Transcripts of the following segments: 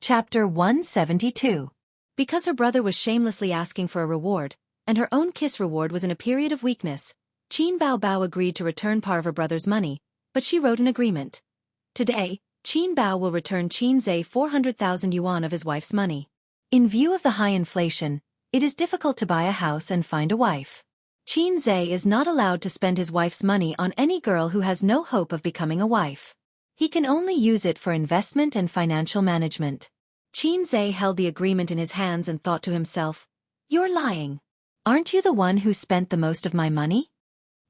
Chapter 172. Because her brother was shamelessly asking for a reward, and her own kiss reward was in a period of weakness, Qin Bao agreed to return part of her brother's money, but she wrote an agreement. Today, Qin Bao will return Qin Zhe 400,000 yuan of his wife's money. In view of the high inflation, it is difficult to buy a house and find a wife. Qin Zhe is not allowed to spend his wife's money on any girl who has no hope of becoming a wife. He can only use it for investment and financial management. Qin Zhe held the agreement in his hands and thought to himself, "You're lying. Aren't you the one who spent the most of my money?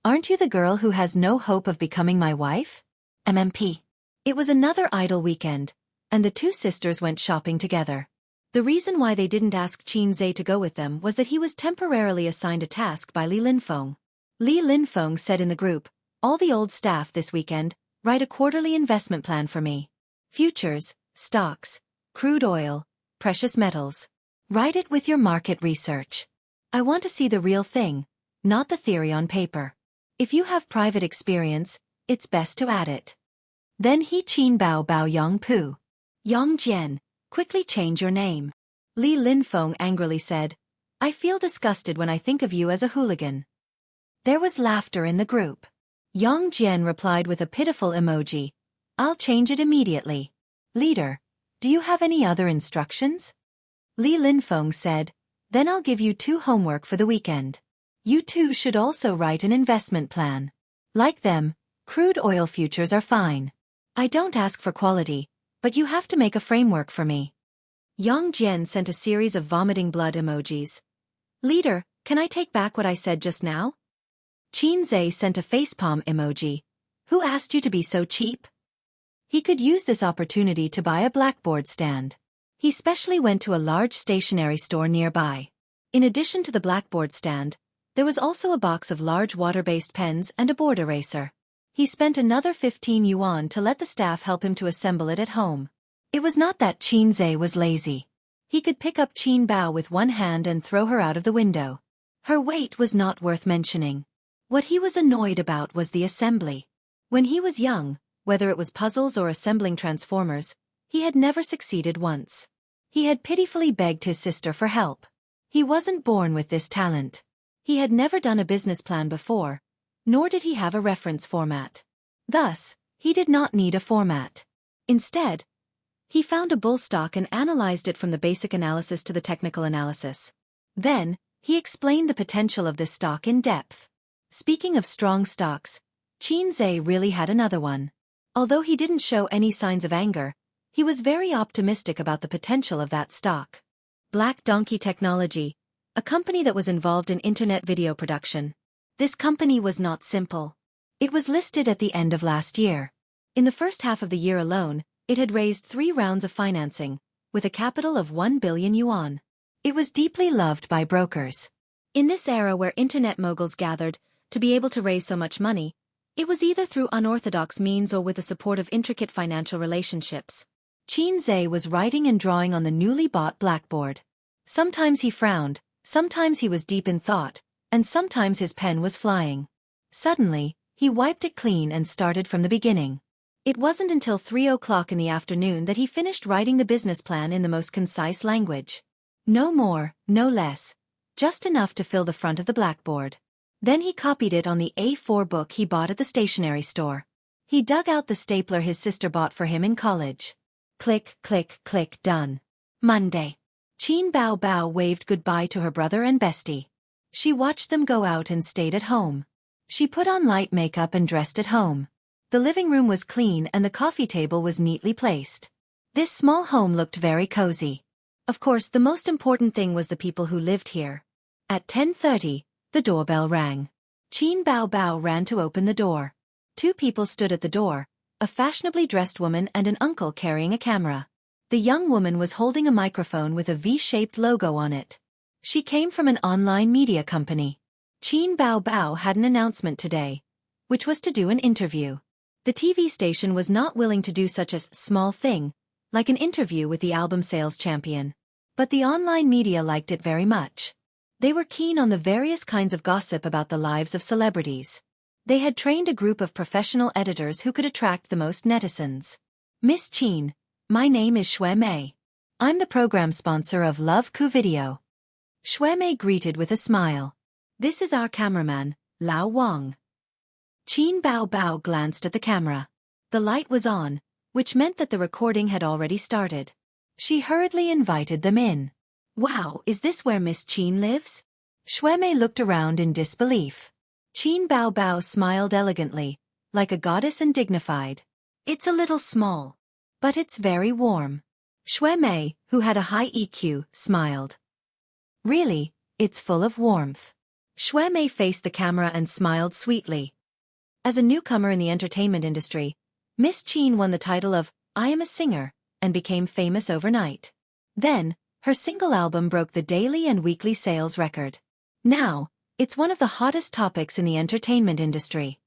Aren't you the girl who has no hope of becoming my wife?" MMP. It was another idle weekend, and the two sisters went shopping together. The reason why they didn't ask Qin Zhe to go with them was that he was temporarily assigned a task by Li Linfeng. Li Linfeng said in the group, "All the old staff this weekend, write a quarterly investment plan for me. Futures, stocks, crude oil, precious metals. Write it with your market research. I want to see the real thing, not the theory on paper. If you have private experience, it's best to add it." Then he Qin Bao Yang Pu. "Yang Jian, quickly change your name." Li Linfeng angrily said, "I feel disgusted when I think of you as a hooligan." There was laughter in the group. Yang Jian replied with a pitiful emoji, "I'll change it immediately. Leader, do you have any other instructions?" Li Linfeng said, "Then I'll give you 2 homework for the weekend. You two should also write an investment plan. Like them, crude oil futures are fine. I don't ask for quality, but you have to make a framework for me." Yang Jian sent a series of vomiting blood emojis. "Leader, can I take back what I said just now?" Qin Zhe sent a facepalm emoji. "Who asked you to be so cheap?" He could use this opportunity to buy a blackboard stand. He specially went to a large stationery store nearby. In addition to the blackboard stand, there was also a box of large water-based pens and a board eraser. He spent another 15 yuan to let the staff help him to assemble it at home. It was not that Qin Zhe was lazy. He could pick up Qin Bao with one hand and throw her out of the window. Her weight was not worth mentioning. What he was annoyed about was the assembly. When he was young, whether it was puzzles or assembling transformers, he had never succeeded once. He had pitifully begged his sister for help. He wasn't born with this talent. He had never done a business plan before, nor did he have a reference format. Thus, he did not need a format. Instead, he found a bull stock and analyzed it from the basic analysis to the technical analysis. Then, he explained the potential of this stock in depth. Speaking of strong stocks, Qin Zhe really had another one. Although he didn't show any signs of anger, he was very optimistic about the potential of that stock. Black Donkey Technology, a company that was involved in internet video production. This company was not simple. It was listed at the end of last year. In the first half of the year alone, it had raised 3 rounds of financing, with a capital of 1 billion yuan. It was deeply loved by brokers. In this era where internet moguls gathered, to be able to raise so much money, it was either through unorthodox means or with the support of intricate financial relationships. Qin Zhe was writing and drawing on the newly bought blackboard. Sometimes he frowned, sometimes he was deep in thought, and sometimes his pen was flying. Suddenly, he wiped it clean and started from the beginning. It wasn't until 3 o'clock in the afternoon that he finished writing the business plan in the most concise language. No more, no less, just enough to fill the front of the blackboard. Then he copied it on the A4 book he bought at the stationery store. He dug out the stapler his sister bought for him in college. Click, click, click, done. Monday. Qin Bao waved goodbye to her brother and bestie. She watched them go out and stayed at home. She put on light makeup and dressed at home. The living room was clean and the coffee table was neatly placed. This small home looked very cozy. Of course, the most important thing was the people who lived here. At 10:30, the doorbell rang. Qin Bao ran to open the door. 2 people stood at the door, a fashionably dressed woman and an uncle carrying a camera. The young woman was holding a microphone with a V-shaped logo on it. She came from an online media company. Qin Bao had an announcement today, which was to do an interview. The TV station was not willing to do such a small thing, like an interview with the album sales champion. But the online media liked it very much. They were keen on the various kinds of gossip about the lives of celebrities. They had trained a group of professional editors who could attract the most netizens. "Miss Qin, my name is Shui Mei. I'm the program sponsor of Love Ku Video. Shui Mei greeted with a smile. This is our cameraman, Lao Wang. Qin Bao Bao glanced at the camera. The light was on, which meant that the recording had already started. She hurriedly invited them in. Wow, is this where Miss Qin lives? Shui Mei looked around in disbelief. Qin Bao Bao smiled elegantly, like a goddess and dignified. It's a little small, but it's very warm. Shui Mei, who had a high EQ, smiled. Really, it's full of warmth. Shui Mei faced the camera and smiled sweetly. As a newcomer in the entertainment industry, Miss Qin won the title of I Am a Singer and became famous overnight. Then, her single album broke the daily and weekly sales record. Now, it's one of the hottest topics in the entertainment industry.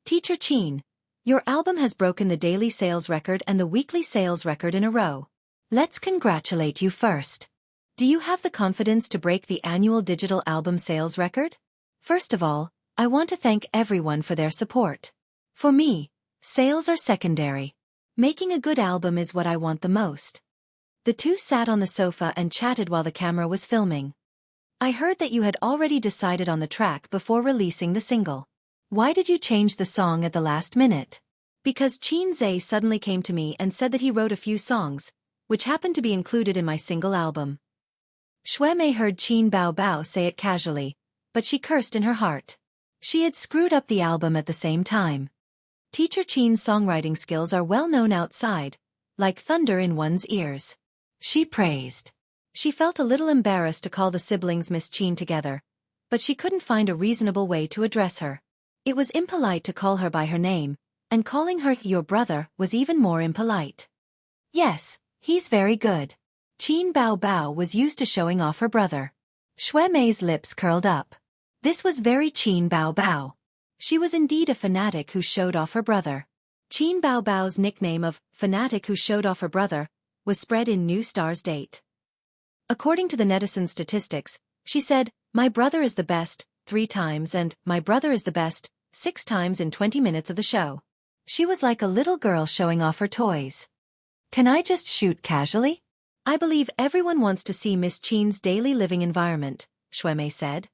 Teacher Qin, your album has broken the daily sales record and the weekly sales record in a row. Let's congratulate you first. Do you have the confidence to break the annual digital album sales record? First of all, I want to thank everyone for their support. For me, sales are secondary. Making a good album is what I want the most. The two sat on the sofa and chatted while the camera was filming. I heard that you had already decided on the track before releasing the single. Why did you change the song at the last minute? Because Qin Zhe suddenly came to me and said that he wrote a few songs, which happened to be included in my single album. Shui Mei heard Qin Bao Bao say it casually, but she cursed in her heart. She had screwed up the album at the same time. Teacher Qin's songwriting skills are well known outside, like thunder in one's ears. She praised. She felt a little embarrassed to call the siblings Miss Qin together, but she couldn't find a reasonable way to address her. It was impolite to call her by her name, and calling her your brother was even more impolite. Yes, he's very good. Qin Bao Bao was used to showing off her brother. Shui Mei's lips curled up. This was very Qin Bao Bao. She was indeed a fanatic who showed off her brother. Qin Bao Bao's nickname of fanatic who showed off her brother was spread in New Star's date. According to the netizen statistics, she said, my brother is the best, 3 times and my brother is the best, 6 times in 20 minutes of the show. She was like a little girl showing off her toys. Can I just shoot casually? I believe everyone wants to see Miss Qin's daily living environment, Shui Mei said.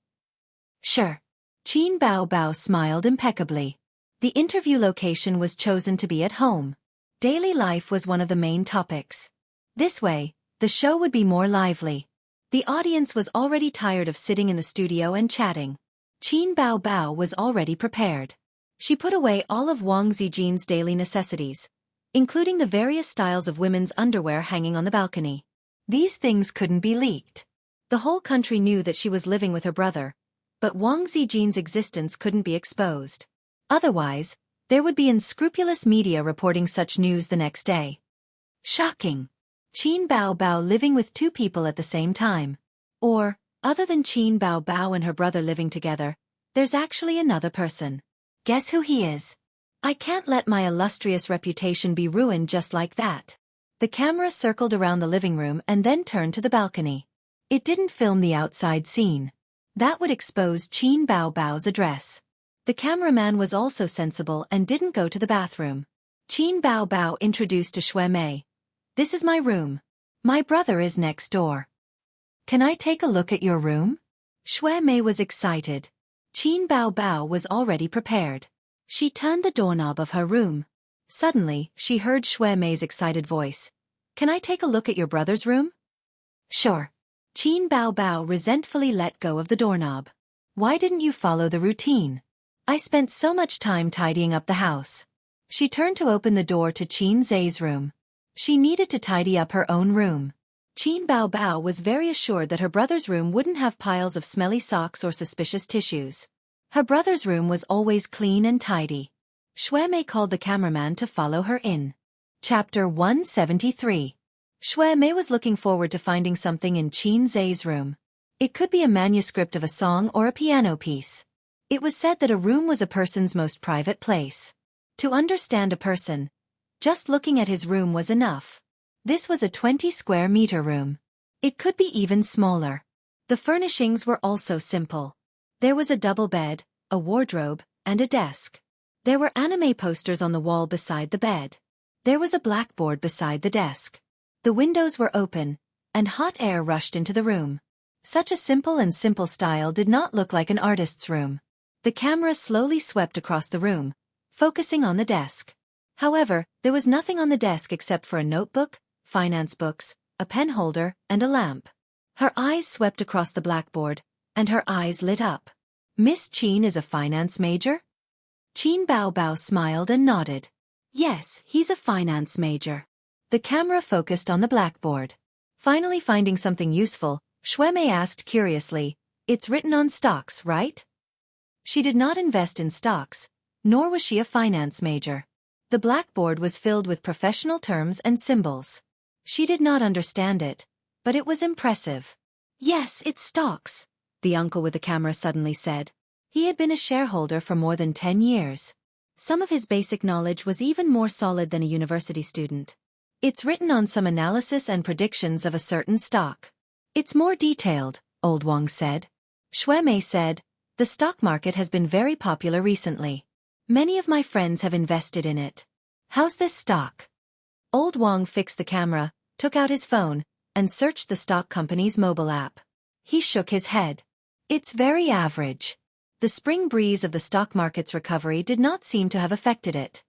Sure. Qin Bao Bao smiled impeccably. The interview location was chosen to be at home. Daily life was one of the main topics. This way, the show would be more lively. The audience was already tired of sitting in the studio and chatting. Qin Bao Bao was already prepared. She put away all of Wang Zijin's daily necessities, including the various styles of women's underwear hanging on the balcony. These things couldn't be leaked. The whole country knew that she was living with her brother, but Wang Zijin's existence couldn't be exposed. Otherwise, there would be unscrupulous media reporting such news the next day. Shocking. Qin Bao Bao living with 2 people at the same time. Or, other than Qin Bao Bao and her brother living together, there's actually another person. Guess who he is? I can't let my illustrious reputation be ruined just like that. The camera circled around the living room and then turned to the balcony. It didn't film the outside scene. That would expose Qin Bao Bao's address. The cameraman was also sensible and didn't go to the bathroom. Qin Bao Bao introduced to Shui Mei. This is my room. My brother is next door. Can I take a look at your room? Shui Mei was excited. Qin Bao Bao was already prepared. She turned the doorknob of her room. Suddenly, she heard Shui Mei's excited voice. Can I take a look at your brother's room? Sure. Qin Bao Bao resentfully let go of the doorknob. Why didn't you follow the routine? I spent so much time tidying up the house. She turned to open the door to Qin Zhe's room. She needed to tidy up her own room. Qin Bao Bao was very assured that her brother's room wouldn't have piles of smelly socks or suspicious tissues. Her brother's room was always clean and tidy. Shui Mei called the cameraman to follow her in. Chapter 173. Shui Mei was looking forward to finding something in Qin Zhe's room. It could be a manuscript of a song or a piano piece. It was said that a room was a person's most private place. To understand a person, just looking at his room was enough. This was a 20-square-meter room. It could be even smaller. The furnishings were also simple. There was a double bed, a wardrobe, and a desk. There were anime posters on the wall beside the bed. There was a blackboard beside the desk. The windows were open, and hot air rushed into the room. Such a simple style did not look like an artist's room. The camera slowly swept across the room, focusing on the desk. However, there was nothing on the desk except for a notebook, finance books, a pen holder, and a lamp. Her eyes swept across the blackboard, and her eyes lit up. Miss Qin is a finance major? Qin Bao smiled and nodded. Yes, he's a finance major. The camera focused on the blackboard. Finally finding something useful, Shuemei asked curiously, "It's written on stocks, right?" She did not invest in stocks, nor was she a finance major. The blackboard was filled with professional terms and symbols. She did not understand it, but it was impressive. "Yes, it's stocks," the uncle with the camera suddenly said. He had been a shareholder for more than 10 years. Some of his basic knowledge was even more solid than a university student. "It's written on some analysis and predictions of a certain stock. It's more detailed," Old Wang said. Shuemei said, "The stock market has been very popular recently. Many of my friends have invested in it. How's this stock?" Old Wang fixed the camera, took out his phone, and searched the stock company's mobile app. He shook his head. "It's very average." The spring breeze of the stock market's recovery did not seem to have affected it.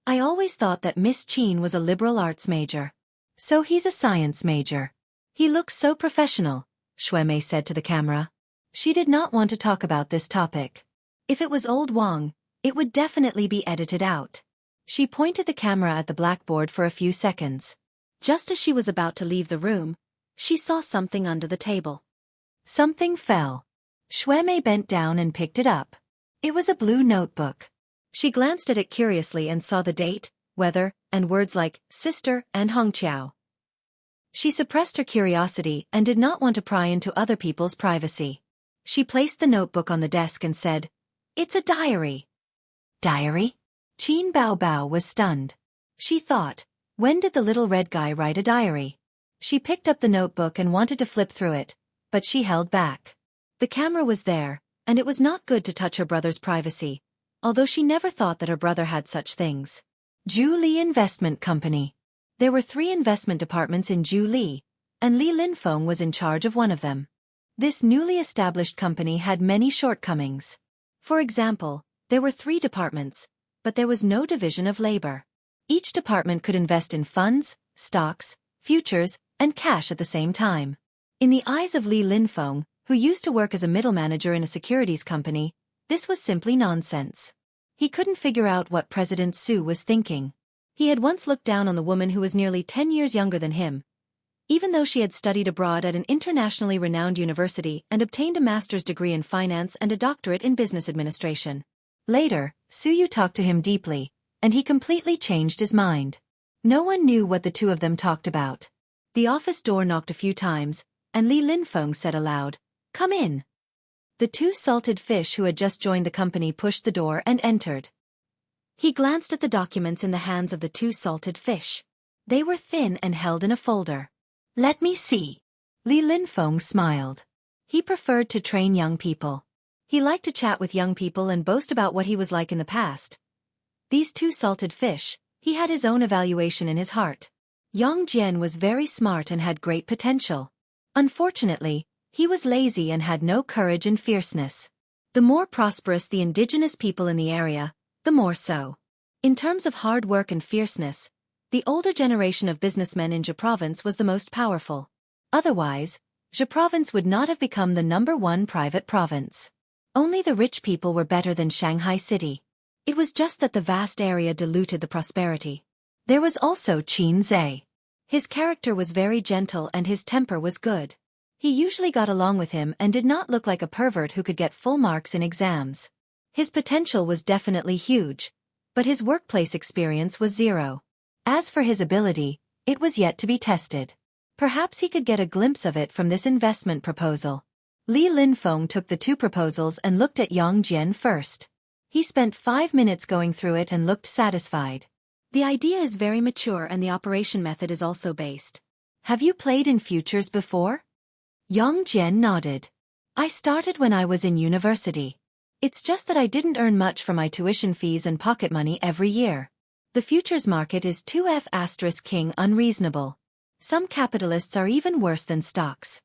"I always thought that Miss Qin was a liberal arts major. So he's a science major. He looks so professional," Shuemei said to the camera. She did not want to talk about this topic. If it was Old Wang, it would definitely be edited out. She pointed the camera at the blackboard for a few seconds. Just as she was about to leave the room, she saw something under the table. Something fell. Shuemei bent down and picked it up. It was a blue notebook. She glanced at it curiously and saw the date, weather, and words like sister and Hongqiao. She suppressed her curiosity and did not want to pry into other people's privacy. She placed the notebook on the desk and said, "It's a diary." "Diary?" Qin Bao was stunned. She thought, when did the little red guy write a diary? She picked up the notebook and wanted to flip through it, but she held back. The camera was there, and it was not good to touch her brother's privacy, although she never thought that her brother had such things. Zhu Investment Company. There were 3 investment departments in Zhu, and Li Linfeng was in charge of one of them. This newly established company had many shortcomings. For example, there were 3 departments, but there was no division of labor. Each department could invest in funds, stocks, futures, and cash at the same time. In the eyes of Li Linfeng, who used to work as a middle manager in a securities company, this was simply nonsense. He couldn't figure out what President Su was thinking. He had once looked down on the woman who was nearly 10 years younger than him, even though she had studied abroad at an internationally renowned university and obtained a master's degree in finance and a doctorate in business administration. Later, Su Yu talked to him deeply, and he completely changed his mind. No one knew what the two of them talked about. The office door knocked a few times, and Li Linfeng said aloud, "Come in." The 2 salted fish who had just joined the company pushed the door and entered. He glanced at the documents in the hands of the 2 salted fish. They were thin and held in a folder. "Let me see." Li Linfeng smiled. He preferred to train young people. He liked to chat with young people and boast about what he was like in the past. These 2 salted fish, he had his own evaluation in his heart. Yang Jian was very smart and had great potential. Unfortunately, he was lazy and had no courage and fierceness. The more prosperous the indigenous people in the area, the more so. In terms of hard work and fierceness, the older generation of businessmen in Zhe province was the most powerful. Otherwise, Zhe province would not have become the #1 private province. Only the rich people were better than Shanghai City. It was just that the vast area diluted the prosperity. There was also Qin Zhe. His character was very gentle and his temper was good. He usually got along with him and did not look like a pervert who could get full marks in exams. His potential was definitely huge, but his workplace experience was 0. As for his ability, it was yet to be tested. Perhaps he could get a glimpse of it from this investment proposal. Li Linfeng took the 2 proposals and looked at Yang Jian first. He spent 5 minutes going through it and looked satisfied. The idea is very mature and the operation method is also based. Have you played in futures before? Yang Jian nodded. I started when I was in university. It's just that I didn't earn much from my tuition fees and pocket money every year. The futures market is 2F*king unreasonable. Some capitalists are even worse than stocks.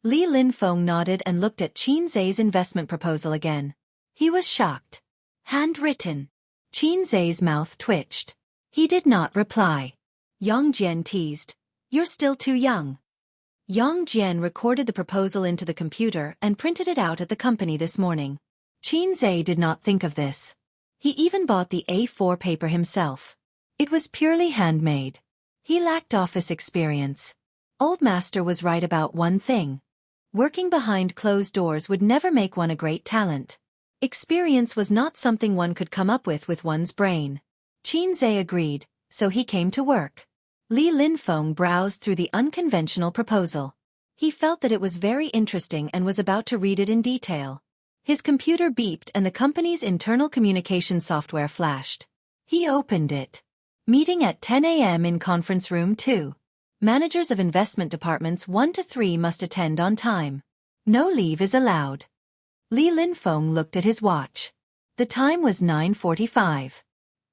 Li Linfeng nodded and looked at Qin Zai's investment proposal again. He was shocked. Handwritten. Qin Zai's mouth twitched. He did not reply. Yang Jian teased. You're still too young. Yang Jian recorded the proposal into the computer and printed it out at the company this morning. Qin Zai did not think of this. He even bought the A4 paper himself. It was purely handmade. He lacked office experience. Old Master was right about one thing. Working behind closed doors would never make one a great talent. Experience was not something one could come up with one's brain. Qin Zai agreed, so he came to work. Li Linfeng browsed through the unconventional proposal. He felt that it was very interesting and was about to read it in detail. His computer beeped and the company's internal communication software flashed. He opened it. Meeting at 10 a.m. in conference room 2. Managers of investment departments 1 to 3 must attend on time. No leave is allowed. Li Linfeng looked at his watch. The time was 9:45.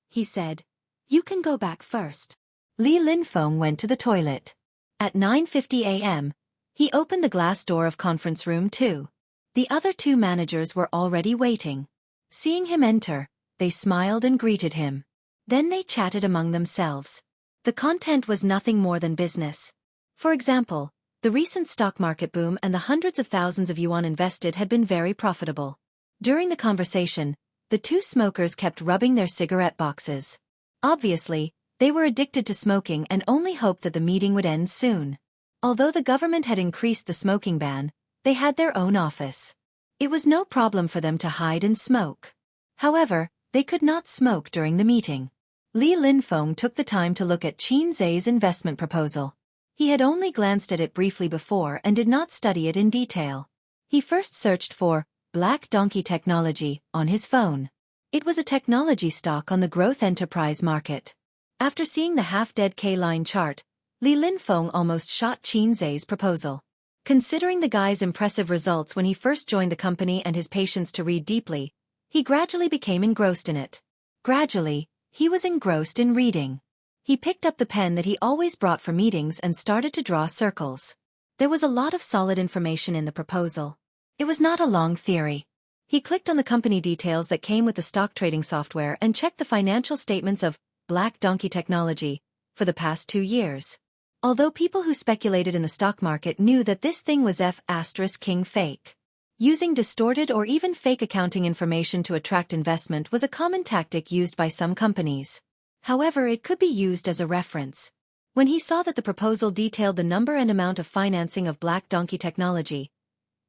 He said, "You can go back first." Li Linfeng went to the toilet. At 9:50 a.m., he opened the glass door of conference room 2. The other 2 managers were already waiting. Seeing him enter, they smiled and greeted him. Then they chatted among themselves. The content was nothing more than business. For example, the recent stock market boom and the hundreds of thousands of yuan invested had been very profitable. During the conversation, the 2 smokers kept rubbing their cigarette boxes. Obviously, they were addicted to smoking and only hoped that the meeting would end soon. Although the government had increased the smoking ban, they had their own office. It was no problem for them to hide and smoke. However, they could not smoke during the meeting. Li Linfeng took the time to look at Qin Zai's investment proposal. He had only glanced at it briefly before and did not study it in detail. He first searched for Black Donkey Technology on his phone. It was a technology stock on the growth enterprise market. After seeing the half-dead K-line chart, Li Linfeng almost shot Qin Zai's proposal. Considering the guy's impressive results when he first joined the company and his patience to read deeply, he gradually became engrossed in it. Gradually, he was engrossed in reading. He picked up the pen that he always brought for meetings and started to draw circles. There was a lot of solid information in the proposal. It was not a long theory. He clicked on the company details that came with the stock trading software and checked the financial statements of Black Donkey Technology for the past 2 years. Although people who speculated in the stock market knew that this thing was F*King fake. Using distorted or even fake accounting information to attract investment was a common tactic used by some companies. However, it could be used as a reference. When he saw that the proposal detailed the number and amount of financing of Black Donkey Technology,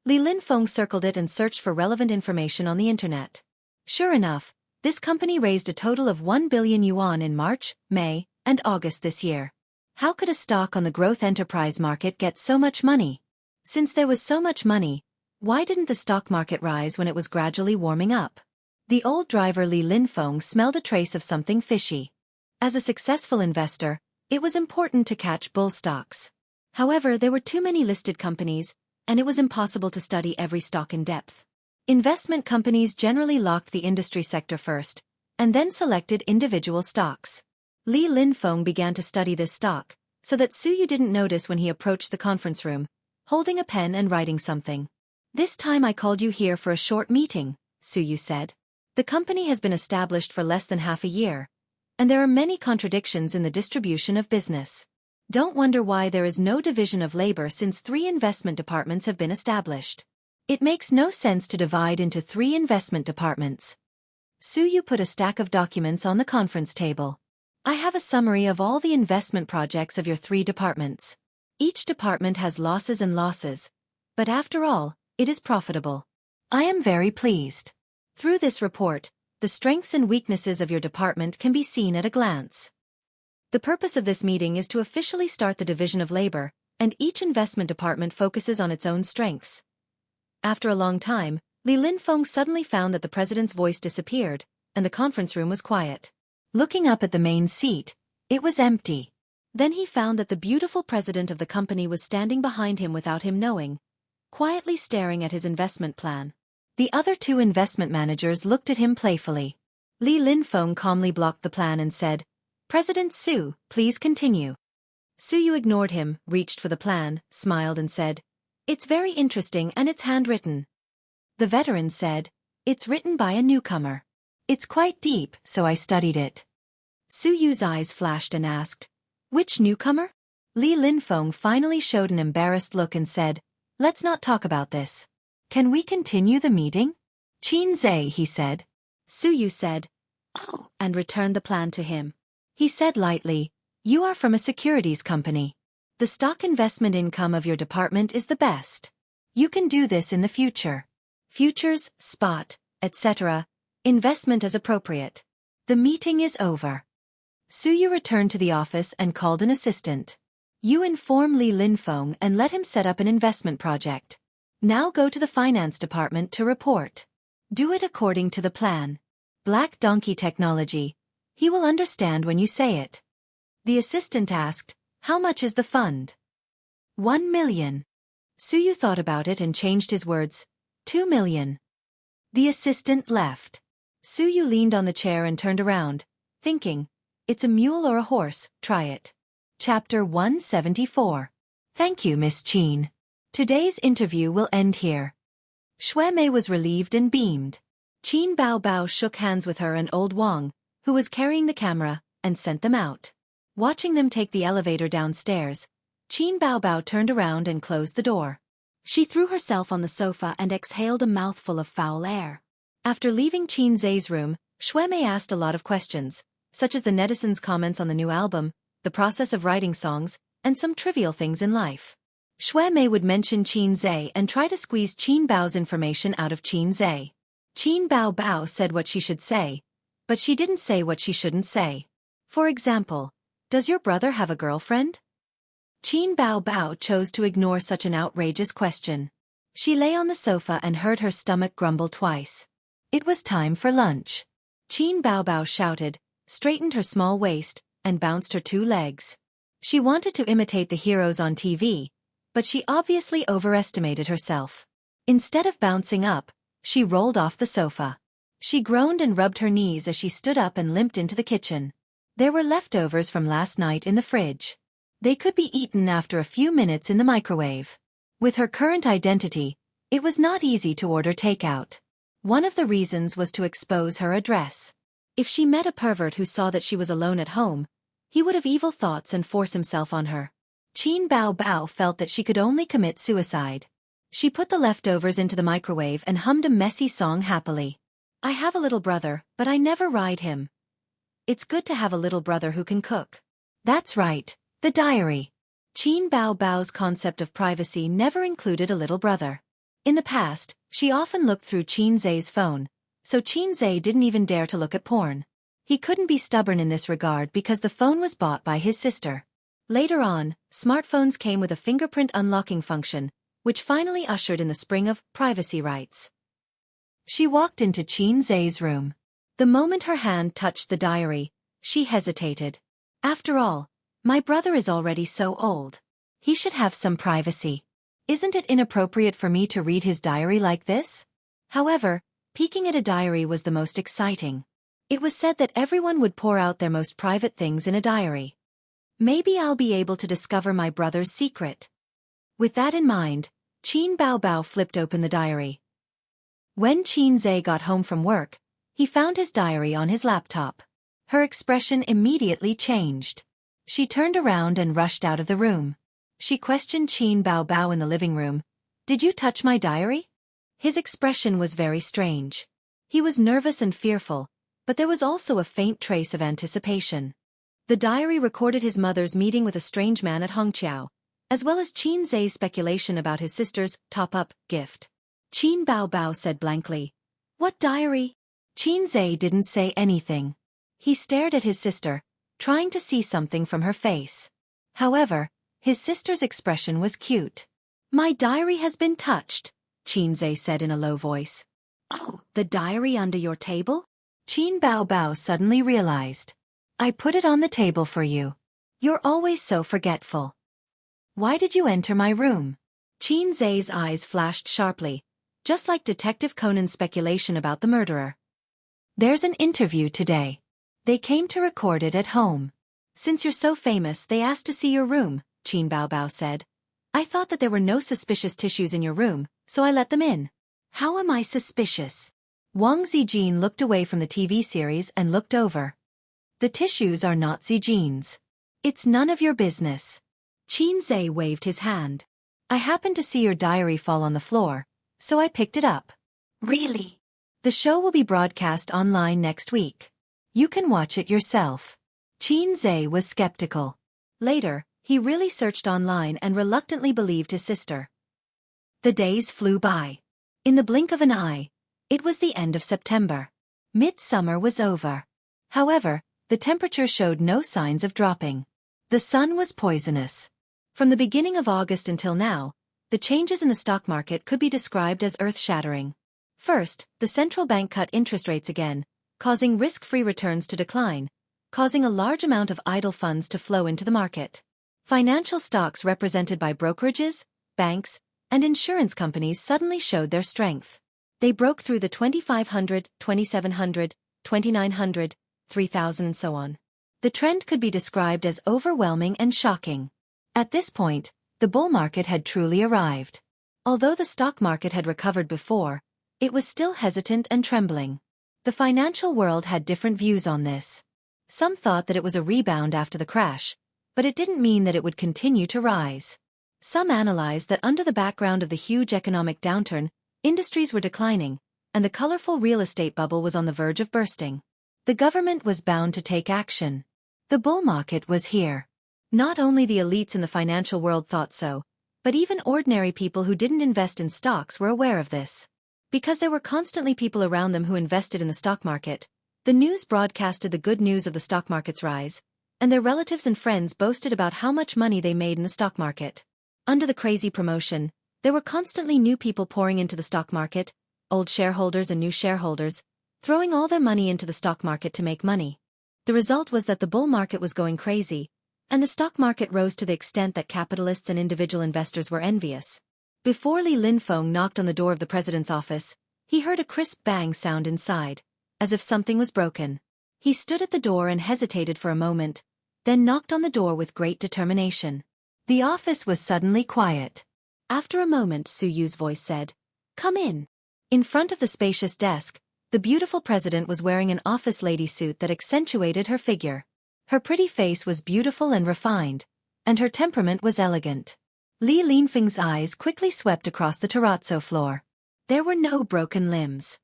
Li Linfeng circled it and searched for relevant information on the internet. Sure enough, this company raised a total of 1 billion yuan in March, May, and August this year. How could a stock on the growth enterprise market get so much money? Since there was so much money, why didn't the stock market rise when it was gradually warming up? The old driver Li Linfeng smelled a trace of something fishy. As a successful investor, it was important to catch bull stocks. However, there were too many listed companies, and it was impossible to study every stock in depth. Investment companies generally locked the industry sector first, and then selected individual stocks. Li Linfeng began to study this stock, so that Suyu didn't notice when he approached the conference room, holding a pen and writing something. "This time I called you here for a short meeting," Suyu said. "The company has been established for less than half a year, and there are many contradictions in the distribution of business. Don't wonder why there is no division of labor since 3 investment departments have been established. It makes no sense to divide into 3 investment departments." Suyu put a stack of documents on the conference table. "I have a summary of all the investment projects of your 3 departments. Each department has losses and losses, but after all, it is profitable. I am very pleased. Through this report, the strengths and weaknesses of your department can be seen at a glance. The purpose of this meeting is to officially start the division of labor, and each investment department focuses on its own strengths." After a long time, Li Linfeng suddenly found that the president's voice disappeared, and the conference room was quiet. Looking up at the main seat, it was empty. Then he found that the beautiful president of the company was standing behind him without him knowing, quietly staring at his investment plan. The other 2 investment managers looked at him playfully. Li Linfeng calmly blocked the plan and said, "President Su, please continue." Suyu ignored him, reached for the plan, smiled and said, "It's very interesting and it's handwritten." The veteran said, "It's written by a newcomer. It's quite deep, so I studied it." Suyu's eyes flashed and asked, "Which newcomer?" Li Linfeng finally showed an embarrassed look and said, "Let's not talk about this. Can we continue the meeting?" "Qin Zhe," he said. Suyu said, "Oh," and returned the plan to him. He said lightly, "You are from a securities company. The stock investment income of your department is the best. You can do this in the future. Futures, spot, etc. Investment as appropriate. The meeting is over." Suyu returned to the office and called an assistant. "You inform Li Linfeng and let him set up an investment project. Now go to the finance department to report. Do it according to the plan. Black donkey technology. He will understand when you say it." The assistant asked, "How much is the fund?" 1 million. Suyu thought about it and changed his words, 2 million. The assistant left. Suyu leaned on the chair and turned around, thinking, "It's a mule or a horse, try it." Chapter 174. Thank you, Miss Qin. Today's interview will end here. Xue Mei was relieved and beamed. Qin Bao Bao shook hands with her and old Wang, who was carrying the camera, and sent them out. Watching them take the elevator downstairs, Qin Bao Bao turned around and closed the door. She threw herself on the sofa and exhaled a mouthful of foul air. After leaving Qin Zhe's room, Xue Mei asked a lot of questions, such as the netizens' comments on the new album, the process of writing songs, and some trivial things in life. Xue Mei would mention Qin Zhe and try to squeeze Qin Bao's information out of Qin Zhe. Qin Bao Bao said what she should say, but she didn't say what she shouldn't say. For example, "Does your brother have a girlfriend?" Qin Bao Bao chose to ignore such an outrageous question. She lay on the sofa and heard her stomach grumble twice. It was time for lunch. Qin Bao Bao shouted, straightened her small waist, and bounced her 2 legs. She wanted to imitate the heroes on TV, but she obviously overestimated herself. Instead of bouncing up, she rolled off the sofa. She groaned and rubbed her knees as she stood up and limped into the kitchen. There were leftovers from last night in the fridge. They could be eaten after a few minutes in the microwave. With her current identity, it was not easy to order takeout. One of the reasons was to expose her address. If she met a pervert who saw that she was alone at home, he would have evil thoughts and force himself on her. Qin Bao Bao felt that she could only commit suicide. She put the leftovers into the microwave and hummed a messy song happily. "I have a little brother, but I never ride him. It's good to have a little brother who can cook." That's right, the diary. Qin Bao Bao's concept of privacy never included a little brother. In the past, she often looked through Qin Zhe's phone, so Qin Zhe didn't even dare to look at porn. He couldn't be stubborn in this regard because the phone was bought by his sister. Later on, smartphones came with a fingerprint unlocking function, which finally ushered in the spring of privacy rights. She walked into Qin Zhe's room. The moment her hand touched the diary, she hesitated. After all, my brother is already so old. He should have some privacy. Isn't it inappropriate for me to read his diary like this? However, peeking at a diary was the most exciting. It was said that everyone would pour out their most private things in a diary. Maybe I'll be able to discover my brother's secret. With that in mind, Qin Bao Bao flipped open the diary. When Qin Zhe got home from work, he found his diary on his laptop. Her expression immediately changed. She turned around and rushed out of the room. She questioned Qin Bao Bao in the living room. "Did you touch my diary?" His expression was very strange. He was nervous and fearful, but there was also a faint trace of anticipation. The diary recorded his mother's meeting with a strange man at Hongqiao, as well as Qin Zhe's speculation about his sister's top-up gift. Qin Bao Bao said blankly, "What diary?" Qin Zhe didn't say anything. He stared at his sister, trying to see something from her face. However, his sister's expression was cute. "My diary has been touched," Qin Zhe said in a low voice. "Oh, the diary under your table?" Qin Bao Bao suddenly realized. "I put it on the table for you. You're always so forgetful. Why did you enter my room?" Qin Zhe's eyes flashed sharply, just like Detective Conan's speculation about the murderer. "There's an interview today. They came to record it at home. Since you're so famous, they asked to see your room, Qin Baobao said. I thought that there were no suspicious tissues in your room, so I let them in. How am I suspicious? Wang Zijin looked away from the TV series and looked over. The tissues are not Zijin's. It's none of your business. Qin Zhe waved his hand. I happened to see your diary fall on the floor, so I picked it up. Really? The show will be broadcast online next week. You can watch it yourself. Qin Zhe was skeptical. Later, he really searched online and reluctantly believed his sister. The days flew by. In the blink of an eye, it was the end of September. Midsummer was over. However, the temperature showed no signs of dropping. The sun was poisonous. From the beginning of August until now, the changes in the stock market could be described as earth-shattering. First, the central bank cut interest rates again, causing risk-free returns to decline, causing a large amount of idle funds to flow into the market. Financial stocks represented by brokerages, banks, and insurance companies suddenly showed their strength. They broke through the 2,500, 2,700, 2,900, 3,000 and so on. The trend could be described as overwhelming and shocking. At this point, the bull market had truly arrived. Although the stock market had recovered before, it was still hesitant and trembling. The financial world had different views on this. Some thought that it was a rebound after the crash, but it didn't mean that it would continue to rise. Some analyzed that under the background of the huge economic downturn, industries were declining, and the colorful real estate bubble was on the verge of bursting. The government was bound to take action. The bull market was here. Not only the elites in the financial world thought so, but even ordinary people who didn't invest in stocks were aware of this. Because there were constantly people around them who invested in the stock market, the news broadcasted the good news of the stock market's rise, and their relatives and friends boasted about how much money they made in the stock market. Under the crazy promotion, there were constantly new people pouring into the stock market, old shareholders and new shareholders, throwing all their money into the stock market to make money. The result was that the bull market was going crazy, and the stock market rose to the extent that capitalists and individual investors were envious. Before Li Linfeng knocked on the door of the president's office, he heard a crisp bang sound inside, as if something was broken. He stood at the door and hesitated for a moment, then knocked on the door with great determination. The office was suddenly quiet. After a moment, Su Yu's voice said, "Come in." In front of the spacious desk, the beautiful president was wearing an office lady suit that accentuated her figure. Her pretty face was beautiful and refined, and her temperament was elegant. Li Linfeng's eyes quickly swept across the terrazzo floor. There were no broken limbs.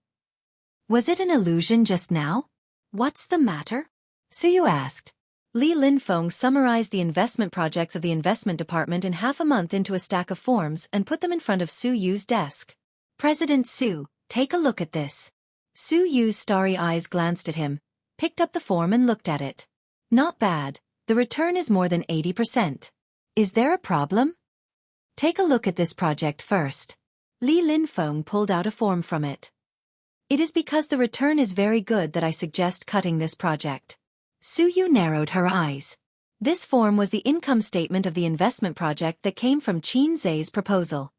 Was it an illusion just now? What's the matter? Su Yu asked. Li Linfeng summarized the investment projects of the investment department in half a month into a stack of forms and put them in front of Su Yu's desk. President Su, take a look at this. Su Yu's starry eyes glanced at him, picked up the form and looked at it. Not bad, the return is more than 80%. Is there a problem? Take a look at this project first. Li Linfeng pulled out a form from it. It is because the return is very good that I suggest cutting this project. Su Yu narrowed her eyes. This form was the income statement of the investment project that came from Qin Zhe's proposal.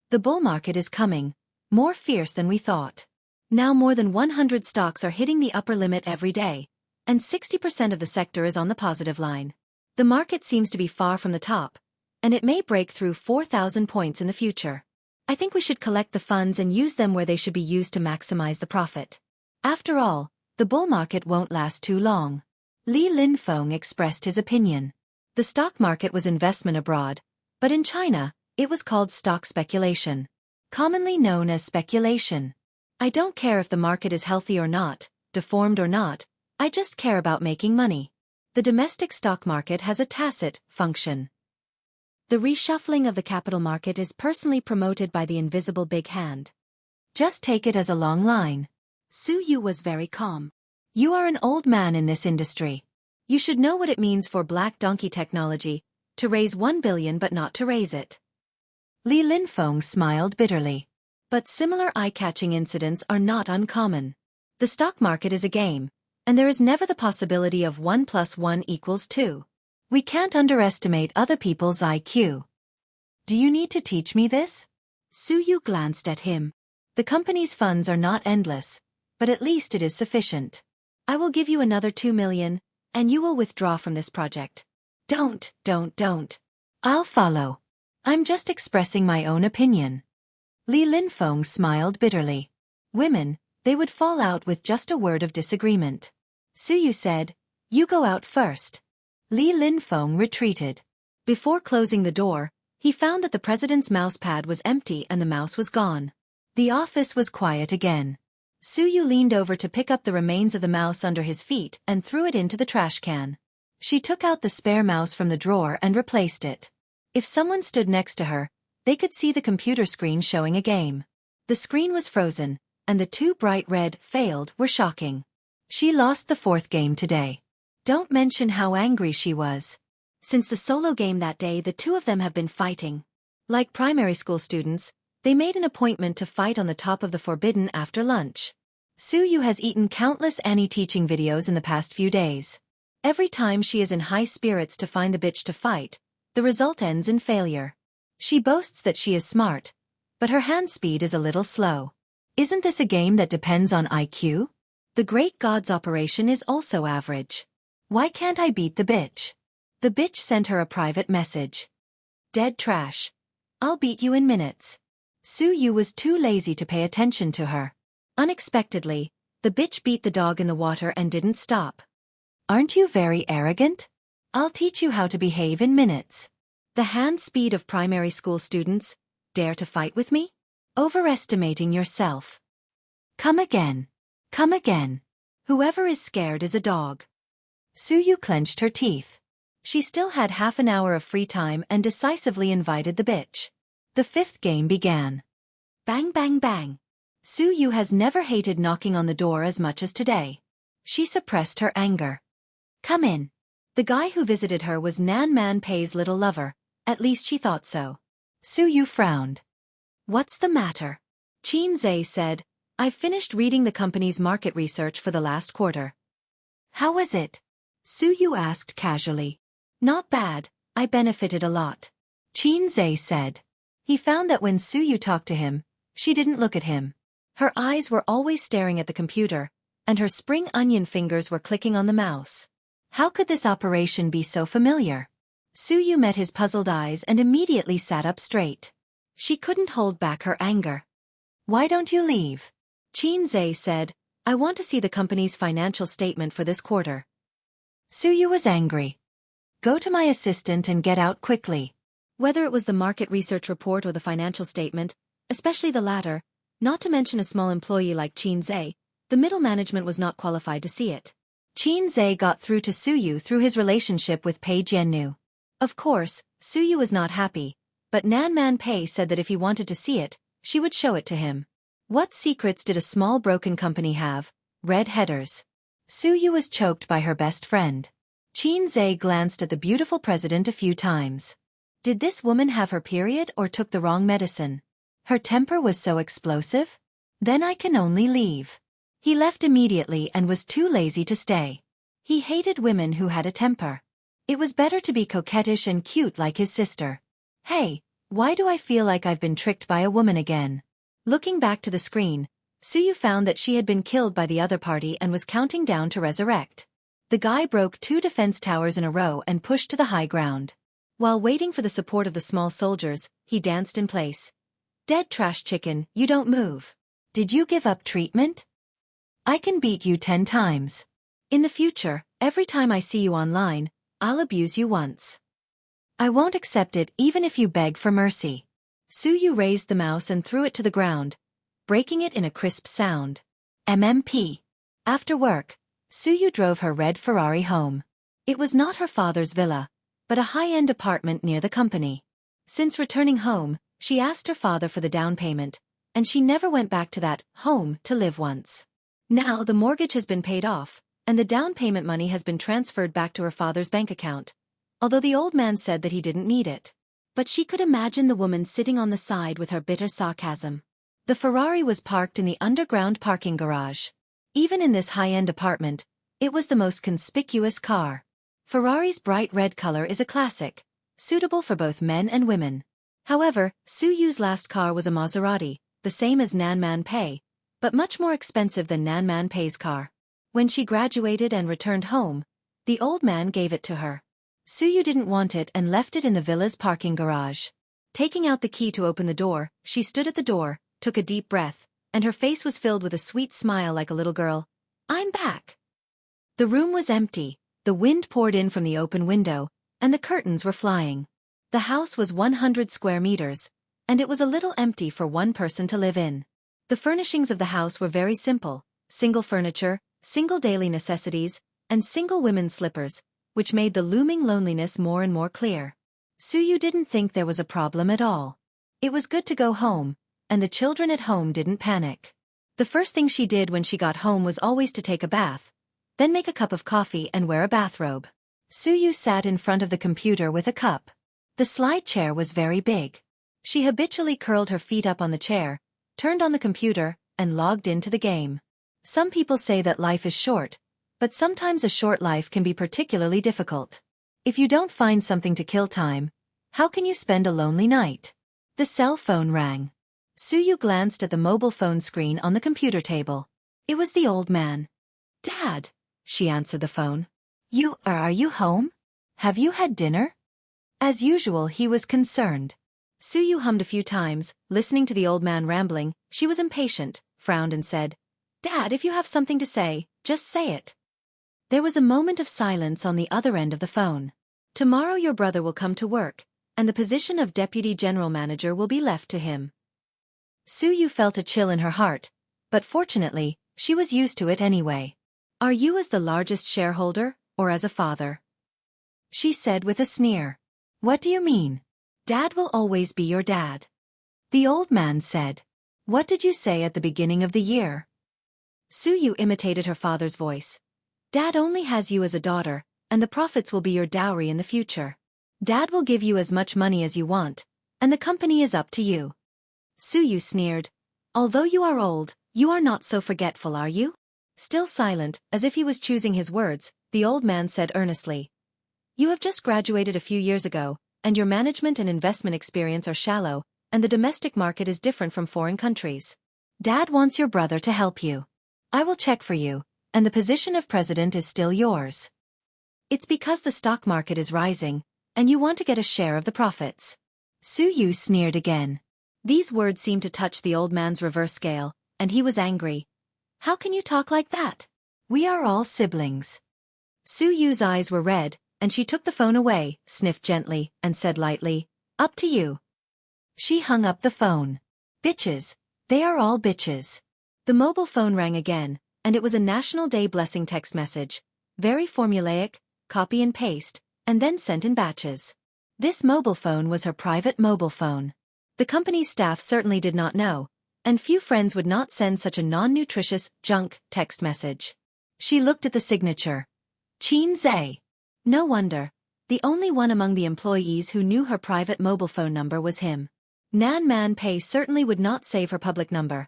The bull market is coming, more fierce than we thought. Now more than 100 stocks are hitting the upper limit every day, and 60% of the sector is on the positive line. The market seems to be far from the top, and it may break through 4,000 points in the future. I think we should collect the funds and use them where they should be used to maximize the profit. After all, the bull market won't last too long. Li Linfeng expressed his opinion. The stock market was investment abroad, but in China, it was called stock speculation, commonly known as speculation. I don't care if the market is healthy or not, deformed or not, I just care about making money. The domestic stock market has a tacit function. The reshuffling of the capital market is personally promoted by the invisible big hand. Just take it as a long line. Su Yu was very calm. You are an old man in this industry. You should know what it means for black donkey technology, to raise 1 billion but not to raise it. Li Linfeng smiled bitterly. But similar eye-catching incidents are not uncommon. The stock market is a game, and there is never the possibility of 1 + 1 = 2. We can't underestimate other people's IQ. Do you need to teach me this? Su Yu glanced at him. The company's funds are not endless, but at least it is sufficient. I will give you another 2 million, and you will withdraw from this project. Don't. I'll follow. I'm just expressing my own opinion. Li Linfeng smiled bitterly. Women, they would fall out with just a word of disagreement. Suyu said, you go out first. Li Linfeng retreated. Before closing the door, he found that the president's mousepad was empty and the mouse was gone. The office was quiet again. Suyu leaned over to pick up the remains of the mouse under his feet and threw it into the trash can. She took out the spare mouse from the drawer and replaced it. If someone stood next to her, they could see the computer screen showing a game. The screen was frozen, and the two bright red failed were shocking. She lost the fourth game today. Don't mention how angry she was. Since the solo game that day, the two of them have been fighting. Like primary school students, they made an appointment to fight on the top of the forbidden after lunch. Suyu has eaten countless Annie teaching videos in the past few days. Every time she is in high spirits to find the bitch to fight, the result ends in failure. She boasts that she is smart, but her hand speed is a little slow. Isn't this a game that depends on IQ? The Great God's operation is also average. Why can't I beat the bitch? The bitch sent her a private message. Dead trash. I'll beat you in minutes. Suyu was too lazy to pay attention to her. Unexpectedly, the bitch beat the dog in the water and didn't stop. Aren't you very arrogant? I'll teach you how to behave in minutes. The hand speed of primary school students, dare to fight with me? Overestimating yourself. Come again. Come again. Whoever is scared is a dog. Suyu clenched her teeth. She still had half an hour of free time and decisively invited the bitch. The fifth game began. Bang bang bang. Suyu has never hated knocking on the door as much as today. She suppressed her anger. Come in. The guy who visited her was Nan Man Pei's little lover, at least she thought so. Suyu frowned. What's the matter? Xianxia said, I've finished reading the company's market research for the last quarter. How was it? Suyu asked casually. Not bad, I benefited a lot. Xianxia said. He found that when Suyu talked to him, she didn't look at him. Her eyes were always staring at the computer, and her spring onion fingers were clicking on the mouse. How could this operation be so familiar? Suyu met his puzzled eyes and immediately sat up straight. She couldn't hold back her anger. Why don't you leave? Xianxia said, I want to see the company's financial statement for this quarter. Suyu was angry. Go to my assistant and get out quickly. Whether it was the market research report or the financial statement, especially the latter, not to mention a small employee like Xianxia, the middle management was not qualified to see it. Xianxia got through to Suyu through his relationship with Pei Jiannu. Of course, Suyu was not happy, but Nan Man Pei said that if he wanted to see it, she would show it to him. What secrets did a small broken company have? Red headers. Suyu was choked by her best friend. Xianxia glanced at the beautiful president a few times. Did this woman have her period or took the wrong medicine? Her temper was so explosive? Then I can only leave. He left immediately and was too lazy to stay. He hated women who had a temper. It was better to be coquettish and cute like his sister. Hey, why do I feel like I've been tricked by a woman again? Looking back to the screen, Suyu found that she had been killed by the other party and was counting down to resurrect. The guy broke 2 defense towers in a row and pushed to the high ground. While waiting for the support of the small soldiers, he danced in place. Dead trash chicken, you don't move. Did you give up treatment? I can beat you 10 times. In the future, every time I see you online, I'll abuse you once. I won't accept it even if you beg for mercy. Suyu raised the mouse and threw it to the ground, breaking it in a crisp sound. MMP. After work, Suyu drove her red Ferrari home. It was not her father's villa, but a high-end apartment near the company. Since returning home, she asked her father for the down payment, and she never went back to that home to live once. Now the mortgage has been paid off, and the down payment money has been transferred back to her father's bank account, although the old man said that he didn't need it. But she could imagine the woman sitting on the side with her bitter sarcasm. The Ferrari was parked in the underground parking garage. Even in this high-end apartment, it was the most conspicuous car. Ferrari's bright red color is a classic, suitable for both men and women. However, Suyu's last car was a Maserati, the same as Nan Man Pei, but much more expensive than Nan Man Pei's car. When she graduated and returned home, The old man gave it to her. Suyu didn't want it and left it in the villa's parking garage. Taking out the key to open the door, she stood at the door, took a deep breath, and her face was filled with a sweet smile like a little girl. I'm back. The room was empty, the wind poured in from the open window, and the curtains were flying. The house was 100 square meters, and it was a little empty for one person to live in. The furnishings of the house were very simple, single furniture, single daily necessities, and single women's slippers, which made the looming loneliness more and more clear. Suyu didn't think there was a problem at all. It was good to go home, and the children at home didn't panic. The first thing she did when she got home was always to take a bath, then make a cup of coffee and wear a bathrobe. Suyu sat in front of the computer with a cup. The slide chair was very big. She habitually curled her feet up on the chair, turned on the computer, and logged into the game. Some people say that life is short, but sometimes a short life can be particularly difficult. If you don't find something to kill time, how can you spend a lonely night? The cell phone rang. Suyu glanced at the mobile phone screen on the computer table. It was the old man. Dad, she answered the phone. Are you home? Have you had dinner? As usual, he was concerned. Suyu hummed a few times, listening to the old man rambling. She was impatient, frowned and said, Dad, if you have something to say, just say it. There was a moment of silence on the other end of the phone. Tomorrow your brother will come to work, and the position of deputy general manager will be left to him. Suyu felt a chill in her heart, but fortunately, she was used to it anyway. Are you as the largest shareholder, or as a father? She said with a sneer. What do you mean? Dad will always be your dad. The old man said. What did you say at the beginning of the year? Suyu imitated her father's voice. Dad only has you as a daughter, and the profits will be your dowry in the future. Dad will give you as much money as you want, and the company is up to you. Suyu sneered. Although you are old, you are not so forgetful, are you? Still silent, as if he was choosing his words, the old man said earnestly. You have just graduated a few years ago, and your management and investment experience are shallow, and the domestic market is different from foreign countries. Dad wants your brother to help you. I will check for you, and the position of president is still yours. It's because the stock market is rising, and you want to get a share of the profits. Suyu sneered again. These words seemed to touch the old man's reverse scale, and he was angry. How can you talk like that? We are all siblings. Suyu's eyes were red, and she took the phone away, sniffed gently, and said lightly, Up to you. She hung up the phone. Bitches. They are all bitches. The mobile phone rang again, and it was a National Day blessing text message. Very formulaic, copy and paste, and then sent in batches. This mobile phone was her private mobile phone. The company's staff certainly did not know, and few friends would not send such a non-nutritious, junk text message. She looked at the signature. Xianxia. No wonder. The only one among the employees who knew her private mobile phone number was him. Nan Man Pei certainly would not save her public number,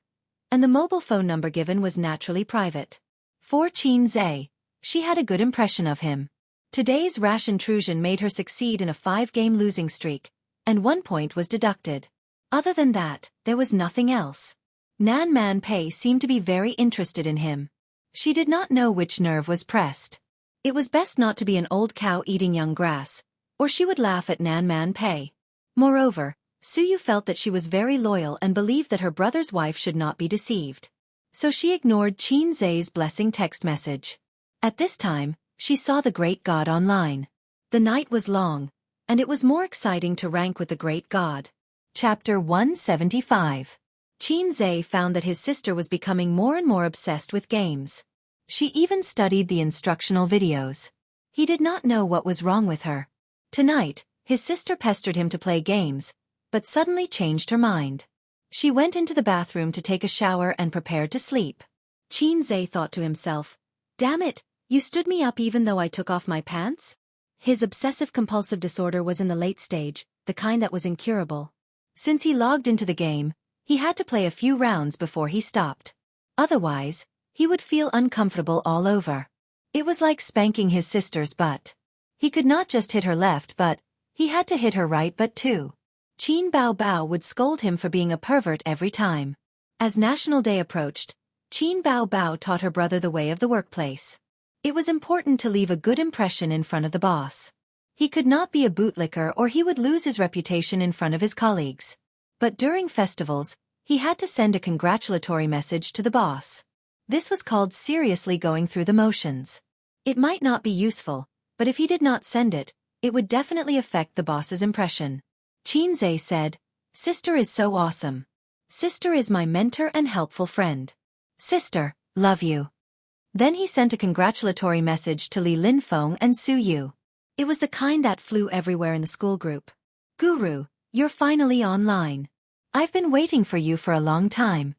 and the mobile phone number given was naturally private. For Xianxia, she had a good impression of him. Today's rash intrusion made her succeed in a 5-game losing streak, and 1 point was deducted. Other than that, there was nothing else. Nan Man Pei seemed to be very interested in him. She did not know which nerve was pressed. It was best not to be an old cow eating young grass, or she would laugh at Nan Man Pei. Moreover, Suyu felt that she was very loyal and believed that her brother's wife should not be deceived. So she ignored Xianxia's blessing text message. At this time, she saw the great god online. The night was long, and it was more exciting to rank with the great god. Chapter 175. Xianxia found that his sister was becoming more and more obsessed with games. She even studied the instructional videos. He did not know what was wrong with her. Tonight, his sister pestered him to play games, but suddenly changed her mind. She went into the bathroom to take a shower and prepared to sleep. Xianxia thought to himself, Damn it, you stood me up even though I took off my pants? His obsessive-compulsive disorder was in the late stage, the kind that was incurable. Since he logged into the game, he had to play a few rounds before he stopped. Otherwise, he would feel uncomfortable all over. It was like spanking his sister's butt. He could not just hit her left but, he had to hit her right butt too. Qin Bao Bao would scold him for being a pervert every time. As National Day approached, Qin Bao Bao taught her brother the way of the workplace. It was important to leave a good impression in front of the boss. He could not be a bootlicker or he would lose his reputation in front of his colleagues. But during festivals, he had to send a congratulatory message to the boss. This was called seriously going through the motions. It might not be useful, but if he did not send it, it would definitely affect the boss's impression. Xianxia said, "Sister is so awesome. Sister is my mentor and helpful friend. Sister, love you." Then he sent a congratulatory message to Li Linfeng and Su Yu. It was the kind that flew everywhere in the school group. "Guru, you're finally online. I've been waiting for you for a long time.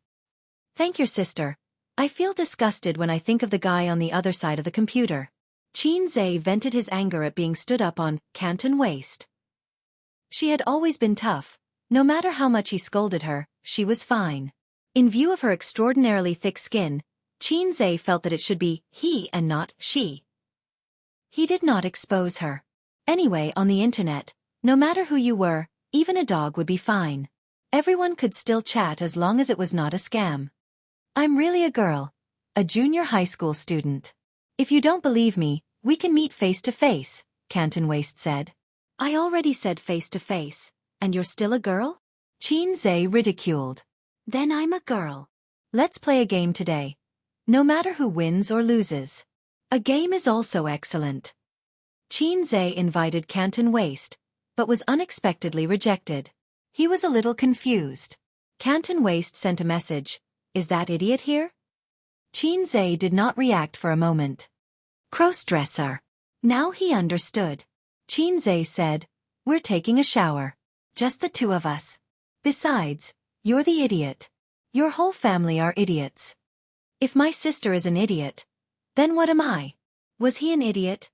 Thank your sister. I feel disgusted when I think of the guy on the other side of the computer." Xianxia vented his anger at being stood up on, Canton Waist. She had always been tough. No matter how much he scolded her, she was fine. In view of her extraordinarily thick skin, Xianxia felt that it should be he and not she. He did not expose her. Anyway, on the internet, no matter who you were, even a dog would be fine. Everyone could still chat as long as it was not a scam. "I'm really a girl. A junior high school student. If you don't believe me, we can meet face to face," Canton Waist said. "I already said face to face, and you're still a girl?" Xianxia ridiculed. "Then I'm a girl. Let's play a game today. No matter who wins or loses. A game is also excellent." Xianxia invited Canton Waist, but was unexpectedly rejected. He was a little confused. Canton Waist sent a message, "Is that idiot here?" Xianxia did not react for a moment. "Crossdresser." Now he understood. Xianxia said, "We're taking a shower. Just the two of us. Besides, you're the idiot. Your whole family are idiots. If my sister is an idiot, then what am I?" Was he an idiot?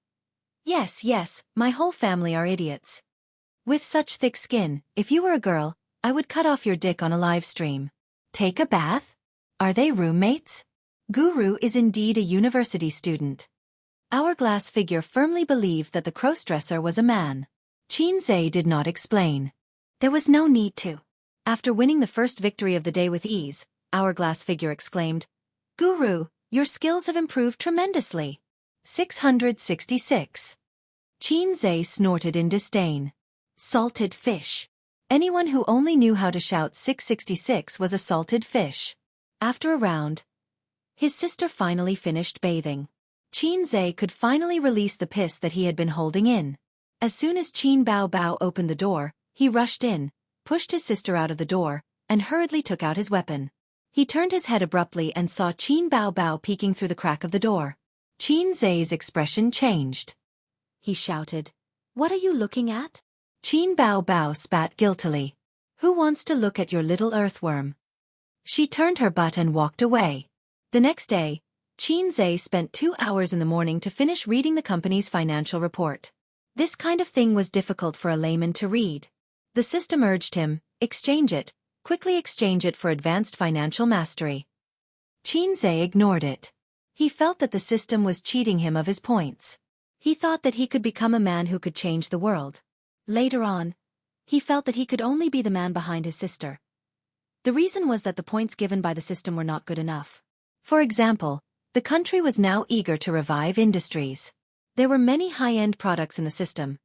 Yes, my whole family are idiots. With such thick skin, if you were a girl, I would cut off your dick on a live stream. Take a bath? Are they roommates? Guru is indeed a university student. Hourglass figure firmly believed that the crossdresser was a man. Xianxia did not explain. There was no need to. After winning the first victory of the day with ease, Hourglass figure exclaimed, "Guru, your skills have improved tremendously. 666. Xianxia snorted in disdain. Salted fish. Anyone who only knew how to shout 666 was a salted fish. After a round, his sister finally finished bathing. Xianxia could finally release the piss that he had been holding in. As soon as Qin Bao Bao opened the door, he rushed in, pushed his sister out of the door, and hurriedly took out his weapon. He turned his head abruptly and saw Qin Bao Bao peeking through the crack of the door. Xianxia's expression changed. He shouted, "What are you looking at?" Qin Bao Bao spat guiltily. "Who wants to look at your little earthworm?" She turned her butt and walked away. The next day, Xianxia spent 2 hours in the morning to finish reading the company's financial report. This kind of thing was difficult for a layman to read. The system urged him, quickly exchange it for advanced financial mastery. Xianxia ignored it. He felt that the system was cheating him of his points. He thought that he could become a man who could change the world. Later on, he felt that he could only be the man behind his sister. The reason was that the points given by the system were not good enough. For example, the country was now eager to revive industries. There were many high-end products in the system,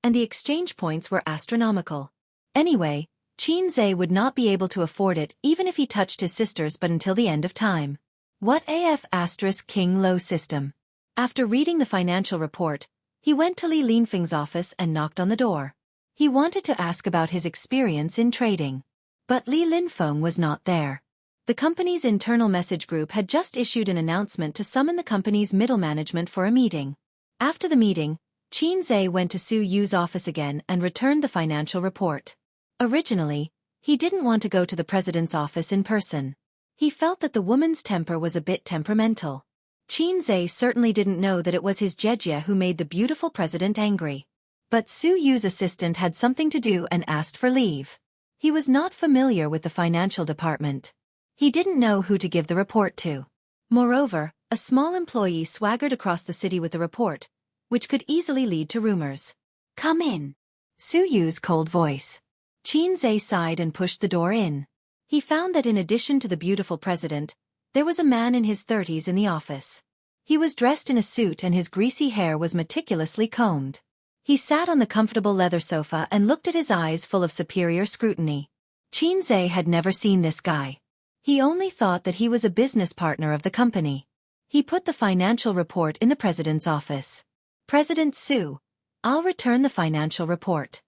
and the exchange points were astronomical. Anyway, Xianxia would not be able to afford it even if he touched his sisters but until the end of time. What AF * King Lo system? After reading the financial report, he went to Li Linfeng's office and knocked on the door. He wanted to ask about his experience in trading. But Li Linfeng was not there. The company's internal message group had just issued an announcement to summon the company's middle management for a meeting. After the meeting, Xianxia went to Su Yu's office again and returned the financial report. Originally, he didn't want to go to the president's office in person. He felt that the woman's temper was a bit temperamental. Xianxia certainly didn't know that it was his Jejia who made the beautiful president angry. But Su Yu's assistant had something to do and asked for leave. He was not familiar with the financial department. He didn't know who to give the report to. Moreover, a small employee swaggered across the city with the report, which could easily lead to rumors. "Come in." Su Yu's cold voice. Xianxia sighed and pushed the door in. He found that in addition to the beautiful president, there was a man in his 30s in the office. He was dressed in a suit and his greasy hair was meticulously combed. He sat on the comfortable leather sofa and looked at his eyes full of superior scrutiny. Xianxia had never seen this guy. He only thought that he was a business partner of the company. He put the financial report in the president's office. President Su, I'll return the financial report.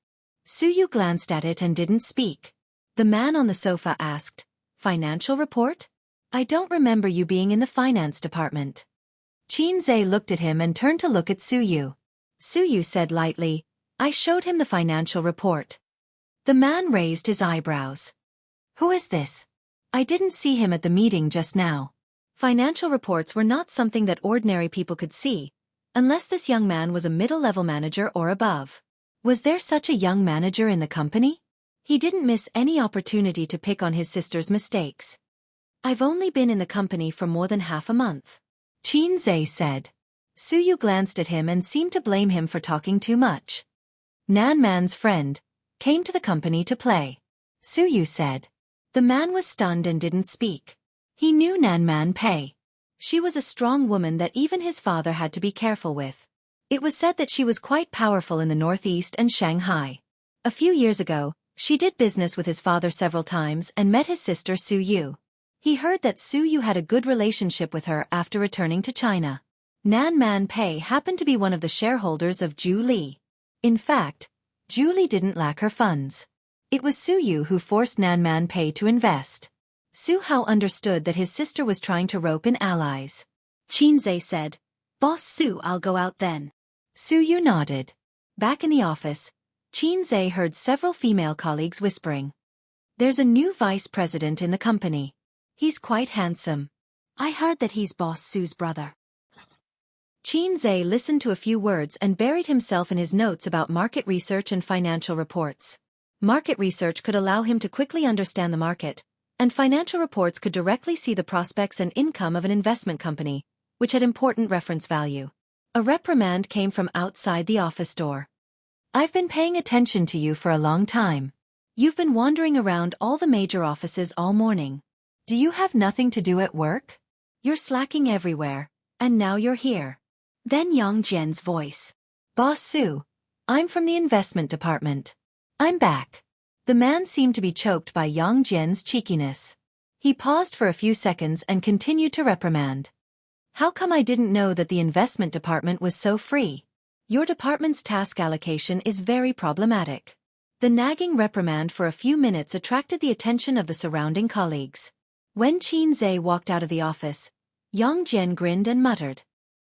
Su Yu glanced at it and didn't speak. The man on the sofa asked, Financial report? I don't remember you being in the finance department. Xianxia looked at him and turned to look at Su Yu. Su Yu said lightly, I showed him the financial report. The man raised his eyebrows. Who is this? I didn't see him at the meeting just now. Financial reports were not something that ordinary people could see, unless this young man was a middle-level manager or above. Was there such a young manager in the company? He didn't miss any opportunity to pick on his sister's mistakes. I've only been in the company for more than half a month. Xianxia said. Su Yu glanced at him and seemed to blame him for talking too much. Nan Man's friend came to the company to play. Su Yu said. The man was stunned and didn't speak. He knew Nan Man Pei. She was a strong woman that even his father had to be careful with. It was said that she was quite powerful in the Northeast and Shanghai. A few years ago, she did business with his father several times and met his sister Su Yu. He heard that Su Yu had a good relationship with her after returning to China. Nan Man Pei happened to be one of the shareholders of Zhu Li. In fact, Zhu Li didn't lack her funds. It was Su Yu who forced Nan Man Pei to invest. Su Hao understood that his sister was trying to rope in allies. Xianxia said, Boss Su, I'll go out then. Su Yu nodded. Back in the office, Xianxia heard several female colleagues whispering. There's a new vice president in the company. He's quite handsome. I heard that he's Boss Su's brother. Xianxia listened to a few words and buried himself in his notes about market research and financial reports. Market research could allow him to quickly understand the market, and financial reports could directly see the prospects and income of an investment company, which had important reference value. A reprimand came from outside the office door. I've been paying attention to you for a long time. You've been wandering around all the major offices all morning. Do you have nothing to do at work? You're slacking everywhere, and now you're here. Then Yang Jian's voice. Boss Su, I'm from the investment department. I'm back. The man seemed to be choked by Yang Jian's cheekiness. He paused for a few seconds and continued to reprimand. How come I didn't know that the investment department was so free? Your department's task allocation is very problematic. The nagging reprimand for a few minutes attracted the attention of the surrounding colleagues. When Xianxia walked out of the office, Yang Jian grinned and muttered.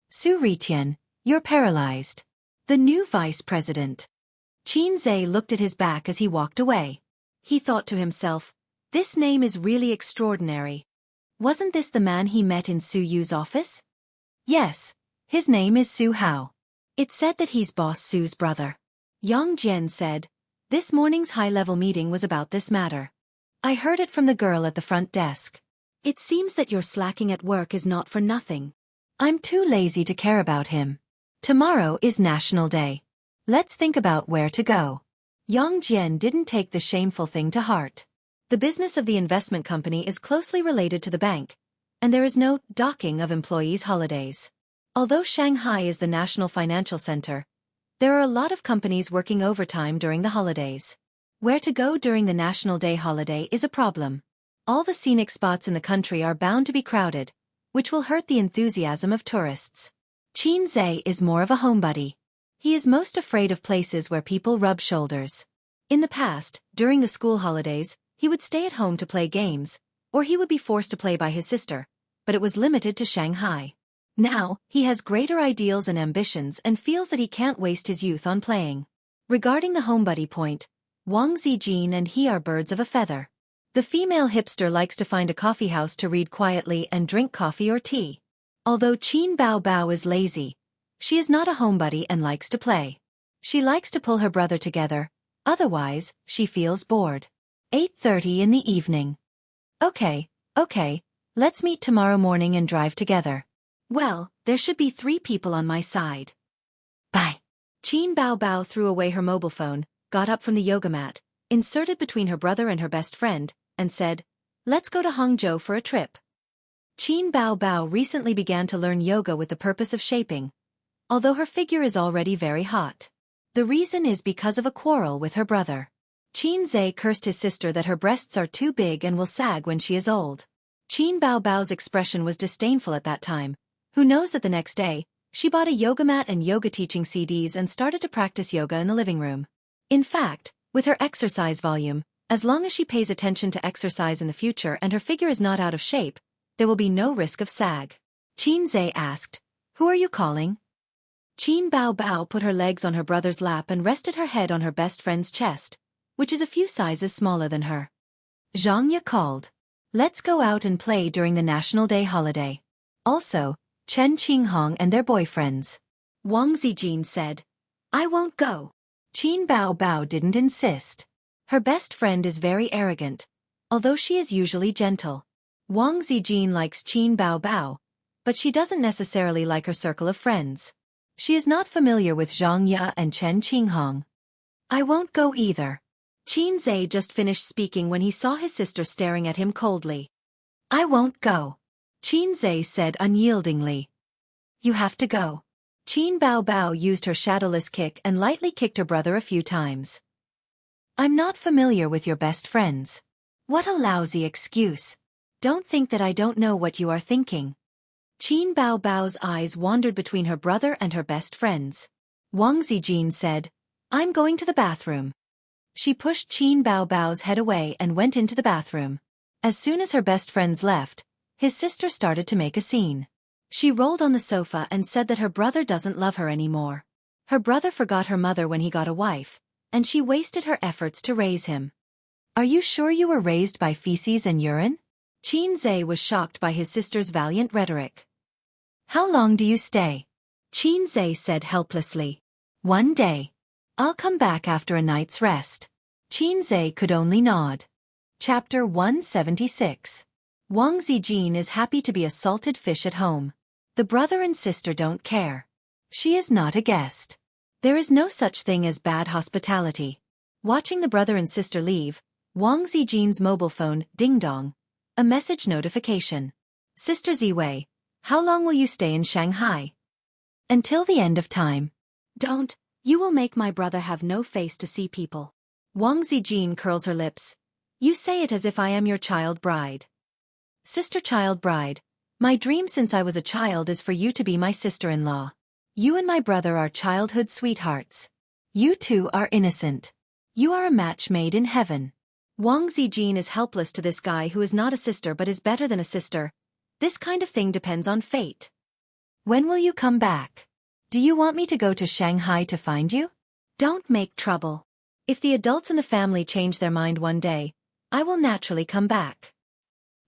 Su Ritian, you're paralyzed. The new vice president. Xianxia looked at his back as he walked away. He thought to himself, this name is really extraordinary. Wasn't this the man he met in Su Yu's office? Yes, his name is Su Hao. It said that he's Boss Su's brother. Yang Jian said, this morning's high-level meeting was about this matter. I heard it from the girl at the front desk. It seems that your slacking at work is not for nothing. I'm too lazy to care about him. Tomorrow is National Day. Let's think about where to go. Yang Jian didn't take the shameful thing to heart. The business of the investment company is closely related to the bank, and there is no docking of employees' holidays. Although Shanghai is the national financial center, there are a lot of companies working overtime during the holidays. Where to go during the National Day holiday is a problem. All the scenic spots in the country are bound to be crowded, which will hurt the enthusiasm of tourists. Xianxia is more of a homebody. He is most afraid of places where people rub shoulders. In the past, during the school holidays, he would stay at home to play games, or he would be forced to play by his sister, but it was limited to Shanghai. Now, he has greater ideals and ambitions and feels that he can't waste his youth on playing. Regarding the homebody point, Wang Zijin and he are birds of a feather. The female hipster likes to find a coffee house to read quietly and drink coffee or tea. Although Qin Bao Bao is lazy, she is not a homebody and likes to play. She likes to pull her brother together, otherwise, she feels bored. 8:30 in the evening. Okay, let's meet tomorrow morning and drive together. Well, there should be 3 people on my side. Bye. Qin Bao Bao threw away her mobile phone, got up from the yoga mat, inserted between her brother and her best friend, and said, let's go to Hangzhou for a trip. Qin Bao Bao recently began to learn yoga with the purpose of shaping, although her figure is already very hot. The reason is because of a quarrel with her brother. Qin Zhe cursed his sister that her breasts are too big and will sag when she is old. Qin Bao Bao's expression was disdainful at that time. Who knows that the next day, she bought a yoga mat and yoga teaching CDs and started to practice yoga in the living room. In fact, with her exercise volume, as long as she pays attention to exercise in the future and her figure is not out of shape, there will be no risk of sag. Qin Zhe asked, "Who are you calling?" Qin Bao Bao put her legs on her brother's lap and rested her head on her best friend's chest, which is a few sizes smaller than her. Xianxia called, "Let's go out and play during the National Day holiday. Also, Chen Qinghong and their boyfriends." Wang Zijin said, "I won't go." Qin Bao Bao didn't insist. Her best friend is very arrogant, although she is usually gentle. Wang Zijin likes Qin Bao Bao, but she doesn't necessarily like her circle of friends. She is not familiar with Xianxia and Chen Qinghong. "I won't go either." Qin Zhe just finished speaking when he saw his sister staring at him coldly. "I won't go," Qin Zhe said unyieldingly. "You have to go." Qin Bao Bao used her shadowless kick and lightly kicked her brother a few times. "I'm not familiar with your best friends." "What a lousy excuse. Don't think that I don't know what you are thinking." Qin Bao Bao's eyes wandered between her brother and her best friends. Wang Zijin said, "I'm going to the bathroom." She pushed Qin Bao Bao's head away and went into the bathroom. As soon as her best friends left, his sister started to make a scene. She rolled on the sofa and said that her brother doesn't love her anymore. Her brother forgot her mother when he got a wife, and she wasted her efforts to raise him. "Are you sure you were raised by feces and urine?" Qin Zhe was shocked by his sister's valiant rhetoric. "How long do you stay?" Qin Zhe said helplessly. "One day. I'll come back after a night's rest." Qin Zhe could only nod. Chapter 176. Wang Zijin is happy to be a salted fish at home. The brother and sister don't care. She is not a guest. There is no such thing as bad hospitality. Watching the brother and sister leave, Wang Zijin's mobile phone ding-dong. A message notification. "Sister Ziwei, how long will you stay in Shanghai?" "Until the end of time." "Don't, you will make my brother have no face to see people." Wang Zijin curls her lips. "You say it as if I am your child bride." "Sister child bride, my dream since I was a child is for you to be my sister-in-law. You and my brother are childhood sweethearts. You two are innocent. You are a match made in heaven." Wang Zijin is helpless to this guy who is not a sister but is better than a sister. This kind of thing depends on fate. "When will you come back? Do you want me to go to Shanghai to find you?" "Don't make trouble. If the adults in the family change their mind one day, I will naturally come back."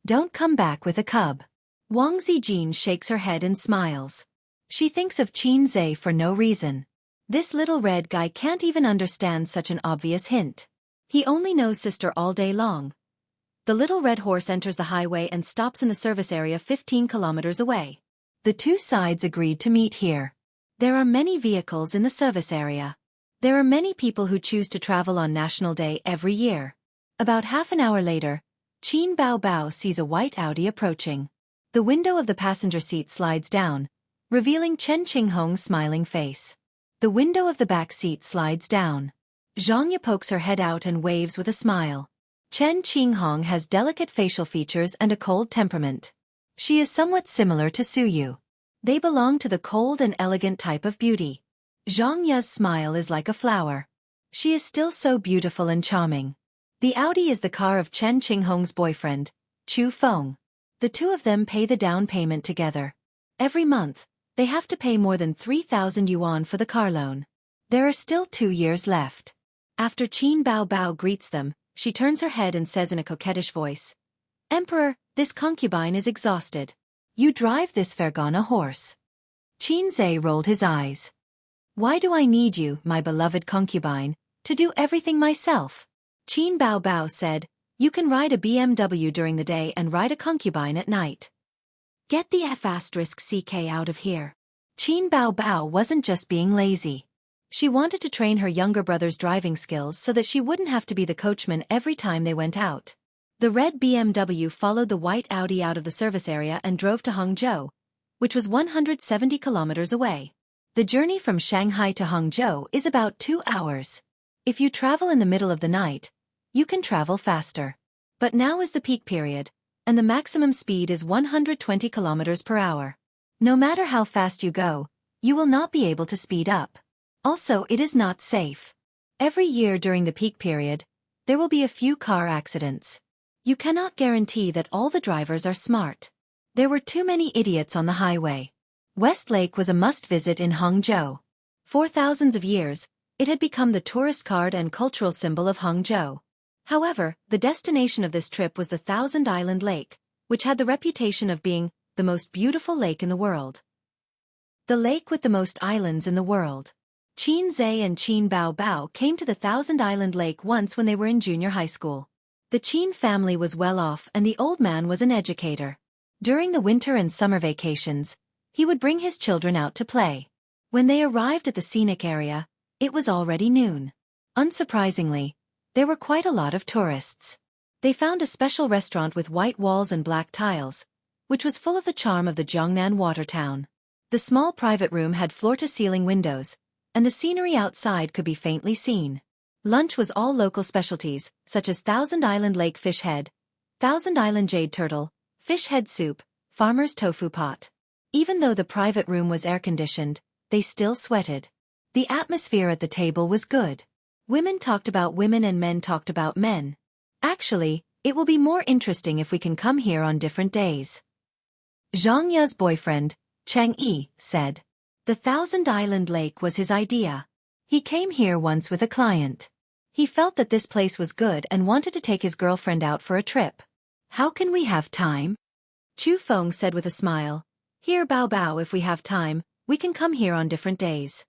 "Don't come back with a cub." Wang Zijin shakes her head and smiles. She thinks of Qin Zhe for no reason. This little red guy can't even understand such an obvious hint. He only knows sister all day long. The little red horse enters the highway and stops in the service area 15 kilometers away. The two sides agreed to meet here. There are many vehicles in the service area. There are many people who choose to travel on National Day every year. About half an hour later, Qin Bao Bao sees a white Audi approaching. The window of the passenger seat slides down, revealing Chen Qinghong's smiling face. The window of the back seat slides down. Xianxia pokes her head out and waves with a smile. Chen Qinghong has delicate facial features and a cold temperament. She is somewhat similar to Suyu. They belong to the cold and elegant type of beauty. Xiangxia's smile is like a flower. She is still so beautiful and charming. The Audi is the car of Chen Qinghong's boyfriend, Chu Feng. The two of them pay the down payment together. Every month, they have to pay more than 3,000 yuan for the car loan. There are still 2 years left. After Qin Bao Bao greets them, she turns her head and says in a coquettish voice, "Emperor, this concubine is exhausted. You drive this Fergana horse." Qin Zhe rolled his eyes. "Why do I need you, my beloved concubine, to do everything myself?" Qin Bao Bao said, "You can ride a BMW during the day and ride a concubine at night. Get the F***ck out of here." Qin Bao Bao wasn't just being lazy. She wanted to train her younger brother's driving skills so that she wouldn't have to be the coachman every time they went out. The red BMW followed the white Audi out of the service area and drove to Hangzhou, which was 170 kilometers away. The journey from Shanghai to Hangzhou is about 2 hours. If you travel in the middle of the night, you can travel faster. But now is the peak period, and the maximum speed is 120 kilometers per hour. No matter how fast you go, you will not be able to speed up. Also, it is not safe. Every year during the peak period, there will be a few car accidents. You cannot guarantee that all the drivers are smart. There were too many idiots on the highway. West Lake was a must-visit in Hangzhou. For thousands of years, it had become the tourist card and cultural symbol of Hangzhou. However, the destination of this trip was the Thousand Island Lake, which had the reputation of being the most beautiful lake in the world. The lake with the most islands in the world. Qin Zhe and Qin Bao Bao came to the Thousand Island Lake once when they were in junior high school. The Qin family was well off and the old man was an educator. During the winter and summer vacations, he would bring his children out to play. When they arrived at the scenic area, it was already noon. Unsurprisingly, there were quite a lot of tourists. They found a special restaurant with white walls and black tiles, which was full of the charm of the Jiangnan water town. The small private room had floor-to-ceiling windows, and the scenery outside could be faintly seen. Lunch was all local specialties, such as Thousand Island Lake fish head, Thousand Island jade turtle, fish head soup, farmer's tofu pot. Even though the private room was air-conditioned, they still sweated. The atmosphere at the table was good. Women talked about women and men talked about men. Actually, it will be more interesting if we can come here on different days. Xianxia's boyfriend, Cheng Yi, said. The Thousand Island Lake was his idea. He came here once with a client. He felt that this place was good and wanted to take his girlfriend out for a trip. How can we have time? Chu Feng said with a smile. Here Bao Bao, if we have time, we can come here on different days.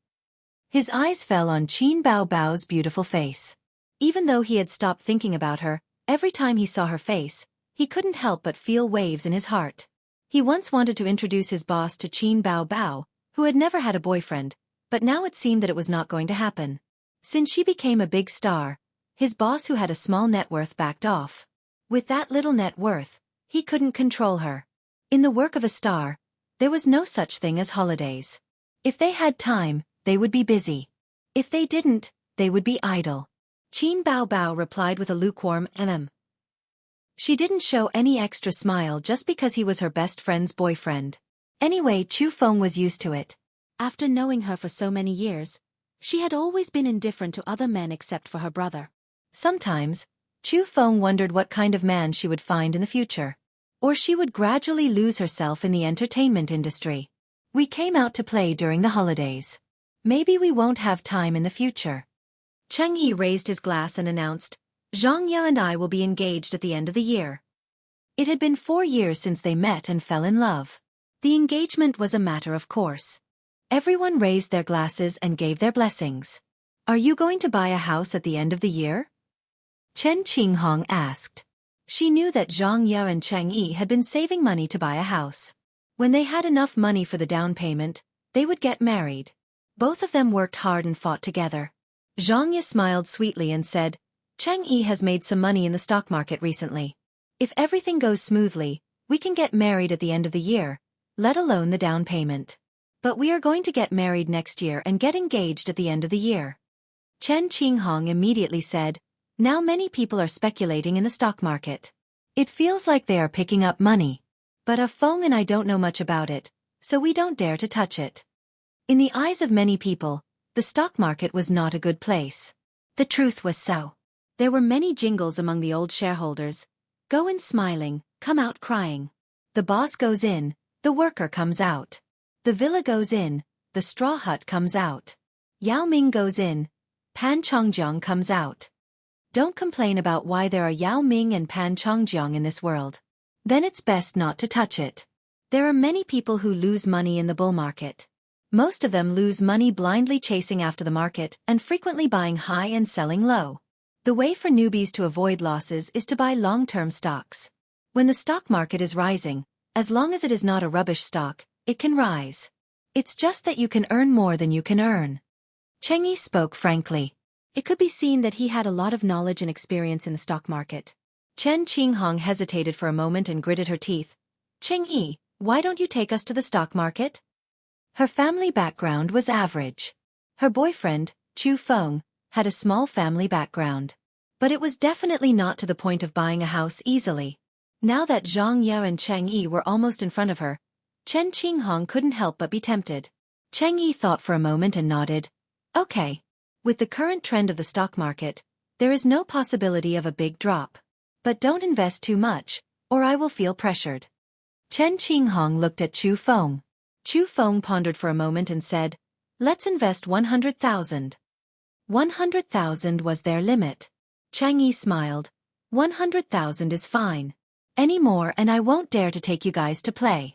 His eyes fell on Qin Bao Bao's beautiful face. Even though he had stopped thinking about her, every time he saw her face, he couldn't help but feel waves in his heart. He once wanted to introduce his boss to Qin Bao Bao, who had never had a boyfriend, but now it seemed that it was not going to happen. Since she became a big star, his boss who had a small net worth backed off. With that little net worth, he couldn't control her. In the work of a star, there was no such thing as holidays. If they had time, they would be busy. If they didn't, they would be idle. Qin Bao Bao replied with a lukewarm She didn't show any extra smile just because he was her best friend's boyfriend. Anyway, Chu Feng was used to it. After knowing her for so many years, she had always been indifferent to other men except for her brother. Sometimes, Chu Feng wondered what kind of man she would find in the future. Or she would gradually lose herself in the entertainment industry. We came out to play during the holidays. Maybe we won't have time in the future. Cheng Yi raised his glass and announced, Xianxia and I will be engaged at the end of the year. It had been 4 years since they met and fell in love. The engagement was a matter of course. Everyone raised their glasses and gave their blessings. Are you going to buy a house at the end of the year? Chen Qinghong asked. She knew that Xianxia and Cheng Yi had been saving money to buy a house. When they had enough money for the down payment, they would get married. Both of them worked hard and fought together. Xianxia smiled sweetly and said, Cheng Yi has made some money in the stock market recently. If everything goes smoothly, we can get married at the end of the year, let alone the down payment. But we are going to get married next year and get engaged at the end of the year. Chen Qinghong immediately said, now many people are speculating in the stock market. It feels like they are picking up money. But Feng and I don't know much about it, so we don't dare to touch it. In the eyes of many people, the stock market was not a good place. The truth was so. There were many jingles among the old shareholders. Go in smiling, come out crying. The boss goes in, the worker comes out. The villa goes in, the straw hut comes out. Yao Ming goes in, Pan Chongjiang comes out. Don't complain about why there are Yao Ming and Pan Chongjiang in this world. Then it's best not to touch it. There are many people who lose money in the bull market. Most of them lose money blindly chasing after the market and frequently buying high and selling low. The way for newbies to avoid losses is to buy long-term stocks. When the stock market is rising, as long as it is not a rubbish stock, it can rise. It's just that you can earn more than you can earn. Cheng Yi spoke frankly. It could be seen that he had a lot of knowledge and experience in the stock market. Chen Qinghong hesitated for a moment and gritted her teeth. Cheng Yi, why don't you take us to the stock market? Her family background was average. Her boyfriend, Chu Feng, had a small family background. But it was definitely not to the point of buying a house easily. Now that Xianxia and Cheng Yi were almost in front of her, Chen Qinghong couldn't help but be tempted. Cheng Yi thought for a moment and nodded. Okay. With the current trend of the stock market, there is no possibility of a big drop. But don't invest too much, or I will feel pressured. Chen Qinghong looked at Chu Feng. Chu Feng pondered for a moment and said, let's invest 100,000. 100,000 was their limit. Cheng Yi smiled. 100,000 is fine. Any more and I won't dare to take you guys to play.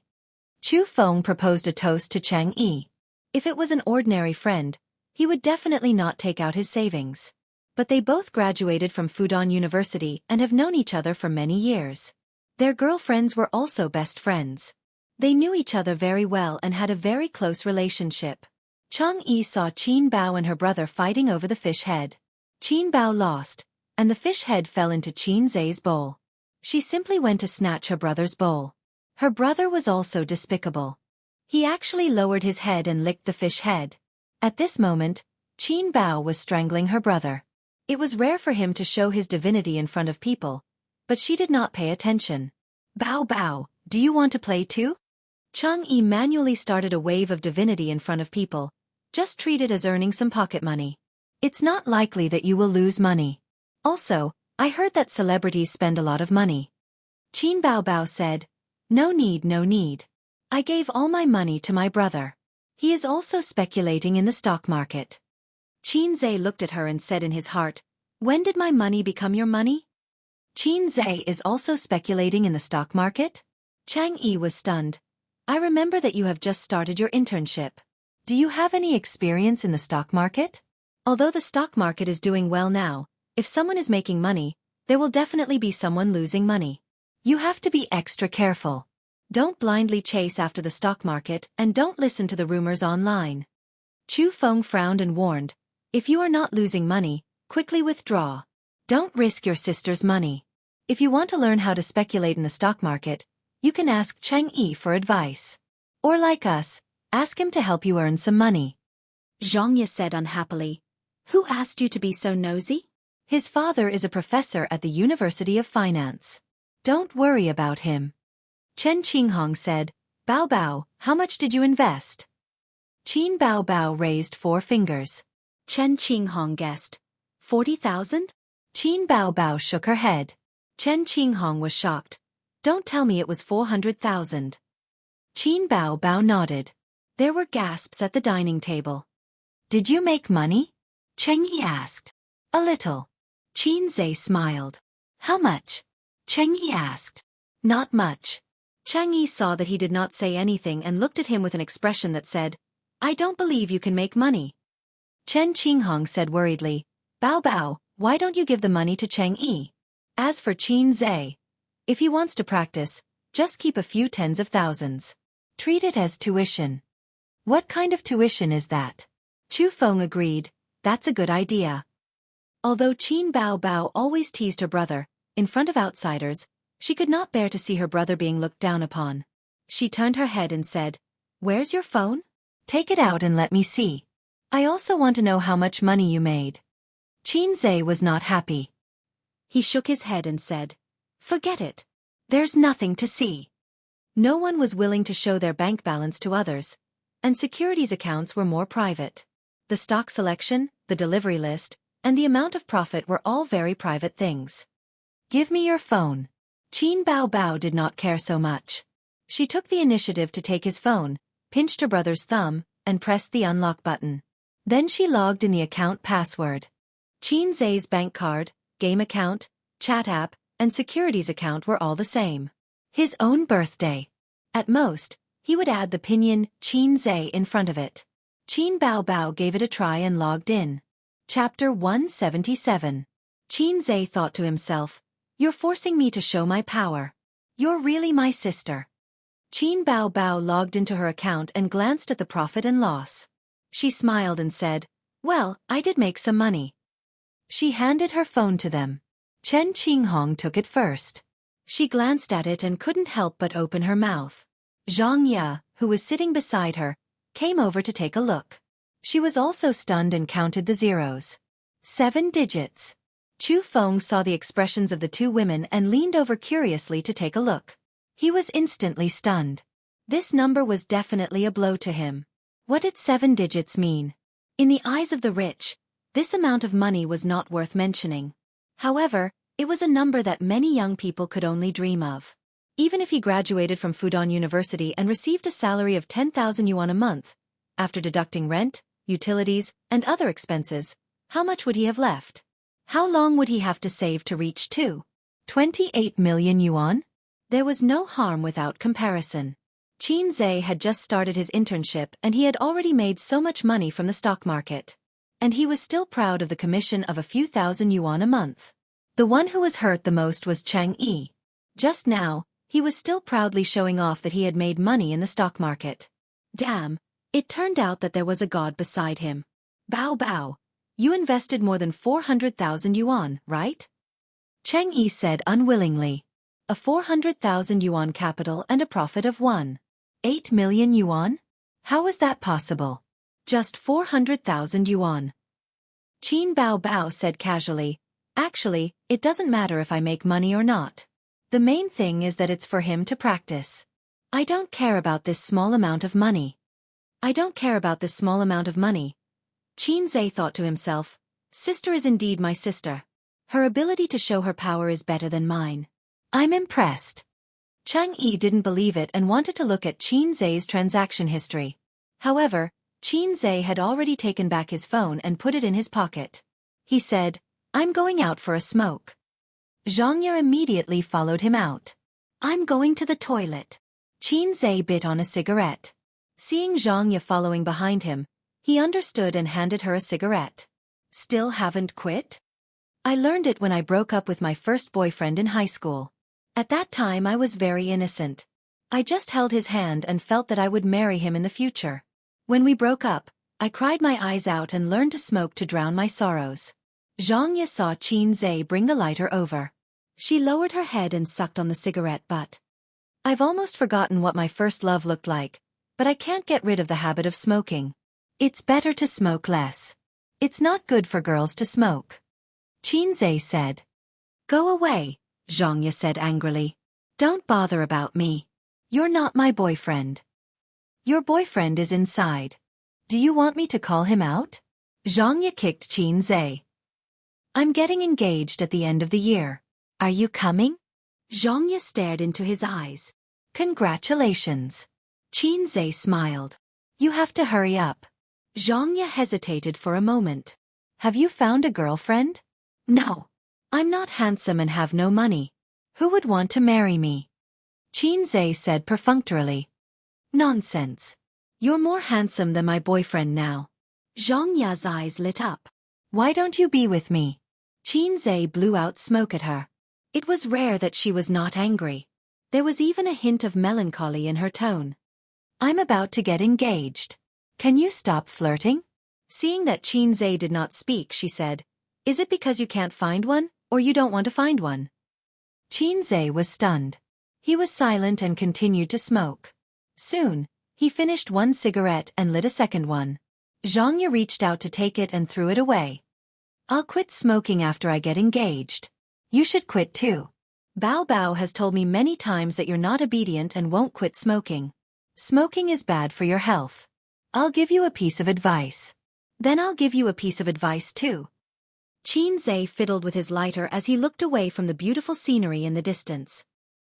Chu Feng proposed a toast to Cheng Yi. If it was an ordinary friend, he would definitely not take out his savings. But they both graduated from Fudan University and have known each other for many years. Their girlfriends were also best friends. They knew each other very well and had a very close relationship. Cheng Yi saw Qin Bao and her brother fighting over the fish head. Qin Bao lost, and the fish head fell into Qin Zai's bowl. She simply went to snatch her brother's bowl. Her brother was also despicable. He actually lowered his head and licked the fish head. At this moment, Qin Bao was strangling her brother. It was rare for him to show his divinity in front of people, but she did not pay attention. Bao Bao, do you want to play too? Cheng Yi manually started a wave of divinity in front of people. Just treat it as earning some pocket money. It's not likely that you will lose money. Also, I heard that celebrities spend a lot of money. Qin Bao Bao said, no need, no need. I gave all my money to my brother. He is also speculating in the stock market. Qin Zai looked at her and said in his heart, when did my money become your money? Qin Zai is also speculating in the stock market? Cheng Yi was stunned. I remember that you have just started your internship. Do you have any experience in the stock market? Although the stock market is doing well now, if someone is making money, there will definitely be someone losing money. You have to be extra careful. Don't blindly chase after the stock market and don't listen to the rumors online. Chu Feng frowned and warned, if you are not losing money, quickly withdraw. Don't risk your sister's money. If you want to learn how to speculate in the stock market, you can ask Cheng Yi for advice. Or like us, ask him to help you earn some money. Xianxia said unhappily. Who asked you to be so nosy? His father is a professor at the University of Finance. Don't worry about him. Chen Qinghong said, Bao Bao, how much did you invest? Qin Bao Bao raised 4 fingers. Chen Qinghong guessed. 40,000? Qin Bao Bao shook her head. Chen Qinghong was shocked. Don't tell me it was 400,000. Qin Bao Bao nodded. There were gasps at the dining table. Did you make money? Cheng Yi asked. A little. Qin Zai smiled. How much? Cheng Yi asked. Not much. Cheng Yi saw that he did not say anything and looked at him with an expression that said, I don't believe you can make money. Chen Qinghong said worriedly, Bao Bao, why don't you give the money to Cheng Yi? As for Qin Zai, if he wants to practice, just keep a few tens of thousands. Treat it as tuition. What kind of tuition is that? Chu Feng agreed, that's a good idea. Although Qin Bao Bao always teased her brother, in front of outsiders, she could not bear to see her brother being looked down upon. She turned her head and said, Where's your phone? Take it out and let me see. I also want to know how much money you made. Qin Zai was not happy. He shook his head and said, Forget it. There's nothing to see. No one was willing to show their bank balance to others, and securities accounts were more private. The stock selection, the delivery list, and the amount of profit were all very private things. Give me your phone. Qin Bao Bao did not care so much. She took the initiative to take his phone, pinched her brother's thumb, and pressed the unlock button. Then she logged in the account password. Qin Zai's bank card, game account, chat app, and securities account were all the same. His own birthday. At most, he would add the pinyin Qin Zai in front of it. Qin Bao Bao gave it a try and logged in. Chapter 177. Qin Zai thought to himself, You're forcing me to show my power. You're really my sister. Qin Bao Bao logged into her account and glanced at the profit and loss. She smiled and said, Well, I did make some money. She handed her phone to them. Chen Qinghong took it first. She glanced at it and couldn't help but open her mouth. Xianxia, who was sitting beside her, came over to take a look. She was also stunned and counted the zeros. 7 digits. Chu Feng saw the expressions of the two women and leaned over curiously to take a look. He was instantly stunned. This number was definitely a blow to him. What did 7 digits mean? In the eyes of the rich, this amount of money was not worth mentioning. However, it was a number that many young people could only dream of. Even if he graduated from Fudan University and received a salary of 10,000 yuan a month, after deducting rent, utilities, and other expenses, how much would he have left? How long would he have to save to reach 28 million yuan? There was no harm without comparison. Qin Zhe had just started his internship and he had already made so much money from the stock market. And he was still proud of the commission of a few thousand yuan a month. The one who was hurt the most was Chang Yi. Just now, he was still proudly showing off that he had made money in the stock market. Damn, it turned out that there was a god beside him. Bao Bao, you invested more than 400,000 yuan, right? Chang Yi said unwillingly. A 400,000 yuan capital and a profit of 1.8 million yuan? How was that possible? Just 400,000 yuan. Qin Bao Bao said casually, actually, it doesn't matter if I make money or not. The main thing is that it's for him to practice. I don't care about this small amount of money. Qin Zhe thought to himself, sister is indeed my sister. Her ability to show her power is better than mine. I'm impressed. Chang Yi didn't believe it and wanted to look at Qin Zhe's transaction history. However, Qin Zhe had already taken back his phone and put it in his pocket. He said, I'm going out for a smoke. Xianxia immediately followed him out. I'm going to the toilet. Qin Zhe bit on a cigarette. Seeing Xianxia following behind him, he understood and handed her a cigarette. Still haven't quit? I learned it when I broke up with my first boyfriend in high school. At that time I was very innocent. I just held his hand and felt that I would marry him in the future. When we broke up, I cried my eyes out and learned to smoke to drown my sorrows. Xianxia saw Qin Zhe bring the lighter over. She lowered her head and sucked on the cigarette butt. I've almost forgotten what my first love looked like, but I can't get rid of the habit of smoking. It's better to smoke less. It's not good for girls to smoke. Qin Zhe said. Go away, Xianxia said angrily. Don't bother about me. You're not my boyfriend. Your boyfriend is inside. Do you want me to call him out? Xianxia kicked Qin Zhe. I'm getting engaged at the end of the year. Are you coming? Xianxia stared into his eyes. Congratulations. Qin Zhe smiled. You have to hurry up. Xianxia hesitated for a moment. Have you found a girlfriend? No. I'm not handsome and have no money. Who would want to marry me? Qin Zhe said perfunctorily. Nonsense. You're more handsome than my boyfriend now. Xianxia's eyes lit up. Why don't you be with me? Qin Zhe blew out smoke at her. It was rare that she was not angry. There was even a hint of melancholy in her tone. I'm about to get engaged. Can you stop flirting? Seeing that Qin Zhe did not speak, she said, Is it because you can't find one, or you don't want to find one? Qin Zhe was stunned. He was silent and continued to smoke. Soon, he finished one cigarette and lit a second one. Xianxia reached out to take it and threw it away. I'll quit smoking after I get engaged. You should quit too. Bao Bao has told me many times that you're not obedient and won't quit smoking. Smoking is bad for your health. I'll give you a piece of advice. Then I'll give you a piece of advice too. Qin Zhe fiddled with his lighter as he looked away from the beautiful scenery in the distance.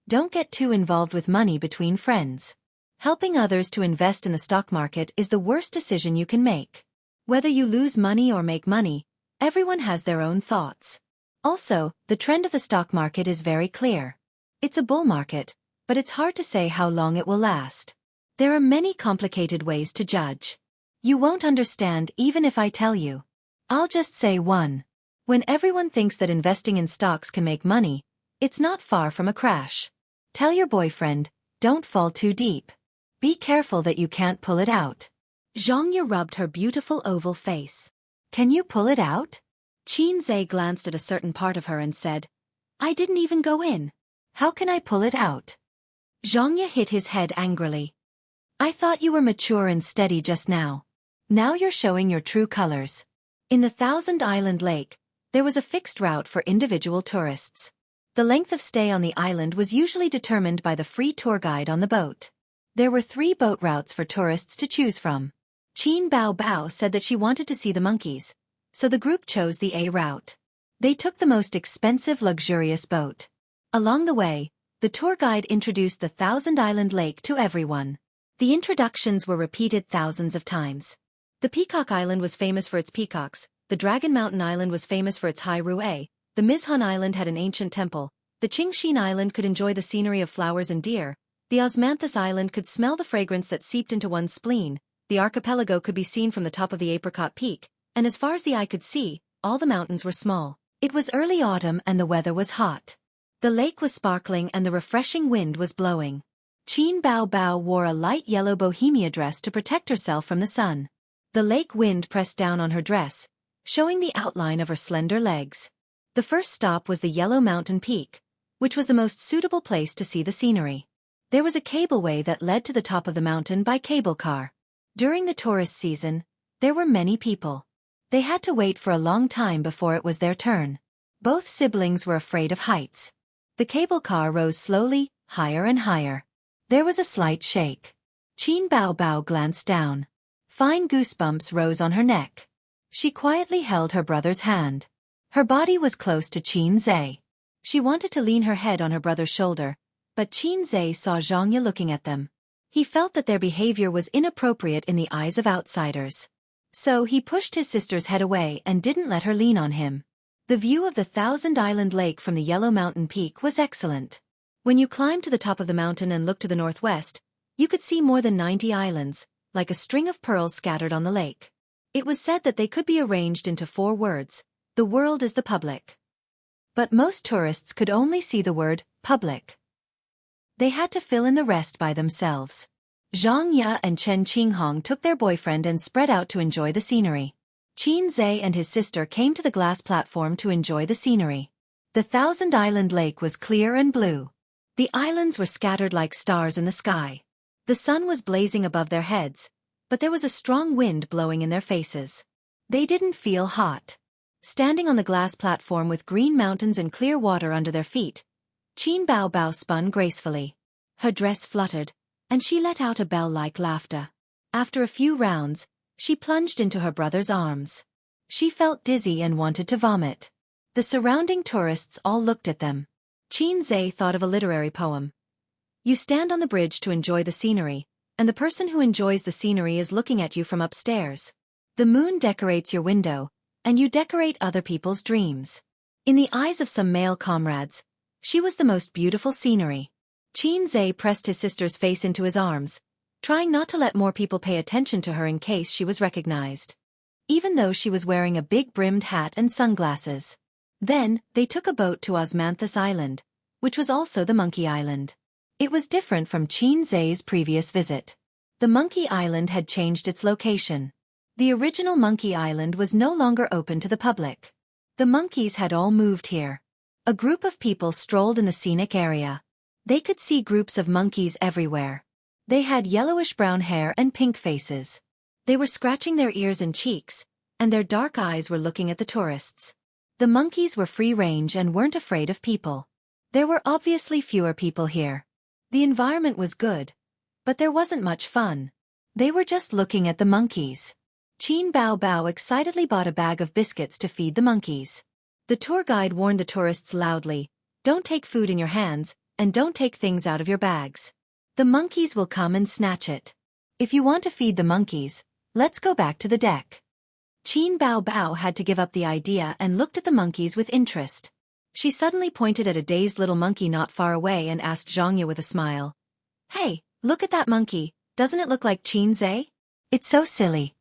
Don't get too involved with money between friends. Helping others to invest in the stock market is the worst decision you can make. Whether you lose money or make money, everyone has their own thoughts. Also, the trend of the stock market is very clear. It's a bull market, but it's hard to say how long it will last. There are many complicated ways to judge. You won't understand even if I tell you. I'll just say one. When everyone thinks that investing in stocks can make money, it's not far from a crash. Tell your boyfriend, don't fall too deep. Be careful that you can't pull it out. Xianxia rubbed her beautiful oval face. Can you pull it out? Xianxia glanced at a certain part of her and said, I didn't even go in. How can I pull it out? Jianghu hit his head angrily. I thought you were mature and steady just now. Now you're showing your true colors. In the Thousand Island Lake, there was a fixed route for individual tourists. The length of stay on the island was usually determined by the free tour guide on the boat. There were 3 boat routes for tourists to choose from. Qin Bao Bao said that she wanted to see the monkeys, so the group chose the A route. They took the most expensive luxurious boat. Along the way, the tour guide introduced the Thousand Island Lake to everyone. The introductions were repeated thousands of times. The Peacock Island was famous for its peacocks, the Dragon Mountain Island was famous for its high rue, the Mizhan Island had an ancient temple, the Qingxin Island could enjoy the scenery of flowers and deer, the Osmanthus Island could smell the fragrance that seeped into one's spleen, the archipelago could be seen from the top of the Apricot Peak, and as far as the eye could see, all the mountains were small. It was early autumn and the weather was hot. The lake was sparkling and the refreshing wind was blowing. Qin Bao Bao wore a light yellow bohemia dress to protect herself from the sun. The lake wind pressed down on her dress, showing the outline of her slender legs. The first stop was the Yellow Mountain Peak, which was the most suitable place to see the scenery. There was a cableway that led to the top of the mountain by cable car. During the tourist season, there were many people. They had to wait for a long time before it was their turn. Both siblings were afraid of heights. The cable car rose slowly, higher and higher. There was a slight shake. Qin Bao Bao glanced down. Fine goosebumps rose on her neck. She quietly held her brother's hand. Her body was close to Xianxia. She wanted to lean her head on her brother's shoulder, but Xianxia saw Jianghu looking at them. He felt that their behavior was inappropriate in the eyes of outsiders. So he pushed his sister's head away and didn't let her lean on him. The view of the Thousand Island Lake from the Yellow Mountain Peak was excellent. When you climbed to the top of the mountain and looked to the northwest, you could see more than 90 islands, like a string of pearls scattered on the lake. It was said that they could be arranged into 4 words, the world is the public. But most tourists could only see the word, public. They had to fill in the rest by themselves. Xianxia and Chen Qinghong took their boyfriend and spread out to enjoy the scenery. Xianxia and his sister came to the glass platform to enjoy the scenery. The Thousand Island Lake was clear and blue. The islands were scattered like stars in the sky. The sun was blazing above their heads, but there was a strong wind blowing in their faces. They didn't feel hot. Standing on the glass platform with green mountains and clear water under their feet, Qin Bao Bao spun gracefully. Her dress fluttered, and she let out a bell-like laughter. After a few rounds, she plunged into her brother's arms. She felt dizzy and wanted to vomit. The surrounding tourists all looked at them. Xianxia thought of a literary poem. You stand on the bridge to enjoy the scenery, and the person who enjoys the scenery is looking at you from upstairs. The moon decorates your window, and you decorate other people's dreams. In the eyes of some male comrades, she was the most beautiful scenery. Xianxia pressed his sister's face into his arms, trying not to let more people pay attention to her in case she was recognized. Even though she was wearing a big brimmed hat and sunglasses. Then, they took a boat to Osmanthus Island, which was also the Monkey Island. It was different from Xianxia's previous visit. The Monkey Island had changed its location. The original Monkey Island was no longer open to the public. The monkeys had all moved here. A group of people strolled in the scenic area. They could see groups of monkeys everywhere. They had yellowish-brown hair and pink faces. They were scratching their ears and cheeks, and their dark eyes were looking at the tourists. The monkeys were free-range and weren't afraid of people. There were obviously fewer people here. The environment was good, but there wasn't much fun. They were just looking at the monkeys. Qin Bao Bao excitedly bought a bag of biscuits to feed the monkeys. The tour guide warned the tourists loudly, "Don't take food in your hands, and don't take things out of your bags. The monkeys will come and snatch it. If you want to feed the monkeys, let's go back to the deck." Qin Bao Bao had to give up the idea and looked at the monkeys with interest. She suddenly pointed at a dazed little monkey not far away and asked Xianxia with a smile, "Hey, look at that monkey, doesn't it look like Xianxia? It's so silly."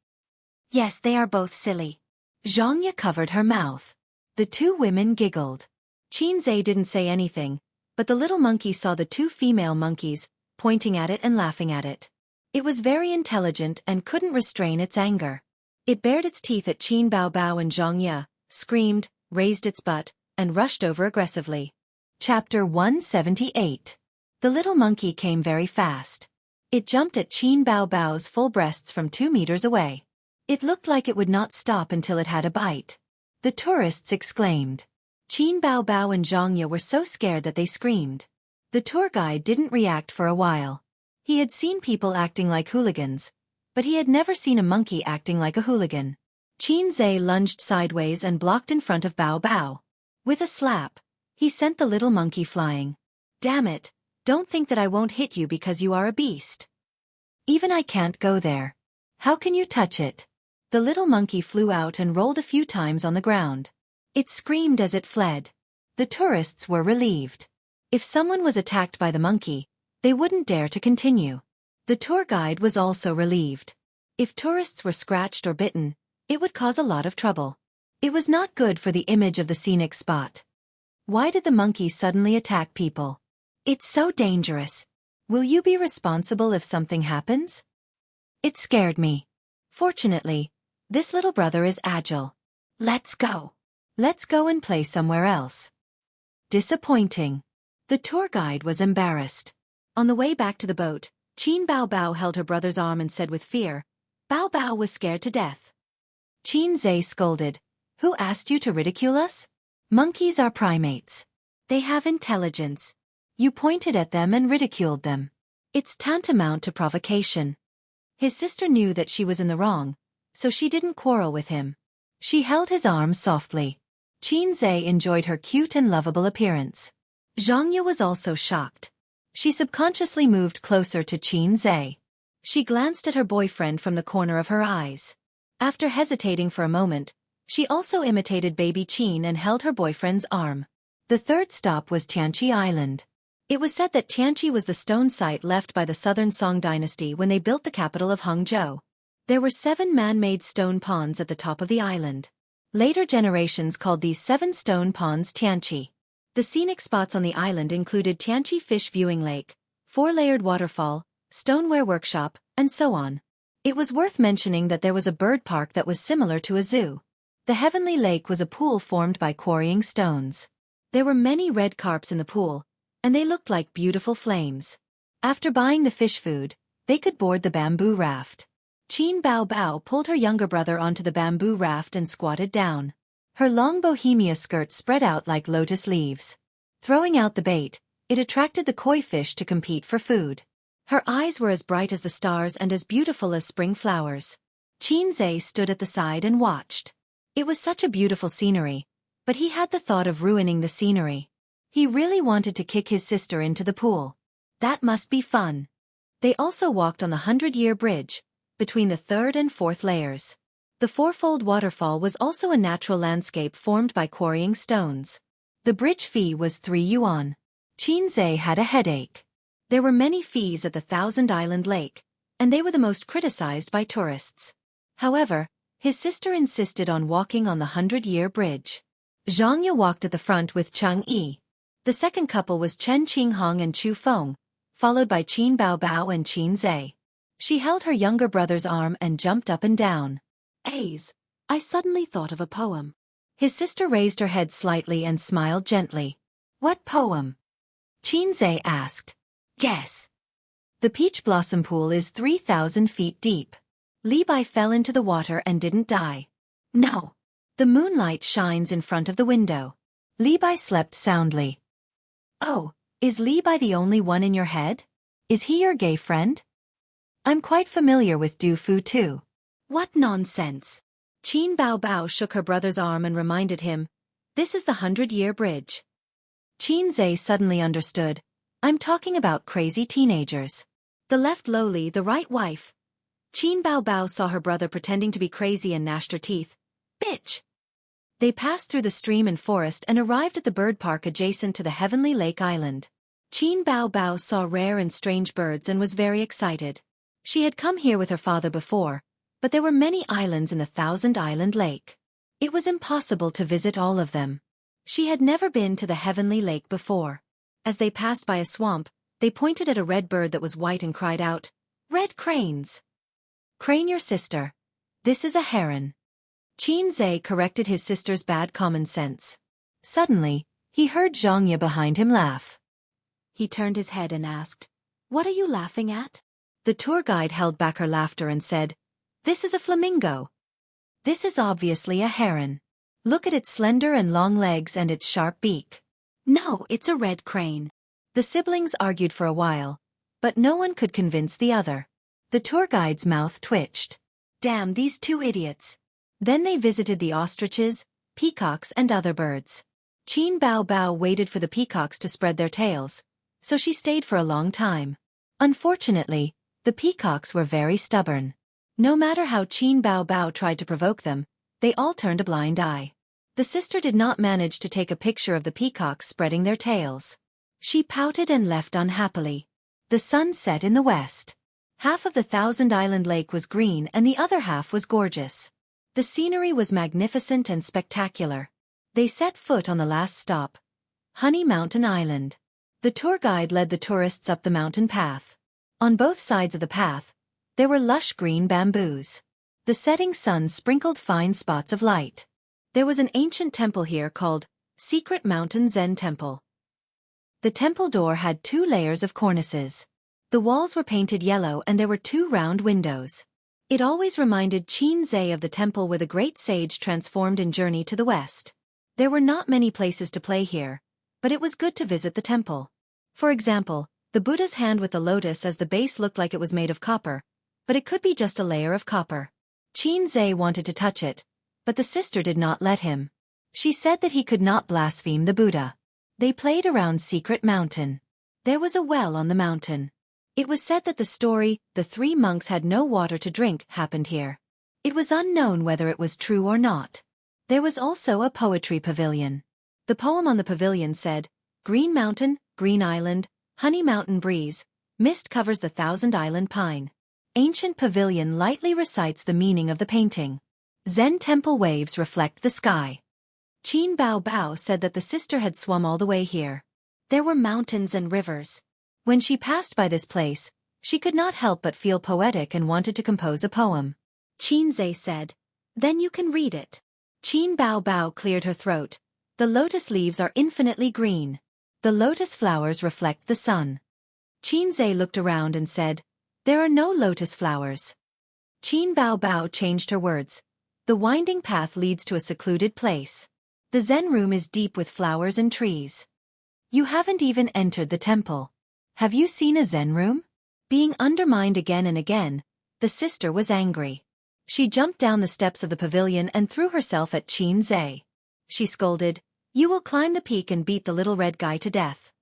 "Yes, they are both silly." Xianxia covered her mouth. The 2 women giggled. Xianxia didn't say anything, but the little monkey saw the 2 female monkeys, pointing at it and laughing at it. It was very intelligent and couldn't restrain its anger. It bared its teeth at Qin Bao Bao and Xianxia, screamed, raised its butt, and rushed over aggressively. Chapter 178. The little monkey came very fast. It jumped at Qin Bao Bao's full breasts from 2 meters away. It looked like it would not stop until it had a bite. The tourists exclaimed. Qin Bao Bao and Xianxia were so scared that they screamed. The tour guide didn't react for a while. He had seen people acting like hooligans, but he had never seen a monkey acting like a hooligan. Qin Zhe lunged sideways and blocked in front of Bao Bao. With a slap, he sent the little monkey flying. Damn it, don't think that I won't hit you because you are a beast. Even I can't go there. How can you touch it? The little monkey flew out and rolled a few times on the ground. It screamed as it fled. The tourists were relieved. If someone was attacked by the monkey, they wouldn't dare to continue. The tour guide was also relieved. If tourists were scratched or bitten, it would cause a lot of trouble. It was not good for the image of the scenic spot. Why did the monkey suddenly attack people? It's so dangerous. Will you be responsible if something happens? It scared me. Fortunately, this little brother is agile. Let's go. Let's go and play somewhere else. Disappointing. The tour guide was embarrassed. On the way back to the boat, Qin Bao Bao held her brother's arm and said with fear, Bao Bao was scared to death. Qin Zhe scolded, Who asked you to ridicule us? Monkeys are primates. They have intelligence. You pointed at them and ridiculed them. It's tantamount to provocation. His sister knew that she was in the wrong, so she didn't quarrel with him. She held his arm softly. Qin Zhe enjoyed her cute and lovable appearance. Xianxia was also shocked. She subconsciously moved closer to Qin Zhe. She glanced at her boyfriend from the corner of her eyes. After hesitating for a moment, she also imitated baby Qin and held her boyfriend's arm. The third stop was Xianxia Island. It was said that Xianxia was the stone site left by the Southern Song dynasty when they built the capital of Hangzhou. There were 7 man-made stone ponds at the top of the island. Later generations called these 7 stone ponds Tianqi. The scenic spots on the island included Tianqi Fish Viewing Lake, 4-layered waterfall, stoneware workshop, and so on. It was worth mentioning that there was a bird park that was similar to a zoo. The Heavenly Lake was a pool formed by quarrying stones. There were many red carps in the pool, and they looked like beautiful flames. After buying the fish food, they could board the bamboo raft. Qin Bao Bao pulled her younger brother onto the bamboo raft and squatted down. Her long bohemia skirt spread out like lotus leaves. Throwing out the bait, it attracted the koi fish to compete for food. Her eyes were as bright as the stars and as beautiful as spring flowers. Qin Zhe stood at the side and watched. It was such a beautiful scenery, but he had the thought of ruining the scenery. He really wanted to kick his sister into the pool. That must be fun. They also walked on the 100-year bridge, between the 3rd and 4th layers. The fourfold waterfall was also a natural landscape formed by quarrying stones. The bridge fee was 3 yuan. Qin Zhe had a headache. There were many fees at the Thousand Island Lake, and they were the most criticized by tourists. However, his sister insisted on walking on the 100-year bridge. Xianxia walked at the front with Cheng Yi. The second couple was Chen Qinghong and Chu Feng, followed by Qin Bao Bao and Qin Zhe. She held her younger brother's arm and jumped up and down. I suddenly thought of a poem. His sister raised her head slightly and smiled gently. What poem? Qin Zhe asked. Guess. The peach blossom pool is 3,000 feet deep. Li Bai fell into the water and didn't die. No. The moonlight shines in front of the window. Li Bai slept soundly. Oh, is Li Bai the only one in your head? Is he your gay friend? I'm quite familiar with Du Fu too. What nonsense. Qin Bao Bao shook her brother's arm and reminded him, This is the 100-year bridge. Qin Zhe suddenly understood. I'm talking about crazy teenagers. The left lowly, the right wife. Qin Bao Bao saw her brother pretending to be crazy and gnashed her teeth. Bitch! They passed through the stream and forest and arrived at the bird park adjacent to the Heavenly Lake Island. Qin Bao Bao saw rare and strange birds and was very excited. She had come here with her father before, but there were many islands in the Thousand Island Lake. It was impossible to visit all of them. She had never been to the Heavenly Lake before. As they passed by a swamp, they pointed at a red bird that was white and cried out, Red cranes! Crane your sister. This is a heron. Xianxia corrected his sister's bad common sense. Suddenly, he heard Xianxia behind him laugh. He turned his head and asked, "What are you laughing at?" The tour guide held back her laughter and said, "This is a flamingo. This is obviously a heron. Look at its slender and long legs and its sharp beak." "No, it's a red crane." The siblings argued for a while, but no one could convince the other. The tour guide's mouth twitched. Damn these two idiots. Then they visited the ostriches, peacocks and other birds. Qin Bao Bao waited for the peacocks to spread their tails, so she stayed for a long time. Unfortunately, the peacocks were very stubborn. No matter how Qin Bao Bao tried to provoke them, they all turned a blind eye. The sister did not manage to take a picture of the peacocks spreading their tails. She pouted and left unhappily. The sun set in the west. Half of the Thousand Island Lake was green and the other half was gorgeous. The scenery was magnificent and spectacular. They set foot on the last stop, Honey Mountain Island. The tour guide led the tourists up the mountain path. On both sides of the path, there were lush green bamboos. The setting sun sprinkled fine spots of light. There was an ancient temple here called Secret Mountain Zen Temple. The temple door had 2 layers of cornices. The walls were painted yellow and there were 2 round windows. It always reminded Xianxia of the temple where the great sage transformed in Journey to the West. There were not many places to play here, but it was good to visit the temple. For example, the Buddha's hand with the lotus as the base looked like it was made of copper, but it could be just a layer of copper. Xianxia wanted to touch it, but the sister did not let him. She said that he could not blaspheme the Buddha. They played around Secret Mountain. There was a well on the mountain. It was said that the story, "The 3 monks had no water to drink," happened here. It was unknown whether it was true or not. There was also a poetry pavilion. The poem on the pavilion said, "Green mountain, green island, honey mountain breeze, mist covers the Thousand Island pine." Ancient pavilion lightly recites the meaning of the painting. Zen temple waves reflect the sky. Qin Bao Bao said that the sister had swum all the way here. There were mountains and rivers. When she passed by this place, she could not help but feel poetic and wanted to compose a poem. Xianxia said, "Then you can read it." Qin Bao Bao cleared her throat. "The lotus leaves are infinitely green. The lotus flowers reflect the sun." Xianxia looked around and said, "There are no lotus flowers." Qin Bao Bao changed her words. "The winding path leads to a secluded place. The Zen room is deep with flowers and trees. You haven't even entered the temple. Have you seen a Zen room?" Being undermined again and again, the sister was angry. She jumped down the steps of the pavilion and threw herself at Xianxia. She scolded, "You will climb the peak and beat the little red guy to death."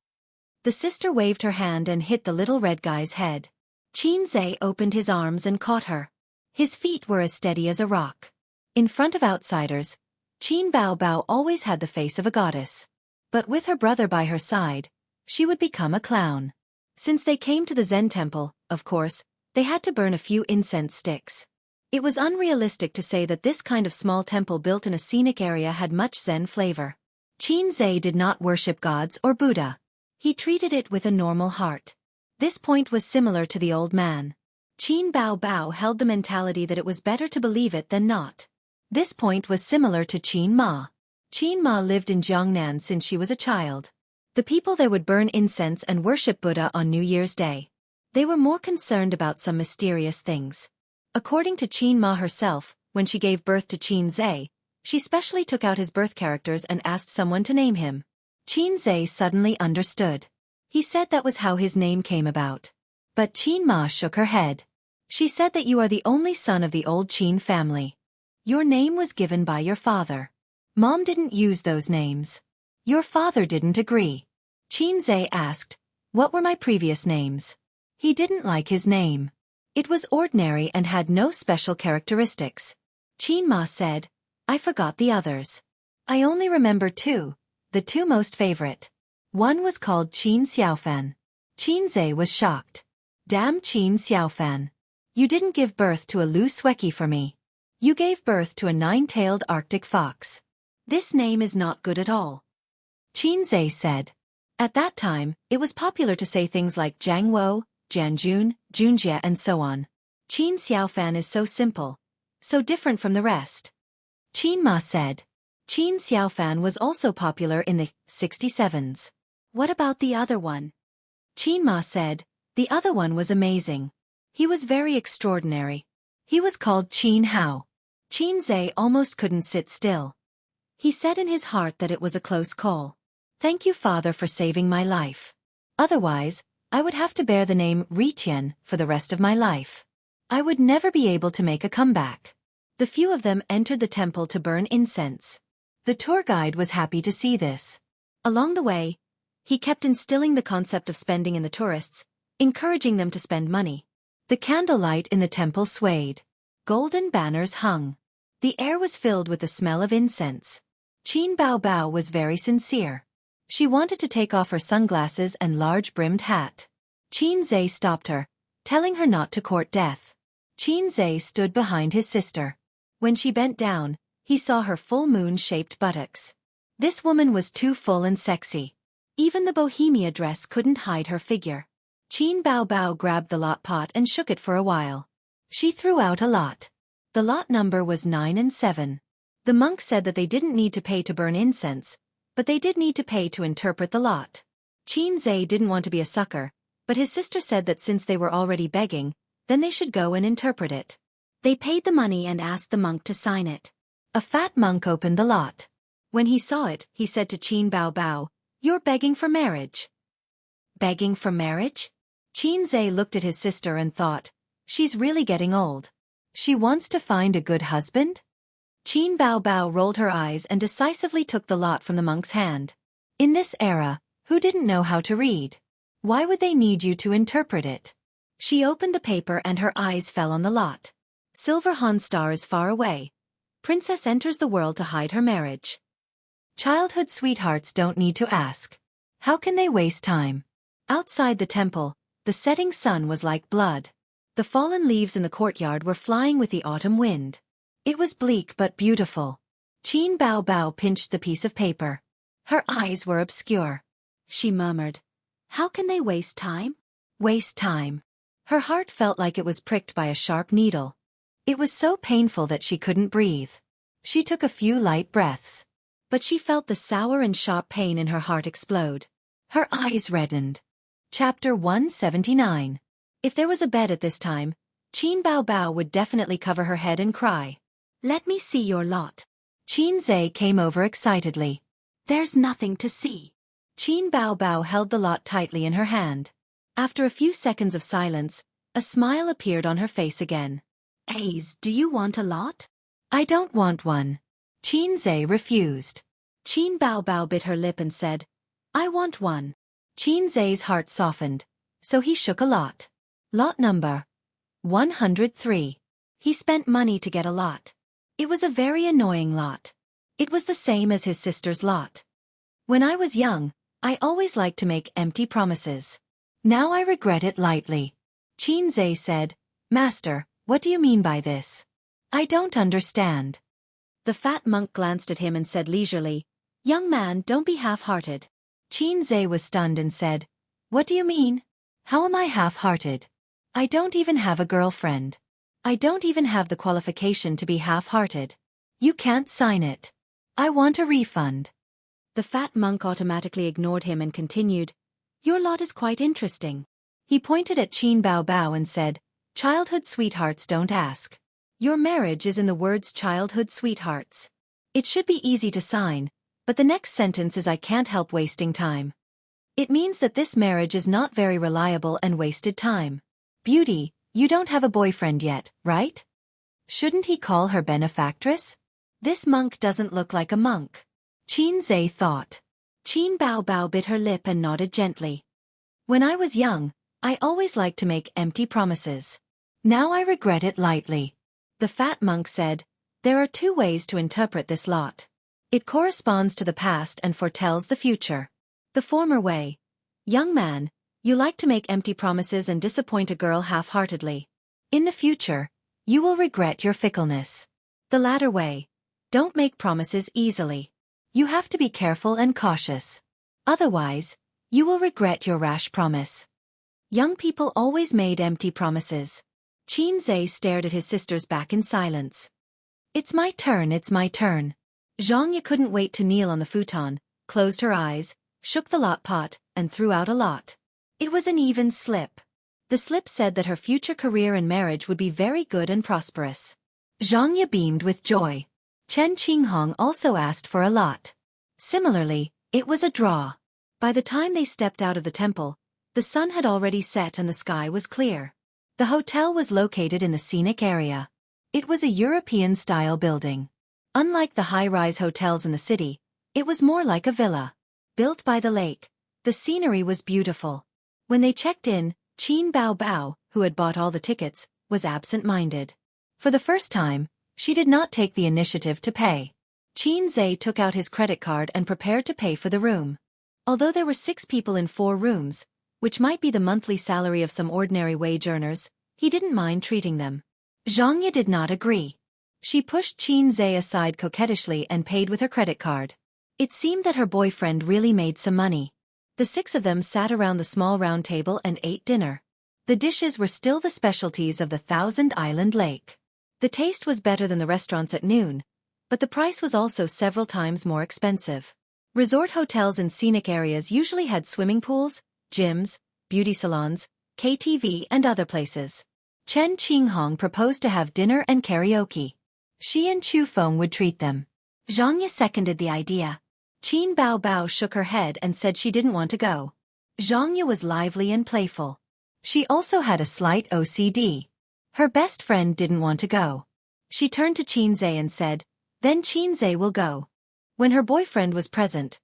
The sister waved her hand and hit the little red guy's head. Xianxia opened his arms and caught her. His feet were as steady as a rock. In front of outsiders, Qin Bao Bao always had the face of a goddess. But with her brother by her side, she would become a clown. Since they came to the Zen temple, of course, they had to burn a few incense sticks. It was unrealistic to say that this kind of small temple built in a scenic area had much Zen flavor. Xianxia did not worship gods or Buddha. He treated it with a normal heart. This point was similar to the old man. Qin Bao Bao held the mentality that it was better to believe it than not. This point was similar to Qin Ma. Qin Ma lived in Jiangnan since she was a child. The people there would burn incense and worship Buddha on New Year's Day. They were more concerned about some mysterious things. According to Qin Ma herself, when she gave birth to Xianxia, she specially took out his birth characters and asked someone to name him. Xianxia suddenly understood. He said that was how his name came about. But Qin Ma shook her head. She said that you are the only son of the old Qin family. Your name was given by your father. Mom didn't use those names. Your father didn't agree. Xianxia asked, "What were my previous names?" He didn't like his name. It was ordinary and had no special characteristics. Qin Ma said, "I forgot the others. I only remember 2, the 2 most favorite. One was called Qin Xiaofan." Xianxia was shocked. "Damn Qin Xiaofan. You didn't give birth to a Lu Sweki for me. You gave birth to a 9-tailed Arctic fox. This name is not good at all." Xianxia said. At that time, it was popular to say things like Jianghu, Jianjun, Junjie and so on. Qin Xiaofan is so simple, so different from the rest. Qin Ma said. Qin Xiaofan was also popular in the 67s. What about the other one? Qin Ma said, the other one was amazing. He was very extraordinary. He was called Qin Hao. Qin Zhe almost couldn't sit still. He said in his heart that it was a close call. Thank you, Father, for saving my life. Otherwise, I would have to bear the name Ritian for the rest of my life. I would never be able to make a comeback. The few of them entered the temple to burn incense. The tour guide was happy to see this. Along the way, he kept instilling the concept of spending in the tourists, encouraging them to spend money. The candlelight in the temple swayed. Golden banners hung. The air was filled with the smell of incense. Qin Bao Bao was very sincere. She wanted to take off her sunglasses and large-brimmed hat. Qin Zhe stopped her, telling her not to court death. Qin Zhe stood behind his sister. When she bent down, he saw her full moon-shaped buttocks. This woman was too full and sexy. Even the bohemia dress couldn't hide her figure. Qin Bao Bao grabbed the lot pot and shook it for a while. She threw out a lot. The lot number was 9 and 7. The monk said that they didn't need to pay to burn incense, but they did need to pay to interpret the lot. Qin Zhe didn't want to be a sucker, but his sister said that since they were already begging, then they should go and interpret it. They paid the money and asked the monk to sign it. A fat monk opened the lot. When he saw it, he said to Qin Bao Bao, "You're begging for marriage." Begging for marriage? Qin Zhe looked at his sister and thought, she's really getting old. She wants to find a good husband? Qin Bao Bao rolled her eyes and decisively took the lot from the monk's hand. In this era, who didn't know how to read? Why would they need you to interpret it? She opened the paper and her eyes fell on the lot. Silver Han star is far away. Princess enters the world to hide her marriage. Childhood sweethearts don't need to ask. How can they waste time? Outside the temple, the setting sun was like blood. The fallen leaves in the courtyard were flying with the autumn wind. It was bleak but beautiful. Qin Bao Bao pinched the piece of paper. Her eyes were obscure. She murmured, "How can they waste time?" Waste time. Her heart felt like it was pricked by a sharp needle. It was so painful that she couldn't breathe. She took a few light breaths. But she felt the sour and sharp pain in her heart explode. Her eyes reddened. Chapter 179. If there was a bed at this time, Qin Bao Bao would definitely cover her head and cry. "Let me see your lot." Qin Zhe came over excitedly. "There's nothing to see." Qin Bao Bao held the lot tightly in her hand. After a few seconds of silence, a smile appeared on her face again. "Aze, do you want a lot?" "I don't want one." Qin Zhe refused. Qin Bao Bao bit her lip and said, "I want one." Qin Zhe's heart softened, so he shook a lot. Lot number 103. He spent money to get a lot. It was a very annoying lot. It was the same as his sister's lot. When I was young, I always liked to make empty promises. Now I regret it lightly. Qin Zhe said, "Master, what do you mean by this? I don't understand." The fat monk glanced at him and said leisurely, "Young man, don't be half-hearted." Qin Zhe was stunned and said, "What do you mean? How am I half-hearted? I don't even have a girlfriend. I don't even have the qualification to be half-hearted. You can't sign it. I want a refund." The fat monk automatically ignored him and continued, "Your lot is quite interesting." He pointed at Qin Bao Bao and said, "Childhood sweethearts don't ask. Your marriage is in the words childhood sweethearts. It should be easy to sign, but the next sentence is I can't help wasting time. It means that this marriage is not very reliable and wasted time. Beauty, you don't have a boyfriend yet, right? Shouldn't he call her benefactress? This monk doesn't look like a monk." Qin Zhe thought. Qin Bao Bao bit her lip and nodded gently. "When I was young, I always liked to make empty promises. Now I regret it lightly." The fat monk said, "There are two ways to interpret this lot. It corresponds to the past and foretells the future. The former way, young man, you like to make empty promises and disappoint a girl half-heartedly. In the future, you will regret your fickleness. The latter way, don't make promises easily. You have to be careful and cautious. Otherwise, you will regret your rash promise." Young people always made empty promises. Qin Zhe stared at his sister's back in silence. It's my turn, it's my turn. Xianxia couldn't wait to kneel on the futon, closed her eyes, shook the lot pot, and threw out a lot. It was an even slip. The slip said that her future career and marriage would be very good and prosperous. Xianxia beamed with joy. Chen Qinghong also asked for a lot. Similarly, it was a draw. By the time they stepped out of the temple, the sun had already set and the sky was clear. The hotel was located in the scenic area. It was a European-style building. Unlike the high-rise hotels in the city, it was more like a villa. Built by the lake, the scenery was beautiful. When they checked in, Qin Bao, who had bought all the tickets, was absent-minded. For the first time, she did not take the initiative to pay. Qin Zhe took out his credit card and prepared to pay for the room. Although there were 6 people in 4 rooms, which might be the monthly salary of some ordinary wage earners, he didn't mind treating them. Xianxia did not agree. She pushed Qin Zhe aside coquettishly and paid with her credit card. It seemed that her boyfriend really made some money. The 6 of them sat around the small round table and ate dinner. The dishes were still the specialties of the Thousand Island Lake. The taste was better than the restaurants at noon, but the price was also several times more expensive. Resort hotels in scenic areas usually had swimming pools, gyms, beauty salons, KTV and other places. Chen Qinghong proposed to have dinner and karaoke. She and Chu Feng would treat them. Xianxia seconded the idea. Qin Bao shook her head and said she didn't want to go. Xianxia was lively and playful. She also had a slight OCD. Her best friend didn't want to go. She turned to Qin Zhe and said, "Then Qin Zhe will go." When her boyfriend was present,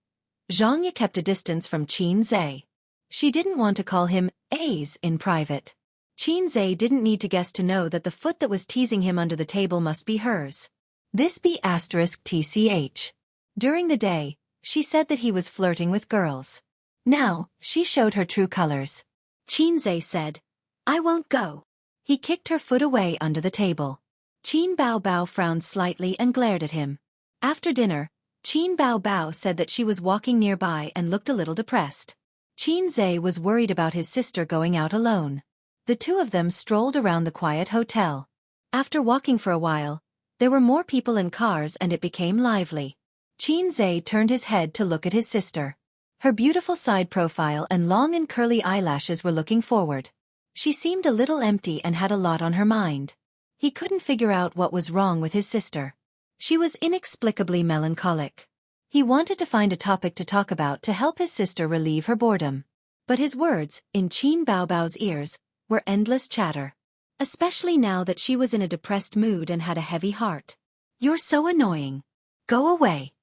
Xianxia kept a distance from Qin Zhe. She didn't want to call him A's in private. Qin Zhe didn't need to guess to know that the foot that was teasing him under the table must be hers. This be *TCH. During the day, she said that he was flirting with girls. Now, she showed her true colors. Qin Zhe said, "I won't go." He kicked her foot away under the table. Qin Bao frowned slightly and glared at him. After dinner, Qin Bao said that she was walking nearby and looked a little depressed. Qin Zhe was worried about his sister going out alone. The 2 of them strolled around the quiet hotel. After walking for a while, there were more people and cars and it became lively. Qin Zhe turned his head to look at his sister. Her beautiful side profile and long and curly eyelashes were looking forward. She seemed a little empty and had a lot on her mind. He couldn't figure out what was wrong with his sister. She was inexplicably melancholic. He wanted to find a topic to talk about to help his sister relieve her boredom. But his words, in Qin Bao's ears, were endless chatter. Especially now that she was in a depressed mood and had a heavy heart. "You're so annoying. Go away,"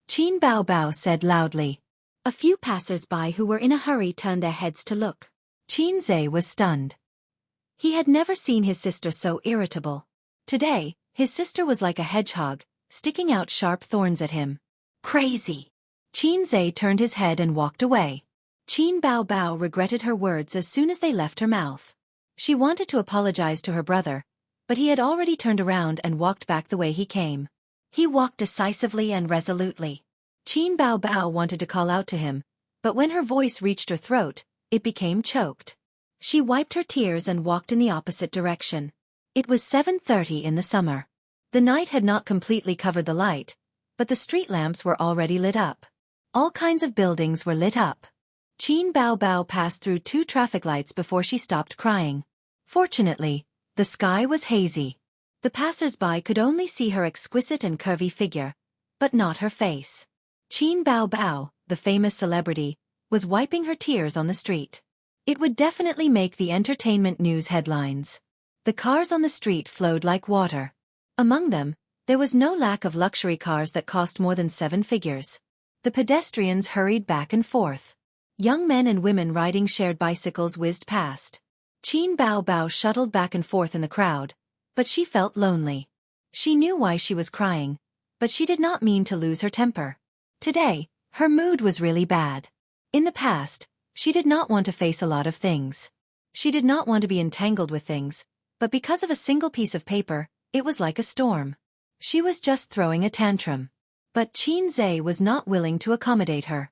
Qin Bao said loudly. A few passers-by who were in a hurry turned their heads to look. Qin Zhe was stunned. He had never seen his sister so irritable. Today, his sister was like a hedgehog, sticking out sharp thorns at him. Crazy. Qin Zhe turned his head and walked away. Qin Bao regretted her words as soon as they left her mouth. She wanted to apologize to her brother, but he had already turned around and walked back the way he came. He walked decisively and resolutely. Qin Bao wanted to call out to him, but when her voice reached her throat, it became choked. She wiped her tears and walked in the opposite direction. It was 7:30 in the summer. The night had not completely covered the light, but the street lamps were already lit up. All kinds of buildings were lit up. Qin Bao passed through 2 traffic lights before she stopped crying. Fortunately, the sky was hazy. The passers-by could only see her exquisite and curvy figure, but not her face. Qin Bao, the famous celebrity, was wiping her tears on the street. It would definitely make the entertainment news headlines. The cars on the street flowed like water. Among them, there was no lack of luxury cars that cost more than 7 figures. The pedestrians hurried back and forth. Young men and women riding shared bicycles whizzed past. Qin Bao shuttled back and forth in the crowd, but she felt lonely. She knew why she was crying, but she did not mean to lose her temper. Today, her mood was really bad. In the past, she did not want to face a lot of things. She did not want to be entangled with things, but because of a single piece of paper, it was like a storm. She was just throwing a tantrum. But Qin Zhe was not willing to accommodate her.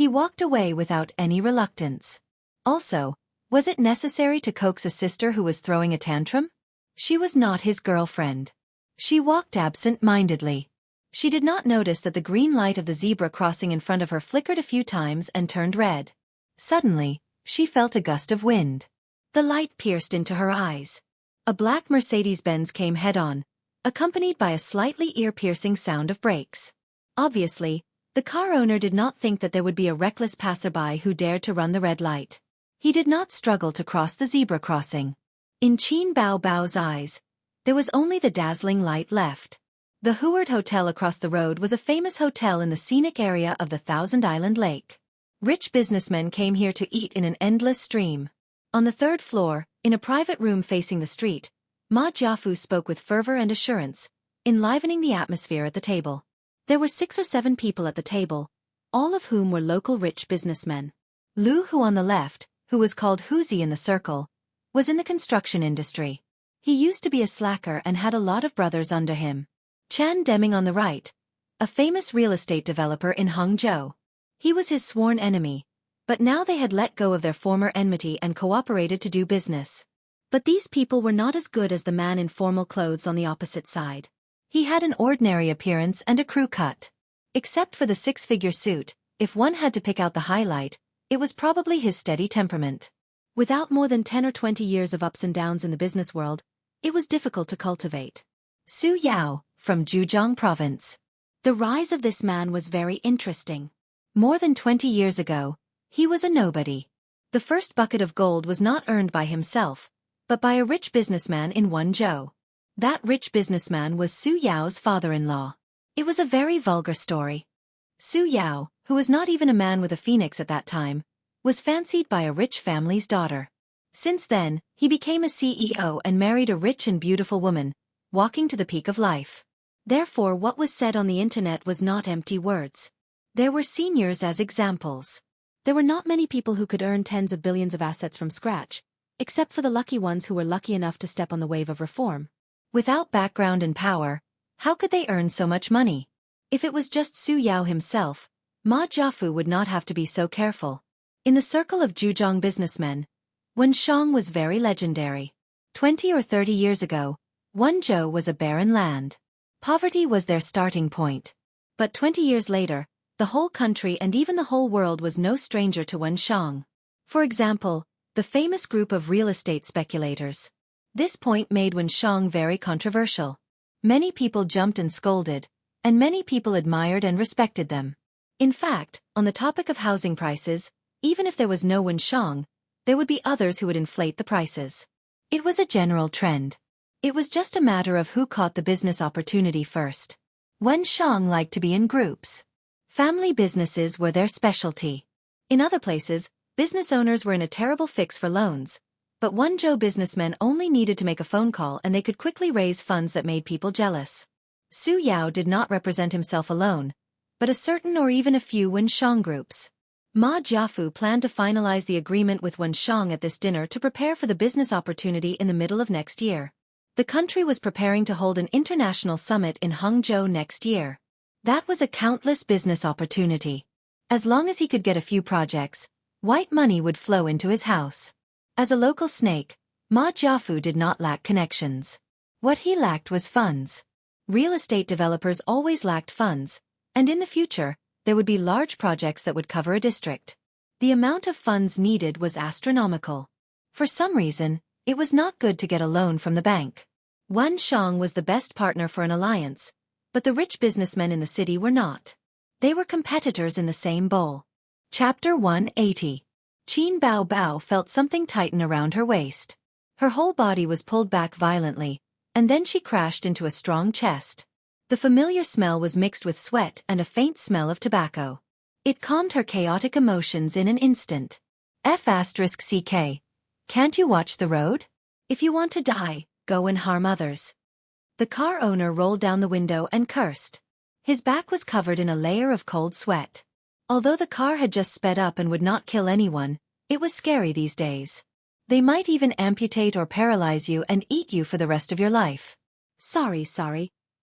He walked away without any reluctance. Also, was it necessary to coax a sister who was throwing a tantrum? She was not his girlfriend. She walked absent-mindedly. She did not notice that the green light of the zebra crossing in front of her flickered a few times and turned red. Suddenly, she felt a gust of wind. The light pierced into her eyes. A black Mercedes-Benz came head-on, accompanied by a slightly ear-piercing sound of brakes. Obviously, the car owner did not think that there would be a reckless passerby who dared to run the red light. He did not struggle to cross the zebra crossing. In Qin Bao Bao's eyes, there was only the dazzling light left. The Heward Hotel across the road was a famous hotel in the scenic area of the Thousand Island Lake. Rich businessmen came here to eat in an endless stream. On the third floor, in a private room facing the street, Ma Jiafu spoke with fervor and assurance, enlivening the atmosphere at the table. There were 6 or 7 people at the table, all of whom were local rich businessmen. Lu Hu on the left, who was called Huzi in the circle, was in the construction industry. He used to be a slacker and had a lot of brothers under him. Chan Deming on the right, a famous real estate developer in Hangzhou. He was his sworn enemy, but now they had let go of their former enmity and cooperated to do business. But these people were not as good as the man in formal clothes on the opposite side. He had an ordinary appearance and a crew cut. Except for the 6-figure suit, if one had to pick out the highlight, it was probably his steady temperament. Without more than 10 or 20 years of ups and downs in the business world, it was difficult to cultivate. Su Yao, from Zhejiang province. The rise of this man was very interesting. More than 20 years ago, he was a nobody. The first bucket of gold was not earned by himself, but by a rich businessman in Wenzhou. That rich businessman was Su Yao's father-in-law. It was a very vulgar story. Su Yao, who was not even a man with a phoenix at that time, was fancied by a rich family's daughter. Since then, he became a CEO and married a rich and beautiful woman, walking to the peak of life. Therefore, what was said on the internet was not empty words. There were seniors as examples. There were not many people who could earn tens of billions of assets from scratch, except for the lucky ones who were lucky enough to step on the wave of reform. Without background and power, how could they earn so much money? If it was just Su Yao himself, Ma Jiafu would not have to be so careful. In the circle of Zhejiang businessmen, Wenshang was very legendary. 20 or 30 years ago, Wenzhou was a barren land. Poverty was their starting point. But 20 years later, the whole country and even the whole world was no stranger to Wenshang. For example, the famous group of real estate speculators. This point made Wenshang very controversial. Many people jumped and scolded, and many people admired and respected them. In fact, on the topic of housing prices, even if there was no Wenshang, there would be others who would inflate the prices. It was a general trend. It was just a matter of who caught the business opportunity first. Wenshang liked to be in groups. Family businesses were their specialty. In other places, business owners were in a terrible fix for loans, but Wenzhou businessmen only needed to make a phone call and they could quickly raise funds that made people jealous. Su Yao did not represent himself alone, but a certain or even a few Wenshang groups. Ma Jiafu planned to finalize the agreement with Wenshang at this dinner to prepare for the business opportunity in the middle of next year. The country was preparing to hold an international summit in Hangzhou next year. That was a countless business opportunity. As long as he could get a few projects, white money would flow into his house. As a local snake, Ma Jiafu did not lack connections. What he lacked was funds. Real estate developers always lacked funds, and in the future, there would be large projects that would cover a district. The amount of funds needed was astronomical. For some reason, it was not good to get a loan from the bank. Wenshang was the best partner for an alliance, but the rich businessmen in the city were not. They were competitors in the same bowl. Chapter 180. Qin Bao Bao felt something tighten around her waist. Her whole body was pulled back violently, and then she crashed into a strong chest. The familiar smell was mixed with sweat and a faint smell of tobacco. It calmed her chaotic emotions in an instant. F***CK. Can't you watch the road? If you want to die, go and harm others. The car owner rolled down the window and cursed. His back was covered in a layer of cold sweat. Although the car had just sped up and would not kill anyone, it was scary these days. They might even amputate or paralyze you and eat you for the rest of your life. Sorry.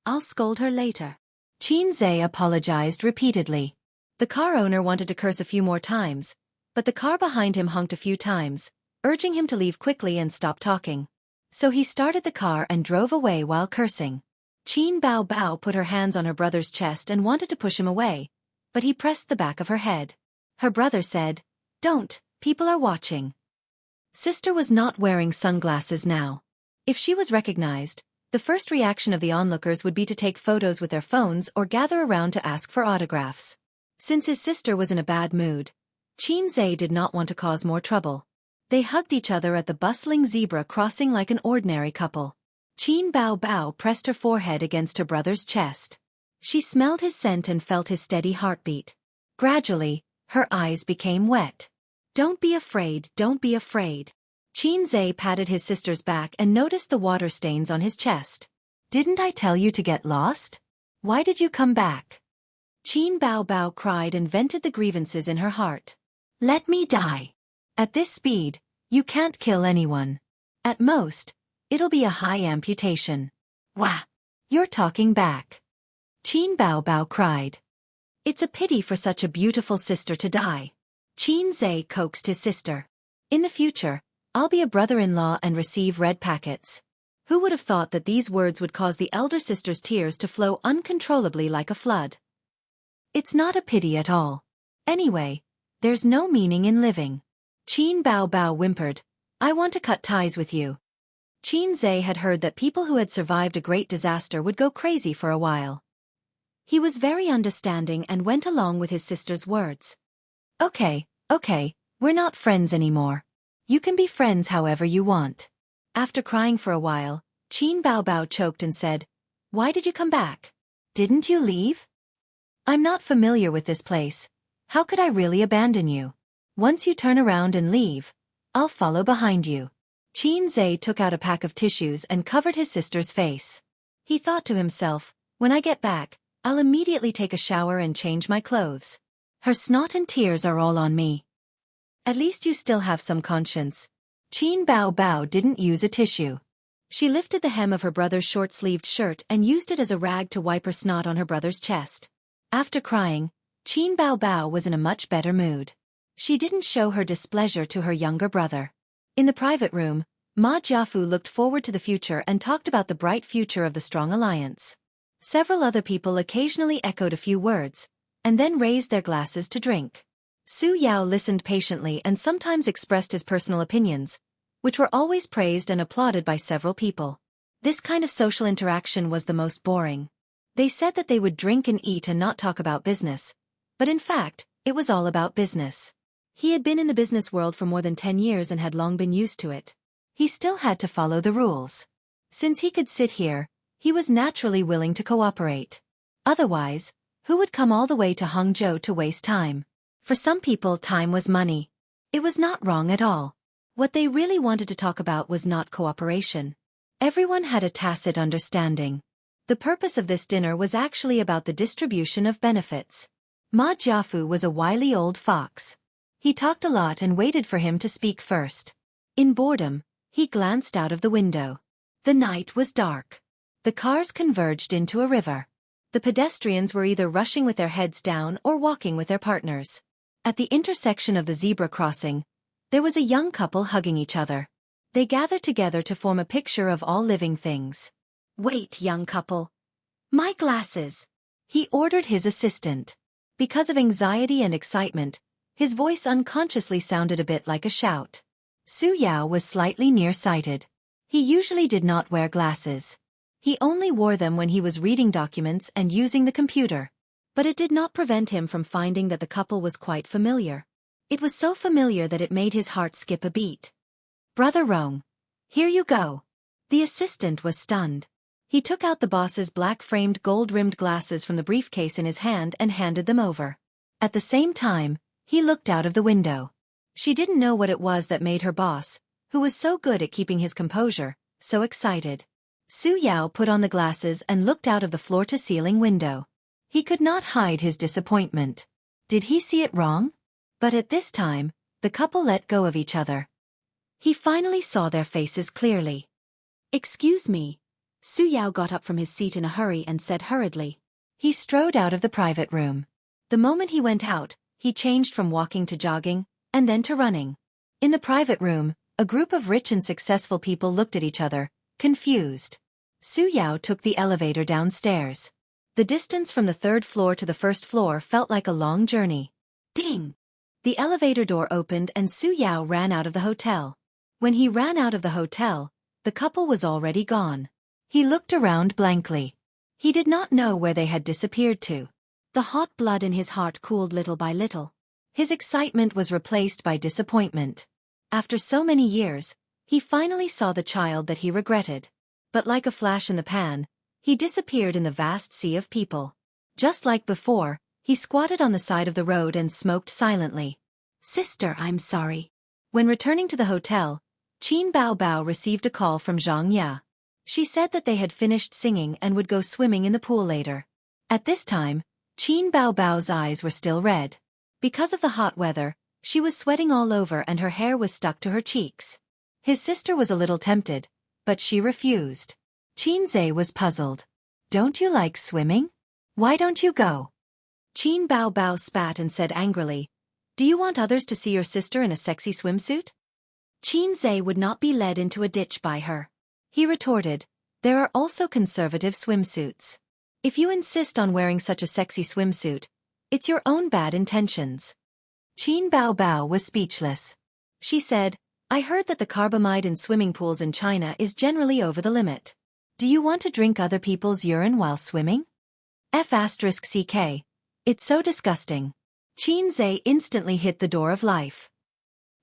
I'll scold her later. Qin Zhe apologized repeatedly. The car owner wanted to curse a few more times, but the car behind him honked a few times, urging him to leave quickly and stop talking. So he started the car and drove away while cursing. Qin Bao Bao put her hands on her brother's chest and wanted to push him away, but he pressed the back of her head. Her brother said, "Don't, people are watching." Sister was not wearing sunglasses now. If she was recognized, the first reaction of the onlookers would be to take photos with their phones or gather around to ask for autographs. Since his sister was in a bad mood, Xianxia did not want to cause more trouble. They hugged each other at the bustling zebra crossing like an ordinary couple. Qin Bao Bao pressed her forehead against her brother's chest. She smelled his scent and felt his steady heartbeat. Gradually, her eyes became wet. "Don't be afraid, don't be afraid." Xianxia patted his sister's back and noticed the water stains on his chest. "Didn't I tell you to get lost? Why did you come back?" Qin Bao Bao cried and vented the grievances in her heart. "Let me die. At this speed, you can't kill anyone. At most, it'll be a high amputation." "Wah! You're talking back." Qin Bao Bao cried. "It's a pity for such a beautiful sister to die." Xianxia coaxed his sister. "In the future, I'll be a brother-in-law and receive red packets." Who would have thought that these words would cause the elder sister's tears to flow uncontrollably like a flood? It's not a pity at all. Anyway, there's no meaning in living. Qin Bao Bao whimpered, "I want to cut ties with you." Xianxia had heard that people who had survived a great disaster would go crazy for a while. He was very understanding and went along with his sister's words. Okay, we're not friends anymore. You can be friends however you want." After crying for a while, Qin Bao Bao choked and said, "Why did you come back? Didn't you leave?" "I'm not familiar with this place. How could I really abandon you? Once you turn around and leave, I'll follow behind you." Xianxia took out a pack of tissues and covered his sister's face. He thought to himself, "When I get back, I'll immediately take a shower and change my clothes. Her snot and tears are all on me. At least you still have some conscience." Qin Bao Bao didn't use a tissue. She lifted the hem of her brother's short-sleeved shirt and used it as a rag to wipe her snot on her brother's chest. After crying, Qin Bao Bao was in a much better mood. She didn't show her displeasure to her younger brother. In the private room, Ma Jiafu looked forward to the future and talked about the bright future of the strong alliance. Several other people occasionally echoed a few words, and then raised their glasses to drink. Su Yao listened patiently and sometimes expressed his personal opinions, which were always praised and applauded by several people. This kind of social interaction was the most boring. They said that they would drink and eat and not talk about business, but in fact, it was all about business. He had been in the business world for more than 10 years and had long been used to it. He still had to follow the rules. Since he could sit here, he was naturally willing to cooperate. Otherwise, who would come all the way to Hangzhou to waste time? For some people, time was money. It was not wrong at all. What they really wanted to talk about was not cooperation. Everyone had a tacit understanding. The purpose of this dinner was actually about the distribution of benefits. Ma Jiafu was a wily old fox. He talked a lot and waited for him to speak first. In boredom, he glanced out of the window. The night was dark. The cars converged into a river. The pedestrians were either rushing with their heads down or walking with their partners. At the intersection of the zebra crossing, there was a young couple hugging each other. They gathered together to form a picture of all living things. "Wait, young couple. My glasses," he ordered his assistant. Because of anxiety and excitement, his voice unconsciously sounded a bit like a shout. Su Yao was slightly nearsighted. He usually did not wear glasses. He only wore them when he was reading documents and using the computer. But it did not prevent him from finding that the couple was quite familiar. It was so familiar that it made his heart skip a beat. "Brother Rong, here you go." The assistant was stunned. He took out the boss's black-framed gold-rimmed glasses from the briefcase in his hand and handed them over. At the same time, he looked out of the window. She didn't know what it was that made her boss, who was so good at keeping his composure, so excited. Su Yao put on the glasses and looked out of the floor-to-ceiling window. He could not hide his disappointment. Did he see it wrong? But at this time, the couple let go of each other. He finally saw their faces clearly. "Excuse me." Su Yao got up from his seat in a hurry and said hurriedly. He strode out of the private room. The moment he went out, he changed from walking to jogging, and then to running. In the private room, a group of rich and successful people looked at each other, confused. Su Yao took the elevator downstairs. The distance from the third floor to the first floor felt like a long journey. Ding! The elevator door opened and Su Yao ran out of the hotel. When he ran out of the hotel, the couple was already gone. He looked around blankly. He did not know where they had disappeared to. The hot blood in his heart cooled little by little. His excitement was replaced by disappointment. After so many years, he finally saw the child that he regretted. But like a flash in the pan, he disappeared in the vast sea of people. Just like before, he squatted on the side of the road and smoked silently. "Sister, I'm sorry." When returning to the hotel, Qin Bao Bao received a call from Xianxia. She said that they had finished singing and would go swimming in the pool later. At this time, Qin Bao Bao's eyes were still red. Because of the hot weather, she was sweating all over and her hair was stuck to her cheeks. His sister was a little tempted, but she refused. Qin Zhe was puzzled. "Don't you like swimming? Why don't you go?" Qin Bao Bao spat and said angrily, "Do you want others to see your sister in a sexy swimsuit?" Qin Zhe would not be led into a ditch by her. He retorted, "There are also conservative swimsuits. If you insist on wearing such a sexy swimsuit, it's your own bad intentions." Qin Bao Bao was speechless. She said, "I heard that the carbamide in swimming pools in China is generally over the limit. Do you want to drink other people's urine while swimming? F***ck. It's so disgusting." Qin Zhe instantly hit the door of life.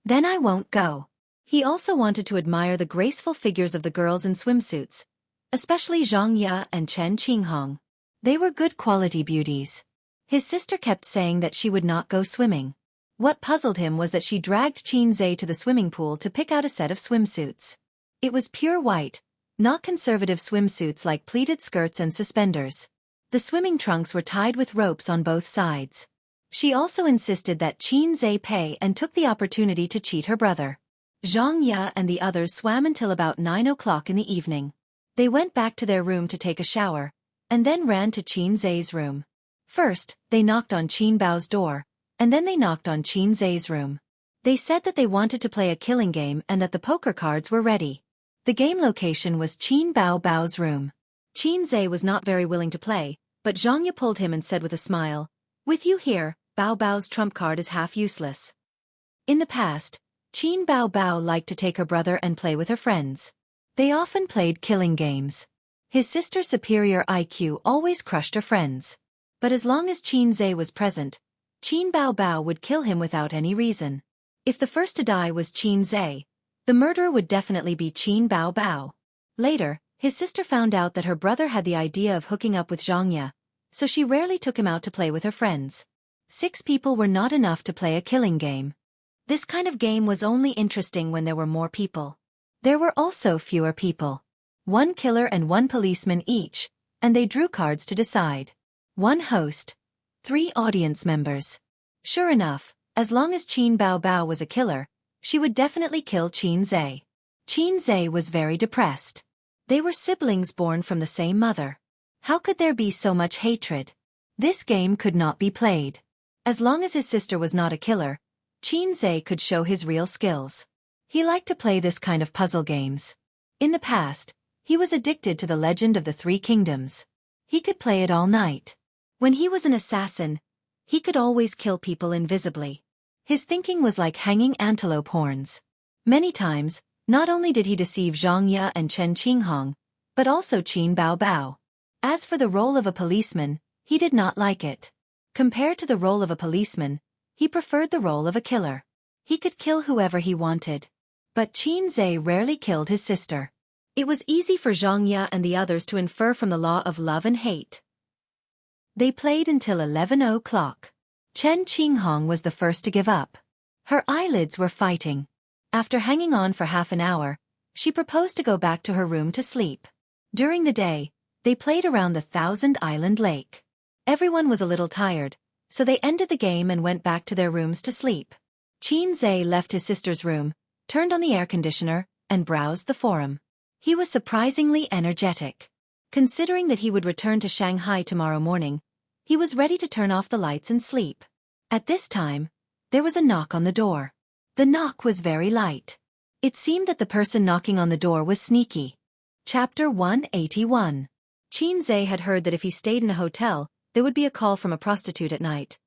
"Then I won't go." He also wanted to admire the graceful figures of the girls in swimsuits, especially Xianxia and Chen Qinghong. They were good quality beauties. His sister kept saying that she would not go swimming. What puzzled him was that she dragged Qin Zhe to the swimming pool to pick out a set of swimsuits. It was pure white, not conservative swimsuits like pleated skirts and suspenders. The swimming trunks were tied with ropes on both sides. She also insisted that Qin Zhe pay and took the opportunity to cheat her brother. Xianxia and the others swam until about 9 o'clock in the evening. They went back to their room to take a shower, and then ran to Qin Zhe's room. First, they knocked on Qin Bao's door, and then they knocked on Qin Zhe's room. They said that they wanted to play a killing game and that the poker cards were ready. The game location was Qin Bao Bao's room. Qin Zhe was not very willing to play, but Xianxia pulled him and said with a smile, "With you here, Bao Bao's trump card is half useless." In the past, Qin Bao Bao liked to take her brother and play with her friends. They often played killing games. His sister's superior IQ always crushed her friends. But as long as Qin Zhe was present, Qin Bao Bao would kill him without any reason. If the first to die was Qin Zhe, the murderer would definitely be Qin Bao Bao. Later, his sister found out that her brother had the idea of hooking up with Xianxia, so she rarely took him out to play with her friends. 6 people were not enough to play a killing game. This kind of game was only interesting when there were more people. There were also fewer people. 1 killer and 1 policeman each, and they drew cards to decide. 1 host, 3 audience members. Sure enough, as long as Qin Bao Bao was a killer, she would definitely kill Qin Zhe. Qin Zhe was very depressed. They were siblings born from the same mother. How could there be so much hatred? This game could not be played. As long as his sister was not a killer, Qin Zhe could show his real skills. He liked to play this kind of puzzle games. In the past, he was addicted to the Legend of the Three Kingdoms. He could play it all night. When he was an assassin, he could always kill people invisibly. His thinking was like hanging antelope horns. Many times, not only did he deceive Xianxia and Chen Qinghong, but also Qin Bao Bao. As for the role of a policeman, he did not like it. Compared to the role of a policeman, he preferred the role of a killer. He could kill whoever he wanted. But Qin Zhe rarely killed his sister. It was easy for Xianxia and the others to infer from the law of love and hate. They played until 11 o'clock. Chen Qinghong was the first to give up. Her eyelids were fighting. After hanging on for half an hour, she proposed to go back to her room to sleep. During the day, they played around the Thousand Island Lake. Everyone was a little tired, so they ended the game and went back to their rooms to sleep. Qin Zhe left his sister's room, turned on the air conditioner, and browsed the forum. He was surprisingly energetic. Considering that he would return to Shanghai tomorrow morning, he was ready to turn off the lights and sleep. At this time, there was a knock on the door. The knock was very light. It seemed that the person knocking on the door was sneaky. Chapter 181. Xianxia had heard that if he stayed in a hotel, there would be a call from a prostitute at night.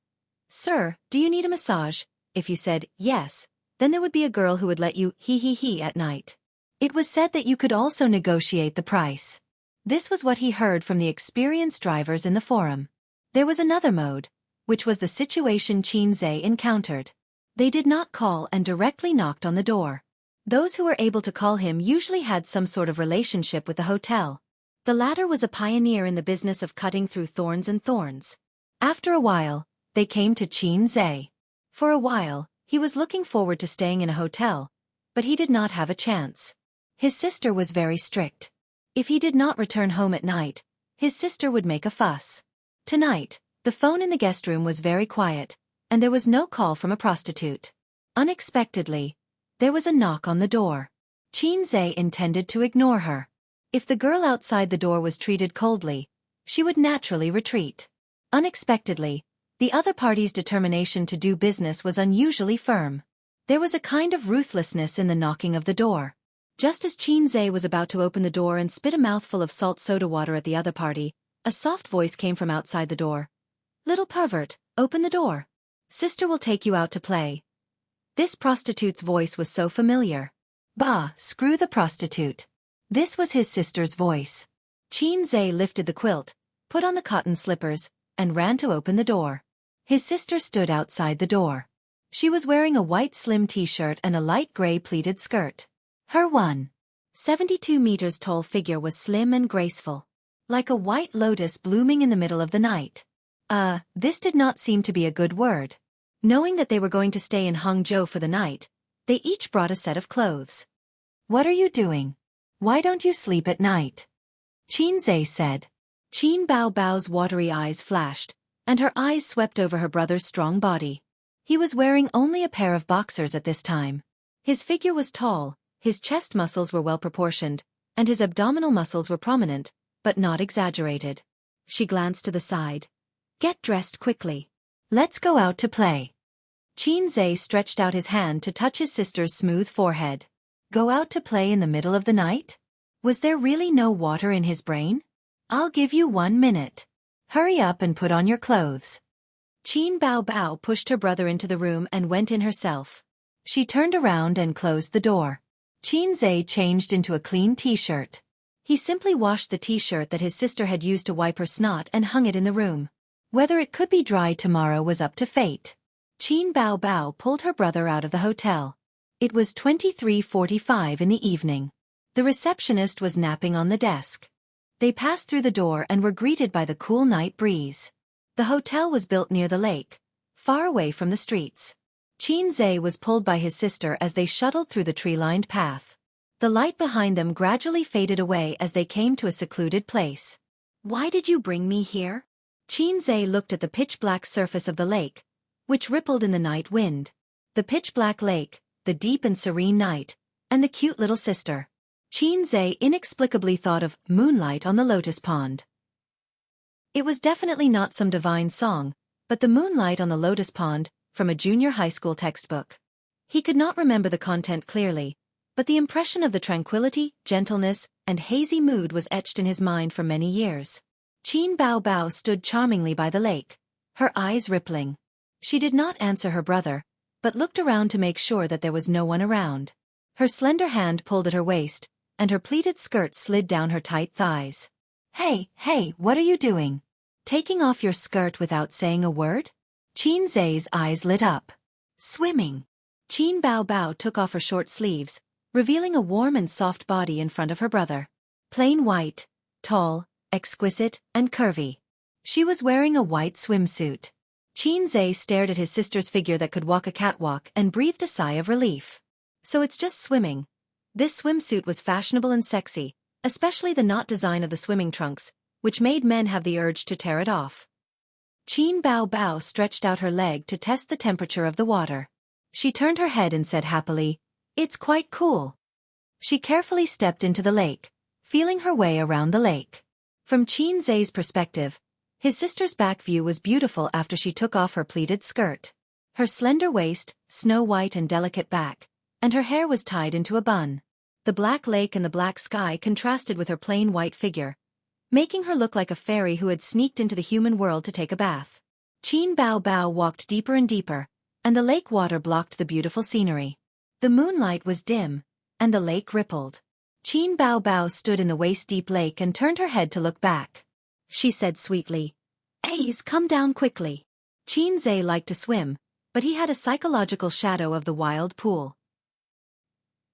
"Sir, do you need a massage?" If you said yes, then there would be a girl who would let you he at night. It was said that you could also negotiate the price. This was what he heard from the experienced drivers in the forum. There was another mode, which was the situation Xianxia encountered. They did not call and directly knocked on the door. Those who were able to call him usually had some sort of relationship with the hotel. The latter was a pioneer in the business of cutting through thorns and thorns. After a while, they came to Xianxia. For a while, he was looking forward to staying in a hotel, but he did not have a chance. His sister was very strict. If he did not return home at night, his sister would make a fuss. Tonight, the phone in the guest room was very quiet, and there was no call from a prostitute. Unexpectedly, there was a knock on the door. Xianxia intended to ignore her. If the girl outside the door was treated coldly, she would naturally retreat. Unexpectedly, the other party's determination to do business was unusually firm. There was a kind of ruthlessness in the knocking of the door. Just as Xianxia was about to open the door and spit a mouthful of salt soda water at the other party, a soft voice came from outside the door. "Little pervert, open the door. Sister will take you out to play." This prostitute's voice was so familiar. "Bah, screw the prostitute." This was his sister's voice. Xianxia lifted the quilt, put on the cotton slippers, and ran to open the door. His sister stood outside the door. She was wearing a white slim t-shirt and a light gray pleated skirt. Her 1.72 meters tall figure was slim and graceful, like a white lotus blooming in the middle of the night. This did not seem to be a good word. Knowing that they were going to stay in Hangzhou for the night, they each brought a set of clothes. "What are you doing? Why don't you sleep at night?" Xianxia said. Qin Bao's watery eyes flashed, and her eyes swept over her brother's strong body. He was wearing only a pair of boxers at this time. His figure was tall, his chest muscles were well proportioned, and his abdominal muscles were prominent, but not exaggerated. She glanced to the side. "Get dressed quickly. Let's go out to play." Xianxia stretched out his hand to touch his sister's smooth forehead. Go out to play in the middle of the night? Was there really no water in his brain? "I'll give you 1 minute. Hurry up and put on your clothes." Qin Bao pushed her brother into the room and went in herself. She turned around and closed the door. Xianxia changed into a clean t-shirt. He simply washed the t-shirt that his sister had used to wipe her snot and hung it in the room. Whether it could be dry tomorrow was up to fate. Qin Bao pulled her brother out of the hotel. It was 23:45 in the evening. The receptionist was napping on the desk. They passed through the door and were greeted by the cool night breeze. The hotel was built near the lake, far away from the streets. Xianxia was pulled by his sister as they shuttled through the tree-lined path. The light behind them gradually faded away as they came to a secluded place. "Why did you bring me here?" Xianxia looked at the pitch-black surface of the lake, which rippled in the night wind. The pitch-black lake, the deep and serene night, and the cute little sister. Xianxia inexplicably thought of Moonlight on the Lotus Pond. It was definitely not some divine song, but the Moonlight on the Lotus Pond, from a junior high school textbook. He could not remember the content clearly, but the impression of the tranquility, gentleness, and hazy mood was etched in his mind for many years. Qin Bao stood charmingly by the lake, her eyes rippling. She did not answer her brother, but looked around to make sure that there was no one around. Her slender hand pulled at her waist, and her pleated skirt slid down her tight thighs. Hey, what are you doing? Taking off your skirt without saying a word?" Xianxia's eyes lit up. "Swimming." Qin Bao took off her short sleeves, revealing a warm and soft body in front of her brother. Plain white, tall, exquisite, and curvy. She was wearing a white swimsuit. Xianxia stared at his sister's figure that could walk a catwalk and breathed a sigh of relief. So it's just swimming. This swimsuit was fashionable and sexy, especially the knot design of the swimming trunks, which made men have the urge to tear it off. Qin Bao stretched out her leg to test the temperature of the water. She turned her head and said happily, "It's quite cool." She carefully stepped into the lake, feeling her way around the lake. From Xianxia's perspective, his sister's back view was beautiful after she took off her pleated skirt. Her slender waist, snow-white and delicate back, and her hair was tied into a bun. The black lake and the black sky contrasted with her plain white figure, making her look like a fairy who had sneaked into the human world to take a bath. Qin Bao Bao walked deeper and deeper, and the lake water blocked the beautiful scenery. The moonlight was dim, and the lake rippled. Qin Bao Bao stood in the waist-deep lake and turned her head to look back. She said sweetly, "Ace, come down quickly." Qin Zhe liked to swim, but he had a psychological shadow of the wild pool.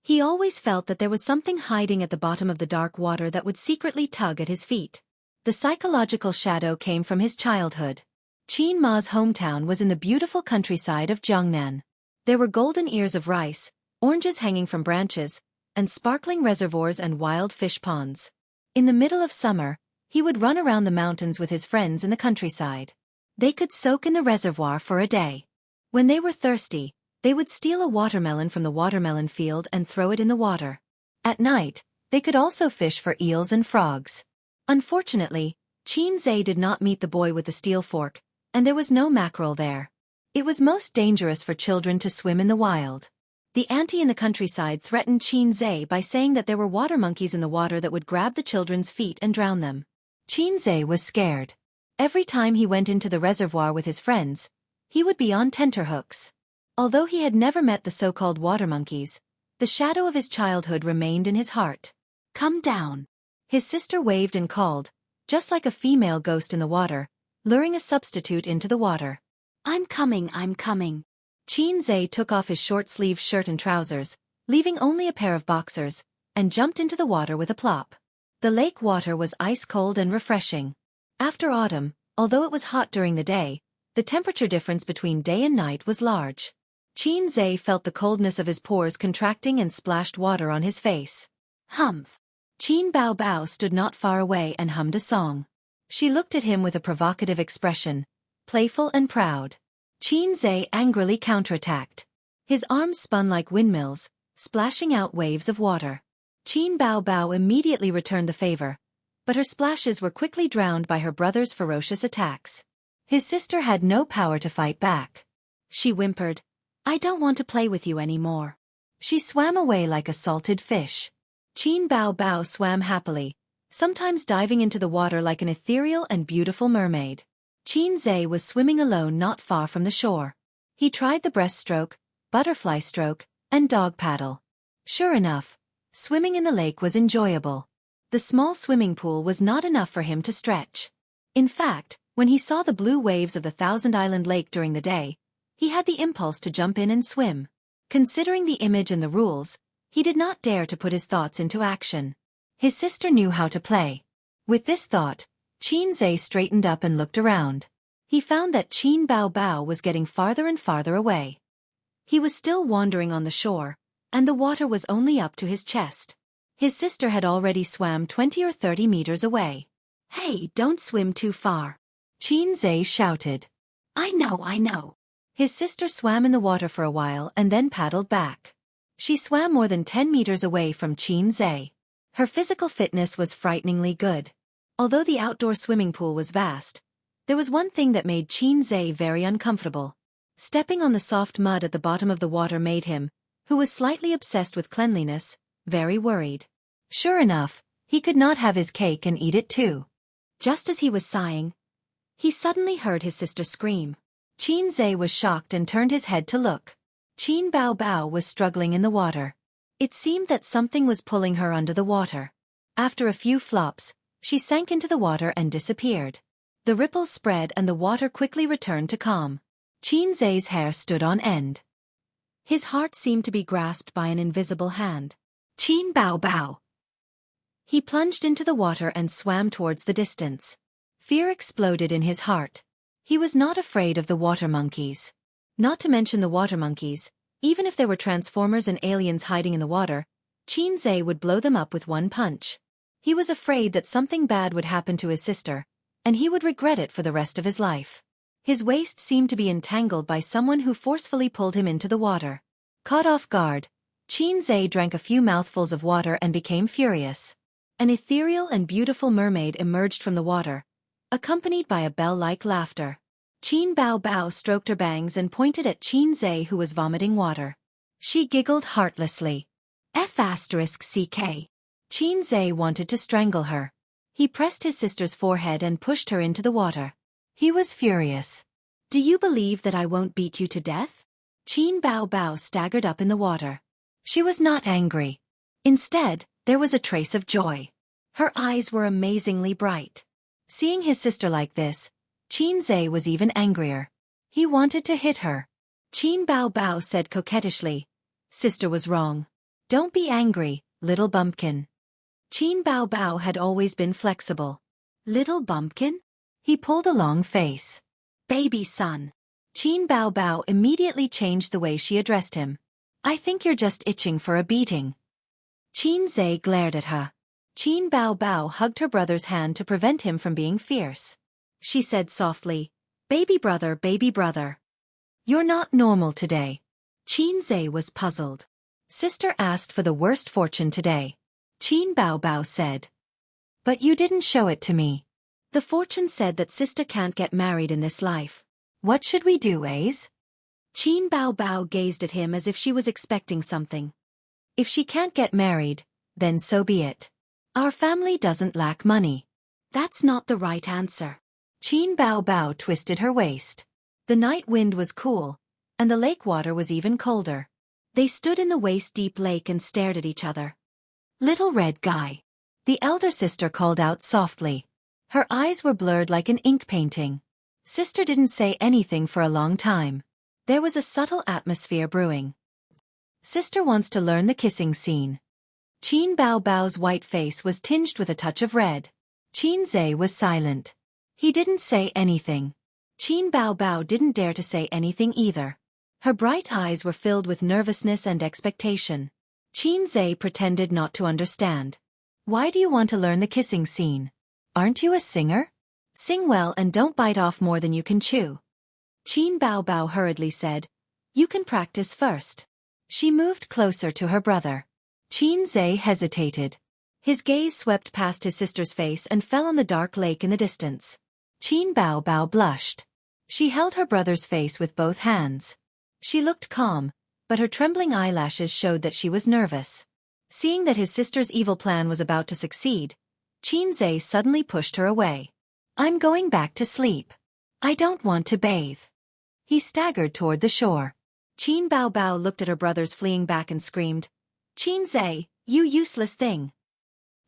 He always felt that there was something hiding at the bottom of the dark water that would secretly tug at his feet. The psychological shadow came from his childhood. Qin Ma's hometown was in the beautiful countryside of Jiangnan. There were golden ears of rice, oranges hanging from branches, and sparkling reservoirs and wild fish ponds. In the middle of summer, he would run around the mountains with his friends in the countryside. They could soak in the reservoir for a day. When they were thirsty, they would steal a watermelon from the watermelon field and throw it in the water. At night, they could also fish for eels and frogs. Unfortunately, Qin Zhe did not meet the boy with the steel fork, and there was no mackerel there. It was most dangerous for children to swim in the wild. The auntie in the countryside threatened Qin Zhe by saying that there were water monkeys in the water that would grab the children's feet and drown them. Qin Zhe was scared. Every time he went into the reservoir with his friends, he would be on tenterhooks. Although he had never met the so-called water monkeys, the shadow of his childhood remained in his heart. "Come down." His sister waved and called, just like a female ghost in the water, luring a substitute into the water. I'm coming." Qin Zhe took off his short-sleeved shirt and trousers, leaving only a pair of boxers, and jumped into the water with a plop. The lake water was ice-cold and refreshing. After autumn, although it was hot during the day, the temperature difference between day and night was large. Qin Zhe felt the coldness of his pores contracting and splashed water on his face. Humph! Qin Bao Bao stood not far away and hummed a song. She looked at him with a provocative expression, playful and proud. Qin Zhe angrily counterattacked. His arms spun like windmills, splashing out waves of water. Qin Bao Bao immediately returned the favor, but her splashes were quickly drowned by her brother's ferocious attacks. His sister had no power to fight back. She whimpered, "I don't want to play with you anymore." She swam away like a salted fish. Qin Bao Bao swam happily, sometimes diving into the water like an ethereal and beautiful mermaid. Qin Zhe was swimming alone not far from the shore. He tried the breaststroke, butterfly stroke, and dog paddle. Sure enough, swimming in the lake was enjoyable. The small swimming pool was not enough for him to stretch. In fact, when he saw the blue waves of the Thousand Island Lake during the day, he had the impulse to jump in and swim. Considering the image and the rules, he did not dare to put his thoughts into action. His sister knew how to play. With this thought, Qin Zhe straightened up and looked around. He found that Qin Bao Bao was getting farther and farther away. He was still wandering on the shore, and the water was only up to his chest. His sister had already swam 20 or 30 meters away. "Hey, don't swim too far," Qin Zhe shouted. I know. His sister swam in the water for a while and then paddled back. She swam more than 10 meters away from Qin Zhe. Her physical fitness was frighteningly good. Although the outdoor swimming pool was vast, there was one thing that made Qin Zhe very uncomfortable. Stepping on the soft mud at the bottom of the water made him, who was slightly obsessed with cleanliness, very worried. Sure enough, he could not have his cake and eat it too. Just as he was sighing, he suddenly heard his sister scream. Qin Zhe was shocked and turned his head to look. Qin Bao Bao was struggling in the water. It seemed that something was pulling her under the water. After a few flops, she sank into the water and disappeared. The ripples spread and the water quickly returned to calm. Qin Zhe's hair stood on end. His heart seemed to be grasped by an invisible hand. Qin Bao Bao. He plunged into the water and swam towards the distance. Fear exploded in his heart. He was not afraid of the water monkeys. Not to mention the water monkeys, even if there were transformers and aliens hiding in the water, Qin Zhe would blow them up with one punch. He was afraid that something bad would happen to his sister, and he would regret it for the rest of his life. His waist seemed to be entangled by someone who forcefully pulled him into the water. Caught off guard, Qin Zhe drank a few mouthfuls of water and became furious. An ethereal and beautiful mermaid emerged from the water, accompanied by a bell-like laughter. Qin Bao Bao stroked her bangs and pointed at Qin Zhe, who was vomiting water. She giggled heartlessly. F***ck. Xianxia wanted to strangle her. He pressed his sister's forehead and pushed her into the water. He was furious. Do you believe that I won't beat you to death? Qin Bao Bao staggered up in the water. She was not angry. Instead, there was a trace of joy. Her eyes were amazingly bright. Seeing his sister like this, Xianxia was even angrier. He wanted to hit her. Qin Bao Bao said coquettishly, "Sister was wrong. Don't be angry, little bumpkin." Qin Bao Bao had always been flexible. Little bumpkin? He pulled a long face. Baby son. Qin Bao Bao immediately changed the way she addressed him. I think you're just itching for a beating. Xianxia glared at her. Qin Bao Bao hugged her brother's hand to prevent him from being fierce. She said softly, baby brother, you're not normal today." Xianxia was puzzled. Sister asked for the worst fortune today. Qin Bao Bao said. But you didn't show it to me. The fortune said that sister can't get married in this life. What should we do, Ace? Qin Bao Bao gazed at him as if she was expecting something. If she can't get married, then so be it. Our family doesn't lack money. That's not the right answer. Qin Bao Bao twisted her waist. The night wind was cool, and the lake water was even colder. They stood in the waist-deep lake and stared at each other. Little red guy. The elder sister called out softly. Her eyes were blurred like an ink painting. Sister didn't say anything for a long time. There was a subtle atmosphere brewing. Sister wants to learn the kissing scene. Qin Bao Bao's white face was tinged with a touch of red. Xianxia was silent. He didn't say anything. Qin Bao Bao didn't dare to say anything either. Her bright eyes were filled with nervousness and expectation. Xianxia pretended not to understand. Why do you want to learn the kissing scene? Aren't you a singer? Sing well and don't bite off more than you can chew. Qin Bao Bao hurriedly said, You can practice first. She moved closer to her brother. Xianxia hesitated. His gaze swept past his sister's face and fell on the dark lake in the distance. Qin Bao Bao blushed. She held her brother's face with both hands. She looked calm, but her trembling eyelashes showed that she was nervous. Seeing that his sister's evil plan was about to succeed, Xianxia suddenly pushed her away. I'm going back to sleep. I don't want to bathe. He staggered toward the shore. Qin Bao Bao looked at her brothers fleeing back and screamed, Xianxia, you useless thing.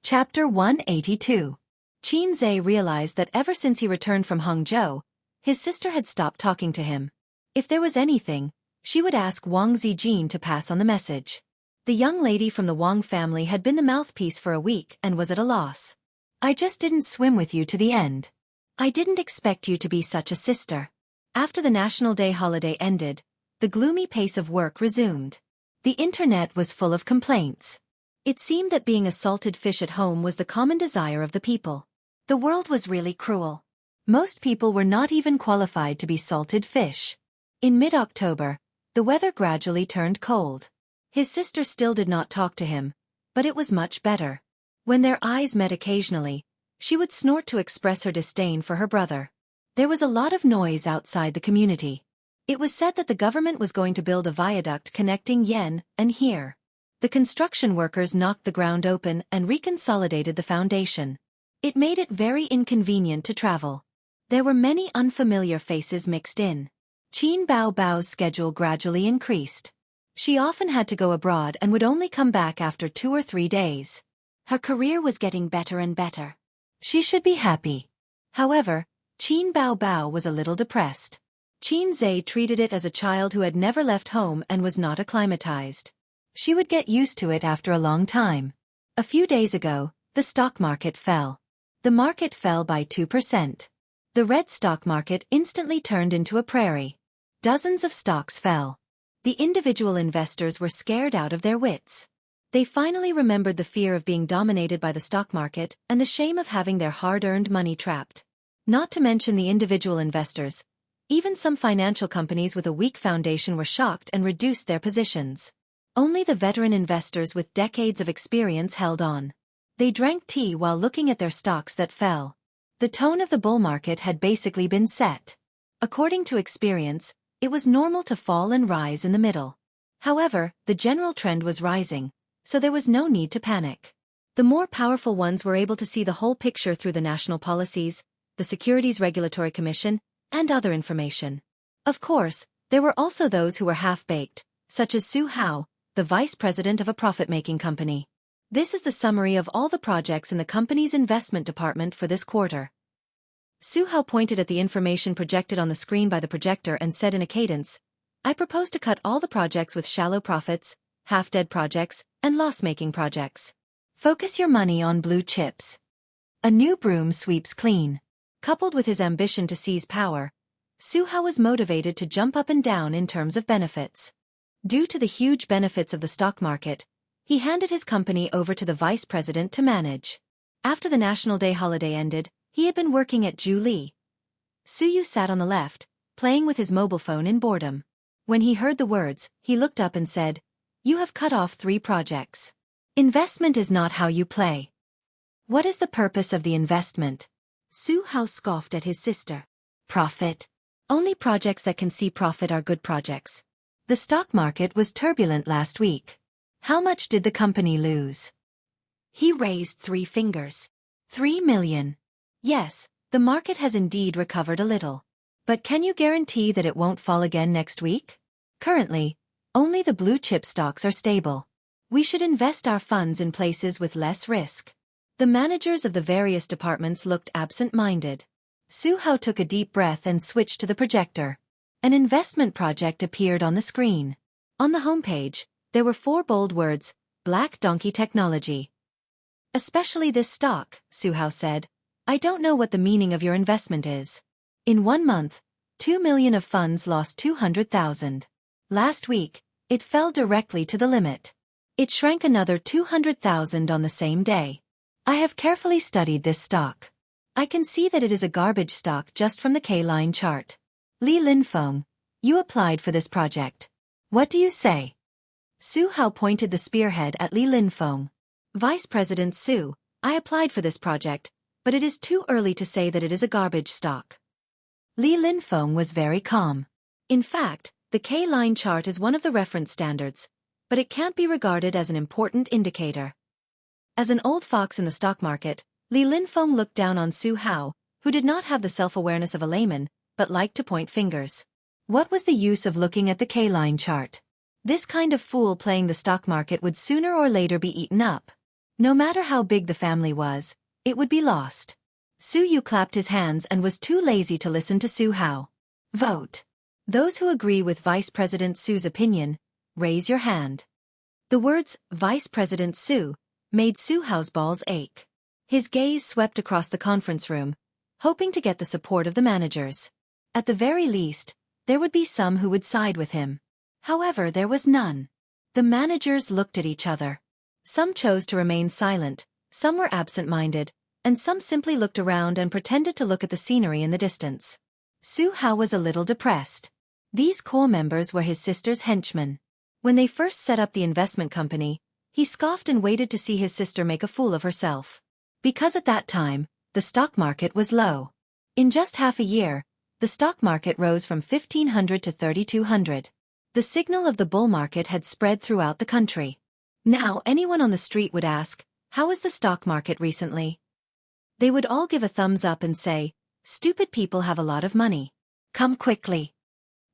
Chapter 182. Xianxia realized that ever since he returned from Hangzhou, his sister had stopped talking to him. If there was anything, she would ask Wang Zijin to pass on the message. The young lady from the Wang family had been the mouthpiece for a week and was at a loss. I just didn't swim with you to the end. I didn't expect you to be such a sister. After the National Day holiday ended, the gloomy pace of work resumed. The internet was full of complaints. It seemed that being a salted fish at home was the common desire of the people. The world was really cruel. Most people were not even qualified to be salted fish. In mid-October, the weather gradually turned cold. His sister still did not talk to him, but it was much better. When their eyes met occasionally, she would snort to express her disdain for her brother. There was a lot of noise outside the community. It was said that the government was going to build a viaduct connecting Yen and here. The construction workers knocked the ground open and reconsolidated the foundation. It made it very inconvenient to travel. There were many unfamiliar faces mixed in. Qin Bao Bao's schedule gradually increased. She often had to go abroad and would only come back after 2 or 3 days. Her career was getting better and better. She should be happy. However, Qin Bao Bao was a little depressed. Xianxia treated it as a child who had never left home and was not acclimatized. She would get used to it after a long time. A few days ago, the stock market fell. The market fell by 2%. The red stock market instantly turned into a prairie. Dozens of stocks fell. The individual investors were scared out of their wits. They finally remembered the fear of being dominated by the stock market and the shame of having their hard-earned money trapped. Not to mention the individual investors. Even some financial companies with a weak foundation were shocked and reduced their positions. Only the veteran investors with decades of experience held on. They drank tea while looking at their stocks that fell. The tone of the bull market had basically been set. According to experience, it was normal to fall and rise in the middle. However, the general trend was rising, so there was no need to panic. The more powerful ones were able to see the whole picture through the national policies, the Securities Regulatory Commission, and other information. Of course, there were also those who were half-baked, such as Su Hao, the vice president of a profit-making company. This is the summary of all the projects in the company's investment department for this quarter. Su Hao pointed at the information projected on the screen by the projector and said in a cadence, "I propose to cut all the projects with shallow profits, half-dead projects, and loss-making projects. Focus your money on blue chips." A new broom sweeps clean. Coupled with his ambition to seize power, Su Hao was motivated to jump up and down in terms of benefits. Due to the huge benefits of the stock market, he handed his company over to the vice president to manage. After the National Day holiday ended, he had been working at Zhu Li. Su Yu sat on the left, playing with his mobile phone in boredom. When he heard the words, he looked up and said, "You have cut off 3 projects. Investment is not how you play." "What is the purpose of the investment?" Su Hao scoffed at his sister. "Profit. Only projects that can see profit are good projects. The stock market was turbulent last week. How much did the company lose?" He raised 3 fingers. 3 million. Yes, the market has indeed recovered a little. But can you guarantee that it won't fall again next week? Currently, only the blue chip stocks are stable. We should invest our funds in places with less risk. The managers of the various departments looked absent-minded. Su Hao took a deep breath and switched to the projector. An investment project appeared on the screen. On the homepage, there were 4 bold words, "Black Donkey Technology." "Especially this stock," Su Hao said. "I don't know what the meaning of your investment is. In 1 month, 2 million of funds lost 200,000. Last week, it fell directly to the limit. It shrank another 200,000 on the same day. I have carefully studied this stock. I can see that it is a garbage stock just from the K-line chart. Li Linfeng, you applied for this project. What do you say?" Su Hao pointed the spearhead at Li Linfeng. "Vice President Su, I applied for this project, but it is too early to say that it is a garbage stock." Li Linfeng was very calm. In fact, the K-line chart is one of the reference standards, but it can't be regarded as an important indicator. As an old fox in the stock market, Li Linfeng looked down on Su Hao, who did not have the self-awareness of a layman, but liked to point fingers. What was the use of looking at the K-line chart? This kind of fool playing the stock market would sooner or later be eaten up. No matter how big the family was, it would be lost. Su Yu clapped his hands and was too lazy to listen to Su Hao. "Vote. Those who agree with Vice President Su's opinion, raise your hand." The words, "Vice President Su," made Su Hao's balls ache. His gaze swept across the conference room, hoping to get the support of the managers. At the very least, there would be some who would side with him. However, there was none. The managers looked at each other. Some chose to remain silent, some were absent-minded, and some simply looked around and pretended to look at the scenery in the distance. Su Hao was a little depressed. These core members were his sister's henchmen. When they first set up the investment company, he scoffed and waited to see his sister make a fool of herself. Because at that time, the stock market was low. In just half a year, the stock market rose from 1,500 to 3,200. The signal of the bull market had spread throughout the country. Now anyone on the street would ask, "How is the stock market recently?" They would all give a thumbs up and say, "Stupid people have a lot of money. Come quickly."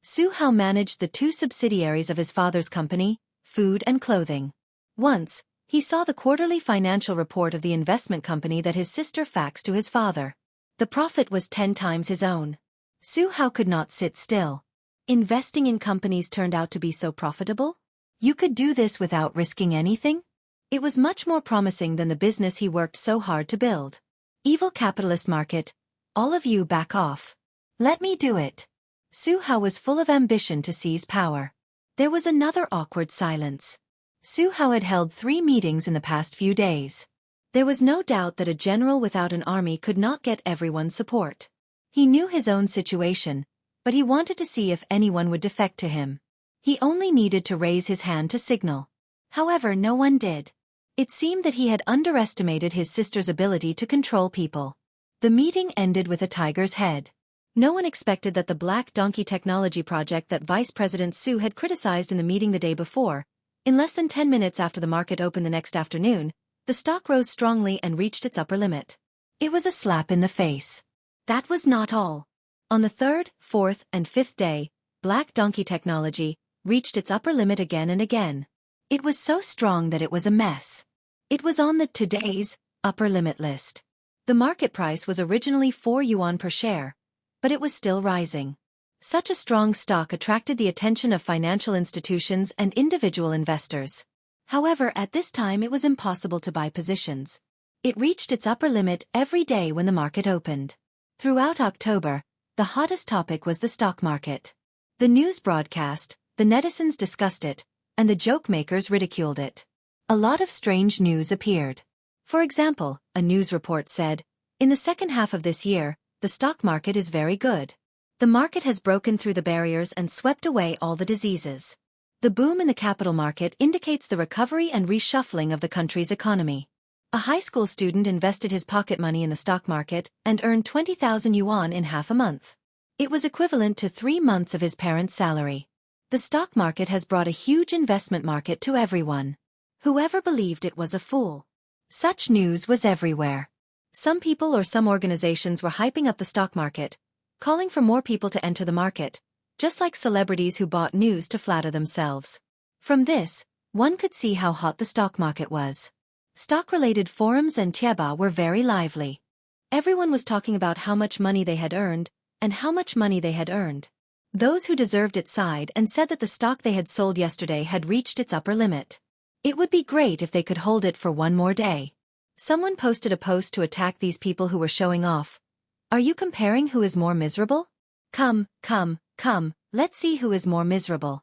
Su Hao managed the 2 subsidiaries of his father's company, food and clothing. Once, he saw the quarterly financial report of the investment company that his sister faxed to his father. The profit was 10 times his own. Su Hao could not sit still. Investing in companies turned out to be so profitable? You could do this without risking anything? It was much more promising than the business he worked so hard to build. Evil capitalist market, all of you back off. Let me do it. Su Hao was full of ambition to seize power. There was another awkward silence. Su Hao had held 3 meetings in the past few days. There was no doubt that a general without an army could not get everyone's support. He knew his own situation, but he wanted to see if anyone would defect to him. He only needed to raise his hand to signal. However, no one did. It seemed that he had underestimated his sister's ability to control people. The meeting ended with a tiger's head. No one expected that the Black Donkey technology project that Vice President Su had criticized in the meeting the day before, In less than 10 minutes after the market opened the next afternoon, the stock rose strongly and reached its upper limit. It was a slap in the face. That was not all. On the third, fourth, and fifth day, Black Donkey Technology reached its upper limit again and again. It was so strong that it was a mess. It was on the today's upper limit list. The market price was originally 4 yuan per share, but it was still rising. Such a strong stock attracted the attention of financial institutions and individual investors. However, at this time it was impossible to buy positions. It reached its upper limit every day when the market opened. Throughout October, the hottest topic was the stock market. The news broadcast, the netizens discussed it, and the joke makers ridiculed it. A lot of strange news appeared. For example, a news report said, "In the second half of this year, the stock market is very good. The market has broken through the barriers and swept away all the diseases. The boom in the capital market indicates the recovery and reshuffling of the country's economy." A high school student invested his pocket money in the stock market and earned 20,000 yuan in half a month. It was equivalent to 3 months of his parents' salary. The stock market has brought a huge investment market to everyone. Whoever believed it was a fool. Such news was everywhere. Some people or some organizations were hyping up the stock market, calling for more people to enter the market, just like celebrities who bought news to flatter themselves. From this, one could see how hot the stock market was. Stock-related forums and tieba were very lively. Everyone was talking about how much money they had earned, and how much money they had earned. Those who deserved it sighed and said that the stock they had sold yesterday had reached its upper limit. It would be great if they could hold it for one more day. Someone posted a post to attack these people who were showing off. Are you comparing who is more miserable? Come, let's see who is more miserable.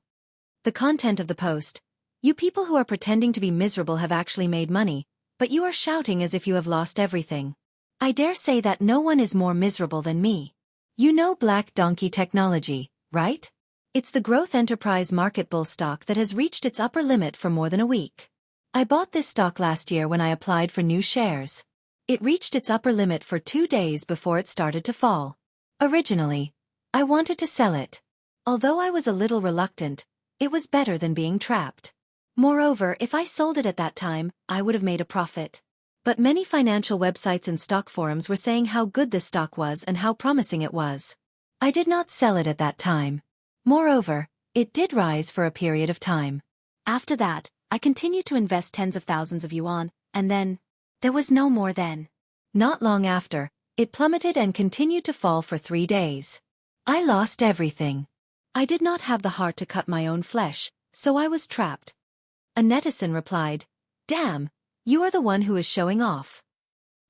The content of the post. You people who are pretending to be miserable have actually made money, but you are shouting as if you have lost everything. I dare say that no one is more miserable than me. You know Black Donkey Technology, right? It's the growth enterprise market bull stock that has reached its upper limit for more than a week. I bought this stock last year when I applied for new shares. It reached its upper limit for 2 days before it started to fall. Originally, I wanted to sell it. Although I was a little reluctant, it was better than being trapped. Moreover, if I sold it at that time, I would have made a profit. But many financial websites and stock forums were saying how good this stock was and how promising it was. I did not sell it at that time. Moreover, it did rise for a period of time. After that, I continued to invest tens of thousands of yuan, and then, there was no more then. Not long after, it plummeted and continued to fall for 3 days. I lost everything. I did not have the heart to cut my own flesh, so I was trapped. A netizen replied, "Damn, you are the one who is showing off.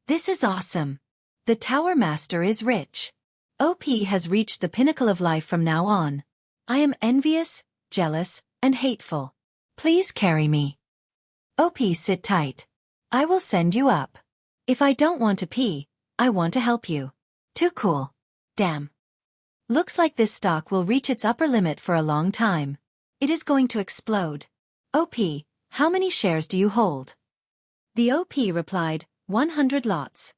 This is awesome. The Tower Master is rich. OP has reached the pinnacle of life from now on. I am envious, jealous, and hateful. Please carry me. OP, sit tight. I will send you up. If I don't want to pee, I want to help you. Too cool. Damn. Looks like this stock will reach its upper limit for a long time. It is going to explode. OP, how many shares do you hold?" The OP replied, 100 lots.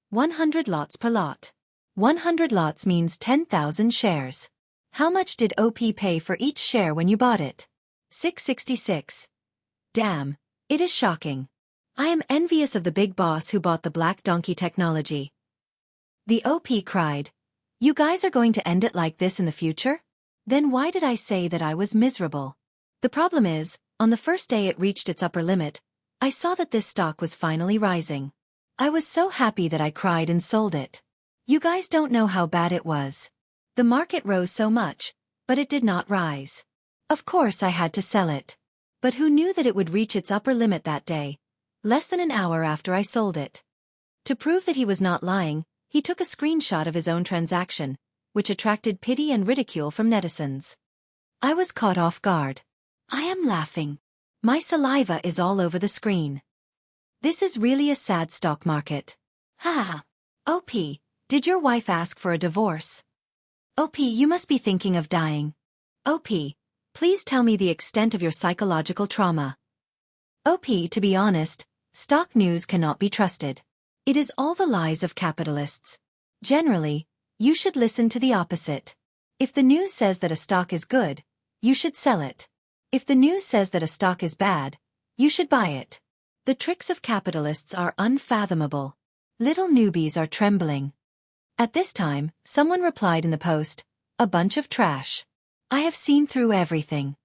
100 lots per lot. 100 lots means 10,000 shares. How much did OP pay for each share when you bought it? 666. Damn, it is shocking. I am envious of the big boss who bought the Black Donkey Technology. The OP cried, "You guys are going to end it like this in the future? Then why did I say that I was miserable?" The problem is, on the first day it reached its upper limit, I saw that this stock was finally rising. I was so happy that I cried and sold it. You guys don't know how bad it was. The market rose so much, but it did not rise. Of course I had to sell it. But who knew that it would reach its upper limit that day, less than an hour after I sold it? To prove that he was not lying, he took a screenshot of his own transaction, which attracted pity and ridicule from netizens. I was caught off guard. I am laughing. My saliva is all over the screen. This is really a sad stock market. Ha! OP, did your wife ask for a divorce? OP, you must be thinking of dying. OP, please tell me the extent of your psychological trauma. OP, to be honest, stock news cannot be trusted. It is all the lies of capitalists. Generally, you should listen to the opposite. If the news says that a stock is good, you should sell it. If the news says that a stock is bad, you should buy it. The tricks of capitalists are unfathomable. Little newbies are trembling. At this time, someone replied in the post, "A bunch of trash. I have seen through everything."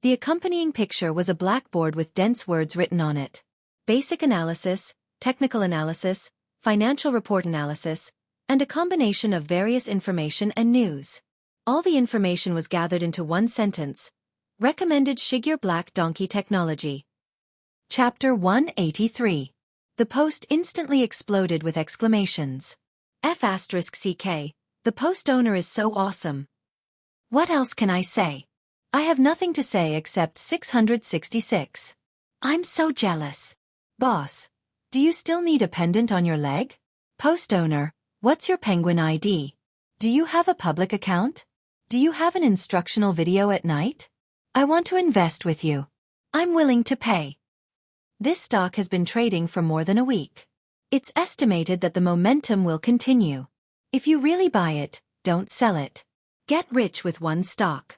The accompanying picture was a blackboard with dense words written on it. Basic analysis, technical analysis, financial report analysis, and a combination of various information and news. All the information was gathered into one sentence. Recommended Shigure Black Donkey Technology. Chapter 183. The post instantly exploded with exclamations. F***CK, the post owner is so awesome. What else can I say? I have nothing to say except 666. I'm so jealous. Boss, do you still need a pendant on your leg? Post owner, what's your penguin ID? Do you have a public account? Do you have an instructional video at night? I want to invest with you. I'm willing to pay. This stock has been trading for more than a week. It's estimated that the momentum will continue. If you really buy it, don't sell it. Get rich with one stock.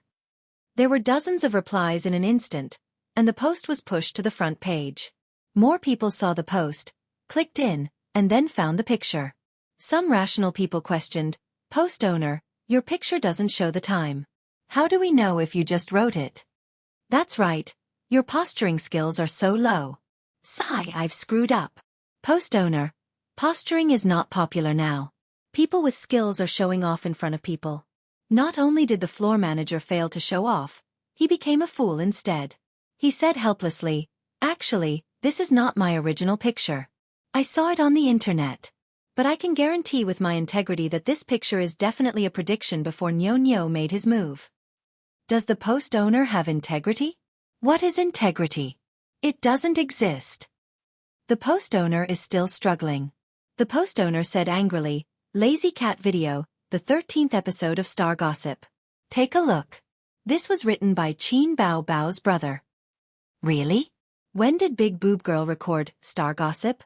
There were dozens of replies in an instant, and the post was pushed to the front page. More people saw the post, clicked in, and then found the picture. Some rational people questioned, "Post owner, your picture doesn't show the time. How do we know if you just wrote it?" That's right, your posturing skills are so low. Sigh, I've screwed up. Post owner, posturing is not popular now. People with skills are showing off in front of people. Not only did the floor manager fail to show off, he became a fool instead. He said helplessly, "Actually, this is not my original picture. I saw it on the internet. But I can guarantee with my integrity that this picture is definitely a prediction before Nyo made his move." Does the post owner have integrity? What is integrity? It doesn't exist. The post owner is still struggling. The post owner said angrily, "Lazy cat video, the 13th episode of Star Gossip. Take a look. This was written by Qin Bao Bao's brother." Really? When did Big Boob Girl record Star Gossip?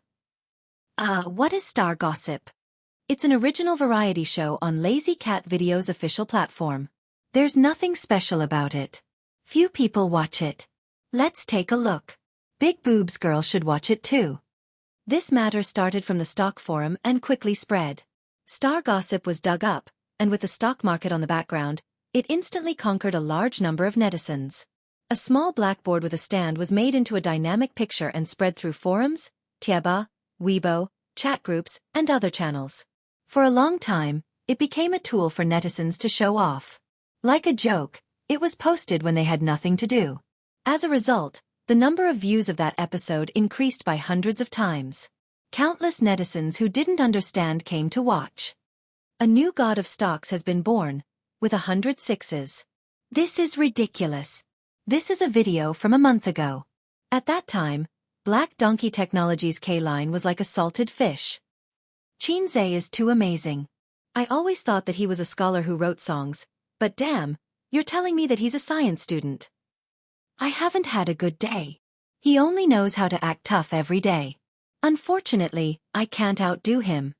What is Star Gossip? It's an original variety show on Lazy Cat Video's official platform. There's nothing special about it. Few people watch it. Let's take a look. Big Boobs Girl should watch it too. This matter started from the stock forum and quickly spread. Star Gossip was dug up, and with the stock market on the background, it instantly conquered a large number of netizens. A small blackboard with a stand was made into a dynamic picture and spread through forums, Tieba, Weibo, chat groups, and other channels. For a long time, it became a tool for netizens to show off. Like a joke, it was posted when they had nothing to do. As a result, the number of views of that episode increased by hundreds of times. Countless netizens who didn't understand came to watch. A new god of stocks has been born, with 100 sixes. This is ridiculous. This is a video from a month ago. At that time, Black Donkey Technologies K-line was like a salted fish. Xianxia is too amazing. I always thought that he was a scholar who wrote songs, but damn, you're telling me that he's a science student. I haven't had a good day. He only knows how to act tough every day. Unfortunately, I can't outdo him.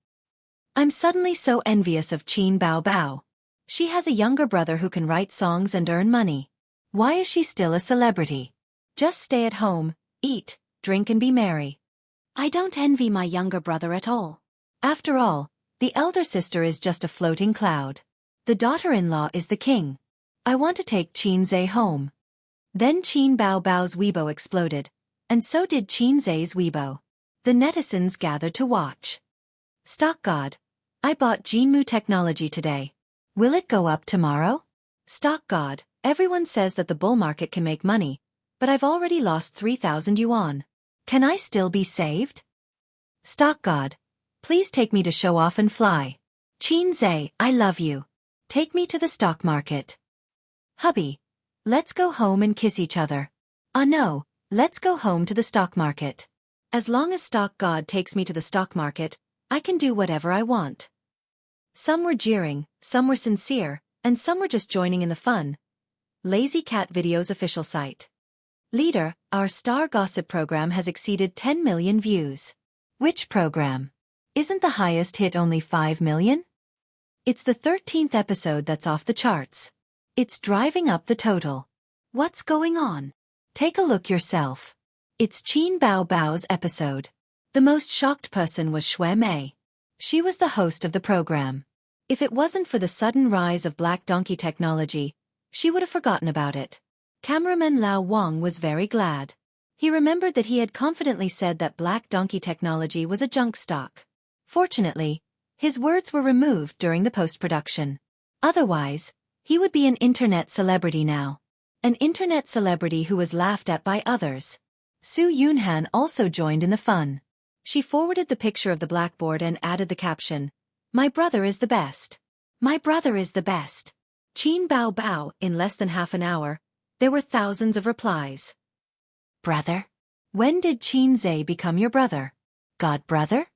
I'm suddenly so envious of Qin Bao Bao. She has a younger brother who can write songs and earn money. Why is she still a celebrity? Just stay at home, eat, drink and be merry. I don't envy my younger brother at all. After all, the elder sister is just a floating cloud. The daughter-in-law is the king. I want to take Xianxia home. Then Qin Bao Bao's Weibo exploded, and so did Xianxia's Weibo. The netizens gathered to watch. Stock God, I bought Jianghu technology today. Will it go up tomorrow? Stock God, everyone says that the bull market can make money, but I've already lost 3,000 yuan. Can I still be saved? Stock God, please take me to show off and fly. Xianxia, I love you. Take me to the stock market. Hubby, let's go home and kiss each other. No, let's go home to the stock market. As long as Stock God takes me to the stock market, I can do whatever I want. Some were jeering, some were sincere, and some were just joining in the fun. Lazy Cat Video's official site. Leader, our Star Gossip program has exceeded 10 million views. Which program? Isn't the highest hit only 5 million? It's the 13th episode that's off the charts. It's driving up the total. What's going on? Take a look yourself. It's Qin Bao Bao's episode. The most shocked person was Xue Mei. She was the host of the program. If it wasn't for the sudden rise of black donkey technology, she would have forgotten about it. Cameraman Lao Wang was very glad. He remembered that he had confidently said that black donkey technology was a junk stock. Fortunately, his words were removed during the post-production. Otherwise, he would be an internet celebrity now. An internet celebrity who was laughed at by others. Su Yunhan also joined in the fun. She forwarded the picture of the blackboard and added the caption, "My brother is the best. My brother is the best." Qin Bao Bao. In less than half an hour, there were thousands of replies. Brother? When did Qin Zhe become your brother? God brother?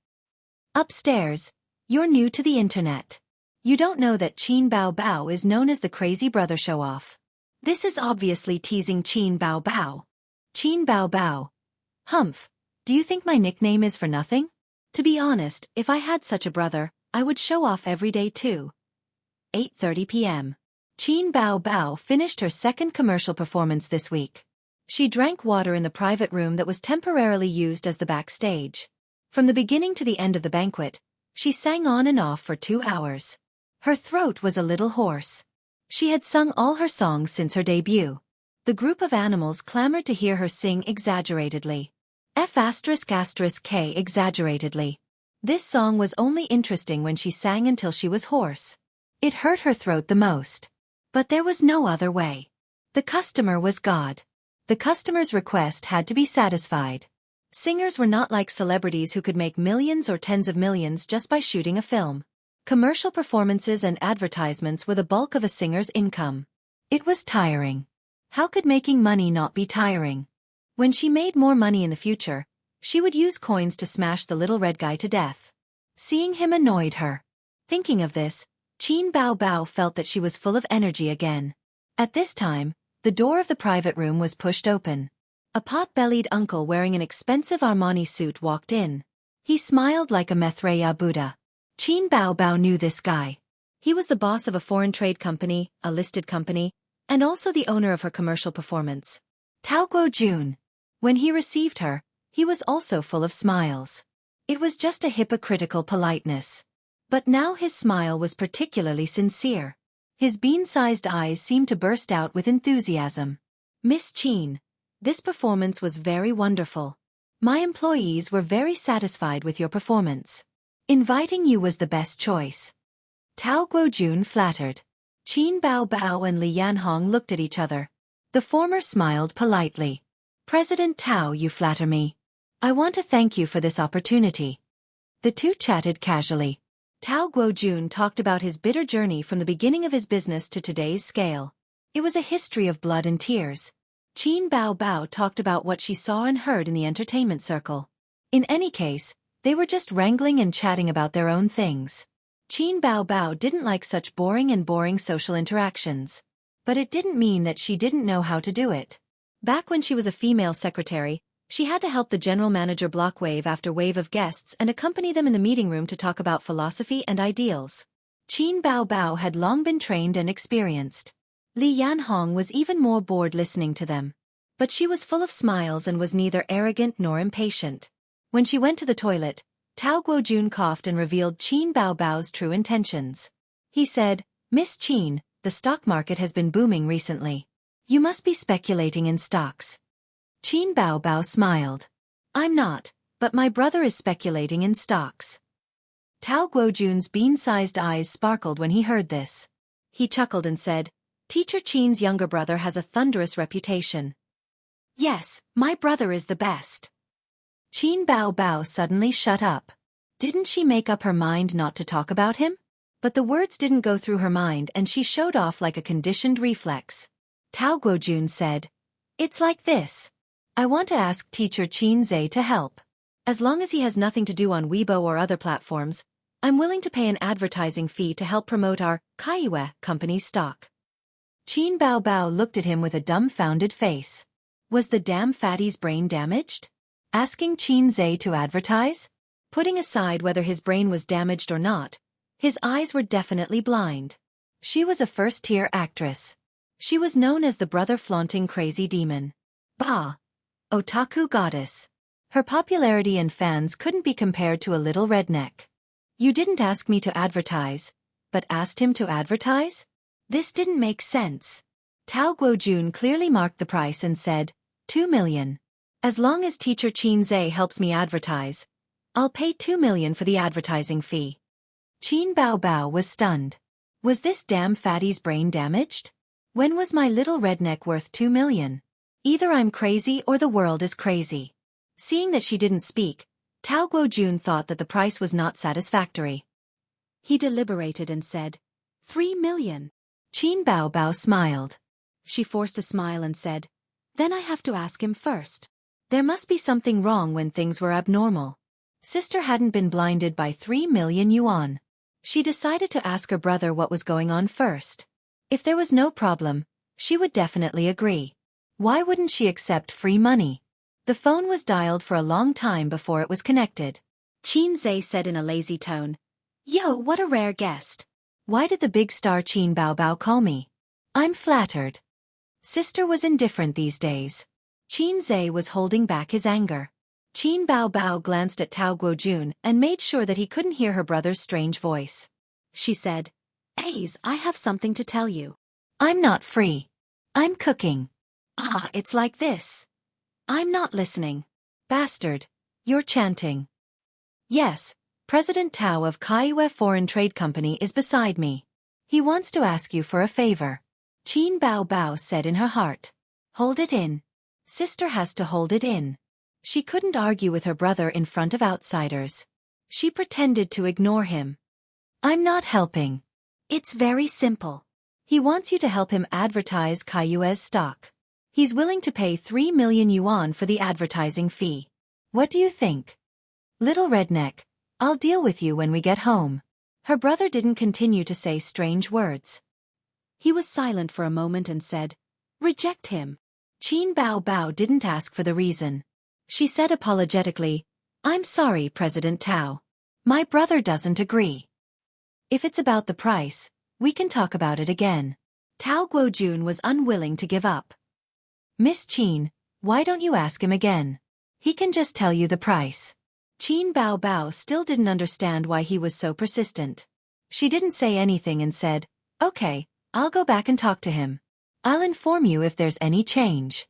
Upstairs, you're new to the internet. You don't know that Qin Bao Bao is known as the crazy brother show-off. This is obviously teasing Qin Bao Bao. Qin Bao Bao. Humph, do you think my nickname is for nothing? To be honest, if I had such a brother, I would show off every day too. 8:30 p.m. Qin Bao Bao finished her second commercial performance this week. She drank water in the private room that was temporarily used as the backstage. From the beginning to the end of the banquet, she sang on and off for 2 hours. Her throat was a little hoarse. She had sung all her songs since her debut. The group of animals clamored to hear her sing exaggeratedly. F***K exaggeratedly. This song was only interesting when she sang until she was hoarse. It hurt her throat the most. But there was no other way. The customer was God. The customer's request had to be satisfied. Singers were not like celebrities who could make millions or tens of millions just by shooting a film. Commercial performances and advertisements were the bulk of a singer's income. It was tiring. How could making money not be tiring? When she made more money in the future, she would use coins to smash the little red guy to death. Seeing him annoyed her. Thinking of this, Qin Bao Bao felt that she was full of energy again. At this time, the door of the private room was pushed open. A pot-bellied uncle wearing an expensive Armani suit walked in. He smiled like a Maitreya Buddha. Qin Bao Bao knew this guy. He was the boss of a foreign trade company, a listed company, and also the owner of her commercial performance. Tao Guojun. When he received her, he was also full of smiles. It was just a hypocritical politeness. But now his smile was particularly sincere. His bean-sized eyes seemed to burst out with enthusiasm. Miss Qin, this performance was very wonderful. My employees were very satisfied with your performance. Inviting you was the best choice. Tao Guojun flattered. Qin Bao Bao and Li Yanhong looked at each other. The former smiled politely. President Tao, you flatter me. I want to thank you for this opportunity. The two chatted casually. Tao Guojun talked about his bitter journey from the beginning of his business to today's scale. It was a history of blood and tears. Qin Bao Bao talked about what she saw and heard in the entertainment circle. In any case, they were just wrangling and chatting about their own things. Qin Bao Bao didn't like such boring social interactions. But it didn't mean that she didn't know how to do it. Back when she was a female secretary, she had to help the general manager block wave after wave of guests and accompany them in the meeting room to talk about philosophy and ideals. Qin Bao Bao had long been trained and experienced. Li Yanhong was even more bored listening to them. But she was full of smiles and was neither arrogant nor impatient. When she went to the toilet, Tao Guojun coughed and revealed Qin Bao Bao's true intentions. He said, Miss Qin, the stock market has been booming recently. You must be speculating in stocks. Qin Bao Bao smiled. I'm not, but my brother is speculating in stocks. Tao Guojun's bean-sized eyes sparkled when he heard this. He chuckled and said, Teacher Qin's younger brother has a thunderous reputation. Yes, my brother is the best. Qin Bao Bao suddenly shut up. Didn't she make up her mind not to talk about him? But the words didn't go through her mind and she showed off like a conditioned reflex. Tao Guojun said, It's like this. I want to ask Teacher Qin Zhe to help. As long as he has nothing to do on Weibo or other platforms, I'm willing to pay an advertising fee to help promote our Kaiwe company's stock. Qin Bao Bao looked at him with a dumbfounded face. Was the damn fatty's brain damaged? Asking Qin Zhe to advertise? Putting aside whether his brain was damaged or not, his eyes were definitely blind. She was a first-tier actress. She was known as the brother-flaunting crazy demon. Bah! Otaku goddess. Her popularity and fans couldn't be compared to a little redneck. You didn't ask me to advertise, but asked him to advertise? This didn't make sense. Tao Guojun clearly marked the price and said, 2 million. As long as teacher Xianxia helps me advertise, I'll pay 2 million for the advertising fee. Qin Bao was stunned. Was this damn fatty's brain damaged? When was my little redneck worth 2 million? Either I'm crazy or the world is crazy. Seeing that she didn't speak, Tao Guojun thought that the price was not satisfactory. He deliberated and said, 3 million. Qin Bao smiled. She forced a smile and said, then I have to ask him first. There must be something wrong when things were abnormal. Sister hadn't been blinded by 3 million yuan. She decided to ask her brother what was going on first. If there was no problem, she would definitely agree. Why wouldn't she accept free money? The phone was dialed for a long time before it was connected. Xianxia said in a lazy tone, Yo, what a rare guest. Why did the big star Qin Bao call me? I'm flattered. Sister was indifferent these days. Xianxia was holding back his anger. Qin Bao glanced at Tao Guojun and made sure that he couldn't hear her brother's strange voice. She said, Ace, I have something to tell you. I'm not free. I'm cooking. Ah, it's like this. I'm not listening. Bastard, you're chanting. Yes, President Tao of Kaiwe Foreign Trade Company is beside me. He wants to ask you for a favor. Qin Bao said in her heart. Hold it in. Sister has to hold it in. She couldn't argue with her brother in front of outsiders. She pretended to ignore him. I'm not helping. It's very simple. He wants you to help him advertise Kaiyue's stock. He's willing to pay 3 million yuan for the advertising fee. What do you think? Little redneck, I'll deal with you when we get home. Her brother didn't continue to say strange words. He was silent for a moment and said, Reject him. Qin Bao didn't ask for the reason. She said apologetically, I'm sorry, President Tao. My brother doesn't agree. If it's about the price, we can talk about it again. Tao Guojun was unwilling to give up. Miss Qin, why don't you ask him again? He can just tell you the price. Qin Bao still didn't understand why he was so persistent. She didn't say anything and said, Okay, I'll go back and talk to him. I'll inform you if there's any change.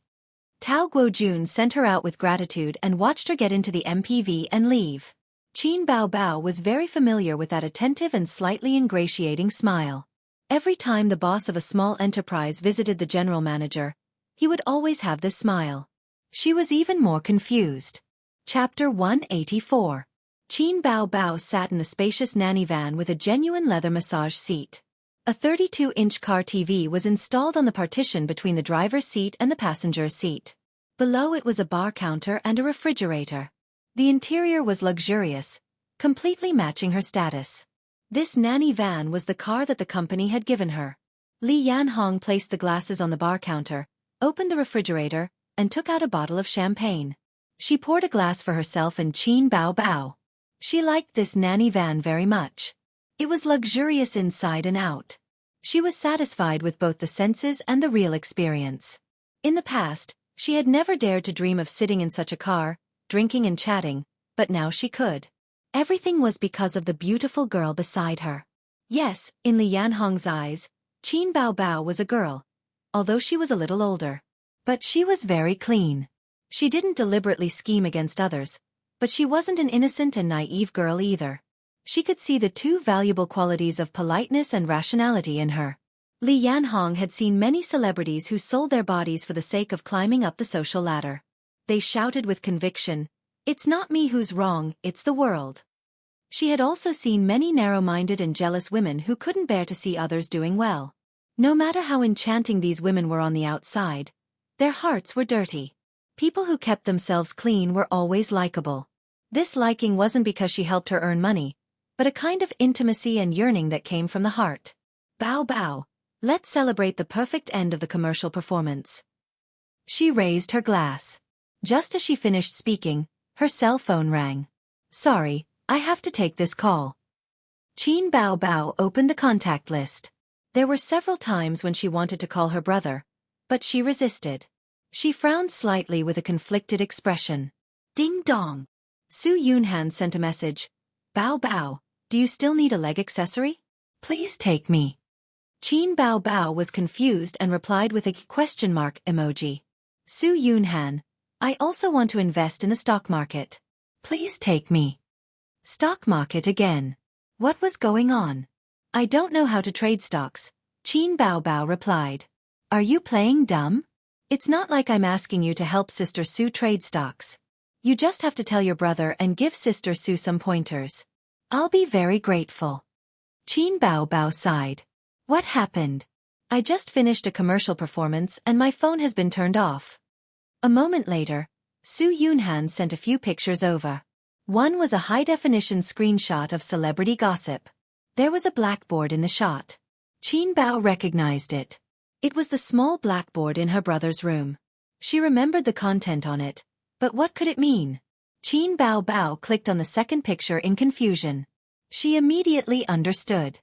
Tao Guojun sent her out with gratitude and watched her get into the MPV and leave. Qin Bao was very familiar with that attentive and slightly ingratiating smile. Every time the boss of a small enterprise visited the general manager, he would always have this smile. She was even more confused. Chapter 184. Qin Bao sat in the spacious nanny van with a genuine leather massage seat. A 32-inch car TV was installed on the partition between the driver's seat and the passenger's seat. Below it was a bar counter and a refrigerator. The interior was luxurious, completely matching her status. This nanny van was the car that the company had given her. Li Yanhong placed the glasses on the bar counter, opened the refrigerator, and took out a bottle of champagne. She poured a glass for herself and Qin Bao. She liked this nanny van very much. It was luxurious inside and out. She was satisfied with both the senses and the real experience. In the past, she had never dared to dream of sitting in such a car, drinking and chatting, but now she could. Everything was because of the beautiful girl beside her. Yes, in Li Yanhong's eyes, Qin Bao was a girl, although she was a little older. But she was very clean. She didn't deliberately scheme against others, but she wasn't an innocent and naive girl either. She could see the two valuable qualities of politeness and rationality in her. Li Yanhong had seen many celebrities who sold their bodies for the sake of climbing up the social ladder. They shouted with conviction, "It's not me who's wrong, it's the world." She had also seen many narrow-minded and jealous women who couldn't bear to see others doing well. No matter how enchanting these women were on the outside, their hearts were dirty. People who kept themselves clean were always likable. This liking wasn't because she helped her earn money, but a kind of intimacy and yearning that came from the heart. Bao, let's celebrate the perfect end of the commercial performance. She raised her glass. Just as she finished speaking, her cell phone rang. Sorry, I have to take this call. Qin Bao opened the contact list. There were several times when she wanted to call her brother, but she resisted. She frowned slightly with a conflicted expression. Ding dong. Su Yunhan sent a message. Bao Bao, do you still need a leg accessory? Please take me. Qin Bao Bao was confused and replied with a question mark emoji. Su Yunhan, I also want to invest in the stock market. Please take me. Stock market again. What was going on? I don't know how to trade stocks, Qin Bao Bao replied. Are you playing dumb? It's not like I'm asking you to help Sister Su trade stocks. You just have to tell your brother and give Sister Su some pointers. I'll be very grateful. Qin Bao Bao sighed. What happened? I just finished a commercial performance and my phone has been turned off. A moment later, Su Yunhan sent a few pictures over. One was a high-definition screenshot of celebrity gossip. There was a blackboard in the shot. Qin Bao recognized it. It was the small blackboard in her brother's room. She remembered the content on it, but what could it mean? Qin Bao Bao clicked on the second picture in confusion. She immediately understood.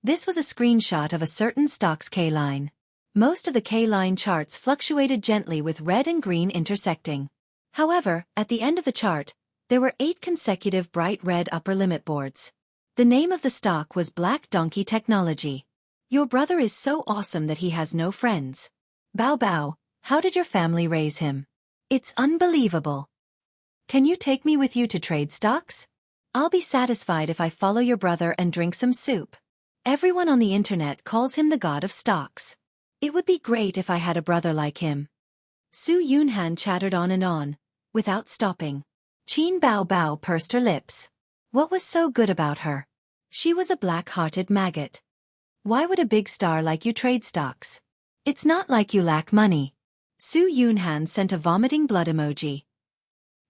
This was a screenshot of a certain stock's K-line. Most of the K-line charts fluctuated gently with red and green intersecting. However, at the end of the chart, there were 8 consecutive bright red upper limit boards. The name of the stock was Black Donkey Technology. Your brother is so awesome that he has no friends. Bao Bao, how did your family raise him? It's unbelievable. Can you take me with you to trade stocks? I'll be satisfied if I follow your brother and drink some soup. Everyone on the internet calls him the god of stocks. It would be great if I had a brother like him. Su Yunhan chattered on and on, without stopping. Qin Bao Bao pursed her lips. What was so good about her? She was a black-hearted maggot. Why would a big star like you trade stocks? It's not like you lack money. Su Yunhan sent a vomiting blood emoji.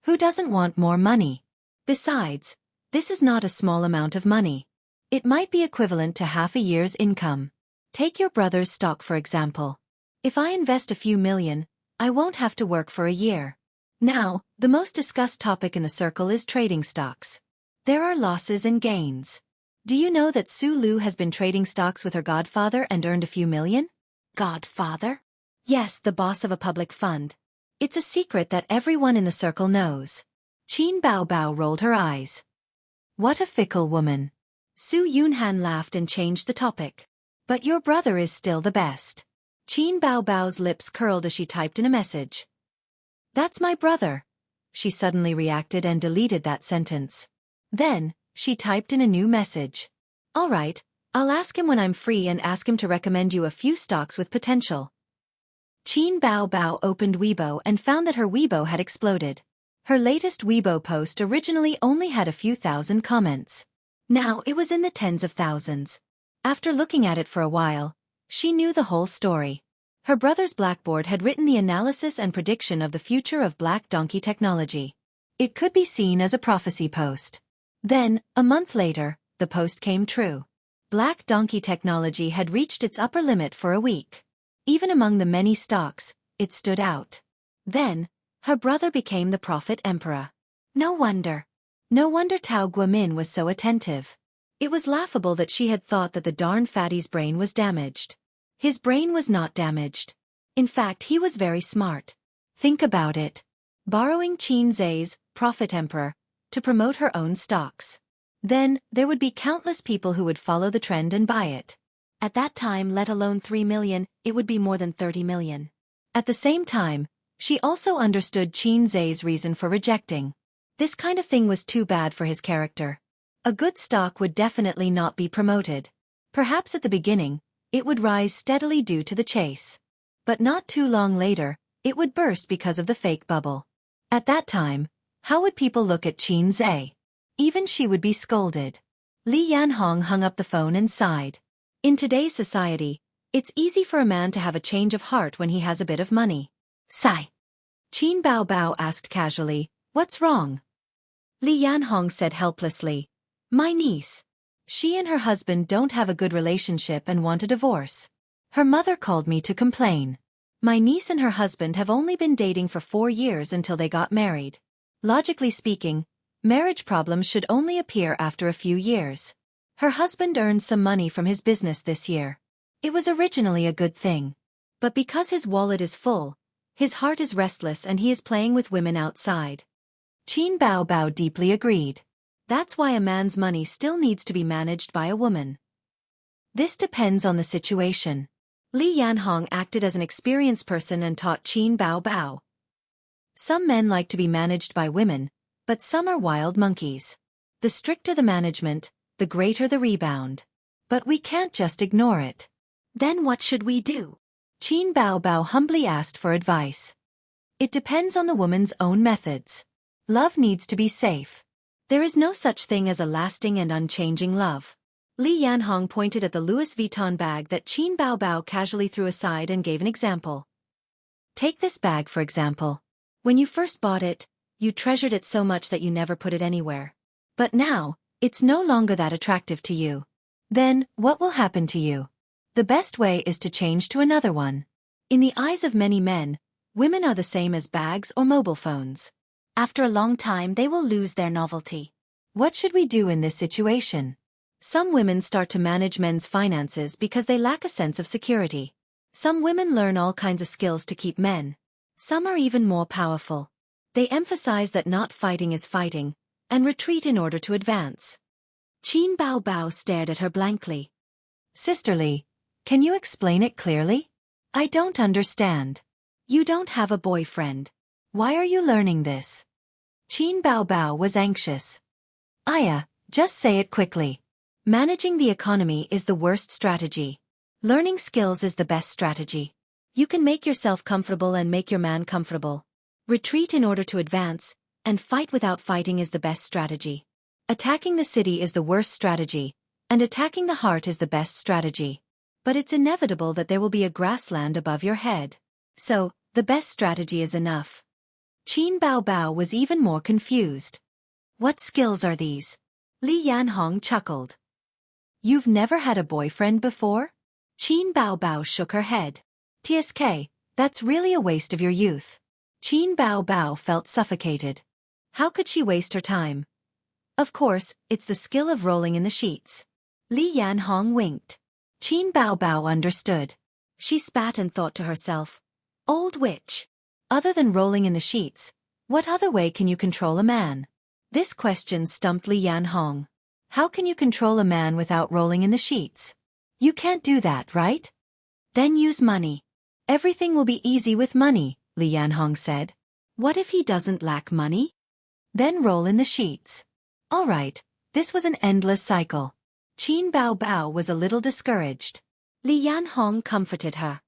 Who doesn't want more money? Besides, this is not a small amount of money. It might be equivalent to half a year's income. Take your brother's stock for example. If I invest a few million, I won't have to work for a year. Now, the most discussed topic in the circle is trading stocks. There are losses and gains. Do you know that Su Lu has been trading stocks with her godfather and earned a few million? Godfather? Yes, the boss of a public fund. It's a secret that everyone in the circle knows. Qin Bao Bao rolled her eyes. What a fickle woman. Su Yunhan laughed and changed the topic. But your brother is still the best. Qin Bao Bao's lips curled as she typed in a message. That's my brother. She suddenly reacted and deleted that sentence. Then, she typed in a new message. All right, I'll ask him when I'm free and ask him to recommend you a few stocks with potential. Qin Bao Bao opened Weibo and found that her Weibo had exploded. Her latest Weibo post originally only had a few thousand comments. Now it was in the tens of thousands. After looking at it for a while, she knew the whole story. Her brother's blackboard had written the analysis and prediction of the future of Black Donkey Technology. It could be seen as a prophecy post. Then, a month later, the post came true. Black Donkey Technology had reached its upper limit for a week. Even among the many stocks, it stood out. Then, her brother became the prophet emperor. No wonder. No wonder Tao Guomin was so attentive. It was laughable that she had thought that the darn fatty's brain was damaged. His brain was not damaged. In fact, he was very smart. Think about it. Borrowing Qin Zai's, prophet emperor, to promote her own stocks. Then, there would be countless people who would follow the trend and buy it. At that time, let alone 3 million, it would be more than 30 million. At the same time, she also understood Qin Zai's reason for rejecting. This kind of thing was too bad for his character. A good stock would definitely not be promoted. Perhaps at the beginning, it would rise steadily due to the chase. But not too long later, it would burst because of the fake bubble. At that time, how would people look at Qin Zai? Even she would be scolded. Li Yanhong hung up the phone and sighed. In today's society, it's easy for a man to have a change of heart when he has a bit of money. Sigh. Qin Bao Bao asked casually, what's wrong? Li Yanhong said helplessly, my niece. She and her husband don't have a good relationship and want a divorce. Her mother called me to complain. My niece and her husband have only been dating for 4 years until they got married. Logically speaking, marriage problems should only appear after a few years. Her husband earned some money from his business this year. It was originally a good thing. But because his wallet is full, his heart is restless and he is playing with women outside. Qin Bao Bao deeply agreed. That's why a man's money still needs to be managed by a woman. This depends on the situation. Li Yanhong acted as an experienced person and taught Qin Bao Bao. Some men like to be managed by women, but some are wild monkeys. The stricter the management, the greater the rebound. But we can't just ignore it. Then what should we do? Qin Bao Bao humbly asked for advice. It depends on the woman's own methods. Love needs to be safe. There is no such thing as a lasting and unchanging love. Li Yanhong pointed at the Louis Vuitton bag that Qin Bao Bao casually threw aside and gave an example. Take this bag for example. When you first bought it, you treasured it so much that you never put it anywhere. But now, it's no longer that attractive to you. Then, what will happen to you? The best way is to change to another one. In the eyes of many men, women are the same as bags or mobile phones. After a long time they will lose their novelty. What should we do in this situation? Some women start to manage men's finances because they lack a sense of security. Some women learn all kinds of skills to keep men. Some are even more powerful. They emphasize that not fighting is fighting, and retreat in order to advance. Qin Bao Bao stared at her blankly. Sisterly, can you explain it clearly? I don't understand. You don't have a boyfriend. Why are you learning this? Qin Bao Bao was anxious. Aya, just say it quickly. Managing the economy is the worst strategy. Learning skills is the best strategy. You can make yourself comfortable and make your man comfortable. Retreat in order to advance, and fight without fighting is the best strategy. Attacking the city is the worst strategy, and attacking the heart is the best strategy. But it's inevitable that there will be a grassland above your head. So, the best strategy is enough. Qin Bao Bao was even more confused. What skills are these? Li Yanhong chuckled. You've never had a boyfriend before? Qin Bao Bao shook her head. TSK, that's really a waste of your youth. Qin Bao Bao felt suffocated. How could she waste her time? Of course, it's the skill of rolling in the sheets. Li Yanhong winked. Qin Bao Bao understood. She spat and thought to herself, old witch. Other than rolling in the sheets, what other way can you control a man? This question stumped Li Yanhong. How can you control a man without rolling in the sheets? You can't do that, right? Then use money. Everything will be easy with money, Li Yanhong said. What if he doesn't lack money? Then roll in the sheets. All right, this was an endless cycle. Qin Bao Bao was a little discouraged. Li Yanhong comforted her.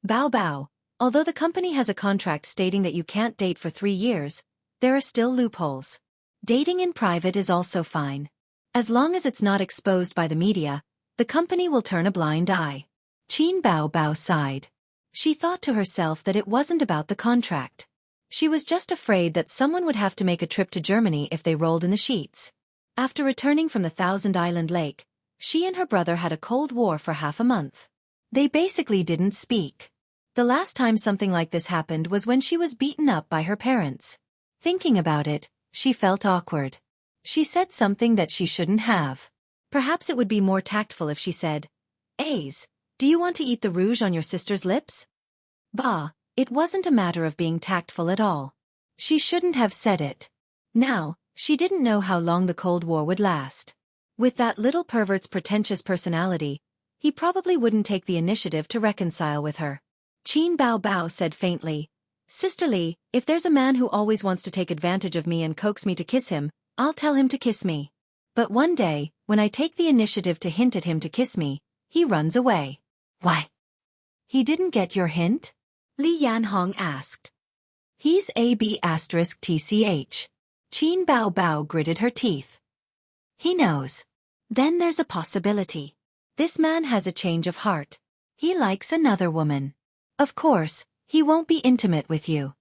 Bao Bao, although the company has a contract stating that you can't date for 3 years, there are still loopholes. Dating in private is also fine. As long as it's not exposed by the media, the company will turn a blind eye. Qin Bao Bao sighed. She thought to herself that it wasn't about the contract. She was just afraid that someone would have to make a trip to Germany if they rolled in the sheets. After returning from the Thousand Island Lake, she and her brother had a cold war for half a month. They basically didn't speak. The last time something like this happened was when she was beaten up by her parents. Thinking about it, she felt awkward. She said something that she shouldn't have. Perhaps it would be more tactful if she said, Aze, do you want to eat the rouge on your sister's lips? Bah, it wasn't a matter of being tactful at all. She shouldn't have said it. Now, she didn't know how long the Cold War would last. With that little pervert's pretentious personality, he probably wouldn't take the initiative to reconcile with her. Qin Bao Bao said faintly, Sisterly, if there's a man who always wants to take advantage of me and coax me to kiss him, I'll tell him to kiss me. But one day, when I take the initiative to hint at him to kiss me, he runs away. Why? He didn't get your hint? Li Yanhong asked. He's AB*TCH. Qin Bao Bao gritted her teeth. He knows. Then there's a possibility. This man has a change of heart. He likes another woman. Of course, he won't be intimate with you.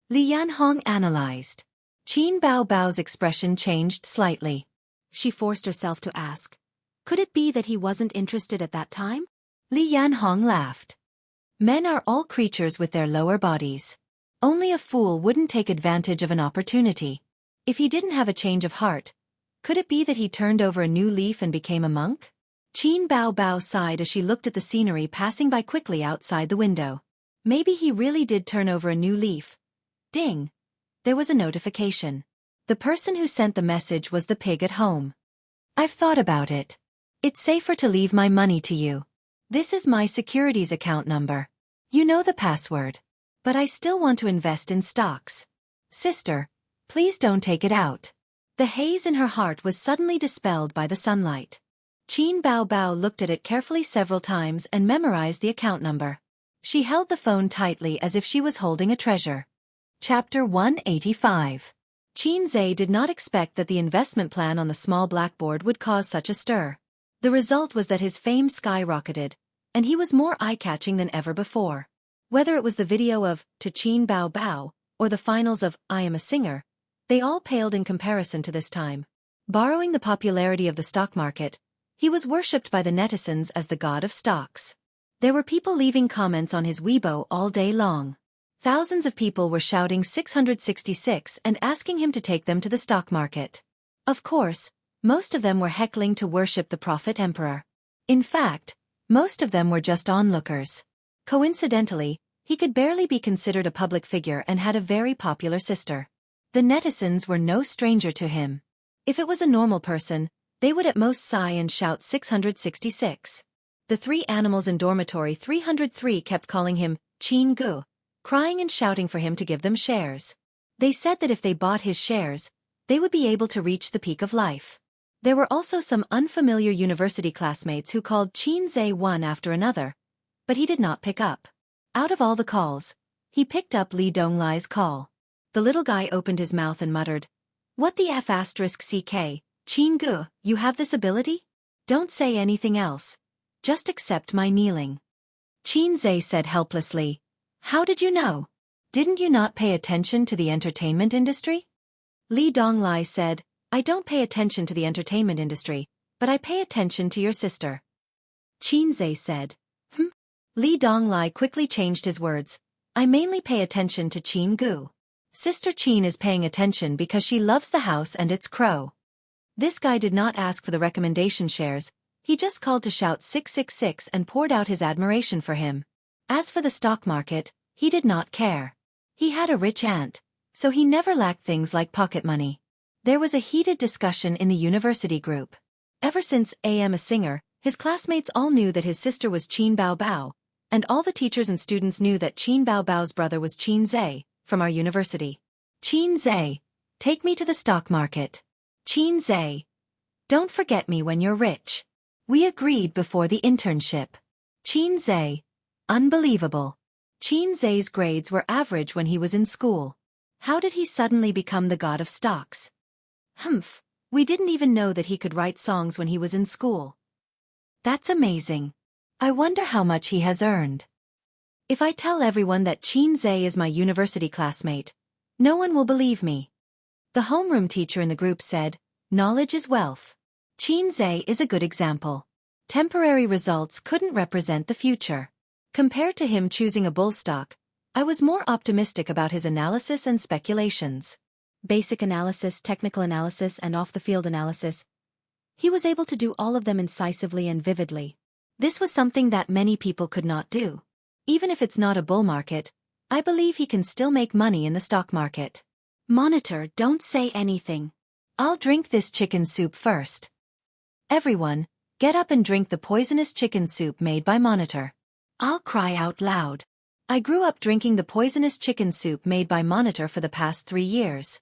Li Yanhong analyzed. Qin Bao Bao's expression changed slightly. She forced herself to ask, could it be that he wasn't interested at that time? Li Yanhong laughed. Men are all creatures with their lower bodies. Only a fool wouldn't take advantage of an opportunity. If he didn't have a change of heart, could it be that he turned over a new leaf and became a monk? Qin Bao Bao sighed as she looked at the scenery passing by quickly outside the window. Maybe he really did turn over a new leaf. Ding! There was a notification. The person who sent the message was the pig at home. I've thought about it. It's safer to leave my money to you. This is my securities account number. You know the password. But I still want to invest in stocks. Sister, please don't take it out. The haze in her heart was suddenly dispelled by the sunlight. Qin Bao Bao looked at it carefully several times and memorized the account number. She held the phone tightly as if she was holding a treasure. Chapter 185. Qin Zhe did not expect that the investment plan on the small blackboard would cause such a stir. The result was that his fame skyrocketed, and he was more eye-catching than ever before. Whether it was the video of To Qin Bao Bao or the finals of I Am a Singer, they all paled in comparison to this time. Borrowing the popularity of the stock market, he was worshipped by the netizens as the god of stocks. There were people leaving comments on his Weibo all day long. Thousands of people were shouting 666 and asking him to take them to the stock market. Of course, most of them were heckling to worship the prophet emperor. In fact, most of them were just onlookers. Coincidentally, he could barely be considered a public figure and had a very popular sister. The netizens were no stranger to him. If it was a normal person, they would at most sigh and shout 666. The three animals in dormitory 303 kept calling him Qin Gu, crying and shouting for him to give them shares. They said that if they bought his shares, they would be able to reach the peak of life. There were also some unfamiliar university classmates who called Qin Zhe one after another, but he did not pick up. Out of all the calls, he picked up Li Donglai's call. The little guy opened his mouth and muttered, "What the F***, CK, Qin Gu, you have this ability? Don't say anything else. Just accept my kneeling." Qin Zhe said helplessly, "How did you know? Didn't you not pay attention to the entertainment industry?" Li Donglai said, "I don't pay attention to the entertainment industry, but I pay attention to your sister." Qin Zhe said, Li Donglai quickly changed his words, "I mainly pay attention to Qin Gu. Sister Qin is paying attention because she loves the house and its crow." This guy did not ask for the recommendation shares, he just called to shout 666 and poured out his admiration for him. As for the stock market, he did not care. He had a rich aunt, so he never lacked things like pocket money. There was a heated discussion in the university group. Ever since I Am a Singer, his classmates all knew that his sister was Qin Bao Bao, and all the teachers and students knew that Qin Bao Bao's brother was Qin Zhe, from our university. "Qin Zhe, take me to the stock market. Qin Zhe, don't forget me when you're rich. We agreed before the internship." Qin Zhe, unbelievable. Qin Zhe's grades were average when he was in school. How did he suddenly become the god of stocks? We didn't even know that he could write songs when he was in school. That's amazing. I wonder how much he has earned. If I tell everyone that Qin Zhe is my university classmate, no one will believe me. The homeroom teacher in the group said, "Knowledge is wealth." Qin Zhe is a good example. Temporary results couldn't represent the future. Compared to him choosing a bull stock, I was more optimistic about his analysis and speculations. Basic analysis, technical analysis, and off-the-field analysis. He was able to do all of them incisively and vividly. This was something that many people could not do. Even if it's not a bull market, I believe he can still make money in the stock market. Monitor, don't say anything. I'll drink this chicken soup first. Everyone, get up and drink the poisonous chicken soup made by Monitor. I'll cry out loud. I grew up drinking the poisonous chicken soup made by Monitor for the past 3 years.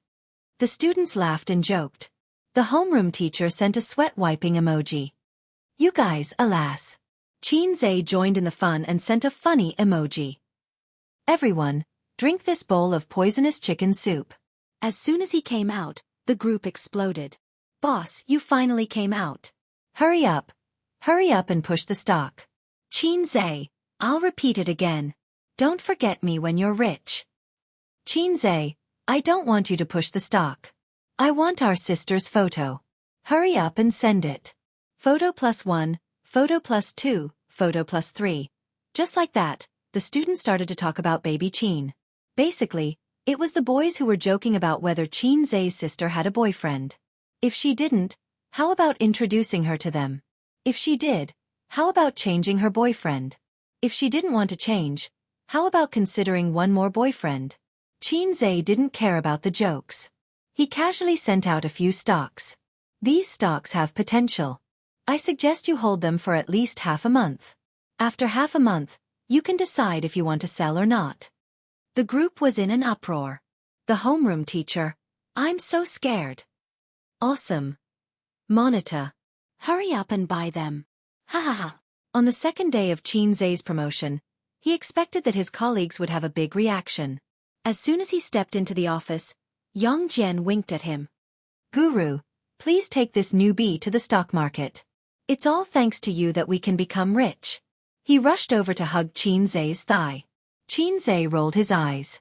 The students laughed and joked. The homeroom teacher sent a sweat-wiping emoji. You guys, alas. Qin Zhe joined in the fun and sent a funny emoji. Everyone, drink this bowl of poisonous chicken soup. As soon as he came out, the group exploded. Boss, you finally came out. Hurry up and push the stock. Qin Zhe, I'll repeat it again. Don't forget me when you're rich. Qin Zhe, I don't want you to push the stock. I want our sister's photo. Hurry up and send it. Photo +1, photo +2, photo +3. Just like that, the students started to talk about baby Qin. Basically, it was the boys who were joking about whether Qin Zhe's sister had a boyfriend. If she didn't, how about introducing her to them? If she did, how about changing her boyfriend? If she didn't want to change, how about considering one more boyfriend? Xianxia didn't care about the jokes. He casually sent out a few stocks. These stocks have potential. I suggest you hold them for at least half a month. After half a month, you can decide if you want to sell or not. The group was in an uproar. The homeroom teacher, I'm so scared. Awesome. Monitor, hurry up and buy them. Ha ha ha. On the second day of Xianxia's promotion, he expected that his colleagues would have a big reaction. As soon as he stepped into the office, Yang Jian winked at him. Guru, please take this newbie to the stock market. It's all thanks to you that we can become rich. He rushed over to hug Xianxia's thigh. Xianxia rolled his eyes.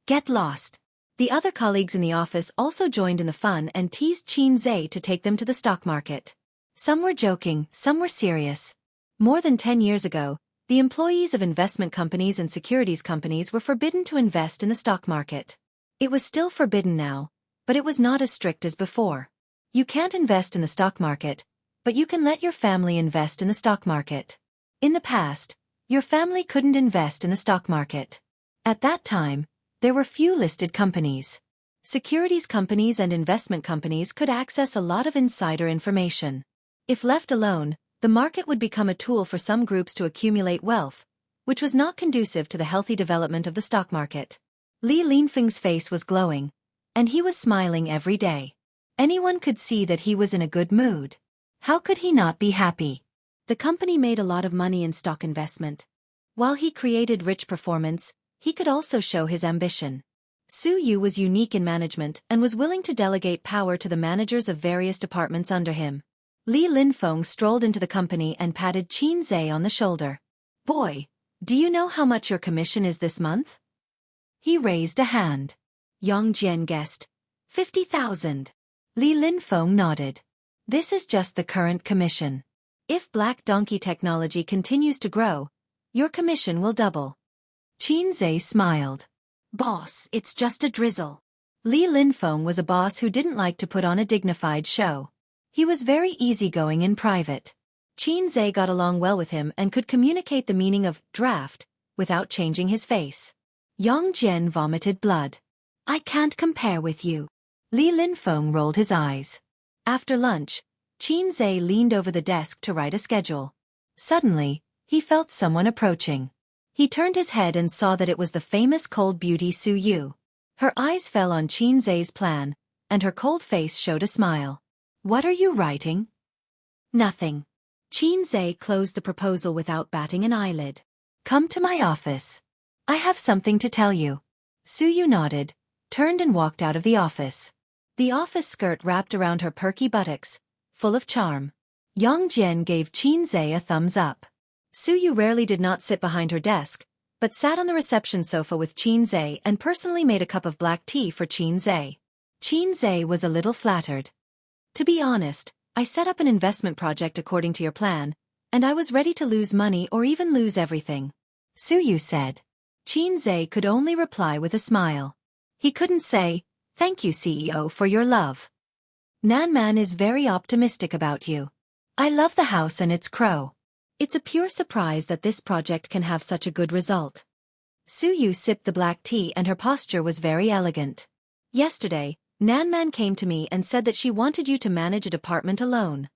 Get lost. The other colleagues in the office also joined in the fun and teased Xianxia to take them to the stock market. Some were joking, some were serious. More than 10 years ago, the employees of investment companies and securities companies were forbidden to invest in the stock market. It was still forbidden now, but it was not as strict as before. You can't invest in the stock market, but you can let your family invest in the stock market. In the past, your family couldn't invest in the stock market. At that time, there were few listed companies. Securities companies and investment companies could access a lot of insider information. If left alone, the market would become a tool for some groups to accumulate wealth, which was not conducive to the healthy development of the stock market. Li Linfeng's face was glowing, and he was smiling every day. Anyone could see that he was in a good mood. How could he not be happy? The company made a lot of money in stock investment. While he created rich performance, he could also show his ambition. Su Yu was unique in management and was willing to delegate power to the managers of various departments under him. Li Linfeng strolled into the company and patted Xianxia on the shoulder. Boy, do you know how much your commission is this month? He raised a hand. Yang Jian guessed. 50,000. Li Linfeng nodded. This is just the current commission. If Black Donkey technology continues to grow, your commission will double. Xianxia smiled. Boss, it's just a drizzle. Li Linfeng was a boss who didn't like to put on a dignified show. He was very easygoing in private. Xianxia got along well with him and could communicate the meaning of draft without changing his face. Yang Jian vomited blood. I can't compare with you. Li Linfeng rolled his eyes. After lunch, Xianxia leaned over the desk to write a schedule. Suddenly, he felt someone approaching. He turned his head and saw that it was the famous cold beauty Su Yu. Her eyes fell on Xianxia's plan, and her cold face showed a smile. What are you writing? Nothing. Xianxia closed the proposal without batting an eyelid. Come to my office. I have something to tell you. Su Yu nodded, turned and walked out of the office. The office skirt wrapped around her perky buttocks, full of charm. Yang Jian gave Xianxia a thumbs up. Su Yu rarely did not sit behind her desk, but sat on the reception sofa with Xianxia and personally made a cup of black tea for Xianxia. Xianxia was a little flattered. To be honest, I set up an investment project according to your plan, and I was ready to lose money or even lose everything. Su Yu said. Xianxia could only reply with a smile. He couldn't say, thank you CEO for your love. Nanman is very optimistic about you. I love the house and its crow. It's a pure surprise that this project can have such a good result. Su Yu sipped the black tea and her posture was very elegant. Yesterday, Nanman came to me and said that she wanted you to manage a department alone.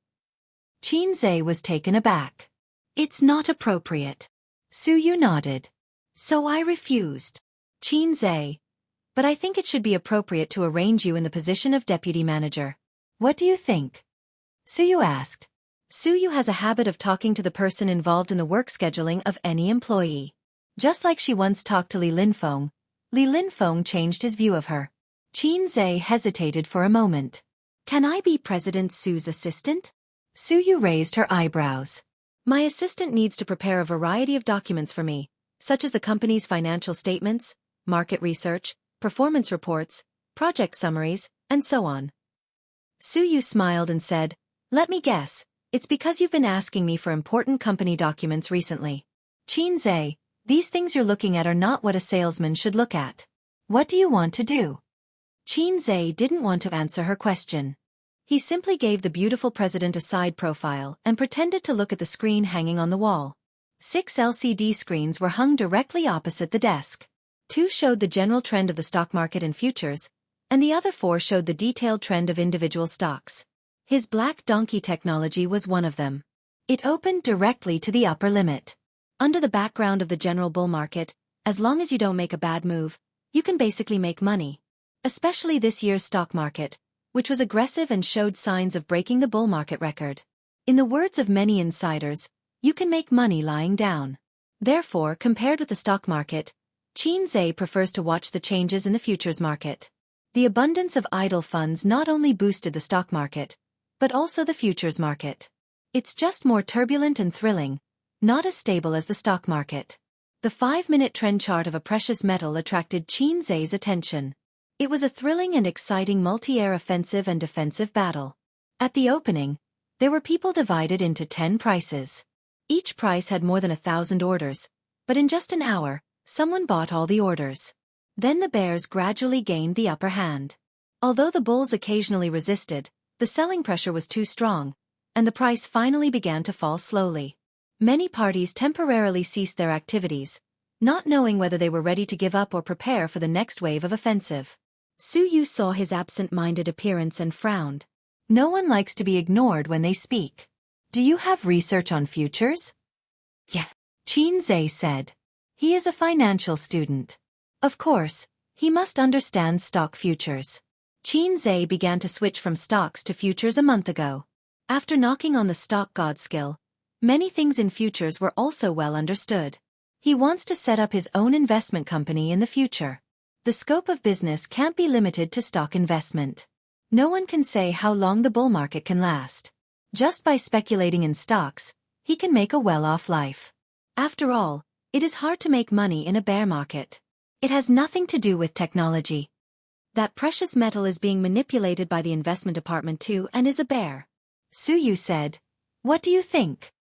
Xianxia was taken aback. It's not appropriate. Su Yu nodded. So I refused. Xianxia. But I think it should be appropriate to arrange you in the position of deputy manager. What do you think? Su Yu asked. Su Yu has a habit of talking to the person involved in the work scheduling of any employee. Just like she once talked to Li Linfeng changed his view of her. Xianxia hesitated for a moment. Can I be President Su's assistant? Su Yu raised her eyebrows. My assistant needs to prepare a variety of documents for me, such as the company's financial statements, market research, performance reports, project summaries, and so on. Su Yu smiled and said, let me guess, it's because you've been asking me for important company documents recently. Xianxia, these things you're looking at are not what a salesman should look at. What do you want to do? Xianxia didn't want to answer her question. He simply gave the beautiful president a side profile and pretended to look at the screen hanging on the wall. 6 LCD screens were hung directly opposite the desk. 2 showed the general trend of the stock market and futures, and the other 4 showed the detailed trend of individual stocks. His black donkey technology was one of them. It opened directly to the upper limit. Under the background of the general bull market, as long as you don't make a bad move, you can basically make money. Especially this year's stock market, which was aggressive and showed signs of breaking the bull market record. In the words of many insiders, you can make money lying down. Therefore, compared with the stock market, Xianxia prefers to watch the changes in the futures market. The abundance of idle funds not only boosted the stock market, but also the futures market. It's just more turbulent and thrilling, not as stable as the stock market. The 5-minute trend chart of a precious metal attracted Xianxia's attention. It was a thrilling and exciting multi-air offensive and defensive battle. At the opening, there were people divided into 10 prices. Each price had more than 1,000 orders, but in just an hour, someone bought all the orders. Then the bears gradually gained the upper hand. Although the bulls occasionally resisted, the selling pressure was too strong, and the price finally began to fall slowly. Many parties temporarily ceased their activities, not knowing whether they were ready to give up or prepare for the next wave of offensive. Su Yu saw his absent-minded appearance and frowned. No one likes to be ignored when they speak. Do you have research on futures? Yeah, Xianxia said. He is a financial student. Of course, he must understand stock futures. Xianxia began to switch from stocks to futures a month ago. After knocking on the stock god skill, many things in futures were also well understood. He wants to set up his own investment company in the future. The scope of business can't be limited to stock investment. No one can say how long the bull market can last. Just by speculating in stocks, he can make a well-off life. After all, it is hard to make money in a bear market. It has nothing to do with technology. That precious metal is being manipulated by the investment department too and is a bear. Su Yu said, "What do you think?"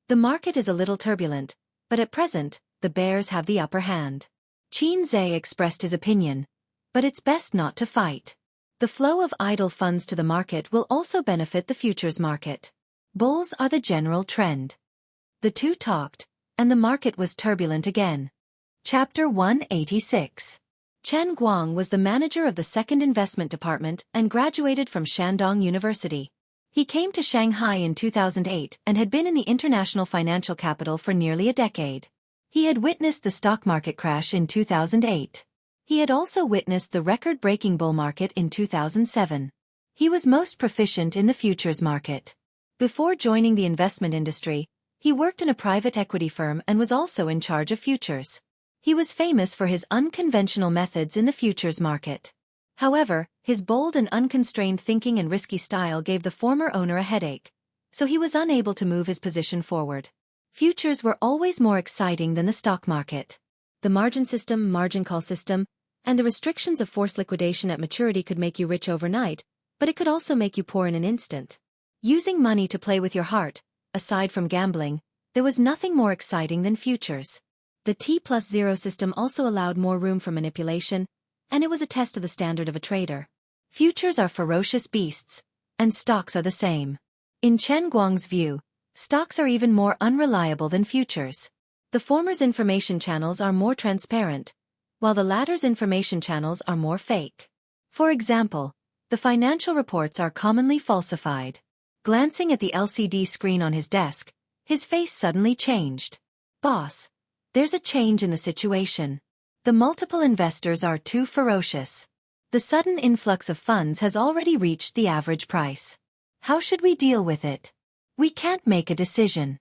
The market is a little turbulent, but at present, the bears have the upper hand. Xianxia expressed his opinion, but it's best not to fight. The flow of idle funds to the market will also benefit the futures market. Bulls are the general trend. The two talked, and the market was turbulent again. Chapter 186. Chen Guang was the manager of the second investment department and graduated from Shandong University. He came to Shanghai in 2008 and had been in the international financial capital for nearly a decade. He had witnessed the stock market crash in 2008. He had also witnessed the record-breaking bull market in 2007. He was most proficient in the futures market. Before joining the investment industry, he worked in a private equity firm and was also in charge of futures. He was famous for his unconventional methods in the futures market. However, his bold and unconstrained thinking and risky style gave the former owner a headache, so he was unable to move his position forward. Futures were always more exciting than the stock market. The margin system, margin call system, and the restrictions of forced liquidation at maturity could make you rich overnight, but it could also make you poor in an instant. Using money to play with your heart, aside from gambling, there was nothing more exciting than futures. The T+0 system also allowed more room for manipulation, and it was a test of the standard of a trader. Futures are ferocious beasts, and stocks are the same. In Chen Guang's view, stocks are even more unreliable than futures. The former's information channels are more transparent, while the latter's information channels are more fake. For example, the financial reports are commonly falsified. Glancing at the LCD screen on his desk, his face suddenly changed. "Boss, there's a change in the situation. The multiple investors are too ferocious. The sudden influx of funds has already reached the average price. How should we deal with it? We can't make a decision."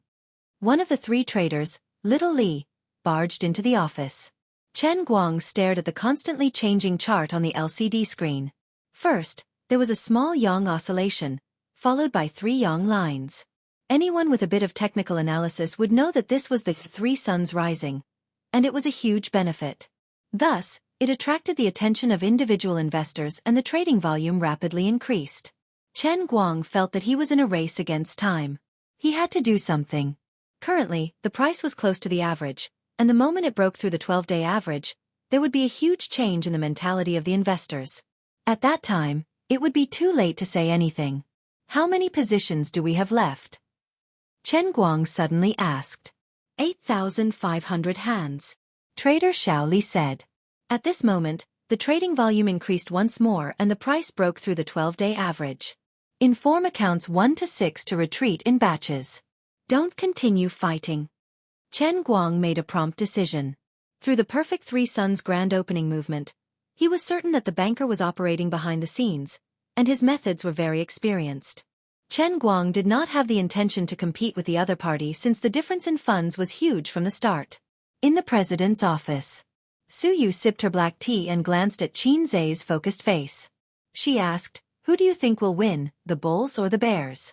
One of the 3 traders, Little Li, barged into the office. Chen Guang stared at the constantly changing chart on the LCD screen. First, there was a small yang oscillation, followed by 3 yang lines. Anyone with a bit of technical analysis would know that this was the 3 suns rising, and it was a huge benefit. Thus, it attracted the attention of individual investors and the trading volume rapidly increased. Chen Guang felt that he was in a race against time. He had to do something. Currently, the price was close to the average, and the moment it broke through the 12-day average, there would be a huge change in the mentality of the investors. At that time, it would be too late to say anything. How many positions do we have left? Chen Guang suddenly asked. 8,500 hands. Trader Xiao Li said. At this moment, the trading volume increased once more and the price broke through the 12-day average. Inform accounts 1 to 6 to retreat in batches. Don't continue fighting. Chen Guang made a prompt decision. Through the perfect Three Suns grand opening movement, he was certain that the banker was operating behind the scenes, and his methods were very experienced. Chen Guang did not have the intention to compete with the other party since the difference in funds was huge from the start. In the president's office, Su Yu sipped her black tea and glanced at Qin Zai's focused face. She asked, "Who do you think will win, the bulls or the bears?"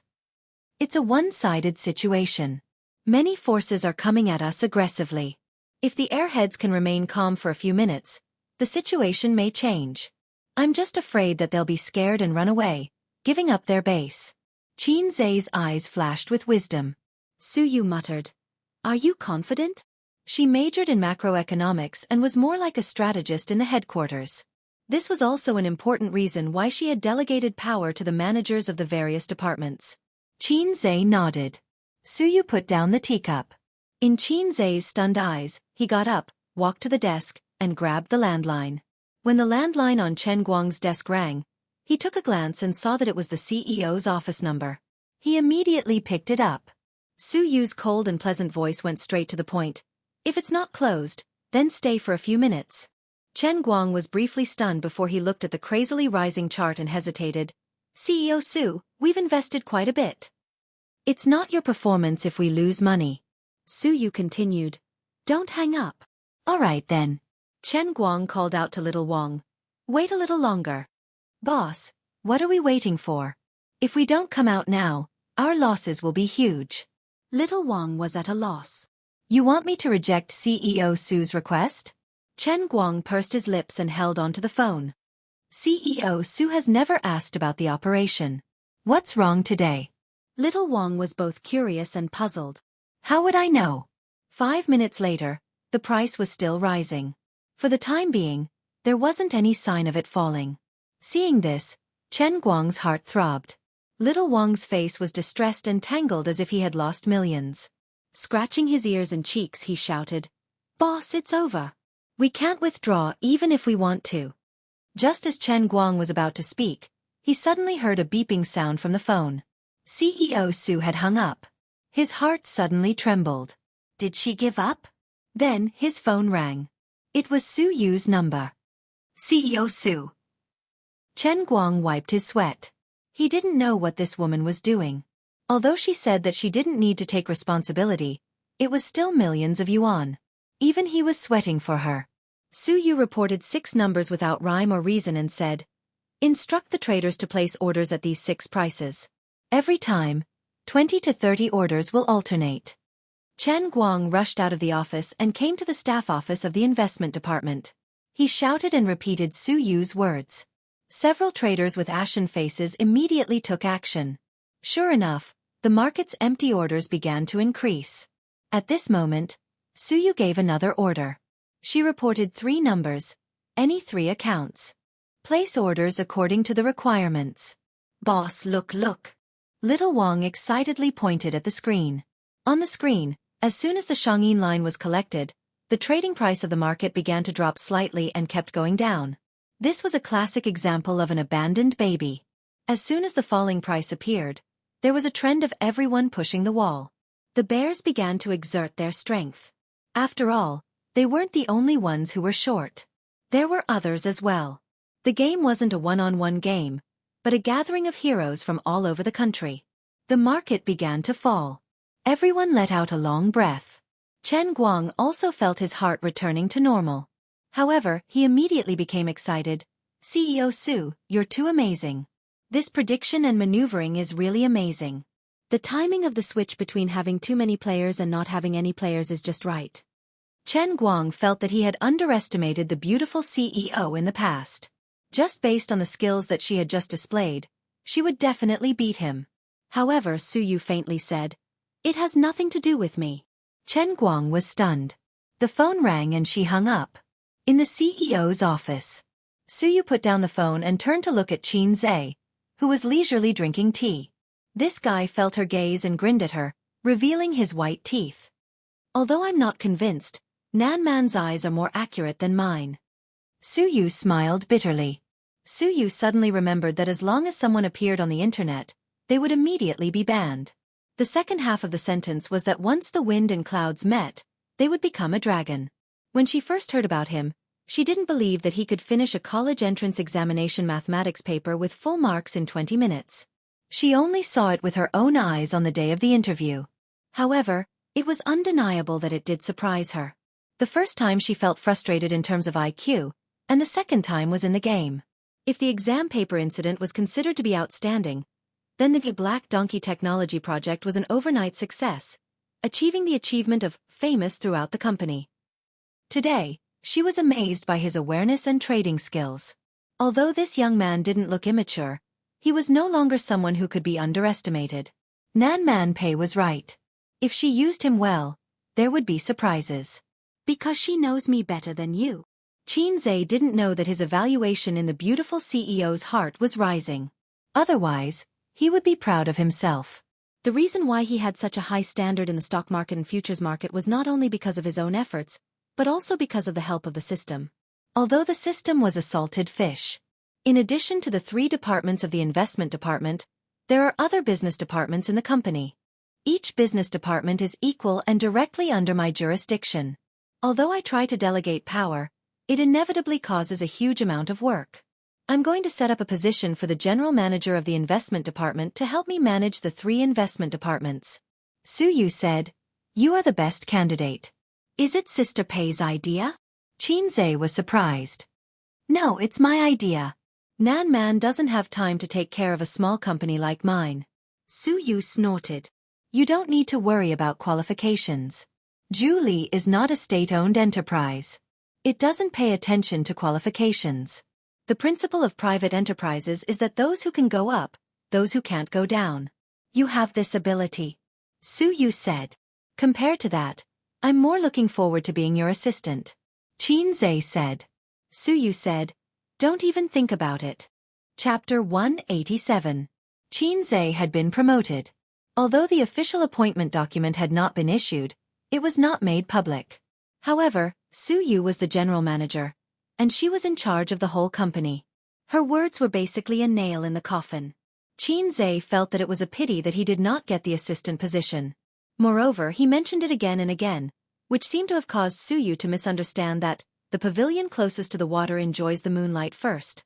It's a one-sided situation. Many forces are coming at us aggressively. If the airheads can remain calm for a few minutes, the situation may change. I'm just afraid that they'll be scared and run away, giving up their base. Qin Zai's eyes flashed with wisdom. Su Yu muttered, "Are you confident?" She majored in macroeconomics and was more like a strategist in the headquarters. This was also an important reason why she had delegated power to the managers of the various departments. Qin Zai nodded. Su Yu put down the teacup. In Qin Zai's stunned eyes, he got up, walked to the desk, and grabbed the landline. When the landline on Chen Guang's desk rang, he took a glance and saw that it was the CEO's office number. He immediately picked it up. Su Yu's cold and pleasant voice went straight to the point. "If it's not closed, then stay for a few minutes." Chen Guang was briefly stunned before he looked at the crazily rising chart and hesitated. "CEO Su, we've invested quite a bit." "It's not your performance if we lose money." Su Yu continued. "Don't hang up." "All right then." Chen Guang called out to Little Wang. "Wait a little longer." "Boss, what are we waiting for? If we don't come out now, our losses will be huge." Little Wang was at a loss. "You want me to reject CEO Su's request?" Chen Guang pursed his lips and held onto the phone. "CEO Su has never asked about the operation. What's wrong today?" Little Wang was both curious and puzzled. "How would I know?" 5 minutes later, the price was still rising. For the time being, there wasn't any sign of it falling. Seeing this, Chen Guang's heart throbbed. Little Wang's face was distressed and tangled as if he had lost millions. Scratching his ears and cheeks, he shouted, "Boss, it's over. We can't withdraw even if we want to." Just as Chen Guang was about to speak, he suddenly heard a beeping sound from the phone. CEO Su had hung up. His heart suddenly trembled. Did she give up? Then his phone rang. It was Su Yu's number. "CEO Su." Chen Guang wiped his sweat. He didn't know what this woman was doing. Although she said that she didn't need to take responsibility, it was still millions of yuan. Even he was sweating for her. Su Yu reported 6 numbers without rhyme or reason and said, "Instruct the traders to place orders at these 6 prices. Every time, 20 to 30 orders will alternate." Chen Guang rushed out of the office and came to the staff office of the investment department. He shouted and repeated Su Yu's words. Several traders with ashen faces immediately took action. Sure enough, the market's empty orders began to increase. At this moment, Su Yu gave another order. She reported 3 numbers, any 3 accounts. Place orders according to the requirements. "Boss, look." Little Wang excitedly pointed at the screen. On the screen, as soon as the Shangyin line was collected, the trading price of the market began to drop slightly and kept going down. This was a classic example of an abandoned baby. As soon as the falling price appeared, there was a trend of everyone pushing the wall. The bears began to exert their strength. After all, they weren't the only ones who were short. There were others as well. The game wasn't a one-on-one game, but a gathering of heroes from all over the country. The market began to fall. Everyone let out a long breath. Chen Guang also felt his heart returning to normal. However, he immediately became excited. "CEO Su, you're too amazing. This prediction and maneuvering is really amazing. The timing of the switch between having too many players and not having any players is just right." Chen Guang felt that he had underestimated the beautiful CEO in the past. Just based on the skills that she had just displayed, she would definitely beat him. However, Su Yu faintly said, "It has nothing to do with me." Chen Guang was stunned. The phone rang and she hung up. In the CEO's office, Su Yu put down the phone and turned to look at Qin Zai, who was leisurely drinking tea. This guy felt her gaze and grinned at her, revealing his white teeth. Although I'm not convinced, Nan Man's eyes are more accurate than mine. Suyu smiled bitterly. Suyu suddenly remembered that as long as someone appeared on the internet, they would immediately be banned. The second half of the sentence was that once the wind and clouds met, they would become a dragon. When she first heard about him, she didn't believe that he could finish a college entrance examination mathematics paper with full marks in 20 minutes. She only saw it with her own eyes on the day of the interview. However, it was undeniable that it did surprise her. The first time she felt frustrated in terms of IQ, and the second time was in the game. If the exam paper incident was considered to be outstanding, then the Black Donkey Technology project was an overnight success, achieving the achievement of famous throughout the company. Today, she was amazed by his awareness and trading skills. Although this young man didn't look immature, he was no longer someone who could be underestimated. Nan Man Pei was right. If she used him well, there would be surprises. Because she knows me better than you. Xianxia didn't know that his evaluation in the beautiful CEO's heart was rising. Otherwise, he would be proud of himself. The reason why he had such a high standard in the stock market and futures market was not only because of his own efforts, but also because of the help of the system. Although the system was a salted fish. In addition to the 3 departments of the investment department, there are other business departments in the company. Each business department is equal and directly under my jurisdiction. Although I try to delegate power, it inevitably causes a huge amount of work. I'm going to set up a position for the general manager of the investment department to help me manage the 3 investment departments. Suyu said, "You are the best candidate." "Is it Sister Pei's idea?" Xianxia was surprised. "No, it's my idea. Nan Man doesn't have time to take care of a small company like mine." Suyu snorted. "You don't need to worry about qualifications. Julie is not a state-owned enterprise. It doesn't pay attention to qualifications. The principle of private enterprises is that those who can go up, those who can't go down. You have this ability," Suyu said. "Compared to that, I'm more looking forward to being your assistant," Xianxia said. Suyu said, "Don't even think about it." Chapter 187. Xianxia had been promoted. Although the official appointment document had not been issued, it was not made public. However, Suyu was the general manager, and she was in charge of the whole company. Her words were basically a nail in the coffin. Xianxia felt that it was a pity that he did not get the assistant position. Moreover, he mentioned it again and again, which seemed to have caused Suyu to misunderstand that the pavilion closest to the water enjoys the moonlight first.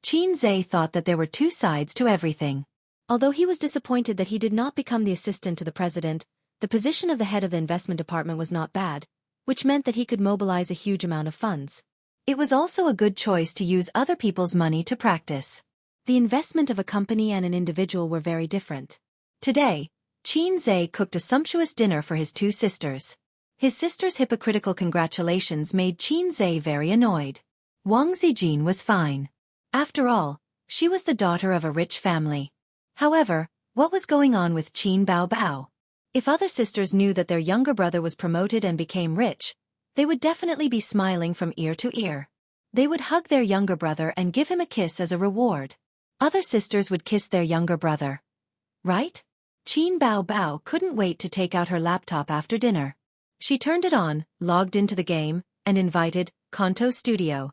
Xianxia thought that there were 2 sides to everything. Although he was disappointed that he did not become the assistant to the president, the position of the head of the investment department was not bad, which meant that he could mobilize a huge amount of funds. It was also a good choice to use other people's money to practice. The investment of a company and an individual were very different. Today, Xianxia cooked a sumptuous dinner for his 2 sisters. His sisters' hypocritical congratulations made Xianxia very annoyed. Wang Zijin was fine. After all, she was the daughter of a rich family. However, what was going on with Qin Bao Bao? If other sisters knew that their younger brother was promoted and became rich, they would definitely be smiling from ear to ear. They would hug their younger brother and give him a kiss as a reward. Other sisters would kiss their younger brother. Right? Qin Bao Bao couldn't wait to take out her laptop after dinner. She turned it on, logged into the game, and invited Kanto Studio.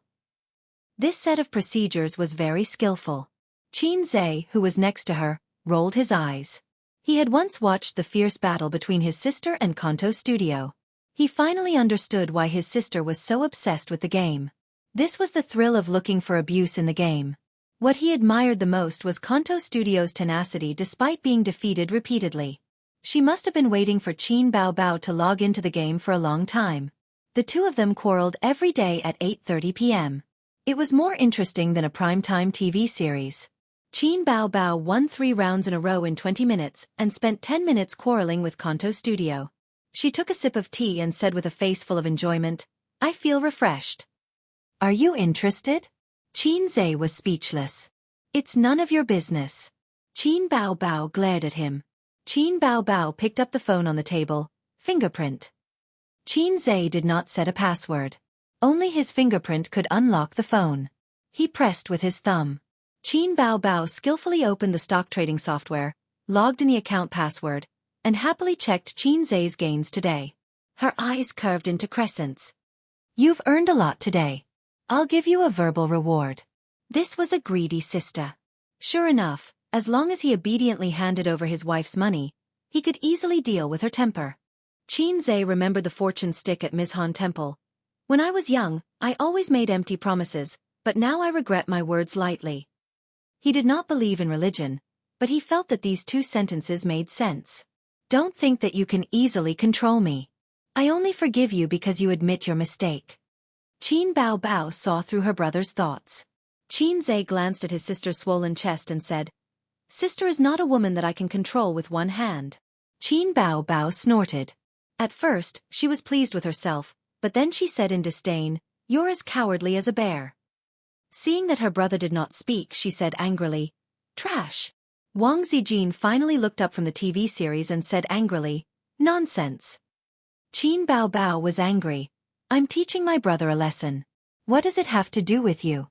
This set of procedures was very skillful. Xianxia, who was next to her, rolled his eyes. He had once watched the fierce battle between his sister and Kanto Studio. He finally understood why his sister was so obsessed with the game. This was the thrill of looking for abuse in the game. What he admired the most was Kanto Studio's tenacity despite being defeated repeatedly. She must have been waiting for Qin Bao Bao to log into the game for a long time. The 2 of them quarreled every day at 8:30 p.m. It was more interesting than a primetime TV series. Qin Bao Bao won 3 rounds in a row in 20 minutes and spent 10 minutes quarreling with Kanto Studio. She took a sip of tea and said with a face full of enjoyment, "I feel refreshed." "Are you interested?" Xianxia was speechless. "It's none of your business." Qin Bao Bao glared at him. Qin Bao Bao picked up the phone on the table. Fingerprint. Xianxia did not set a password. Only his fingerprint could unlock the phone. He pressed with his thumb. Qin Bao Bao skillfully opened the stock trading software, logged in the account password, and happily checked Xianxia's gains today. Her eyes curved into crescents. You've earned a lot today. I'll give you a verbal reward. This was a greedy sister. Sure enough, as long as he obediently handed over his wife's money, he could easily deal with her temper. Xianxia remembered the fortune stick at Mizhan Temple. When I was young, I always made empty promises, but now I regret my words lightly. He did not believe in religion, but he felt that these two sentences made sense. Don't think that you can easily control me. I only forgive you because you admit your mistake. Qin Bao Bao saw through her brother's thoughts. Xianxia glanced at his sister's swollen chest and said, Sister is not a woman that I can control with one hand. Qin Bao Bao snorted. At first, she was pleased with herself, but then she said in disdain, You're as cowardly as a bear. Seeing that her brother did not speak, she said angrily, Trash. Wang Zijin finally looked up from the TV series and said angrily, Nonsense. Qin Bao Bao was angry. I'm teaching my brother a lesson. What does it have to do with you?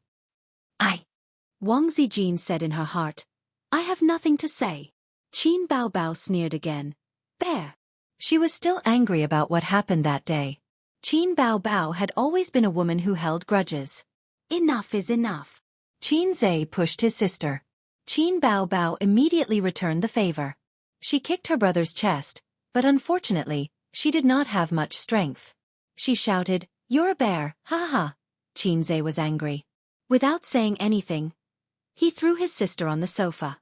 Wang Zijin said in her heart, I have nothing to say. Qin Bao Bao sneered again. Bear. She was still angry about what happened that day. Qin Bao Bao had always been a woman who held grudges. Enough is enough. Xianxia pushed his sister. Qin Bao Bao immediately returned the favor. She kicked her brother's chest, but unfortunately, she did not have much strength. She shouted, You're a bear, ha ha ha. Xianxia was angry. Without saying anything, he threw his sister on the sofa.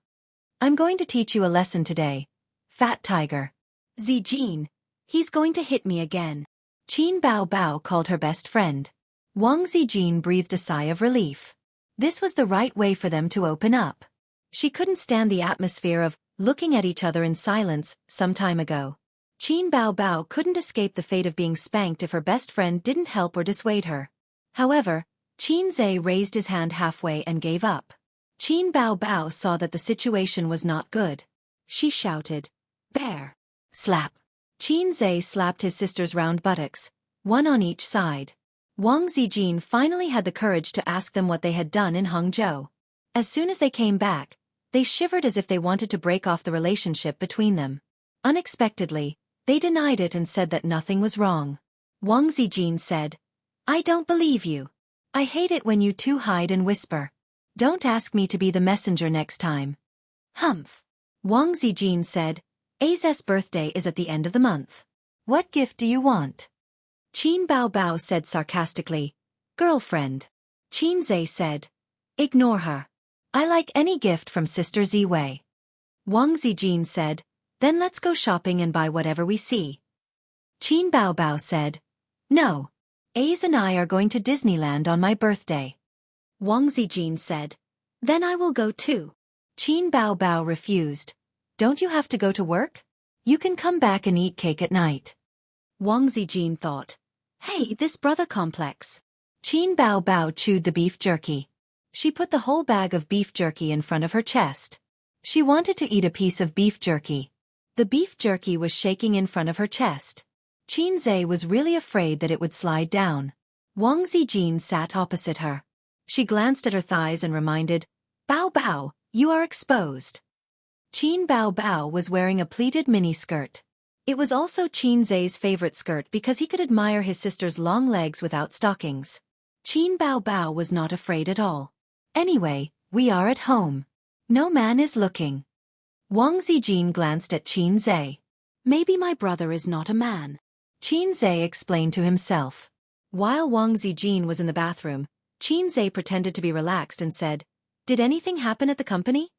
I'm going to teach you a lesson today, fat tiger. Zijin. He's going to hit me again. Qin Bao Bao called her best friend. Wang Zijin breathed a sigh of relief. This was the right way for them to open up. She couldn't stand the atmosphere of looking at each other in silence some time ago. Qin Bao Bao couldn't escape the fate of being spanked if her best friend didn't help or dissuade her. However, Xianxia raised his hand halfway and gave up. Qin Bao Bao saw that the situation was not good. She shouted, Bear. Slap. Xianxia slapped his sister's round buttocks, one on each side. Wang Zijin finally had the courage to ask them what they had done in Hangzhou. As soon as they came back, they shivered as if they wanted to break off the relationship between them. Unexpectedly, they denied it and said that nothing was wrong. Wang Zijin said, I don't believe you. I hate it when you two hide and whisper. Don't ask me to be the messenger next time. Humph. Wang Zijin said, A's birthday is at the end of the month. What gift do you want? Qin Bao Bao said sarcastically, Girlfriend. Xianxia said, Ignore her. I like any gift from Sister Ziwei. Wang Zijin said, Then let's go shopping and buy whatever we see. Qin Bao Bao said, No. A's and I are going to Disneyland on my birthday. Wang Zijin said, Then I will go too. Qin Bao Bao refused. Don't you have to go to work? You can come back and eat cake at night. Wang Zijin thought, Hey, this brother complex. Qin Bao Bao chewed the beef jerky. She put the whole bag of beef jerky in front of her chest. She wanted to eat a piece of beef jerky. The beef jerky was shaking in front of her chest. Xianxia was really afraid that it would slide down. Wang Zijin sat opposite her. She glanced at her thighs and reminded, Bao Bao, you are exposed. Qin Bao Bao was wearing a pleated miniskirt. It was also Xianxia's favorite skirt because he could admire his sister's long legs without stockings. Qin Bao Bao was not afraid at all. Anyway, we are at home. No man is looking. Wang Zijin glanced at Xianxia. Maybe my brother is not a man. Xianxia explained to himself. While Wang Zijin was in the bathroom, Xianxia pretended to be relaxed and said, Did anything happen at the company?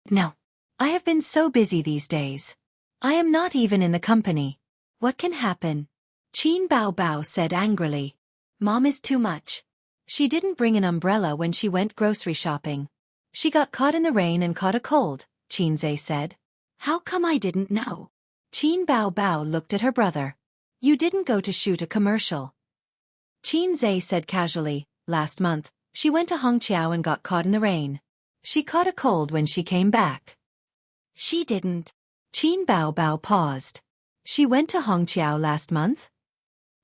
No. I have been so busy these days. I am not even in the company. What can happen? Qin Bao Bao said angrily. Mom is too much. She didn't bring an umbrella when she went grocery shopping. She got caught in the rain and caught a cold, Xianxia said. How come I didn't know? Qin Bao Bao looked at her brother. You didn't go to shoot a commercial. Xianxia said casually, last month, she went to Hangzhou and got caught in the rain. She caught a cold when she came back. She didn't. Qin Bao Bao paused. She went to Hangzhou last month?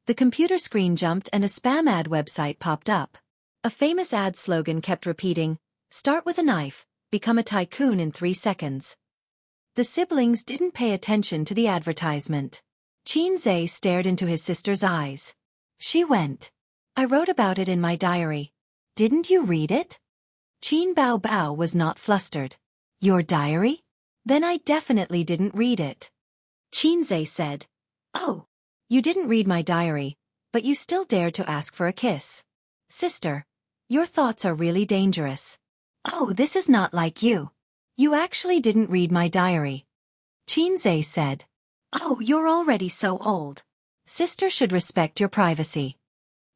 The computer screen jumped and a spam ad website popped up. A famous ad slogan kept repeating, Start with a knife, become a tycoon in 3 seconds. The siblings didn't pay attention to the advertisement. Xianxia stared into his sister's eyes. She went. I wrote about it in my diary. Didn't you read it? Qin Bao Bao was not flustered. Your diary? Then I definitely didn't read it. Xianxia said. Oh. You didn't read my diary, but you still dared to ask for a kiss. Sister, your thoughts are really dangerous. Oh, this is not like you. You actually didn't read my diary. Xianxia said. Oh, you're already so old. Sister should respect your privacy.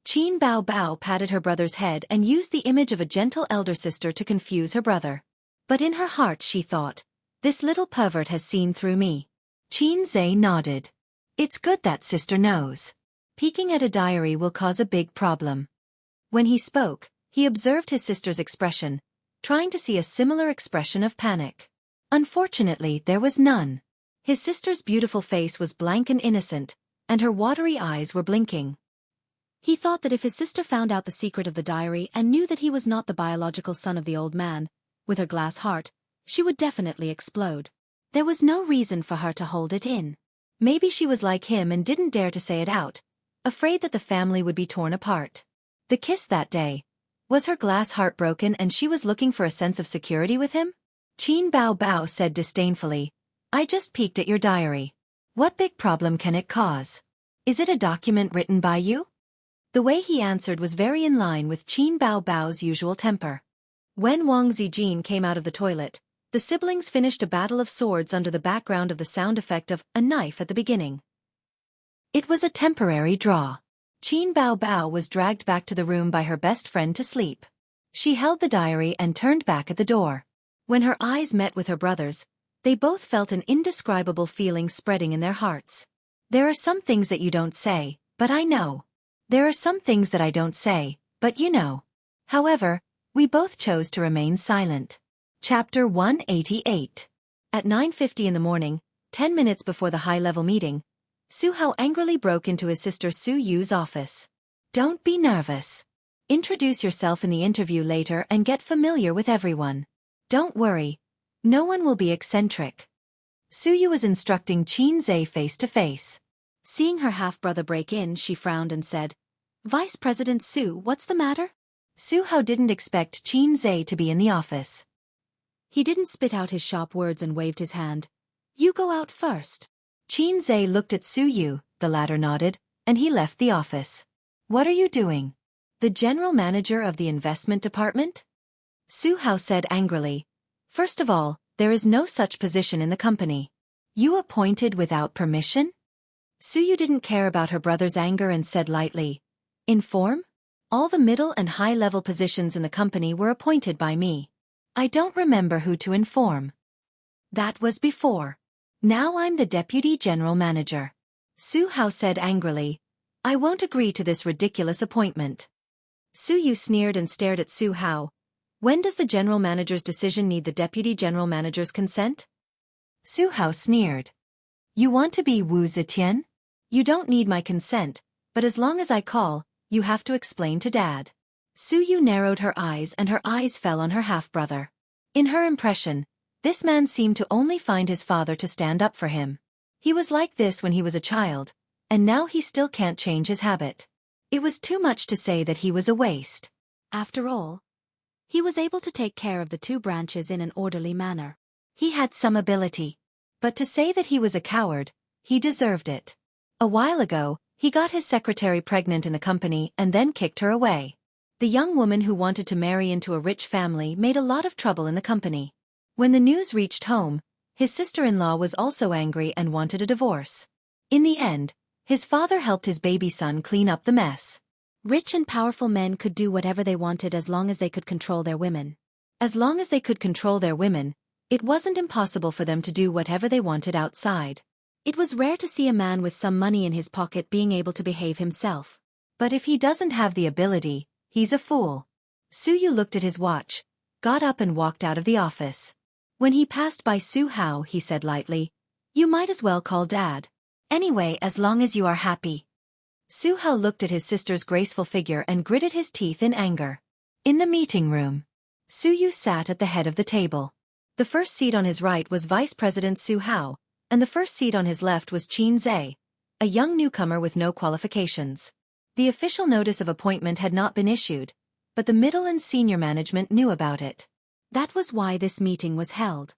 Qin Bao Bao patted her brother's head and used the image of a gentle elder sister to confuse her brother. But in her heart she thought, this little pervert has seen through me. Xianxia nodded. It's good that sister knows. Peeking at a diary will cause a big problem. When he spoke, he observed his sister's expression, trying to see a similar expression of panic. Unfortunately, there was none. His sister's beautiful face was blank and innocent, and her watery eyes were blinking. He thought that if his sister found out the secret of the diary and knew that he was not the biological son of the old man, with her glass heart, she would definitely explode. There was no reason for her to hold it in. Maybe she was like him and didn't dare to say it out, afraid that the family would be torn apart. The kiss that day. Was her glass heart broken and she was looking for a sense of security with him? Qin Bao Bao said disdainfully, I just peeked at your diary. What big problem can it cause? Is it a document written by you? The way he answered was very in line with Qin Bao Bao's usual temper. When Wang Zijin came out of the toilet, the siblings finished a battle of swords under the background of the sound effect of a knife at the beginning. It was a temporary draw. Qin Bao Bao was dragged back to the room by her best friend to sleep. She held the diary and turned back at the door. When her eyes met with her brother's, they both felt an indescribable feeling spreading in their hearts. There are some things that you don't say, but I know. There are some things that I don't say, but you know. However, we both chose to remain silent. Chapter 188. At 9:50 in the morning, 10 minutes before the high-level meeting, Su Hao angrily broke into his sister Su Yu's office. Don't be nervous. Introduce yourself in the interview later and get familiar with everyone. Don't worry. No one will be eccentric. Su Yu was instructing Xianxia face to face. Seeing her half-brother break in, she frowned and said, Vice President Su, what's the matter? Su Hao didn't expect Xianxia to be in the office. He didn't spit out his sharp words and waved his hand. You go out first. Xianxia looked at Su Yu, the latter nodded, and he left the office. What are you doing? The general manager of the investment department? Su Hao said angrily. First of all, there is no such position in the company. You appointed without permission? Su Yu didn't care about her brother's anger and said lightly. Inform? All the middle and high-level positions in the company were appointed by me. I don't remember who to inform. That was before. Now I'm the deputy general manager. Su Hao said angrily. I won't agree to this ridiculous appointment. Su Yu sneered and stared at Su Hao. When does the general manager's decision need the deputy general manager's consent? Su Hao sneered. You want to be Wu Zetian? You don't need my consent, but as long as I call, you have to explain to Dad. Su Yu narrowed her eyes and her eyes fell on her half-brother. In her impression, this man seemed to only find his father to stand up for him. He was like this when he was a child, and now he still can't change his habit. It was too much to say that he was a waste. After all, he was able to take care of the two branches in an orderly manner. He had some ability. But to say that he was a coward, he deserved it. A while ago, he got his secretary pregnant in the company and then kicked her away. The young woman who wanted to marry into a rich family made a lot of trouble in the company. When the news reached home, his sister-in-law was also angry and wanted a divorce. In the end, his father helped his baby son clean up the mess. Rich and powerful men could do whatever they wanted as long as they could control their women. As long as they could control their women, it wasn't impossible for them to do whatever they wanted outside. It was rare to see a man with some money in his pocket being able to behave himself. But if he doesn't have the ability, he's a fool. Su Yu looked at his watch, got up and walked out of the office. When he passed by Su Hao, he said lightly, You might as well call Dad. Anyway, as long as you are happy. Su Hao looked at his sister's graceful figure and gritted his teeth in anger. In the meeting room, Su Yu sat at the head of the table. The first seat on his right was Vice President Su Hao, and the first seat on his left was Xianxia, a young newcomer with no qualifications. The official notice of appointment had not been issued, but the middle and senior management knew about it. That was why this meeting was held.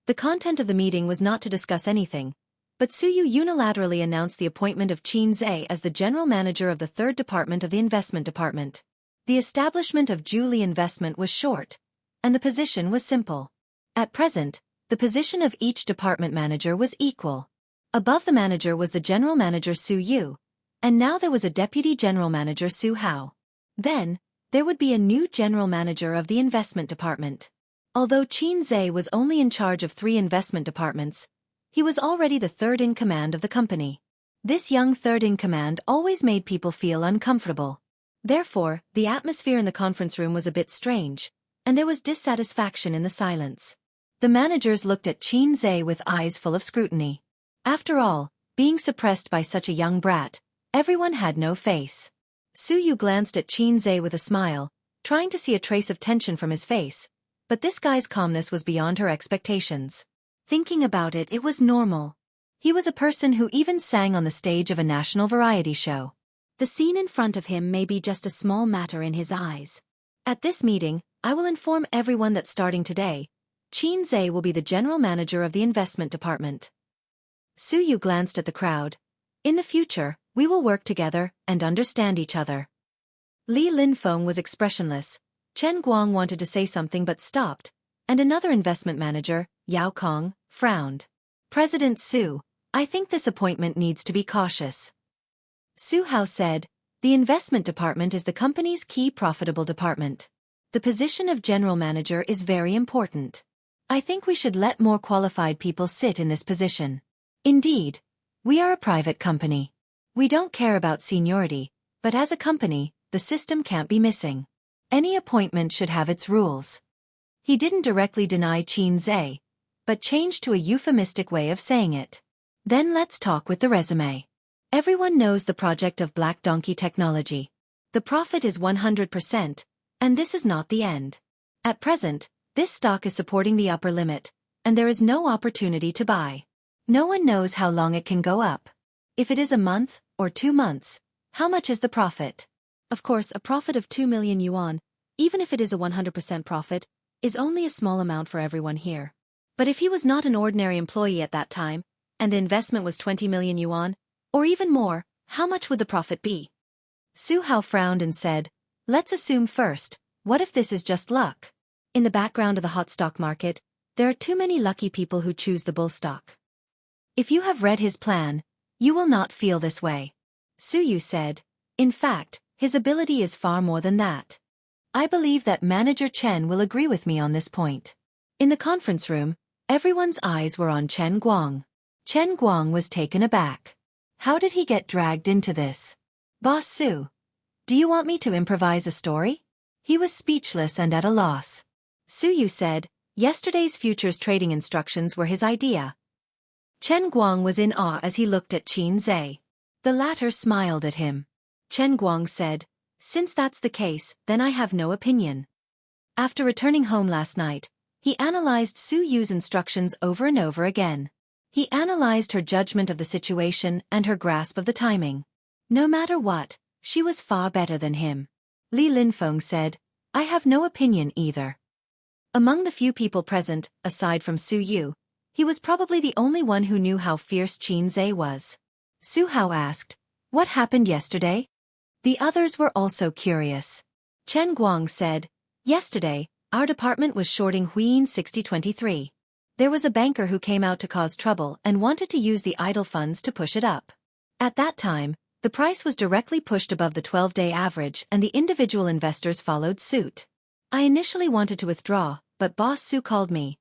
The content of the meeting was not to discuss anything, but Su Yu unilaterally announced the appointment of Xianxia as the general manager of the third department of the investment department. The establishment of Zhu Investment was short, and the position was simple. At present, the position of each department manager was equal. Above the manager was the general manager Su Yu, and now there was a deputy general manager Su Hao. Then, there would be a new general manager of the investment department. Although Xianxia was only in charge of 3 investment departments, he was already the third in command of the company. This young third in command always made people feel uncomfortable. Therefore, the atmosphere in the conference room was a bit strange, and there was dissatisfaction in the silence. The managers looked at Xianxia with eyes full of scrutiny. After all, being suppressed by such a young brat, everyone had no face. Su Yu glanced at Xianxia with a smile, trying to see a trace of tension from his face, but this guy's calmness was beyond her expectations. Thinking about it, it was normal. He was a person who even sang on the stage of a national variety show. The scene in front of him may be just a small matter in his eyes. At this meeting, I will inform everyone that starting today, Xianxia will be the general manager of the investment department. Su Yu glanced at the crowd. In the future, we will work together and understand each other. Li Linfeng was expressionless. Chen Guang wanted to say something but stopped, and another investment manager, Yao Kong, frowned. President Su, I think this appointment needs to be cautious. Su Hao said, the investment department is the company's key profitable department. The position of general manager is very important. I think we should let more qualified people sit in this position. Indeed, we are a private company. We don't care about seniority, but as a company, the system can't be missing. Any appointment should have its rules. He didn't directly deny Xianxia, but changed to a euphemistic way of saying it. Then let's talk with the resume. Everyone knows the project of Black Donkey technology. The profit is 100%, and this is not the end. At present, this stock is supporting the upper limit, and there is no opportunity to buy. No one knows how long it can go up. If it is a month or 2 months, how much is the profit? Of course, a profit of 2 million yuan, even if it is a 100% profit, is only a small amount for everyone here. But if he was not an ordinary employee at that time, and the investment was 20 million yuan, or even more, how much would the profit be? Su Hao frowned and said, let's assume first, what if this is just luck? In the background of the hot stock market, there are too many lucky people who choose the bull stock. If you have read his plan, you will not feel this way. Su Yu said, in fact, his ability is far more than that. I believe that Manager Chen will agree with me on this point. In the conference room, everyone's eyes were on Chen Guang. Chen Guang was taken aback. How did he get dragged into this? Boss Su, do you want me to improvise a story? He was speechless and at a loss. Su Yu said, yesterday's futures trading instructions were his idea. Chen Guang was in awe as he looked at Xianxia. The latter smiled at him. Chen Guang said, since that's the case, then I have no opinion. After returning home last night, he analyzed Su Yu's instructions over and over again. He analyzed her judgment of the situation and her grasp of the timing. No matter what, she was far better than him. Li Linfeng said, I have no opinion either. Among the few people present, aside from Su Yu, he was probably the only one who knew how fierce Xianxia was. Su Hao asked, what happened yesterday? The others were also curious. Chen Guang said, yesterday, our department was shorting Huiying 6023. There was a banker who came out to cause trouble and wanted to use the idle funds to push it up. At that time, the price was directly pushed above the 12-day average and the individual investors followed suit. I initially wanted to withdraw, but Boss Su called me.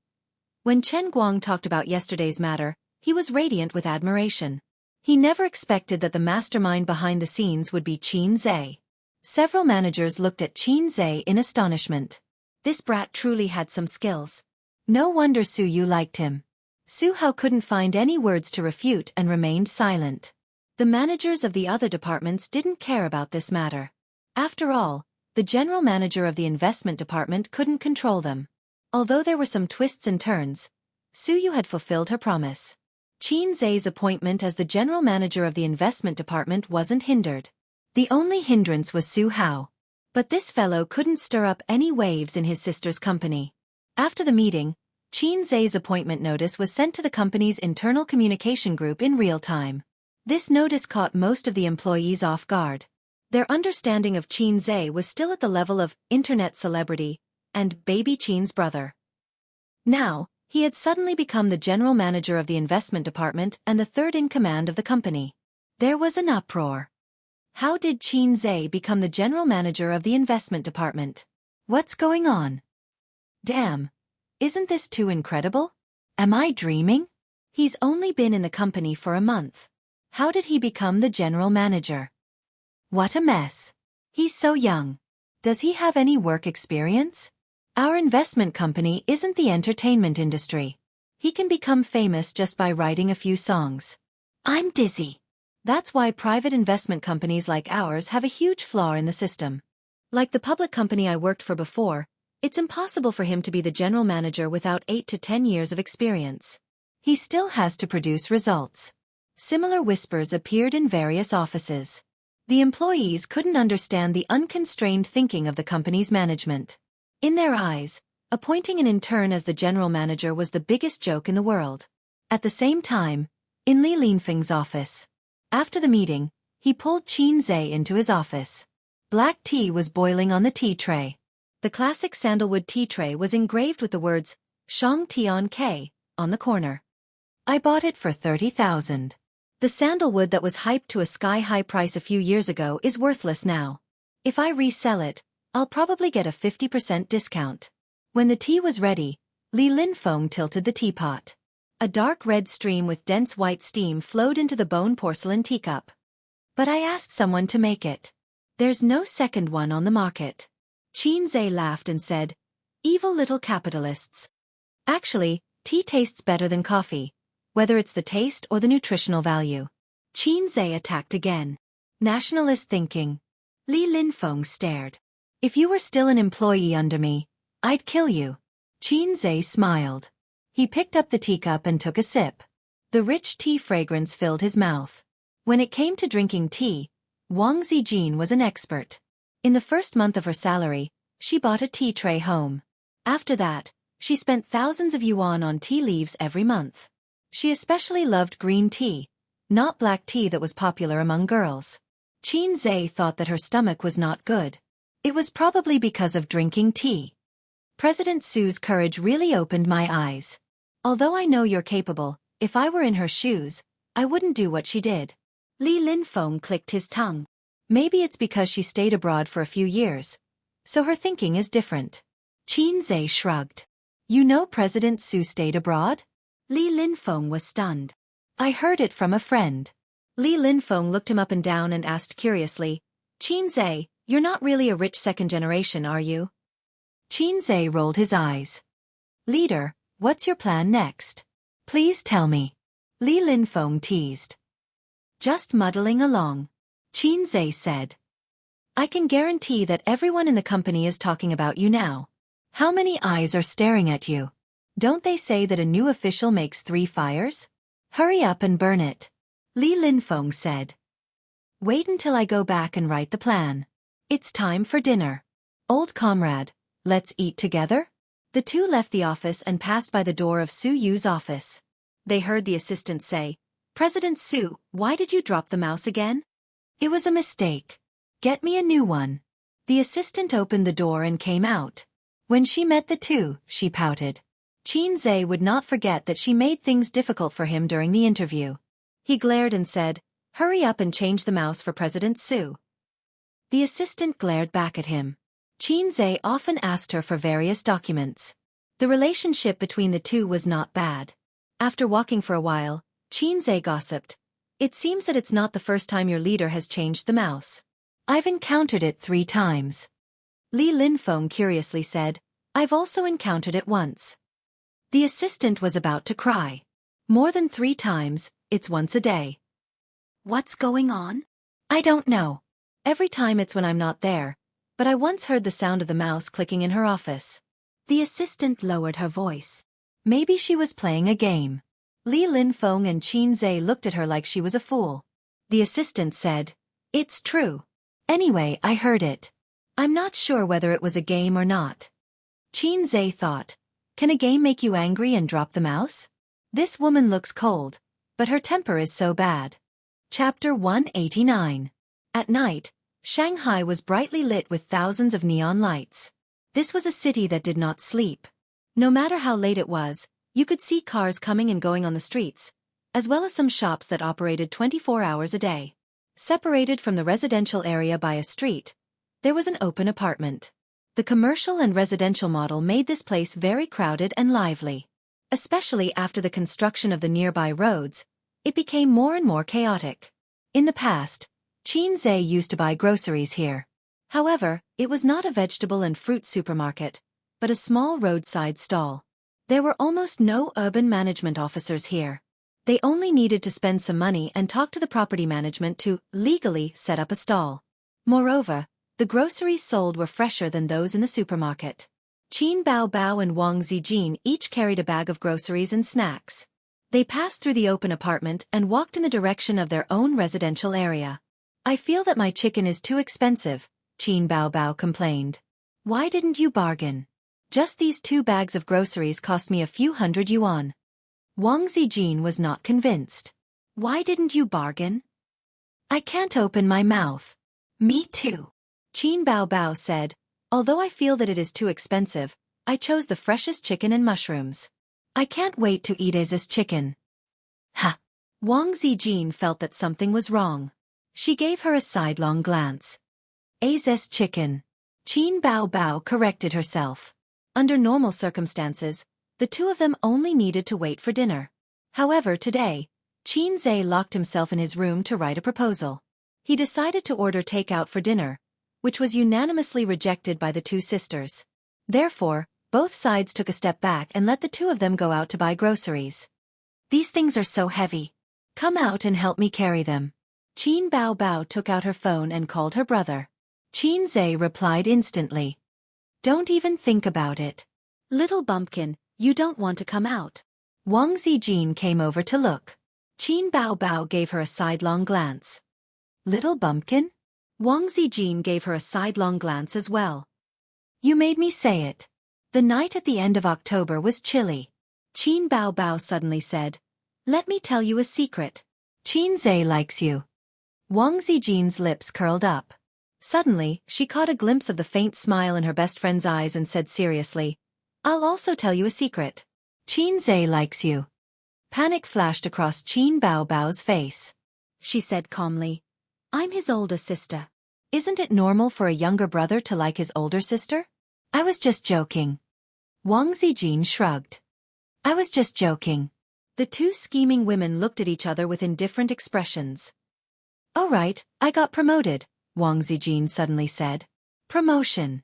When Chen Guang talked about yesterday's matter, he was radiant with admiration. He never expected that the mastermind behind the scenes would be Xianxia. Several managers looked at Xianxia in astonishment. This brat truly had some skills. No wonder Su Yu liked him. Su Hao couldn't find any words to refute and remained silent. The managers of the other departments didn't care about this matter. After all, the general manager of the investment department couldn't control them. Although there were some twists and turns, Su Yu had fulfilled her promise. Qin Zhe's appointment as the general manager of the investment department wasn't hindered. The only hindrance was Su Hao. But this fellow couldn't stir up any waves in his sister's company. After the meeting, Qin Zhe's appointment notice was sent to the company's internal communication group in real time. This notice caught most of the employees off guard. Their understanding of Qin Zhe was still at the level of internet celebrity and baby Qin's brother. Now, he had suddenly become the general manager of the investment department and the third in command of the company. There was an uproar. How did Qin Zhe become the general manager of the investment department? What's going on? Damn. Isn't this too incredible? Am I dreaming? He's only been in the company for a month. How did he become the general manager? What a mess. He's so young. Does he have any work experience? Our investment company isn't the entertainment industry. He can become famous just by writing a few songs. I'm dizzy. That's why private investment companies like ours have a huge flaw in the system. Like the public company I worked for before, it's impossible for him to be the general manager without 8 to 10 years of experience. He still has to produce results. Similar whispers appeared in various offices. The employees couldn't understand the unconstrained thinking of the company's management. In their eyes, appointing an intern as the general manager was the biggest joke in the world. At the same time, in Li Linfeng's office. After the meeting, he pulled Qin Zhe into his office. Black tea was boiling on the tea tray. The classic sandalwood tea tray was engraved with the words, Shang Tian K, on the corner. I bought it for 30,000. The sandalwood that was hyped to a sky-high price a few years ago is worthless now. If I resell it, I'll probably get a 50% discount. When the tea was ready, Li Linfeng tilted the teapot. A dark red stream with dense white steam flowed into the bone porcelain teacup. But I asked someone to make it. There's no second one on the market. Qin Zhe laughed and said, evil little capitalists. Actually, tea tastes better than coffee, whether it's the taste or the nutritional value. Qin Zhe attacked again. Nationalist thinking. Li Linfeng stared. If you were still an employee under me, I'd kill you. Qin Zhe smiled. He picked up the teacup and took a sip. The rich tea fragrance filled his mouth. When it came to drinking tea, Wang Zijin was an expert. In the first month of her salary, she bought a tea tray home. After that, she spent thousands of yuan on tea leaves every month. She especially loved green tea, not black tea that was popular among girls. Qin Zhe thought that her stomach was not good. It was probably because of drinking tea. President Su's courage really opened my eyes. Although I know you're capable, if I were in her shoes, I wouldn't do what she did. Li Linfeng clicked his tongue. Maybe it's because she stayed abroad for a few years, so her thinking is different. Qin Zhe shrugged. You know President Su stayed abroad? Li Linfeng was stunned. I heard it from a friend. Li Linfeng looked him up and down and asked curiously, Qin Zhe, you're not really a rich second generation, are you? Qin Zhe rolled his eyes. Leader, what's your plan next? Please tell me. Li Linfeng teased. Just muddling along. Qin Zhe said. I can guarantee that everyone in the company is talking about you now. How many eyes are staring at you? Don't they say that a new official makes 3 fires? Hurry up and burn it. Li Linfeng said. Wait until I go back and write the plan. It's time for dinner. Old comrade, let's eat together? The two left the office and passed by the door of Su Yu's office. They heard the assistant say, President Su, why did you drop the mouse again? It was a mistake. Get me a new one. The assistant opened the door and came out. When she met the two, she pouted. Qin Zhe would not forget that she made things difficult for him during the interview. He glared and said, Hurry up and change the mouse for President Su. The assistant glared back at him. Qin Zhe often asked her for various documents. The relationship between the two was not bad. After walking for a while, Qin Zhe gossiped. It seems that it's not the first time your leader has changed the mouse. I've encountered it 3 times. Li Linfeng curiously said, I've also encountered it once. The assistant was about to cry. More than 3 times, it's once a day. What's going on? I don't know. Every time it's when I'm not there, but I once heard the sound of the mouse clicking in her office. The assistant lowered her voice. Maybe she was playing a game. Li Linfeng and Qin Zhe looked at her like she was a fool. The assistant said, "It's true. Anyway, I heard it. I'm not sure whether it was a game or not." Qin Zhe thought, "Can a game make you angry and drop the mouse? This woman looks cold, but her temper is so bad." Chapter 189. At night, Shanghai was brightly lit with thousands of neon lights. This was a city that did not sleep. No matter how late it was, you could see cars coming and going on the streets, as well as some shops that operated 24 hours a day. Separated from the residential area by a street, there was an open apartment. The commercial and residential model made this place very crowded and lively. Especially after the construction of the nearby roads, it became more and more chaotic. In the past, Qin Zhe used to buy groceries here. However, it was not a vegetable and fruit supermarket, but a small roadside stall. There were almost no urban management officers here. They only needed to spend some money and talk to the property management to legally set up a stall. Moreover, the groceries sold were fresher than those in the supermarket. Qin Baobao and Wang Zijin each carried a bag of groceries and snacks. They passed through the open apartment and walked in the direction of their own residential area. "I feel that my chicken is too expensive," Qin Baobao complained. "Why didn't you bargain? Just these 2 bags of groceries cost me a few hundred yuan." Wang Zijin was not convinced. "Why didn't you bargain?" "I can't open my mouth." "Me too," Qin Baobao said. "Although I feel that it is too expensive, I chose the freshest chicken and mushrooms. I can't wait to eat Aza's chicken." Ha! Wang Zijin felt that something was wrong. She gave her a sidelong glance. "Aza's chicken." Qin Baobao corrected herself. Under normal circumstances, the two of them only needed to wait for dinner. However, today, Qin Zhe locked himself in his room to write a proposal. He decided to order takeout for dinner, which was unanimously rejected by the two sisters. Therefore, both sides took a step back and let the two of them go out to buy groceries. "These things are so heavy. Come out and help me carry them." Qin Baobao took out her phone and called her brother. Qin Zhe replied instantly. "Don't even think about it. Little bumpkin, you don't want to come out." Wang Zijin came over to look. Qin Baobao gave her a sidelong glance. "Little bumpkin?" Wang Zijin gave her a sidelong glance as well. "You made me say it." The night at the end of October was chilly. Qin Baobao suddenly said, "Let me tell you a secret. Qin Zhe likes you." Wang Zijin's lips curled up. Suddenly, she caught a glimpse of the faint smile in her best friend's eyes and said seriously, "I'll also tell you a secret. Qin Zhe likes you." Panic flashed across Qin Baobao's face. She said calmly, "I'm his older sister. Isn't it normal for a younger brother to like his older sister?" "I was just joking." Wang Zijin shrugged. "I was just joking." The two scheming women looked at each other with indifferent expressions. "All right, I got promoted," Wang Zijin suddenly said. "Promotion."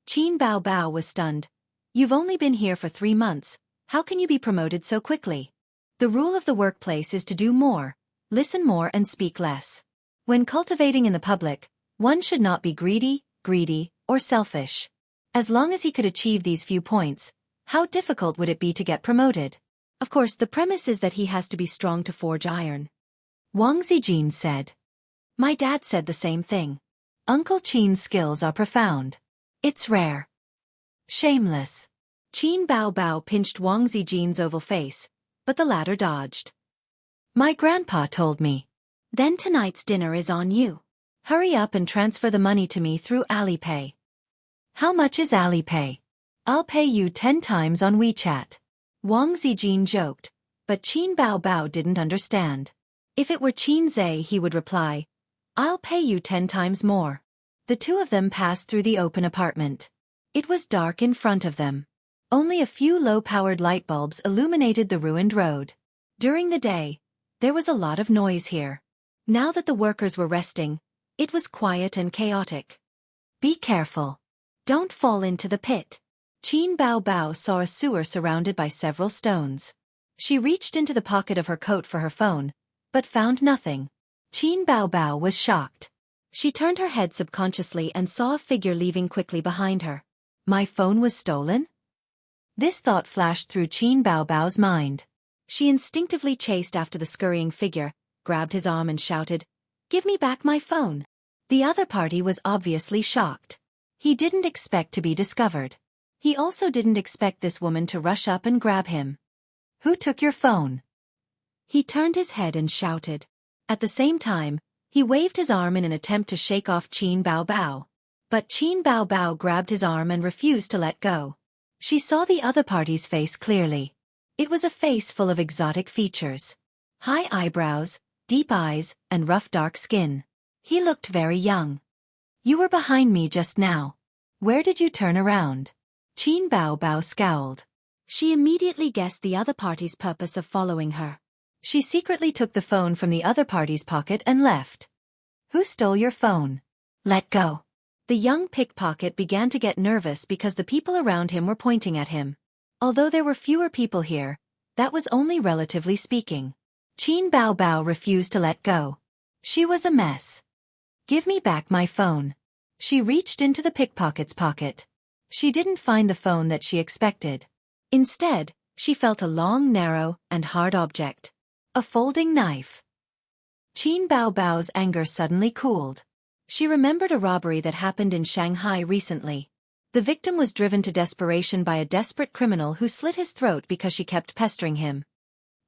Qin Baobao was stunned. "You've only been here for 3 months, how can you be promoted so quickly? The rule of the workplace is to do more, listen more and speak less. When cultivating in the public, one should not be greedy, or selfish. As long as he could achieve these few points, how difficult would it be to get promoted? Of course, the premise is that he has to be strong to forge iron." Wang Zijin said. "My dad said the same thing. Uncle Qin's skills are profound. It's rare." "Shameless." Qin Baobao pinched Wang Zijin's oval face, but the latter dodged. "My grandpa told me." "Then tonight's dinner is on you. Hurry up and transfer the money to me through Alipay." "How much is Alipay?" "I'll pay you 10 times on WeChat." Wang Zijin joked, but Qin Baobao didn't understand. If it were Qin Zhe, he would reply, "I'll pay you 10 times more." The two of them passed through the open apartment. It was dark in front of them. Only a few low-powered light bulbs illuminated the ruined road. During the day, there was a lot of noise here. Now that the workers were resting, it was quiet and chaotic. "Be careful. Don't fall into the pit." Qin Baobao saw a sewer surrounded by several stones. She reached into the pocket of her coat for her phone, but found nothing. Qin Baobao was shocked. She turned her head subconsciously and saw a figure leaving quickly behind her. My phone was stolen? This thought flashed through Qin Baobao's mind. She instinctively chased after the scurrying figure, grabbed his arm and shouted, "Give me back my phone." The other party was obviously shocked. He didn't expect to be discovered. He also didn't expect this woman to rush up and grab him. "Who took your phone?" He turned his head and shouted. At the same time, he waved his arm in an attempt to shake off Qin Baobao. But Qin Baobao grabbed his arm and refused to let go. She saw the other party's face clearly. It was a face full of exotic features. High eyebrows, deep eyes, and rough dark skin. He looked very young. "You were behind me just now. Where did you turn around?" Qin Baobao scowled. She immediately guessed the other party's purpose of following her. She secretly took the phone from the other party's pocket and left. "Who stole your phone?" "Let go." The young pickpocket began to get nervous because the people around him were pointing at him. Although there were fewer people here, that was only relatively speaking. Qin Baobao refused to let go. She was a mess. "Give me back my phone." She reached into the pickpocket's pocket. She didn't find the phone that she expected. Instead, she felt a long, narrow, and hard object. A folding knife. Qin Baobao's anger suddenly cooled. She remembered a robbery that happened in Shanghai recently. The victim was driven to desperation by a desperate criminal who slit his throat because she kept pestering him.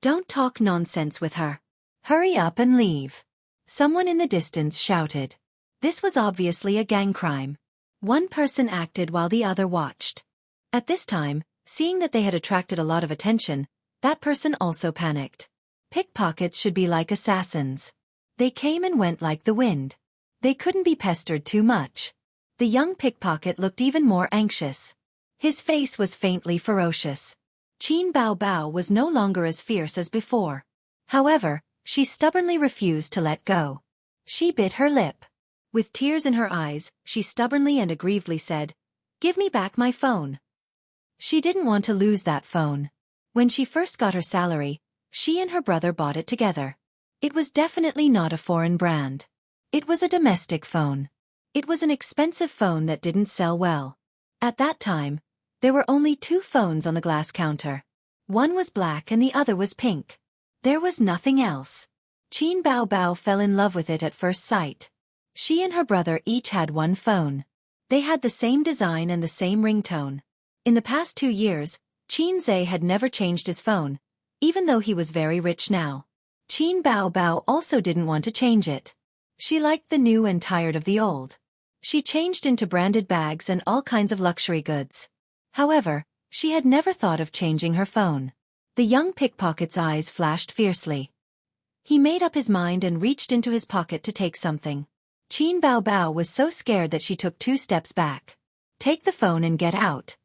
"Don't talk nonsense with her. Hurry up and leave." Someone in the distance shouted. This was obviously a gang crime. One person acted while the other watched. At this time, seeing that they had attracted a lot of attention, that person also panicked. Pickpockets should be like assassins. They came and went like the wind. They couldn't be pestered too much. The young pickpocket looked even more anxious. His face was faintly ferocious. Qin Baobao was no longer as fierce as before. However, she stubbornly refused to let go. She bit her lip. With tears in her eyes, she stubbornly and aggrievedly said, "Give me back my phone." She didn't want to lose that phone. When she first got her salary, she and her brother bought it together. It was definitely not a foreign brand. It was a domestic phone. It was an expensive phone that didn't sell well. At that time, there were only 2 phones on the glass counter. One was black and the other was pink. There was nothing else. Qin Baobao fell in love with it at first sight. She and her brother each had one phone. They had the same design and the same ringtone. In the past 2 years, Qin Zhe had never changed his phone, even though he was very rich now. Qin Baobao also didn't want to change it. She liked the new and tired of the old. She changed into branded bags and all kinds of luxury goods. However, she had never thought of changing her phone. The young pickpocket's eyes flashed fiercely. He made up his mind and reached into his pocket to take something. Qin Baobao was so scared that she took 2 steps back. "Take the phone and get out."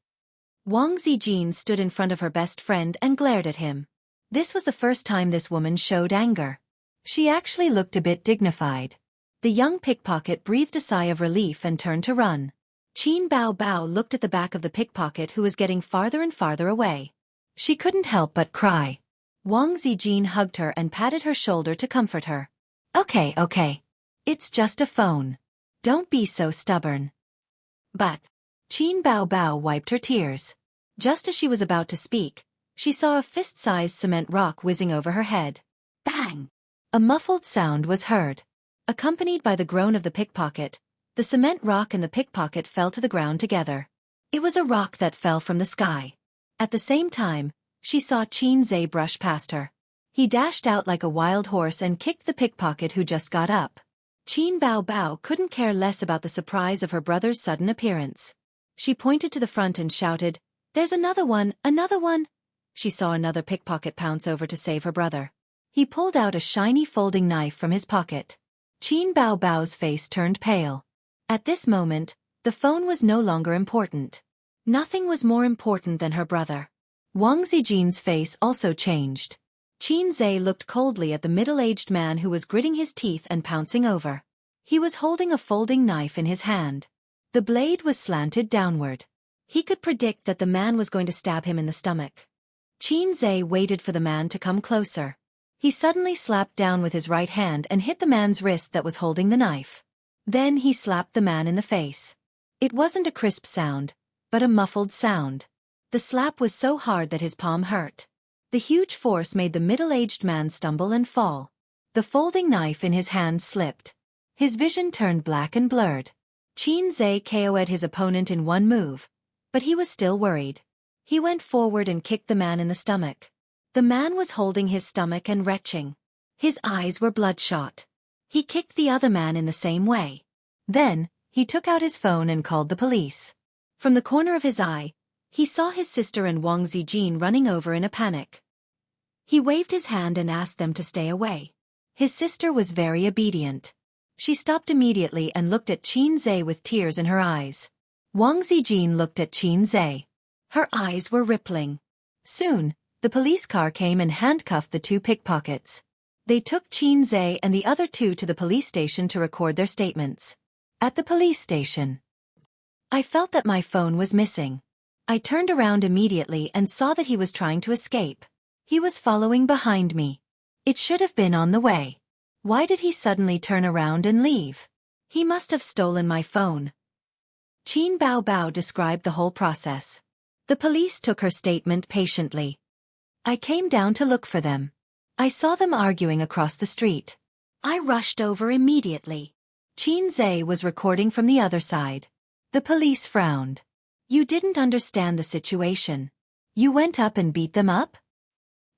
Wang Zijin stood in front of her best friend and glared at him. This was the first time this woman showed anger. She actually looked a bit dignified. The young pickpocket breathed a sigh of relief and turned to run. Qin Baobao looked at the back of the pickpocket who was getting farther and farther away. She couldn't help but cry. Wang Zijin hugged her and patted her shoulder to comfort her. Okay. It's just a phone. Don't be so stubborn." But Qin Baobao wiped her tears. Just as she was about to speak, she saw a fist-sized cement rock whizzing over her head. Bang! A muffled sound was heard. Accompanied by the groan of the pickpocket, the cement rock and the pickpocket fell to the ground together. It was a rock that fell from the sky. At the same time, she saw Qin Zhe brush past her. He dashed out like a wild horse and kicked the pickpocket who just got up. Qin Baobao couldn't care less about the surprise of her brother's sudden appearance. She pointed to the front and shouted, "There's another one, another one!" She saw another pickpocket pounce over to save her brother. He pulled out a shiny folding knife from his pocket. Qin Baobao's face turned pale. At this moment, the phone was no longer important. Nothing was more important than her brother. Wang Zijin's face also changed. Qin Zhe looked coldly at the middle-aged man who was gritting his teeth and pouncing over. He was holding a folding knife in his hand. The blade was slanted downward. He could predict that the man was going to stab him in the stomach. Qin Zhe waited for the man to come closer. He suddenly slapped down with his right hand and hit the man's wrist that was holding the knife. Then he slapped the man in the face. It wasn't a crisp sound, but a muffled sound. The slap was so hard that his palm hurt. The huge force made the middle-aged man stumble and fall. The folding knife in his hand slipped. His vision turned black and blurred. Xianxia KO'd his opponent in one move, but he was still worried. He went forward and kicked the man in the stomach. The man was holding his stomach and retching. His eyes were bloodshot. He kicked the other man in the same way. Then, he took out his phone and called the police. From the corner of his eye, he saw his sister and Wang Zijin running over in a panic. He waved his hand and asked them to stay away. His sister was very obedient. She stopped immediately and looked at Xianxia with tears in her eyes. Wang Zijin looked at Xianxia. Her eyes were rippling. Soon, the police car came and handcuffed the two pickpockets. They took Xianxia and the other two to the police station to record their statements. At the police station, I felt that my phone was missing. I turned around immediately and saw that he was trying to escape. He was following behind me. It should have been on the way. Why did he suddenly turn around and leave? He must have stolen my phone. Qin Bao Bao described the whole process. The police took her statement patiently. I came down to look for them. I saw them arguing across the street. I rushed over immediately. Xianxia was recording from the other side. The police frowned. You didn't understand the situation. You went up and beat them up?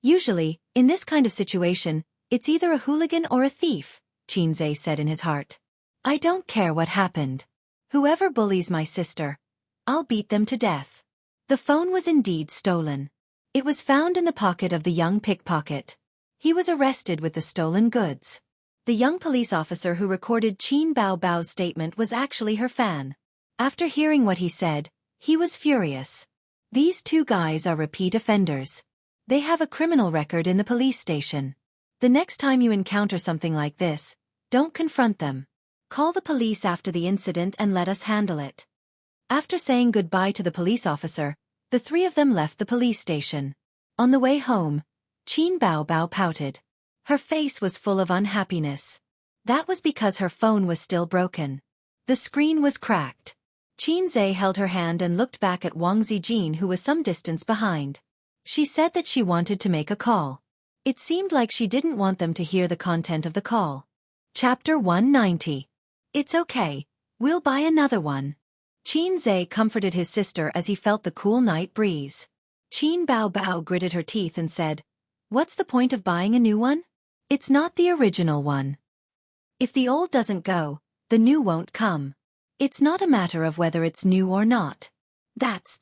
Usually, in this kind of situation, it's either a hooligan or a thief, Xianxia said in his heart. I don't care what happened. Whoever bullies my sister, I'll beat them to death. The phone was indeed stolen. It was found in the pocket of the young pickpocket. He was arrested with the stolen goods. The young police officer who recorded Qin Bao Bao's statement was actually her fan. After hearing what he said, he was furious. These two guys are repeat offenders. They have a criminal record in the police station. The next time you encounter something like this, don't confront them. Call the police after the incident and let us handle it. After saying goodbye to the police officer, the three of them left the police station. On the way home, Qin Bao Bao pouted. Her face was full of unhappiness. That was because her phone was still broken. The screen was cracked. Xianxia held her hand and looked back at Wang Zijin, who was some distance behind. She said that she wanted to make a call. It seemed like she didn't want them to hear the content of the call. Chapter 190. It's okay, we'll buy another one. Xianxia comforted his sister as he felt the cool night breeze. Qin Bao Bao gritted her teeth and said, What's the point of buying a new one? It's not the original one. If the old doesn't go, the new won't come. It's not a matter of whether it's new or not. That's.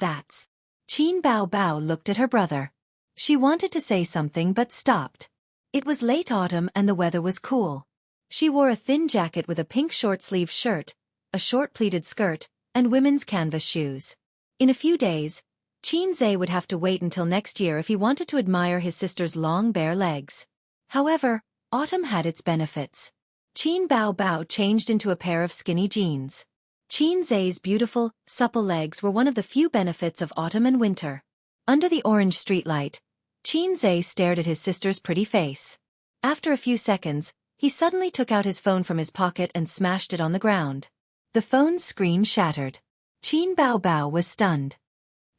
Qin Bao Bao looked at her brother. She wanted to say something but stopped. It was late autumn and the weather was cool. She wore a thin jacket with a pink short-sleeved shirt, a short pleated skirt, and women's canvas shoes. In a few days, Xianxia would have to wait until next year if he wanted to admire his sister's long bare legs. However, autumn had its benefits. Qin Bao Bao changed into a pair of skinny jeans. Xianxia's beautiful, supple legs were one of the few benefits of autumn and winter. Under the orange streetlight, Xianxia stared at his sister's pretty face. After a few seconds, he suddenly took out his phone from his pocket and smashed it on the ground. The phone's screen shattered. Qin Bao Bao was stunned.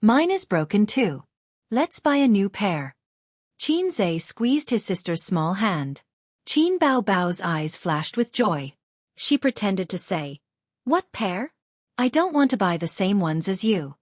Mine is broken too. Let's buy a new pair. Xianxia squeezed his sister's small hand. Qin Bao Bao's eyes flashed with joy. She pretended to say, What pair? I don't want to buy the same ones as you.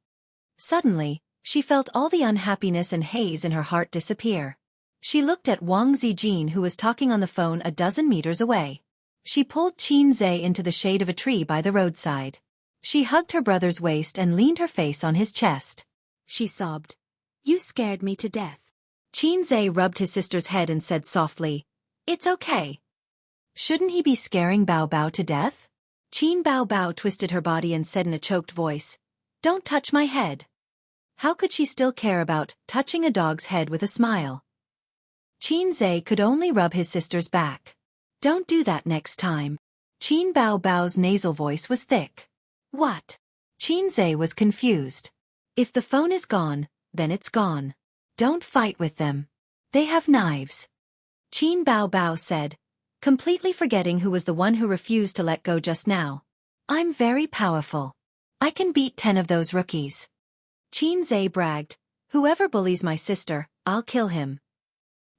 Suddenly, she felt all the unhappiness and haze in her heart disappear. She looked at Wang Zijin, who was talking on the phone a dozen meters away. She pulled Xianxia into the shade of a tree by the roadside. She hugged her brother's waist and leaned her face on his chest. She sobbed, You scared me to death. Xianxia rubbed his sister's head and said softly, It's okay. Shouldn't he be scaring Bao Bao to death? Qin Bao Bao twisted her body and said in a choked voice, Don't touch my head. How could she still care about touching a dog's head with a smile? Xianxia could only rub his sister's back. Don't do that next time. Qin Bao Bao's nasal voice was thick. What? Xianxia was confused. If the phone is gone, then it's gone. Don't fight with them. They have knives. Qin Bao Bao said, completely forgetting who was the one who refused to let go just now. I'm very powerful. I can beat 10 of those rookies. Xianxia bragged, "Whoever bullies my sister, I'll kill him."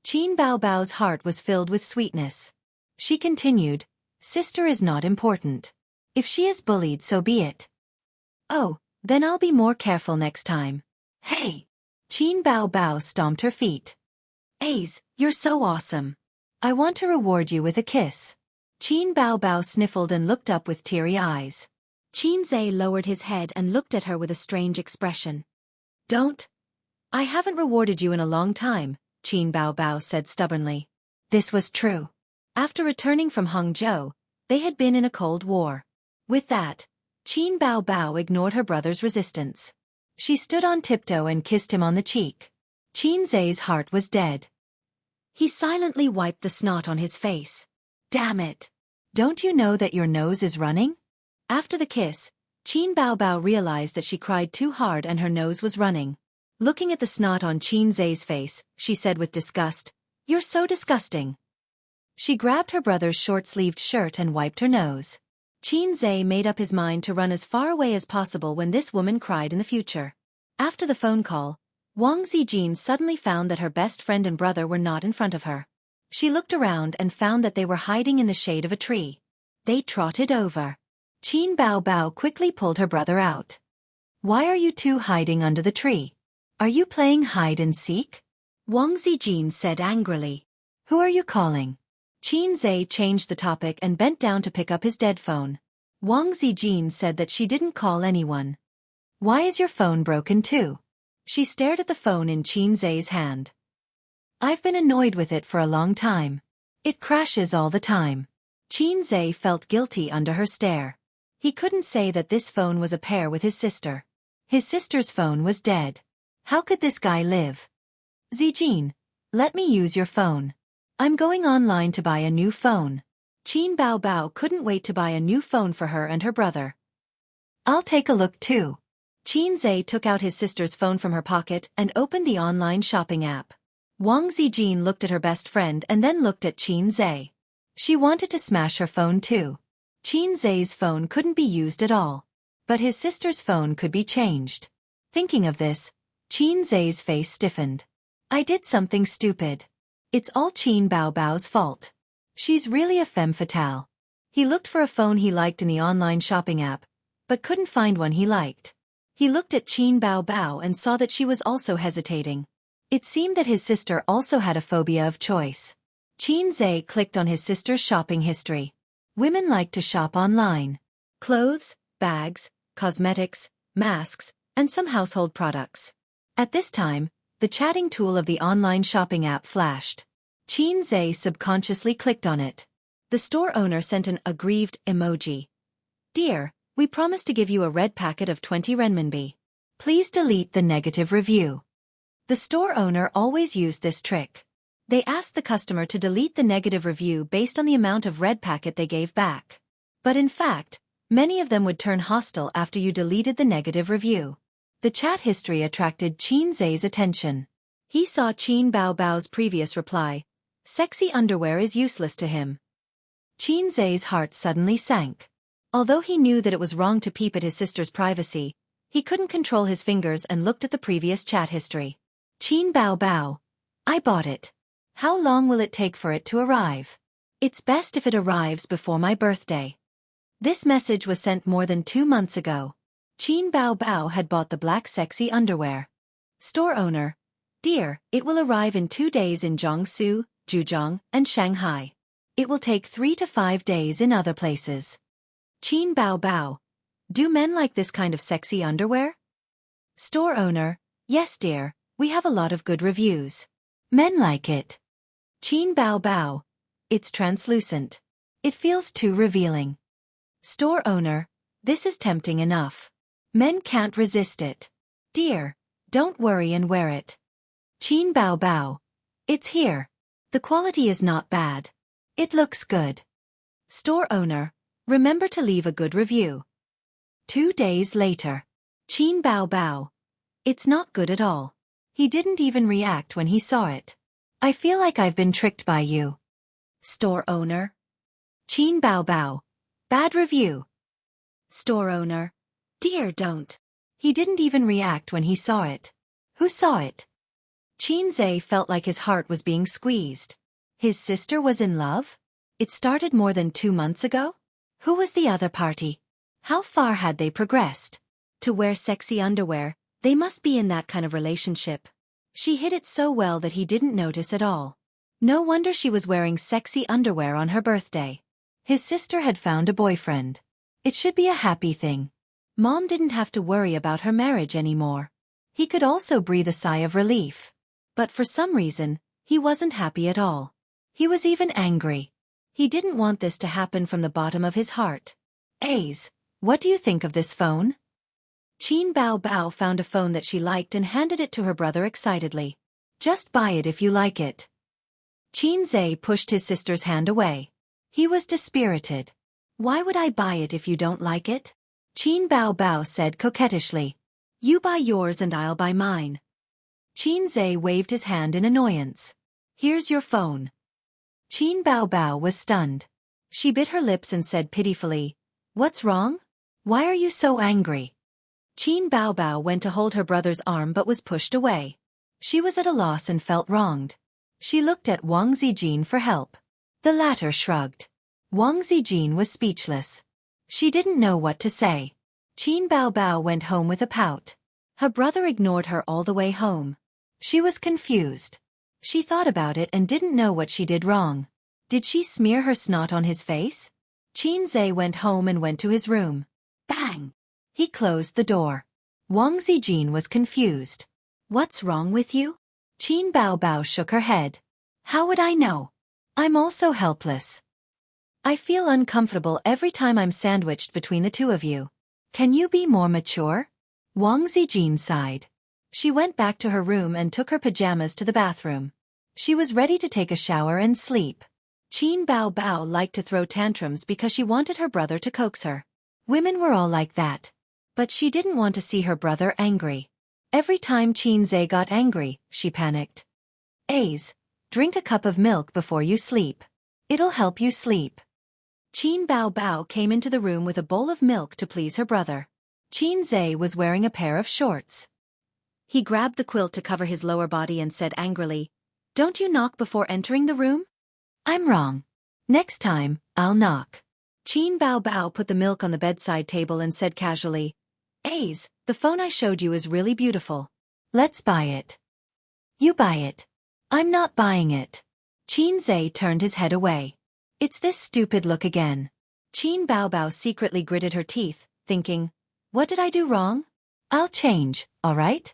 Qin Baobao's heart was filled with sweetness. She continued, "Sister is not important. If she is bullied, so be it. Oh, then I'll be more careful next time." "Hey!" Qin Baobao stomped her feet. "Ace, you're so awesome. I want to reward you with a kiss." Qin Baobao sniffled and looked up with teary eyes. Xianxia lowered his head and looked at her with a strange expression. "Don't. I haven't rewarded you in a long time," Qin Baobao said stubbornly. This was true. After returning from Hangzhou, they had been in a cold war. With that, Qin Baobao ignored her brother's resistance. She stood on tiptoe and kissed him on the cheek. Xianxia's heart was dead. He silently wiped the snot on his face. "Damn it! Don't you know that your nose is running?" After the kiss, Qin Baobao realized that she cried too hard and her nose was running. Looking at the snot on Xianxia's face, she said with disgust, "You're so disgusting." She grabbed her brother's short-sleeved shirt and wiped her nose. Xianxia made up his mind to run as far away as possible when this woman cried in the future. After the phone call, Wang Zijin suddenly found that her best friend and brother were not in front of her. She looked around and found that they were hiding in the shade of a tree. They trotted over. Qin Baobao quickly pulled her brother out. "Why are you two hiding under the tree? Are you playing hide and seek?" Wang Zijin said angrily. "Who are you calling?" Xianxia changed the topic and bent down to pick up his dead phone. Wang Zijin said that she didn't call anyone. "Why is your phone broken too?" She stared at the phone in Xianxia's hand. "I've been annoyed with it for a long time. It crashes all the time." Xianxia felt guilty under her stare. He couldn't say that this phone was a pair with his sister. His sister's phone was dead. How could this guy live? "Zijin, let me use your phone. I'm going online to buy a new phone." Qin Baobao couldn't wait to buy a new phone for her and her brother. "I'll take a look too." Xianxia took out his sister's phone from her pocket and opened the online shopping app. Wang Zijin looked at her best friend and then looked at Xianxia. She wanted to smash her phone too. Xianxia's phone couldn't be used at all. But his sister's phone could be changed. Thinking of this, Xianxia's face stiffened. "I did something stupid. It's all Qin Baobao's fault. She's really a femme fatale." He looked for a phone he liked in the online shopping app, but couldn't find one he liked. He looked at Qin Baobao and saw that she was also hesitating. It seemed that his sister also had a phobia of choice. Xianxia clicked on his sister's shopping history. Women like to shop online. Clothes, bags, cosmetics, masks, and some household products. At this time, the chatting tool of the online shopping app flashed. Xianxia subconsciously clicked on it. The store owner sent an aggrieved emoji. "Dear, we promised to give you a red packet of 20 renminbi. Please delete the negative review." The store owner always used this trick. They asked the customer to delete the negative review based on the amount of red packet they gave back. But in fact, many of them would turn hostile after you deleted the negative review. The chat history attracted Xianxia's attention. He saw Qin Baobao's previous reply. "Sexy underwear is useless to him." Xianxia's heart suddenly sank. Although he knew that it was wrong to peep at his sister's privacy, he couldn't control his fingers and looked at the previous chat history. "Qin Baobao, I bought it. How long will it take for it to arrive? It's best if it arrives before my birthday." This message was sent more than 2 months ago. Qin Baobao had bought the black sexy underwear. Store owner, "Dear, it will arrive in 2 days in Jiangsu, Zhejiang, and Shanghai. It will take 3 to 5 days in other places." Qin Baobao, "Do men like this kind of sexy underwear?" Store owner, "Yes dear, we have a lot of good reviews. Men like it." Qin Baobao, "It's translucent. It feels too revealing." Store owner, "This is tempting enough. Men can't resist it. Dear, don't worry and wear it." Qin Baobao, "It's here. The quality is not bad. It looks good." Store owner, "Remember to leave a good review." 2 days later. Qin Baobao, "It's not good at all." He didn't even react when he saw it. "I feel like I've been tricked by you." Store owner, Qin Baobao, "Bad review." Store owner, "Dear, don't. He didn't even react when he saw it. Who saw it? Xianxia felt like his heart was being squeezed. His sister was in love? It started more than 2 months ago? Who was the other party? How far had they progressed? To wear sexy underwear, they must be in that kind of relationship. She hid it so well that he didn't notice at all. No wonder she was wearing sexy underwear on her birthday. His sister had found a boyfriend. It should be a happy thing. Mom didn't have to worry about her marriage anymore. He could also breathe a sigh of relief. But for some reason, he wasn't happy at all. He was even angry. He didn't want this to happen from the bottom of his heart. Ace, what do you think of this phone? Qin Bao Bao found a phone that she liked and handed it to her brother excitedly. Just buy it if you like it. Xianxia pushed his sister's hand away. He was dispirited. Why would I buy it if you don't like it? Qin Bao Bao said coquettishly. You buy yours and I'll buy mine. Xianxia waved his hand in annoyance. Here's your phone. Qin Bao Bao was stunned. She bit her lips and said pitifully, What's wrong? Why are you so angry? Qin Bao Bao went to hold her brother's arm but was pushed away. She was at a loss and felt wronged. She looked at Wang Zijin for help. The latter shrugged. Wang Zijin was speechless. She didn't know what to say. Qin Bao Bao went home with a pout. Her brother ignored her all the way home. She was confused. She thought about it and didn't know what she did wrong. Did she smear her snot on his face? Xianxia went home and went to his room. Bang! He closed the door. Wang Zijin was confused. What's wrong with you? Qin Bao Bao shook her head. How would I know? I'm also helpless. I feel uncomfortable every time I'm sandwiched between the two of you. Can you be more mature? Wang Zijin sighed. She went back to her room and took her pajamas to the bathroom. She was ready to take a shower and sleep. Qin Bao Bao liked to throw tantrums because she wanted her brother to coax her. Women were all like that. But she didn't want to see her brother angry. Every time Xianxia got angry, she panicked. Ace, drink a cup of milk before you sleep. It'll help you sleep. Qin Bao Bao came into the room with a bowl of milk to please her brother. Xianxia was wearing a pair of shorts. He grabbed the quilt to cover his lower body and said angrily, Don't you knock before entering the room? I'm wrong. Next time, I'll knock. Qin Bao Bao put the milk on the bedside table and said casually, Ace, the phone I showed you is really beautiful. Let's buy it. You buy it. I'm not buying it. Xianxia turned his head away. It's this stupid look again. Qin Bao Bao secretly gritted her teeth, thinking, What did I do wrong? I'll change, all right?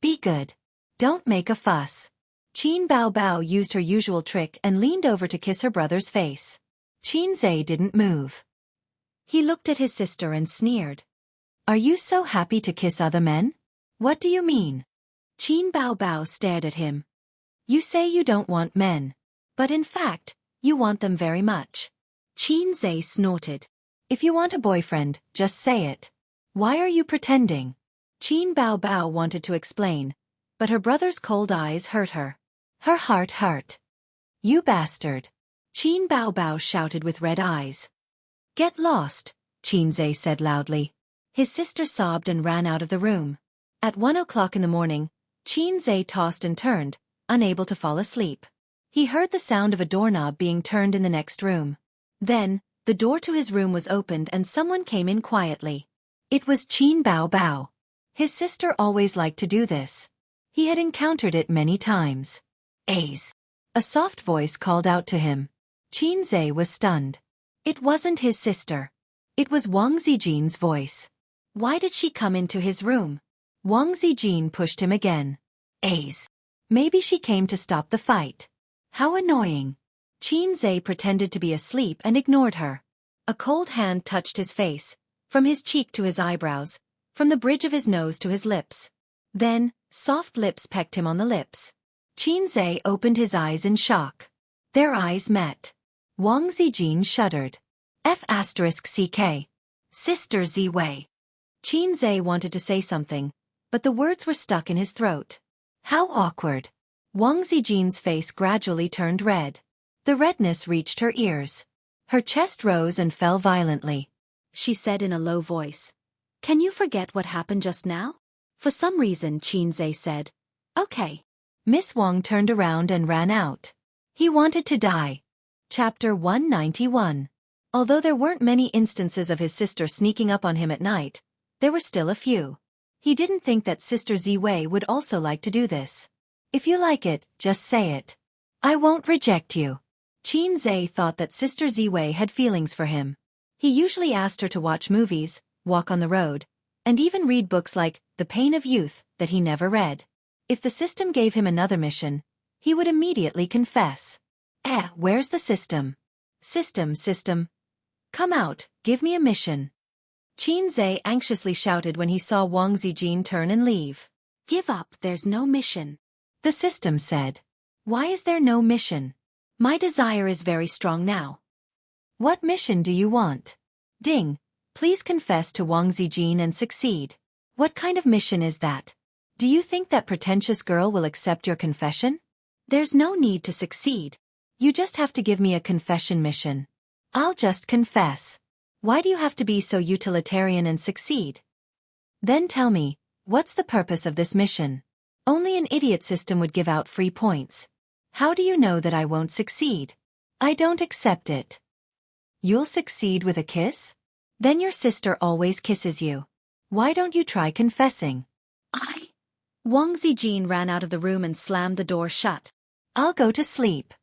Be good. Don't make a fuss. Qin Bao Bao used her usual trick and leaned over to kiss her brother's face. Xianxia didn't move. He looked at his sister and sneered. Are you so happy to kiss other men? What do you mean? Qin Bao Bao stared at him. You say you don't want men. But in fact, you want them very much. Xianxia snorted. If you want a boyfriend, just say it. Why are you pretending? Qin Bao Bao wanted to explain, but her brother's cold eyes hurt her. Her heart hurt. You bastard. Qin Bao Bao shouted with red eyes. Get lost, Xianxia said loudly. His sister sobbed and ran out of the room. At 1 o'clock in the morning, Xianxia tossed and turned, unable to fall asleep. He heard the sound of a doorknob being turned in the next room. Then, the door to his room was opened and someone came in quietly. It was Qin Bao Bao. His sister always liked to do this. He had encountered it many times. Ace. A soft voice called out to him. Xianxia was stunned. It wasn't his sister. It was Wang Zijin's voice. Why did she come into his room? Wang Zijin pushed him again. Ace. Maybe she came to stop the fight. How annoying. Xianxia pretended to be asleep and ignored her. A cold hand touched his face, from his cheek to his eyebrows, from the bridge of his nose to his lips. Then, soft lips pecked him on the lips. Xianxia opened his eyes in shock. Their eyes met. Wang Zijin shuddered. F***ck. Sister Ziwei. Xianxia wanted to say something, but the words were stuck in his throat. How awkward. Wang Zijin's face gradually turned red. The redness reached her ears. Her chest rose and fell violently. She said in a low voice, Can you forget what happened just now? For some reason, Xianxia said. Okay. Miss Wang turned around and ran out. He wanted to die. Chapter 191. Although there weren't many instances of his sister sneaking up on him at night, there were still a few. He didn't think that Sister Ziwei would also like to do this. If you like it, just say it. I won't reject you. Xianxia thought that Sister Ziwei had feelings for him. He usually asked her to watch movies, walk on the road, and even read books like The Pain of Youth that he never read. If the system gave him another mission, he would immediately confess. Where's the system? System. Come out, give me a mission. Xianxia anxiously shouted when he saw Wang Zijin turn and leave. Give up, there's no mission. The system said. Why is there no mission? My desire is very strong now. What mission do you want? Ding, please confess to Wang Zijin and succeed. What kind of mission is that? Do you think that pretentious girl will accept your confession? There's no need to succeed. You just have to give me a confession mission. I'll just confess. Why do you have to be so utilitarian and succeed? Then tell me, what's the purpose of this mission? Only an idiot system would give out free points. How do you know that I won't succeed? I don't accept it. You'll succeed with a kiss? Then your sister always kisses you. Why don't you try confessing? Wang Zijin ran out of the room and slammed the door shut. I'll go to sleep.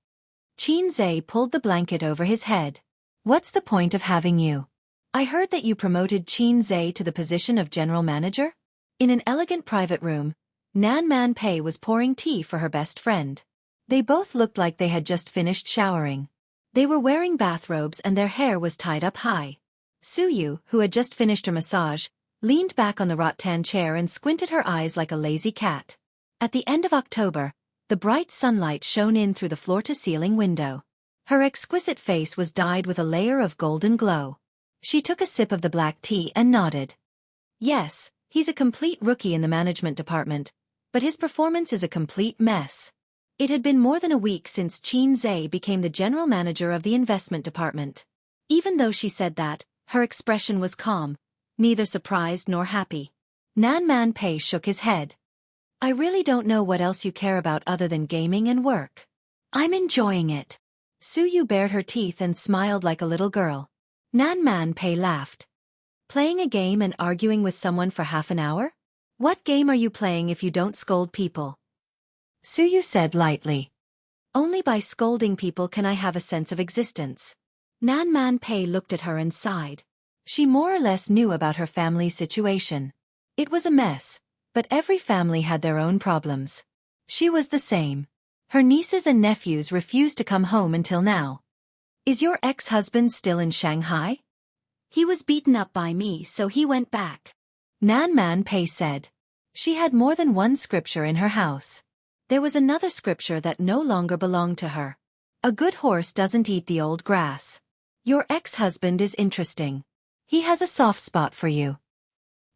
Xianxia pulled the blanket over his head. What's the point of having you? I heard that you promoted Xianxia to the position of general manager? In an elegant private room, Nan Man Pei was pouring tea for her best friend. They both looked like they had just finished showering. They were wearing bathrobes and their hair was tied up high. Suyu, who had just finished her massage, leaned back on the rattan chair and squinted her eyes like a lazy cat. At the end of October, the bright sunlight shone in through the floor-to-ceiling window. Her exquisite face was dyed with a layer of golden glow. She took a sip of the black tea and nodded. Yes, he's a complete rookie in the management department, but his performance is a complete mess. It had been more than a week since Xianxia became the general manager of the investment department. Even though she said that, her expression was calm, neither surprised nor happy. Nan Man Pei shook his head. I really don't know what else you care about other than gaming and work. I'm enjoying it. Suyu bared her teeth and smiled like a little girl. Nan Man Pei laughed. Playing a game and arguing with someone for half an hour? What game are you playing if you don't scold people? Suyu said lightly. Only by scolding people can I have a sense of existence. Nan Man Pei looked at her and sighed. She more or less knew about her family's situation. It was a mess, but every family had their own problems. She was the same. Her nieces and nephews refused to come home until now. Is your ex-husband still in Shanghai? He was beaten up by me, so he went back. Nan Man Pei said. She had more than one scripture in her house. There was another scripture that no longer belonged to her. A good horse doesn't eat the old grass. Your ex-husband is interesting. He has a soft spot for you.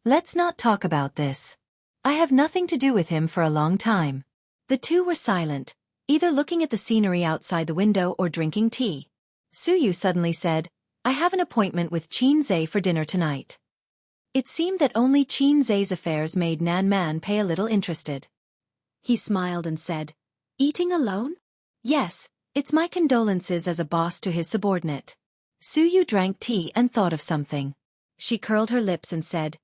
Let's not talk about this. I have nothing to do with him for a long time. The two were silent, either looking at the scenery outside the window or drinking tea. Suyu suddenly said, I have an appointment with Xianxia for dinner tonight. It seemed that only Xianxia's affairs made Nan Man Pei a little interested. He smiled and said, Eating alone? Yes, it's my condolences as a boss to his subordinate. Suyu drank tea and thought of something. She curled her lips and said,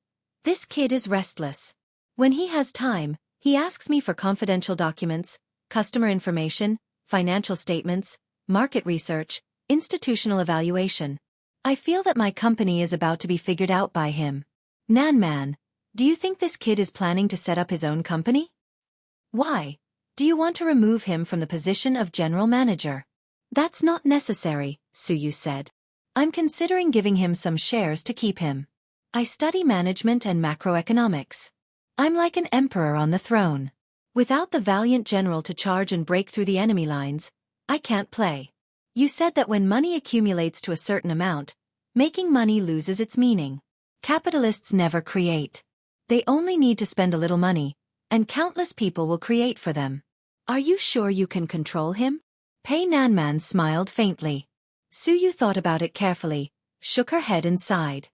This kid is restless. When he has time, he asks me for confidential documents, customer information, financial statements, market research, institutional evaluation. I feel that my company is about to be figured out by him. Nan Man, do you think this kid is planning to set up his own company? Why? Do you want to remove him from the position of general manager? That's not necessary, Suyu said. I'm considering giving him some shares to keep him. I study management and macroeconomics. I'm like an emperor on the throne. Without the valiant general to charge and break through the enemy lines, I can't play. You said that when money accumulates to a certain amount, making money loses its meaning. Capitalists never create. They only need to spend a little money, and countless people will create for them. Are you sure you can control him? Pei Nanman smiled faintly. Suyu thought about it carefully, shook her head and sighed.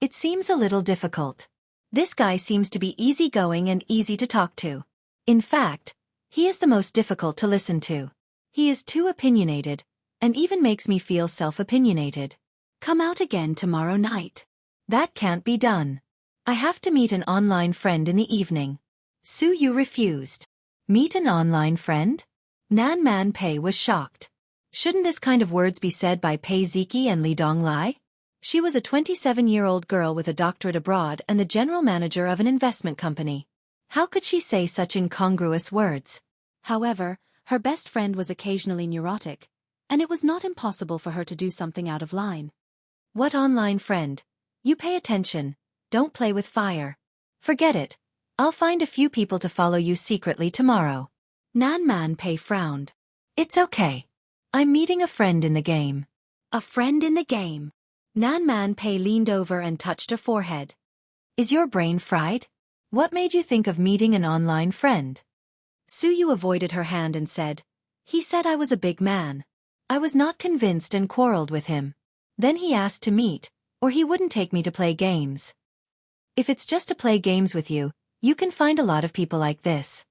It seems a little difficult. This guy seems to be easygoing and easy to talk to. In fact, he is the most difficult to listen to. He is too opinionated, and even makes me feel self-opinionated. Come out again tomorrow night. That can't be done. I have to meet an online friend in the evening. Su Yu refused. Meet an online friend? Nan Man Pei was shocked. Shouldn't this kind of words be said by Pei Ziki and Li Donglai? She was a 27-year-old girl with a doctorate abroad and the general manager of an investment company. How could she say such incongruous words? However, her best friend was occasionally neurotic, and it was not impossible for her to do something out of line. What online friend? You pay attention. Don't play with fire. Forget it. I'll find a few people to follow you secretly tomorrow. Nan Man Pei frowned. It's okay. I'm meeting a friend in the game. A friend in the game. Nan Man Pei leaned over and touched her forehead. Is your brain fried? What made you think of meeting an online friend? Su Yu avoided her hand and said, He said I was a big man. I was not convinced and quarreled with him. Then he asked to meet, or he wouldn't take me to play games. If it's just to play games with you, you can find a lot of people like this.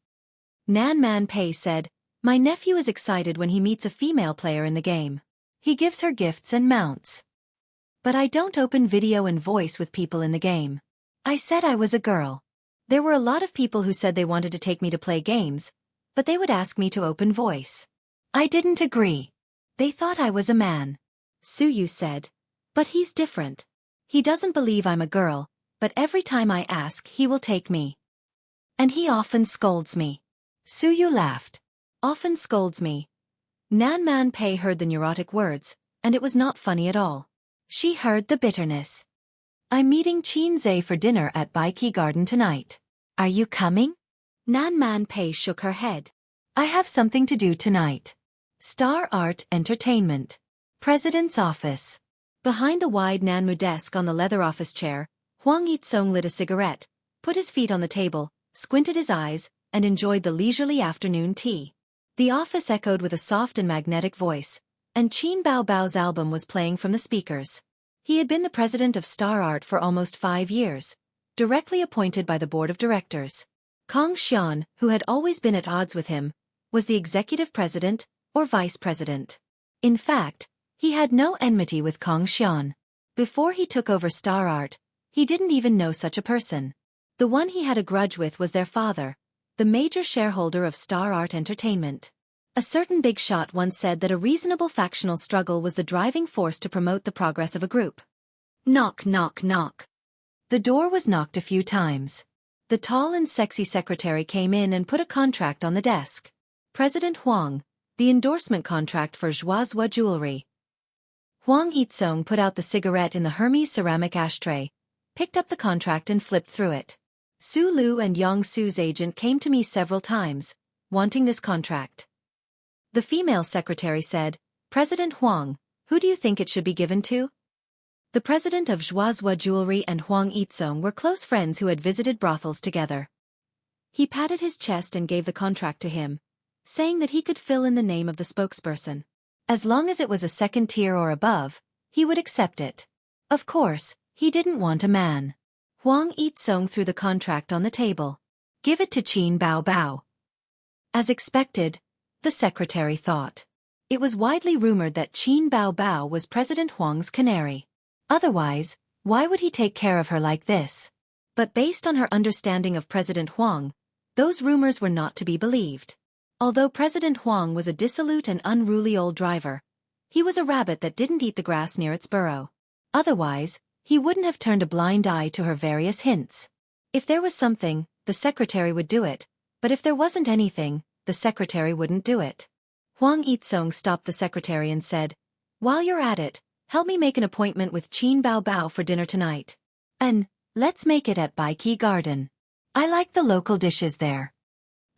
Nan Man Pei said, My nephew is excited when he meets a female player in the game. He gives her gifts and mounts. But I don't open video and voice with people in the game. I said I was a girl. There were a lot of people who said they wanted to take me to play games, but they would ask me to open voice. I didn't agree. They thought I was a man. Su Yu said, But he's different. He doesn't believe I'm a girl, but every time I ask he will take me. And he often scolds me. Su Yu laughed. Often scolds me. Nan Man Pei heard the neurotic words, and it was not funny at all. She heard the bitterness. I'm meeting Xianxia for dinner at Baiki Garden tonight. Are you coming? Nan Man Pei shook her head. I have something to do tonight. Star Art Entertainment. President's office. Behind the wide Nanmu desk on the leather office chair, Huang Yitsong lit a cigarette, put his feet on the table, squinted his eyes, and enjoyed the leisurely afternoon tea. The office echoed with a soft and magnetic voice, and Qin Bao Bao's album was playing from the speakers. He had been the president of Star Art for almost 5 years, directly appointed by the board of directors. Kong Xian, who had always been at odds with him, was the executive president, or vice president. In fact, he had no enmity with Kong Xian. Before he took over Star Art, he didn't even know such a person. The one he had a grudge with was their father, the major shareholder of Star Art Entertainment. A certain big shot once said that a reasonable factional struggle was the driving force to promote the progress of a group. Knock, knock, knock. The door was knocked a few times. The tall and sexy secretary came in and put a contract on the desk. President Huang, the endorsement contract for Zhuazhua Jewelry. Huang Yitsong put out the cigarette in the Hermes ceramic ashtray, picked up the contract and flipped through it. Su Lu and Yang Su's agent came to me several times, wanting this contract. The female secretary said, President Huang, who do you think it should be given to? The president of Zhuazhua Jewelry and Huang Yitsong were close friends who had visited brothels together. He patted his chest and gave the contract to him, saying that he could fill in the name of the spokesperson. As long as it was a second tier or above, he would accept it. Of course, he didn't want a man. Huang Yitsong threw the contract on the table. Give it to Qin Bao Bao. As expected, the secretary thought. It was widely rumored that Qin Bao Bao was President Huang's canary. Otherwise, why would he take care of her like this? But based on her understanding of President Huang, those rumors were not to be believed. Although President Huang was a dissolute and unruly old driver, he was a rabbit that didn't eat the grass near its burrow. Otherwise, he wouldn't have turned a blind eye to her various hints. If there was something, the secretary would do it, but if there wasn't anything, the secretary wouldn't do it. Huang Yitsong stopped the secretary and said, While you're at it, help me make an appointment with Qin Bao Bao for dinner tonight. And, let's make it at Baiki Garden. I like the local dishes there.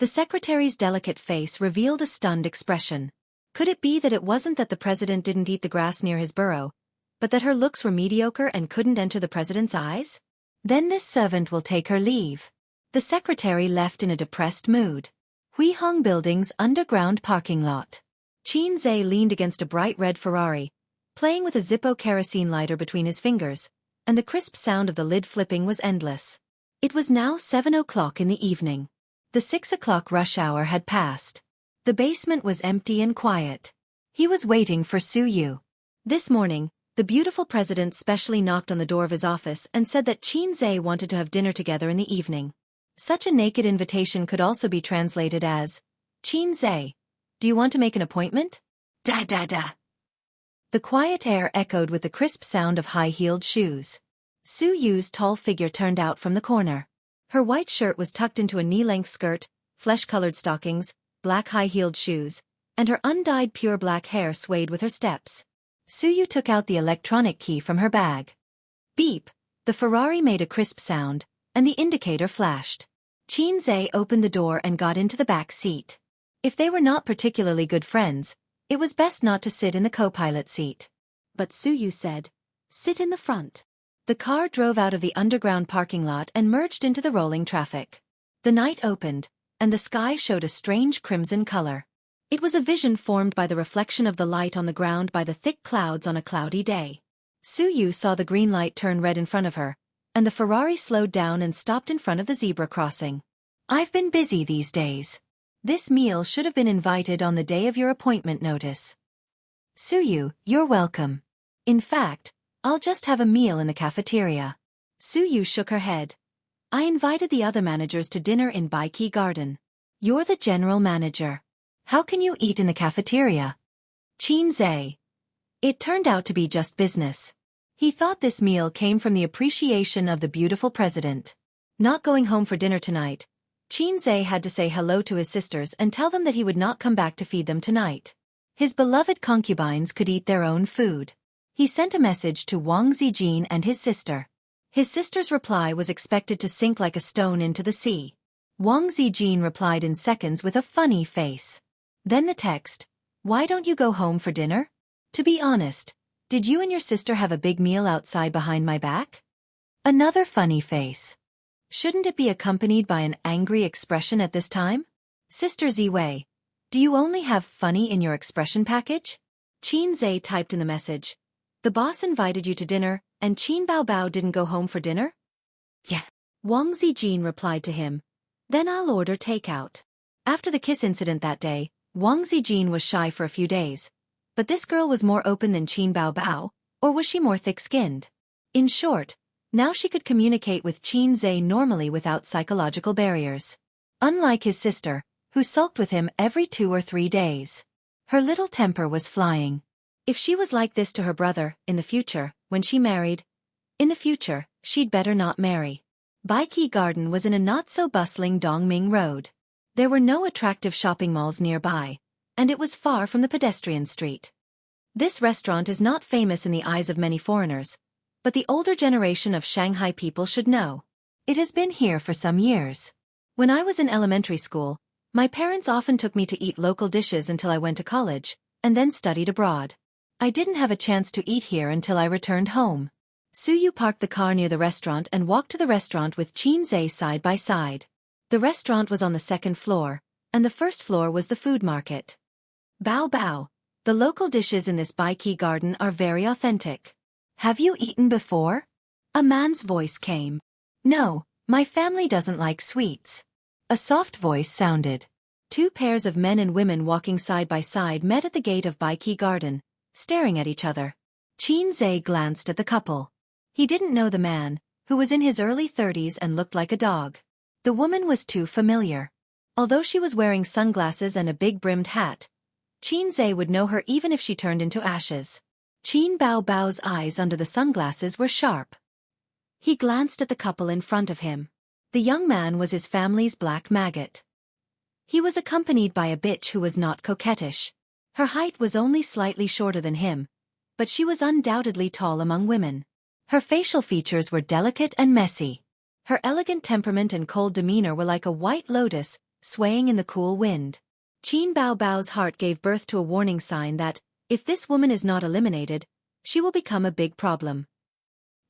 The secretary's delicate face revealed a stunned expression. Could it be that it wasn't that the president didn't eat the grass near his burrow, but that her looks were mediocre and couldn't enter the president's eyes? Then this servant will take her leave. The secretary left in a depressed mood. Hui Hong Building's underground parking lot. Qin Zhe leaned against a bright red Ferrari, playing with a Zippo kerosene lighter between his fingers, and the crisp sound of the lid flipping was endless. It was now 7 o'clock in the evening. The 6 o'clock rush hour had passed. The basement was empty and quiet. He was waiting for Su Yu. This morning, the beautiful president specially knocked on the door of his office and said that Xianxia wanted to have dinner together in the evening. Such a naked invitation could also be translated as, "Xianxia, do you want to make an appointment?" Da da da. The quiet air echoed with the crisp sound of high-heeled shoes. Su Yu's tall figure turned out from the corner. Her white shirt was tucked into a knee-length skirt, flesh-colored stockings, black high-heeled shoes, and her undyed pure black hair swayed with her steps. Su Yu took out the electronic key from her bag. Beep! The Ferrari made a crisp sound, and the indicator flashed. Xianxia opened the door and got into the back seat. If they were not particularly good friends, it was best not to sit in the co-pilot seat. But Su Yu said, "Sit in the front." The car drove out of the underground parking lot and merged into the rolling traffic. The night opened, and the sky showed a strange crimson color. It was a vision formed by the reflection of the light on the ground by the thick clouds on a cloudy day. Su Yu saw the green light turn red in front of her, and the Ferrari slowed down and stopped in front of the zebra crossing. "I've been busy these days. This meal should have been invited on the day of your appointment notice." "Su Yu, you're welcome. In fact, I'll just have a meal in the cafeteria." Su Yu shook her head. "I invited the other managers to dinner in Baiki Garden. You're the general manager. How can you eat in the cafeteria?" Xianxia. It turned out to be just business. He thought this meal came from the appreciation of the beautiful president. Not going home for dinner tonight, Xianxia had to say hello to his sisters and tell them that he would not come back to feed them tonight. His beloved concubines could eat their own food. He sent a message to Wang Zijin and his sister. His sister's reply was expected to sink like a stone into the sea. Wang Zijin replied in seconds with a funny face. Then the text, "Why don't you go home for dinner? To be honest, did you and your sister have a big meal outside behind my back?" Another funny face. Shouldn't it be accompanied by an angry expression at this time? "Sister Ziwei, do you only have funny in your expression package?" Xianxia typed in the message. "The boss invited you to dinner, and Qin Bao didn't go home for dinner?" "Yeah." Wang Zijin replied to him. "Then I'll order takeout." After the kiss incident that day, Wang Zijin was shy for a few days. But this girl was more open than Qin Bao, or was she more thick-skinned? In short, now she could communicate with Xianxia normally without psychological barriers. Unlike his sister, who sulked with him every 2 or 3 days. Her little temper was flying. If she was like this to her brother, in the future, when she married, in the future, she'd better not marry. Baiki Garden was in a not-so-bustling Dongming Road. There were no attractive shopping malls nearby, and it was far from the pedestrian street. This restaurant is not famous in the eyes of many foreigners, but the older generation of Shanghai people should know. It has been here for some years. When I was in elementary school, my parents often took me to eat local dishes until I went to college, and then studied abroad. I didn't have a chance to eat here until I returned home. Su Yu parked the car near the restaurant and walked to the restaurant with Xianxia side by side. The restaurant was on the 2nd floor, and the 1st floor was the food market. "Bao Bao, the local dishes in this Baiki Garden are very authentic. Have you eaten before?" A man's voice came. "No, my family doesn't like sweets." A soft voice sounded. 2 pairs of men and women walking side by side met at the gate of Baiki Garden, staring at each other. Xianxia glanced at the couple. He didn't know the man, who was in his early 30s and looked like a dog. The woman was too familiar. Although she was wearing sunglasses and a big-brimmed hat, Xianxia would know her even if she turned into ashes. Qin Bao's eyes under the sunglasses were sharp. He glanced at the couple in front of him. The young man was his family's black maggot. He was accompanied by a bitch who was not coquettish. Her height was only slightly shorter than him, but she was undoubtedly tall among women. Her facial features were delicate and messy. Her elegant temperament and cold demeanor were like a white lotus, swaying in the cool wind. Qin Bao's heart gave birth to a warning sign that, if this woman is not eliminated, she will become a big problem.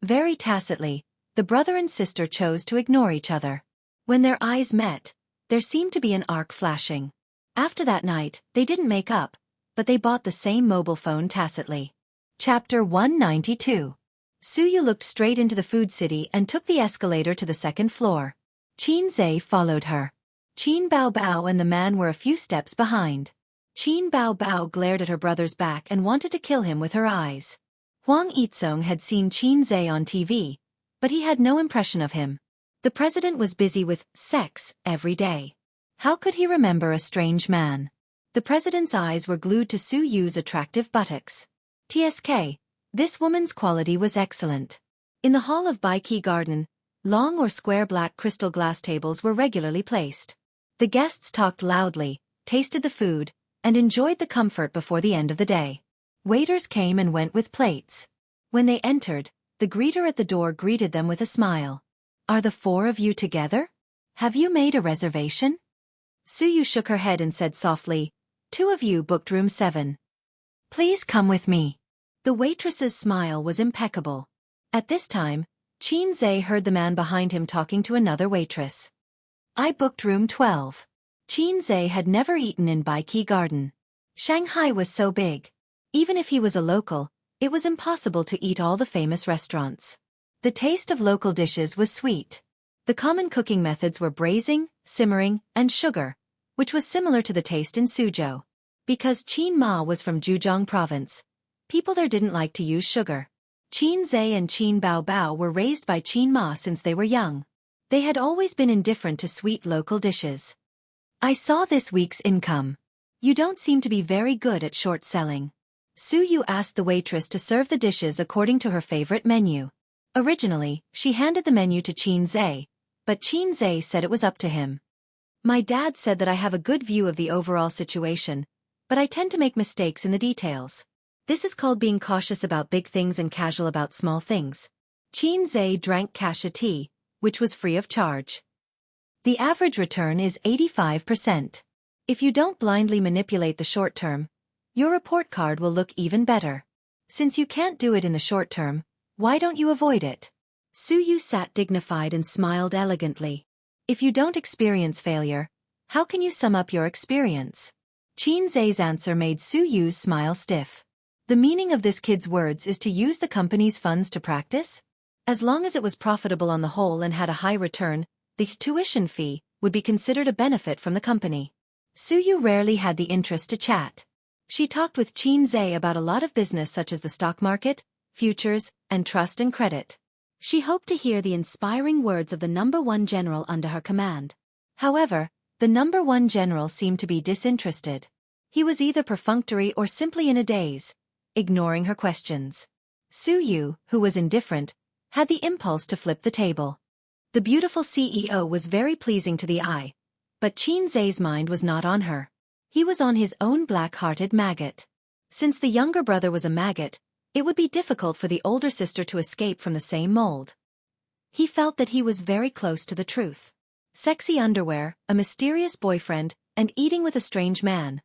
Very tacitly, the brother and sister chose to ignore each other. When their eyes met, there seemed to be an arc flashing. After that night, they didn't make up, but they bought the same mobile phone tacitly. Chapter 192. Suyu looked straight into the food city and took the escalator to the second floor. Qin Zhe followed her. Qin Bao Bao and the man were a few steps behind. Qin Bao Bao glared at her brother's back and wanted to kill him with her eyes. Huang Yizong had seen Qin Zhe on TV, but he had no impression of him. The president was busy with sex every day. How could he remember a strange man? The president's eyes were glued to Su Yu's attractive buttocks. TSK. This woman's quality was excellent. In the hall of Baiki Garden, long or square black crystal glass tables were regularly placed. The guests talked loudly, tasted the food, and enjoyed the comfort before the end of the day. Waiters came and went with plates. When they entered, the greeter at the door greeted them with a smile. "Are the four of you together? Have you made a reservation?" Suyu shook her head and said softly, "Two of you booked room 7. Please come with me." The waitress's smile was impeccable. At this time, Qin Zhe heard the man behind him talking to another waitress. "I booked room 12. Qin Zhe had never eaten in Baiki Garden. Shanghai was so big. Even if he was a local, it was impossible to eat all the famous restaurants. The taste of local dishes was sweet. The common cooking methods were braising, simmering, and sugar, which was similar to the taste in Suzhou. Because Qin Ma was from Zhejiang province, people there didn't like to use sugar. Qin Zhe and Qin Bao Bao were raised by Qin Ma since they were young. They had always been indifferent to sweet local dishes. "I saw this week's income. You don't seem to be very good at short selling." Suyu asked the waitress to serve the dishes according to her favorite menu. Originally, she handed the menu to Qin Zhe, but Qin Zhe said it was up to him. "My dad said that I have a good view of the overall situation, but I tend to make mistakes in the details. This is called being cautious about big things and casual about small things." Qin Zhe drank kasha tea, which was free of charge. The average return is 85%. If you don't blindly manipulate the short term, your report card will look even better. Since you can't do it in the short term, why don't you avoid it? Suyu sat dignified and smiled elegantly. If you don't experience failure, how can you sum up your experience? Qin Zhe's answer made Suyu's smile stiff. The meaning of this kid's words is to use the company's funds to practice? As long as it was profitable on the whole and had a high return, the tuition fee would be considered a benefit from the company. Suyu rarely had the interest to chat. She talked with Qin Zhe about a lot of business such as the stock market, futures, and trust and credit. She hoped to hear the inspiring words of the #1 general under her command. However, the #1 general seemed to be disinterested. He was either perfunctory or simply in a daze, ignoring her questions. Suyu, who was indifferent, had the impulse to flip the table. The beautiful CEO was very pleasing to the eye, but Qin Zhe's mind was not on her. He was on his own black-hearted maggot. Since the younger brother was a maggot, it would be difficult for the older sister to escape from the same mold. He felt that he was very close to the truth. Sexy underwear, a mysterious boyfriend, and eating with a strange man.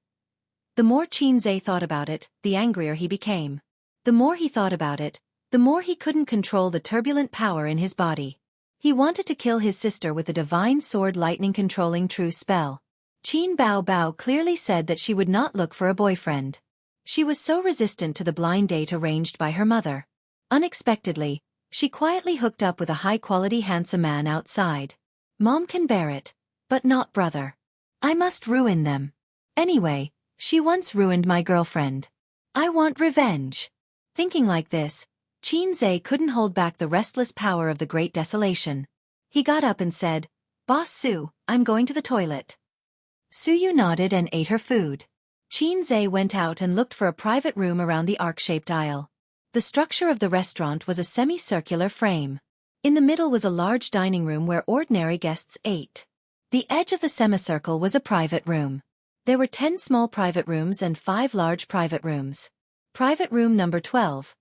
The more Qin Zhe thought about it, the angrier he became. The more he thought about it, the more he couldn't control the turbulent power in his body. He wanted to kill his sister with the divine sword lightning controlling true spell. Qin Bao Bao clearly said that she would not look for a boyfriend. She was so resistant to the blind date arranged by her mother. Unexpectedly, she quietly hooked up with a high-quality handsome man outside. Mom can bear it, but not brother. I must ruin them. Anyway, she once ruined my girlfriend. I want revenge. Thinking like this, Qin Zhe couldn't hold back the restless power of the Great Desolation. He got up and said, "Boss Su, I'm going to the toilet." Suyu nodded and ate her food. Qin Zhe went out and looked for a private room around the arc-shaped aisle. The structure of the restaurant was a semicircular frame. In the middle was a large dining room where ordinary guests ate. The edge of the semicircle was a private room. There were 10 small private rooms and 5 large private rooms. Private room number 12.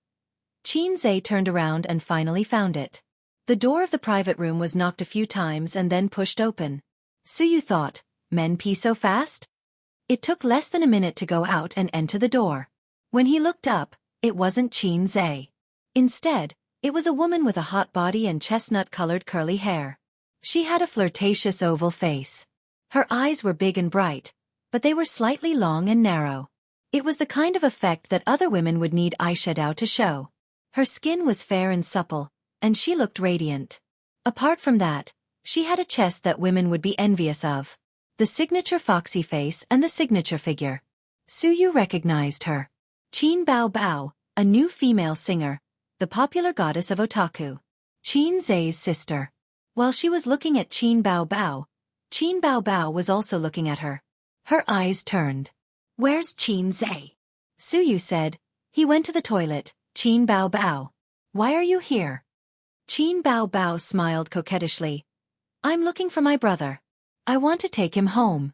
Qin Zhe turned around and finally found it. The door of the private room was knocked a few times and then pushed open. Suyu thought, men pee so fast? It took less than a minute to go out and enter the door. When he looked up, it wasn't Qin Zhe. Instead, it was a woman with a hot body and chestnut-colored curly hair. She had a flirtatious oval face. Her eyes were big and bright, but they were slightly long and narrow. It was the kind of effect that other women would need eyeshadow to show. Her skin was fair and supple, and she looked radiant. Apart from that, she had a chest that women would be envious of. The signature foxy face and the signature figure. Suyu recognized her. Qin Bao Bao, a new female singer, the popular goddess of otaku. Qin Zai's sister. While she was looking at Qin Bao Bao was also looking at her. Her eyes turned. "Where's Qin Zai?" Suyu said. "He went to the toilet, Qin Bao Bao. Why are you here?" Qin Bao Bao smiled coquettishly. "I'm looking for my brother. I want to take him home."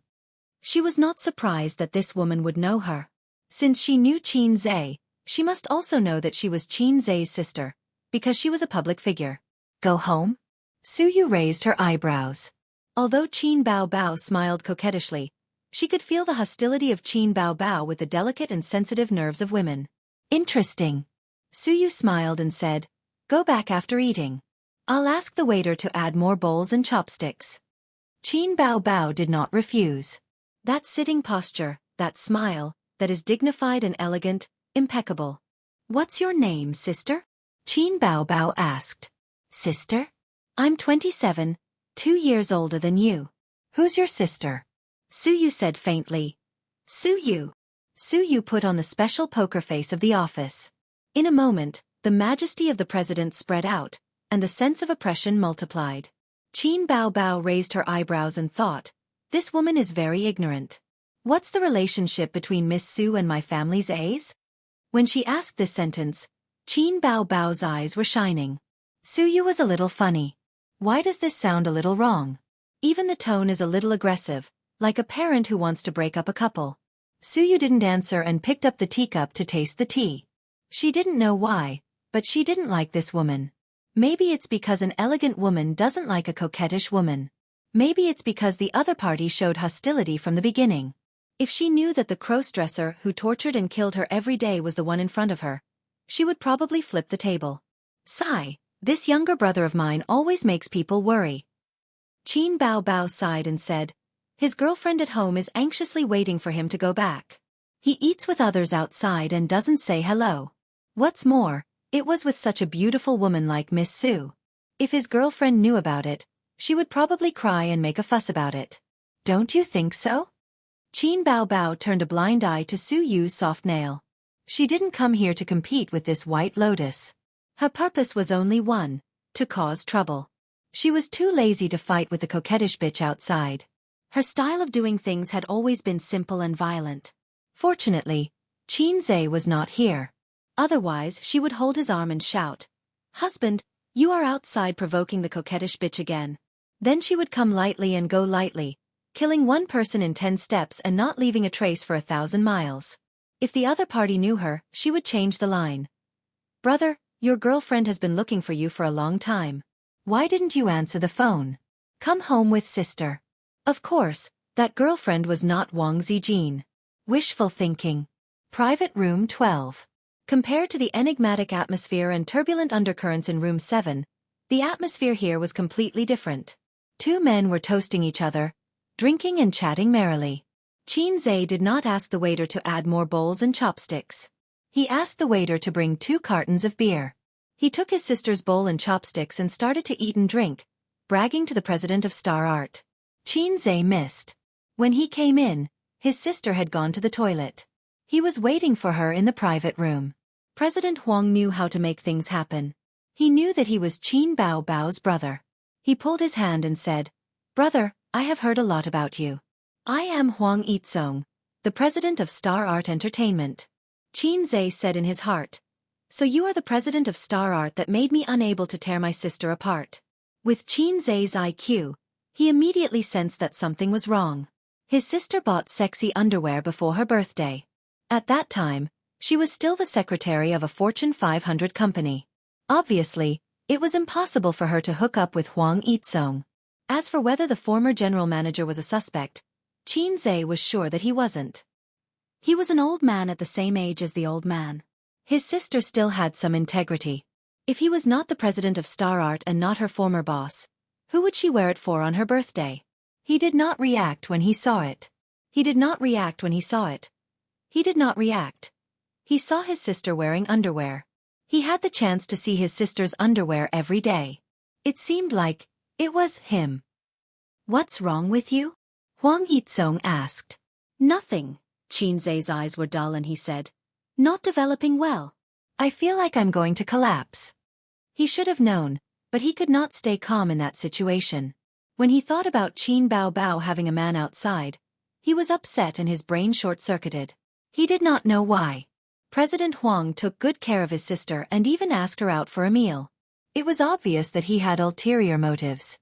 She was not surprised that this woman would know her. Since she knew Qin Zai, she must also know that she was Qin Zai's sister, because she was a public figure. "Go home?" Suyu raised her eyebrows. Although Qin Bao Bao smiled coquettishly, she could feel the hostility of Qin Bao Bao with the delicate and sensitive nerves of women. "Interesting." Suyu smiled and said, "Go back after eating. I'll ask the waiter to add more bowls and chopsticks." Qin Bao Bao did not refuse. That sitting posture, that smile, that is dignified and elegant, impeccable. "What's your name, sister?" Qin Bao Bao asked. "Sister? I'm 27, 2 years older than you. Who's your sister?" Suyu said faintly. "Suyu." Suyu put on the special poker face of the office. In a moment, the majesty of the president spread out, and the sense of oppression multiplied. Qin Bao Bao raised her eyebrows and thought, "This woman is very ignorant. What's the relationship between Miss Su and my family's A's?" When she asked this sentence, Qin Bao Bao's eyes were shining. Suyu was a little funny. Why does this sound a little wrong? Even the tone is a little aggressive, like a parent who wants to break up a couple. Suyu didn't answer and picked up the teacup to taste the tea. She didn't know why, but she didn't like this woman. Maybe it's because an elegant woman doesn't like a coquettish woman. Maybe it's because the other party showed hostility from the beginning. If she knew that the cross-dresser who tortured and killed her every day was the one in front of her, she would probably flip the table. Sigh, this younger brother of mine always makes people worry. Qin Bao Bao sighed and said, his girlfriend at home is anxiously waiting for him to go back. He eats with others outside and doesn't say hello. What's more, it was with such a beautiful woman like Miss Su. If his girlfriend knew about it, she would probably cry and make a fuss about it. Don't you think so? Qin Bao Bao turned a blind eye to Su Yu's soft nail. She didn't come here to compete with this white lotus. Her purpose was only one, to cause trouble. She was too lazy to fight with the coquettish bitch outside. Her style of doing things had always been simple and violent. Fortunately, Qin Zai was not here. Otherwise she would hold his arm and shout, "Husband, you are outside provoking the coquettish bitch again." Then she would come lightly and go lightly, killing one person in 10 steps and not leaving a trace for 1,000 miles. If the other party knew her, she would change the line. "Brother, your girlfriend has been looking for you for a long time. Why didn't you answer the phone? Come home with sister." Of course, that girlfriend was not Wang Zijin. Wishful thinking. Private room 12. Compared to the enigmatic atmosphere and turbulent undercurrents in room 7, the atmosphere here was completely different. 2 men were toasting each other, drinking and chatting merrily. Qin Zai did not ask the waiter to add more bowls and chopsticks. He asked the waiter to bring 2 cartons of beer. He took his sister's bowl and chopsticks and started to eat and drink, bragging to the president of Star Art. Qin Zai missed. When he came in, his sister had gone to the toilet. He was waiting for her in the private room. President Huang knew how to make things happen. He knew that he was Qin Bao Bao's brother. He pulled his hand and said, "Brother, I have heard a lot about you. I am Huang Yizong, the president of Star Art Entertainment." Qin Zai said in his heart, "So you are the president of Star Art that made me unable to tear my sister apart." With Qin Zai's IQ, he immediately sensed that something was wrong. His sister bought sexy underwear before her birthday. At that time, she was still the secretary of a Fortune 500 company. Obviously, it was impossible for her to hook up with Huang Yizong. As for whether the former general manager was a suspect, Qin Zai was sure that he wasn't. He was an old man at the same age as the old man. His sister still had some integrity. If he was not the president of Star Art and not her former boss, who would she wear it for on her birthday? He did not react when he saw it. He did not react when he saw it. He did not react. He saw his sister wearing underwear. He had the chance to see his sister's underwear every day. It seemed like it was him. "What's wrong with you?" Huang Yizong asked. "Nothing." Qinzhe's eyes were dull and he said, "Not developing well. I feel like I'm going to collapse." He should have known, but he could not stay calm in that situation. When he thought about Qin Bao having a man outside, he was upset and his brain short-circuited. He did not know why. President Huang took good care of his sister and even asked her out for a meal. It was obvious that he had ulterior motives.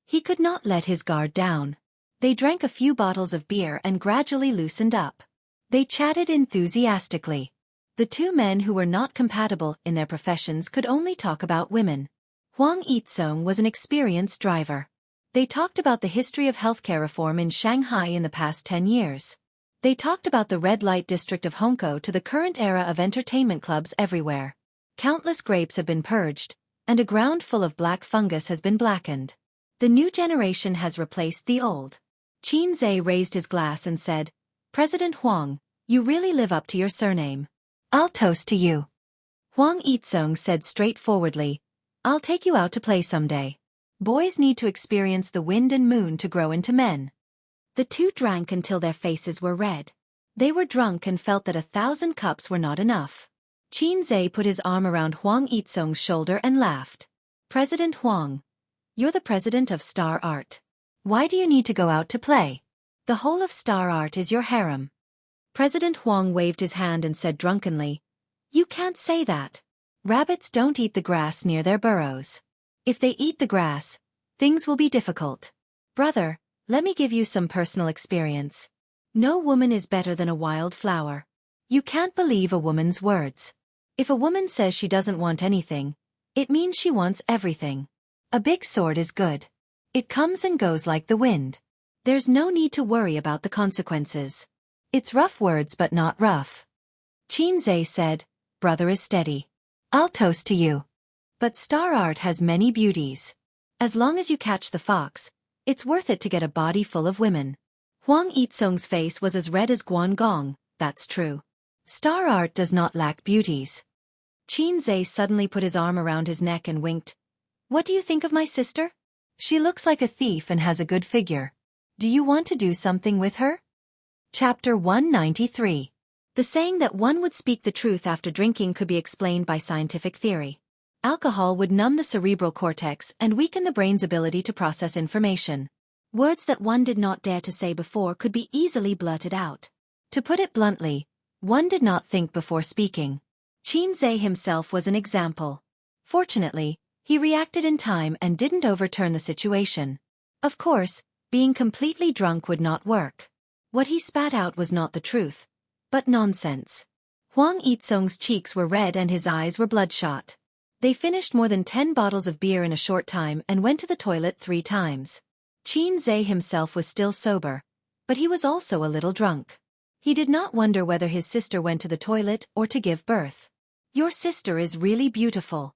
He could not let his guard down. They drank a few bottles of beer and gradually loosened up. They chatted enthusiastically. The two men who were not compatible in their professions could only talk about women. Huang Yizong was an experienced driver. They talked about the history of healthcare reform in Shanghai in the past 10 years. They talked about the red light district of Hongkou to the current era of entertainment clubs everywhere. Countless grapes have been purged, and a ground full of black fungus has been blackened. The new generation has replaced the old. Qinzhe raised his glass and said, "President Huang, you really live up to your surname. I'll toast to you." Huang Yizong said straightforwardly, "I'll take you out to play someday. Boys need to experience the wind and moon to grow into men." The two drank until their faces were red. They were drunk and felt that 1,000 cups were not enough. Qinzhe put his arm around Huang Yizong's shoulder and laughed. "President Huang, you're the president of Star Art. Why do you need to go out to play? The whole of Star Art is your harem." President Huang waved his hand and said drunkenly, "You can't say that. Rabbits don't eat the grass near their burrows. If they eat the grass, things will be difficult. Brother, let me give you some personal experience. No woman is better than a wild flower. You can't believe a woman's words. If a woman says she doesn't want anything, it means she wants everything. A big sword is good. It comes and goes like the wind. There's no need to worry about the consequences. It's rough words but not rough." Qinzhe said, "Brother is steady. I'll toast to you. But Star Art has many beauties. As long as you catch the fox, it's worth it to get a body full of women." Huang Yizong's face was as red as Guangong. "That's true. Star Art does not lack beauties." Qinzhe suddenly put his arm around his neck and winked. "What do you think of my sister? She looks like a thief and has a good figure. Do you want to do something with her?" Chapter 193. The saying that one would speak the truth after drinking could be explained by scientific theory. Alcohol would numb the cerebral cortex and weaken the brain's ability to process information. Words that one did not dare to say before could be easily blurted out. To put it bluntly, one did not think before speaking. Qinzhe himself was an example. Fortunately, he reacted in time and didn't overturn the situation. Of course, being completely drunk would not work. What he spat out was not the truth, but nonsense. Huang Yizong's cheeks were red and his eyes were bloodshot. They finished more than 10 bottles of beer in a short time and went to the toilet 3 times. Qinzhe himself was still sober, but he was also a little drunk. He did not wonder whether his sister went to the toilet or to give birth. "Your sister is really beautiful."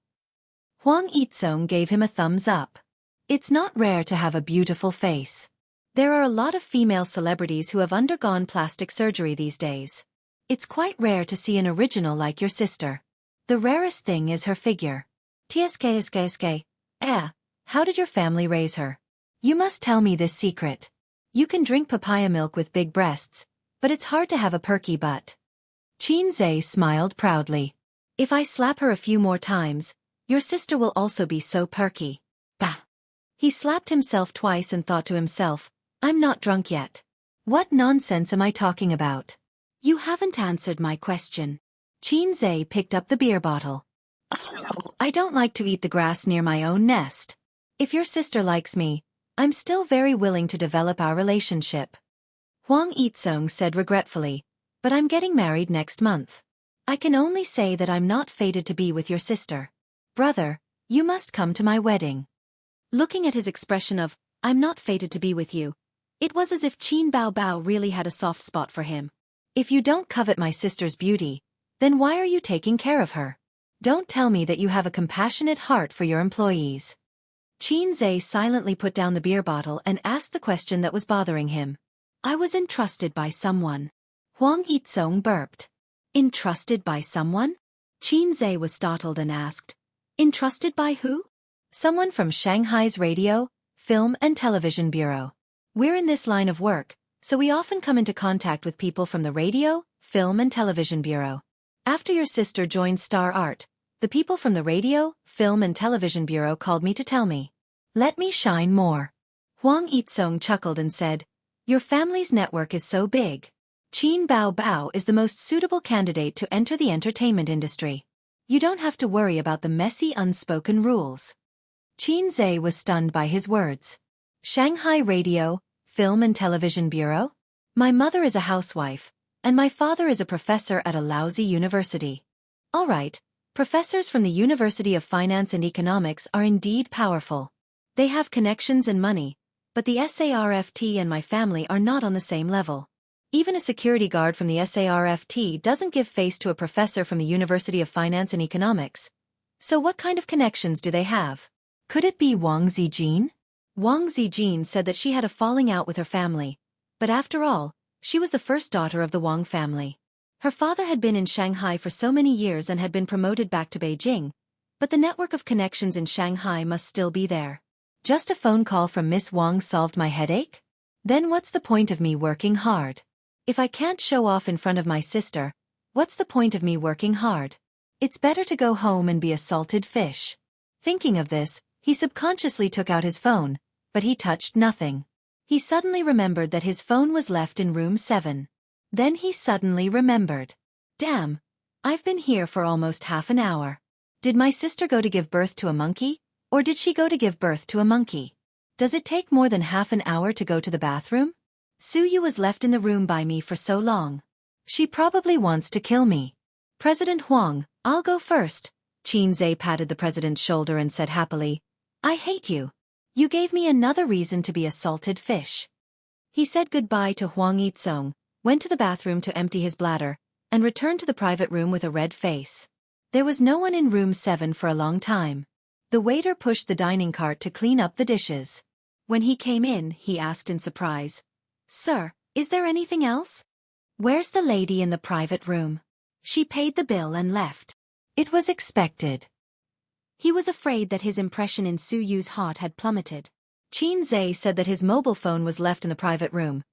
Huang Yizong gave him a thumbs up. It's not rare to have a beautiful face. There are a lot of female celebrities who have undergone plastic surgery these days. It's quite rare to see an original like your sister. The rarest thing is her figure. Tsk. How did your family raise her? You must tell me this secret. You can drink papaya milk with big breasts, but it's hard to have a perky butt. Qinzhe smiled proudly. If I slap her a few more times, your sister will also be so perky. Bah! He slapped himself twice and thought to himself, I'm not drunk yet. What nonsense am I talking about? You haven't answered my question. Qinzhe picked up the beer bottle. Oh, I don't like to eat the grass near my own nest. If your sister likes me, I'm still very willing to develop our relationship. Huang Yizong said regretfully, but I'm getting married next month. I can only say that I'm not fated to be with your sister. Brother, you must come to my wedding. Looking at his expression of, I'm not fated to be with you, it was as if Qin Bao really had a soft spot for him. If you don't covet my sister's beauty, then why are you taking care of her? Don't tell me that you have a compassionate heart for your employees. Qinzhe silently put down the beer bottle and asked the question that was bothering him. I was entrusted by someone. Huang Yizong burped. Entrusted by someone? Xianxia was startled and asked, "Entrusted by who?" "Someone from Shanghai's Radio, Film and Television Bureau. We're in this line of work, so we often come into contact with people from the Radio, Film and Television Bureau. After your sister joined Star Art, the people from the Radio, Film and Television Bureau called me to tell me. Let me shine more." Huang Yitsong chuckled and said, "Your family's network is so big. Qin Bao Bao is the most suitable candidate to enter the entertainment industry. You don't have to worry about the messy unspoken rules." Xianxia was stunned by his words. "Shanghai Radio, Film and Television Bureau? My mother is a housewife, and my father is a professor at a lousy university." "All right, professors from the University of Finance and Economics are indeed powerful. They have connections and money, but the SARFT and my family are not on the same level. Even a security guard from the SARFT doesn't give face to a professor from the University of Finance and Economics. So what kind of connections do they have? Could it be Wang Zijin?" Wang Zijin said that she had a falling out with her family, but after all, she was the first daughter of the Wang family. Her father had been in Shanghai for so many years and had been promoted back to Beijing, but the network of connections in Shanghai must still be there. "Just a phone call from Miss Wang solved my headache? Then what's the point of me working hard? If I can't show off in front of my sister, what's the point of me working hard? It's better to go home and be a salted fish." Thinking of this, he subconsciously took out his phone, but he touched nothing. He suddenly remembered that his phone was left in room 7. Then he suddenly remembered. "Damn, I've been here for almost half an hour. Did my sister go to give birth to a monkey, or did she go to give birth to a monkey? Does it take more than half an hour to go to the bathroom? Suyu was left in the room by me for so long. She probably wants to kill me. President Huang, I'll go first." Xianxia patted the president's shoulder and said happily, "I hate you. You gave me another reason to be a salted fish." He said goodbye to Huang Yitsong, went to the bathroom to empty his bladder, and returned to the private room with a red face. There was no one in room 7 for a long time. The waiter pushed the dining cart to clean up the dishes. When he came in, he asked in surprise, "Sir, is there anything else? Where's the lady in the private room?" "She paid the bill and left." It was expected. He was afraid that his impression in Suyu's heart had plummeted. Xianxia said that his mobile phone was left in the private room,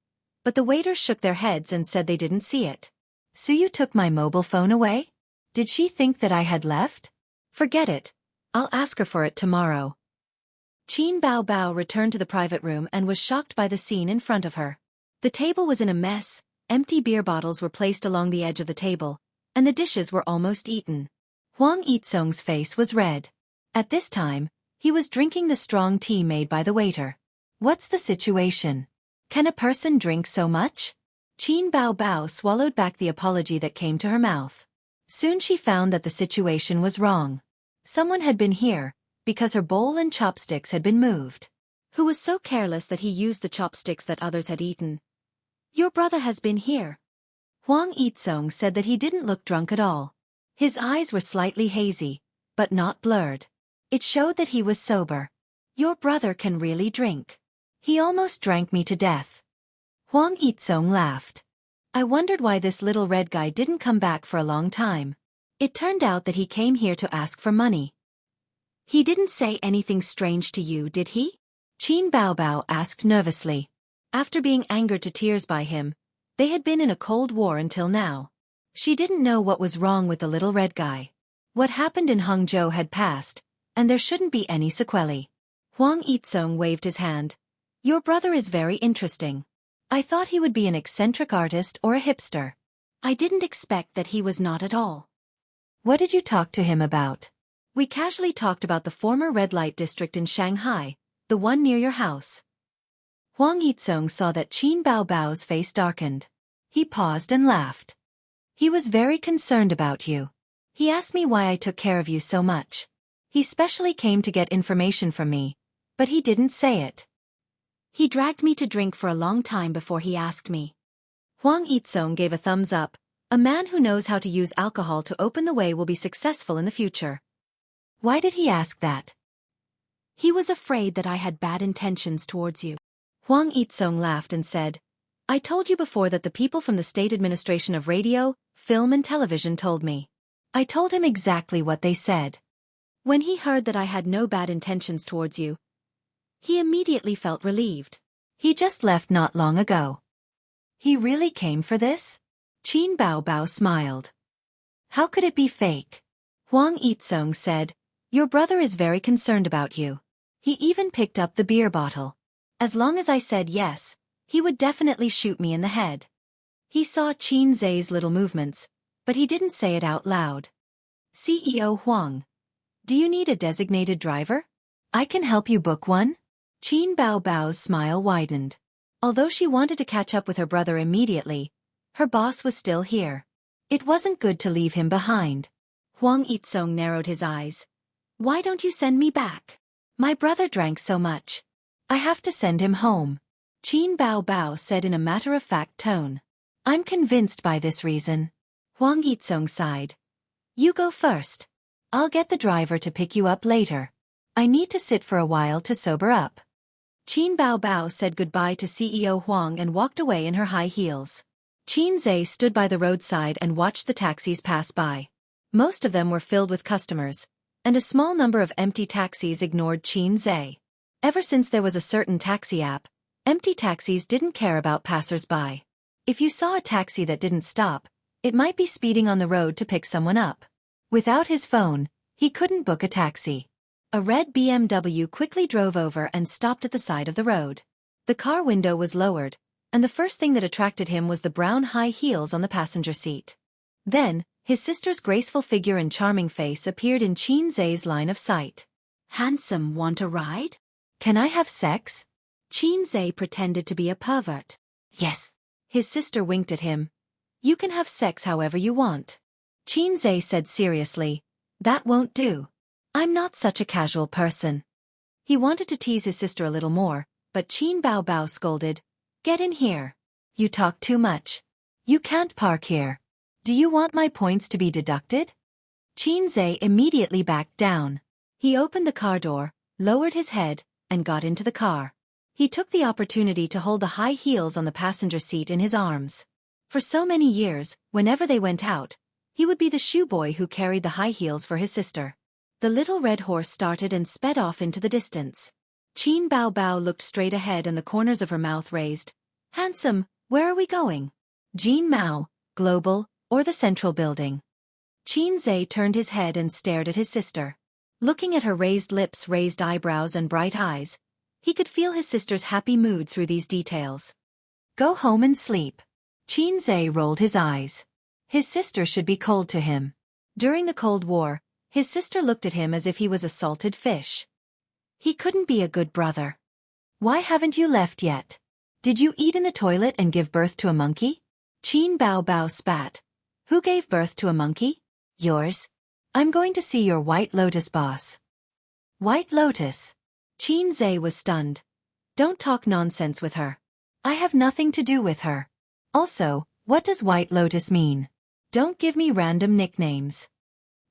but the waiters shook their heads and said they didn't see it. "Suyu took my mobile phone away? Did she think that I had left? Forget it. I'll ask her for it tomorrow." Qin Bao Bao returned to the private room and was shocked by the scene in front of her. The table was in a mess, empty beer bottles were placed along the edge of the table, and the dishes were almost eaten. Huang Yitsong's face was red. At this time, he was drinking the strong tea made by the waiter. "What's the situation? Can a person drink so much?" Qin Bao Bao swallowed back the apology that came to her mouth. Soon she found that the situation was wrong. Someone had been here, because her bowl and chopsticks had been moved. Who was so careless that he used the chopsticks that others had eaten? "Your brother has been here." Huang Yitsong said that he didn't look drunk at all. His eyes were slightly hazy, but not blurred. It showed that he was sober. "Your brother can really drink. He almost drank me to death." Huang Yitsong laughed. "I wondered why this little red guy didn't come back for a long time. It turned out that he came here to ask for money." "He didn't say anything strange to you, did he?" Qin Bao Bao asked nervously. After being angered to tears by him, they had been in a cold war until now. She didn't know what was wrong with the little red guy. What happened in Hangzhou had passed, and there shouldn't be any sequelae. Huang Yitsong waved his hand. "Your brother is very interesting. I thought he would be an eccentric artist or a hipster. I didn't expect that he was not at all." "What did you talk to him about?" "We casually talked about the former red light district in Shanghai, the one near your house." Huang Yitsong saw that Qin Bao Bao's face darkened. He paused and laughed. "He was very concerned about you. He asked me why I took care of you so much. He specially came to get information from me, but he didn't say it. He dragged me to drink for a long time before he asked me." Huang Yitsong gave a thumbs up. "A man who knows how to use alcohol to open the way will be successful in the future." "Why did he ask that?" "He was afraid that I had bad intentions towards you." Huang Yitsong laughed and said, "I told you before that the people from the State Administration of Radio, Film and Television told me. I told him exactly what they said. When he heard that I had no bad intentions towards you, he immediately felt relieved. He just left not long ago. He really came for this? Qin Baobao smiled. How could it be fake? Huang Yitsong said, your brother is very concerned about you. He even picked up the beer bottle. As long as I said yes, he would definitely shoot me in the head. He saw Qin Zai's little movements, but he didn't say it out loud. CEO Huang. Do you need a designated driver? I can help you book one? Qin Baobao's smile widened. Although she wanted to catch up with her brother immediately, her boss was still here. It wasn't good to leave him behind. Huang Yitsong narrowed his eyes. Why don't you send me back? My brother drank so much. I have to send him home. Qin Baobao said in a matter-of-fact tone. I'm convinced by this reason. Huang Yitsong sighed. You go first. I'll get the driver to pick you up later. I need to sit for a while to sober up. Qin Baobao said goodbye to CEO Huang and walked away in her high heels. Qin Zai stood by the roadside and watched the taxis pass by. Most of them were filled with customers, and a small number of empty taxis ignored Qin Zai. Ever since there was a certain taxi app, empty taxis didn't care about passers-by. If you saw a taxi that didn't stop, it might be speeding on the road to pick someone up. Without his phone, he couldn't book a taxi. A red BMW quickly drove over and stopped at the side of the road. The car window was lowered, and the first thing that attracted him was the brown high heels on the passenger seat. Then, his sister's graceful figure and charming face appeared in Qin Zai's line of sight. Handsome, want a ride? Can I have sex? Qin Zai pretended to be a pervert. Yes. His sister winked at him. You can have sex however you want. Qin Zai said seriously. That won't do. I'm not such a casual person. He wanted to tease his sister a little more, but Qin Baobao scolded. Get in here. You talk too much. You can't park here. Do you want my points to be deducted? Qin Zai immediately backed down. He opened the car door, lowered his head, and got into the car. He took the opportunity to hold the high heels on the passenger seat in his arms. For so many years, whenever they went out, he would be the shoe boy who carried the high heels for his sister. The little red horse started and sped off into the distance. Qin Baobao looked straight ahead and the corners of her mouth raised. Handsome, where are we going? Jean Mao, Global, or the Central Building? Qin Zai turned his head and stared at his sister. Looking at her raised lips, raised eyebrows and bright eyes, he could feel his sister's happy mood through these details. Go home and sleep. Qin Zai rolled his eyes. His sister should be cold to him. During the Cold War, his sister looked at him as if he was a salted fish. He couldn't be a good brother. Why haven't you left yet? Did you eat in the toilet and give birth to a monkey? Qin Baobao spat. Who gave birth to a monkey? Yours. I'm going to see your White Lotus boss. White Lotus? Qin Zai was stunned. Don't talk nonsense with her. I have nothing to do with her. Also, what does White Lotus mean? Don't give me random nicknames.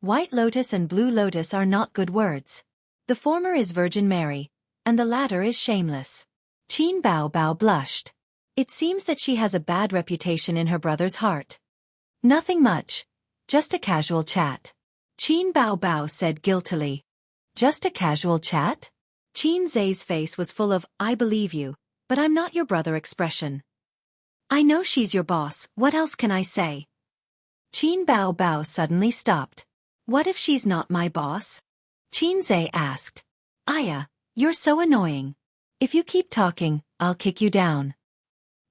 White Lotus and Blue Lotus are not good words. The former is Virgin Mary, and the latter is shameless. Qin Baobao blushed. It seems that she has a bad reputation in her brother's heart. Nothing much. Just a casual chat. Qin Baobao said guiltily. Just a casual chat? Qin Zai's face was full of, I believe you, but I'm not your brother expression. I know she's your boss, what else can I say? Qin Baobao suddenly stopped. What if she's not my boss? Qin Zai asked. Aya, you're so annoying. If you keep talking, I'll kick you down.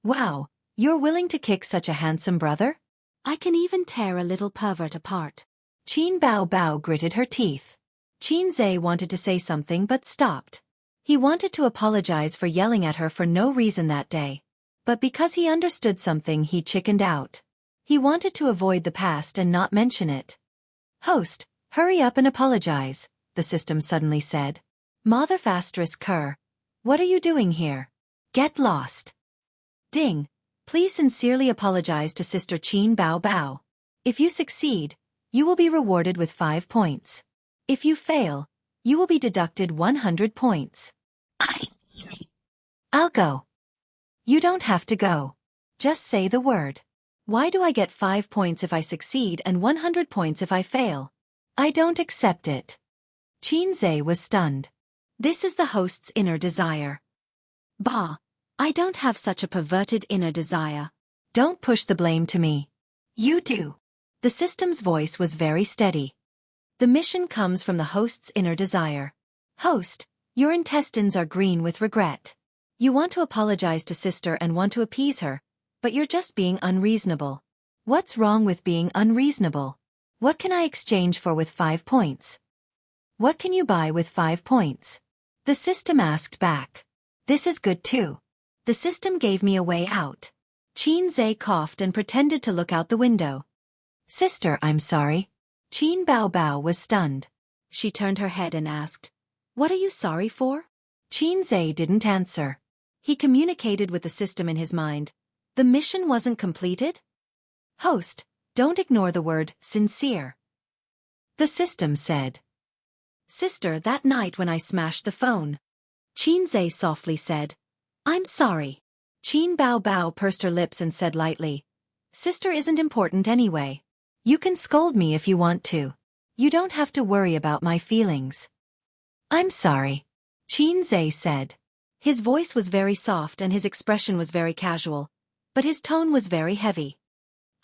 Wow, you're willing to kick such a handsome brother? I can even tear a little pervert apart. Qin Baobao gritted her teeth. Qin Zai wanted to say something but stopped. He wanted to apologize for yelling at her for no reason that day. But because he understood something, he chickened out. He wanted to avoid the past and not mention it. Host, hurry up and apologize, the system suddenly said. Mother Kerr. What are you doing here? Get lost. Ding. Please sincerely apologize to Sister Qin Baobao. If you succeed, you will be rewarded with 5 points. If you fail, you will be deducted 100 points. I'll go. You don't have to go. Just say the word. Why do I get 5 points if I succeed and 100 points if I fail? I don't accept it. Xianxia was stunned. This is the host's inner desire. Bah! I don't have such a perverted inner desire. Don't push the blame to me. You do. The system's voice was very steady. The mission comes from the host's inner desire. Host, your intestines are green with regret. You want to apologize to sister and want to appease her, but you're just being unreasonable. What's wrong with being unreasonable? What can I exchange for with 5 points? What can you buy with 5 points? The system asked back. This is good too. The system gave me a way out. Xianxia coughed and pretended to look out the window. Sister, I'm sorry. Qin Bao Bao was stunned. She turned her head and asked, What are you sorry for? Xianxia didn't answer. He communicated with the system in his mind. The mission wasn't completed? Host, don't ignore the word sincere. The system said. Sister, that night when I smashed the phone. Xianxia softly said, I'm sorry. Qin Bao Bao pursed her lips and said lightly, Sister isn't important anyway. You can scold me if you want to. You don't have to worry about my feelings. I'm sorry. Xianxia said. His voice was very soft and his expression was very casual, but his tone was very heavy.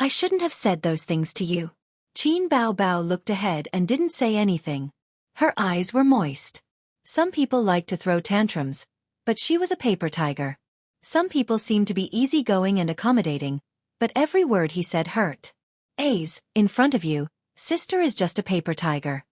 I shouldn't have said those things to you. Qin Bao Bao looked ahead and didn't say anything. Her eyes were moist. Some people like to throw tantrums, but she was a paper tiger. Some people seemed to be easygoing and accommodating, but every word he said hurt. In front of you, sister is just a paper tiger.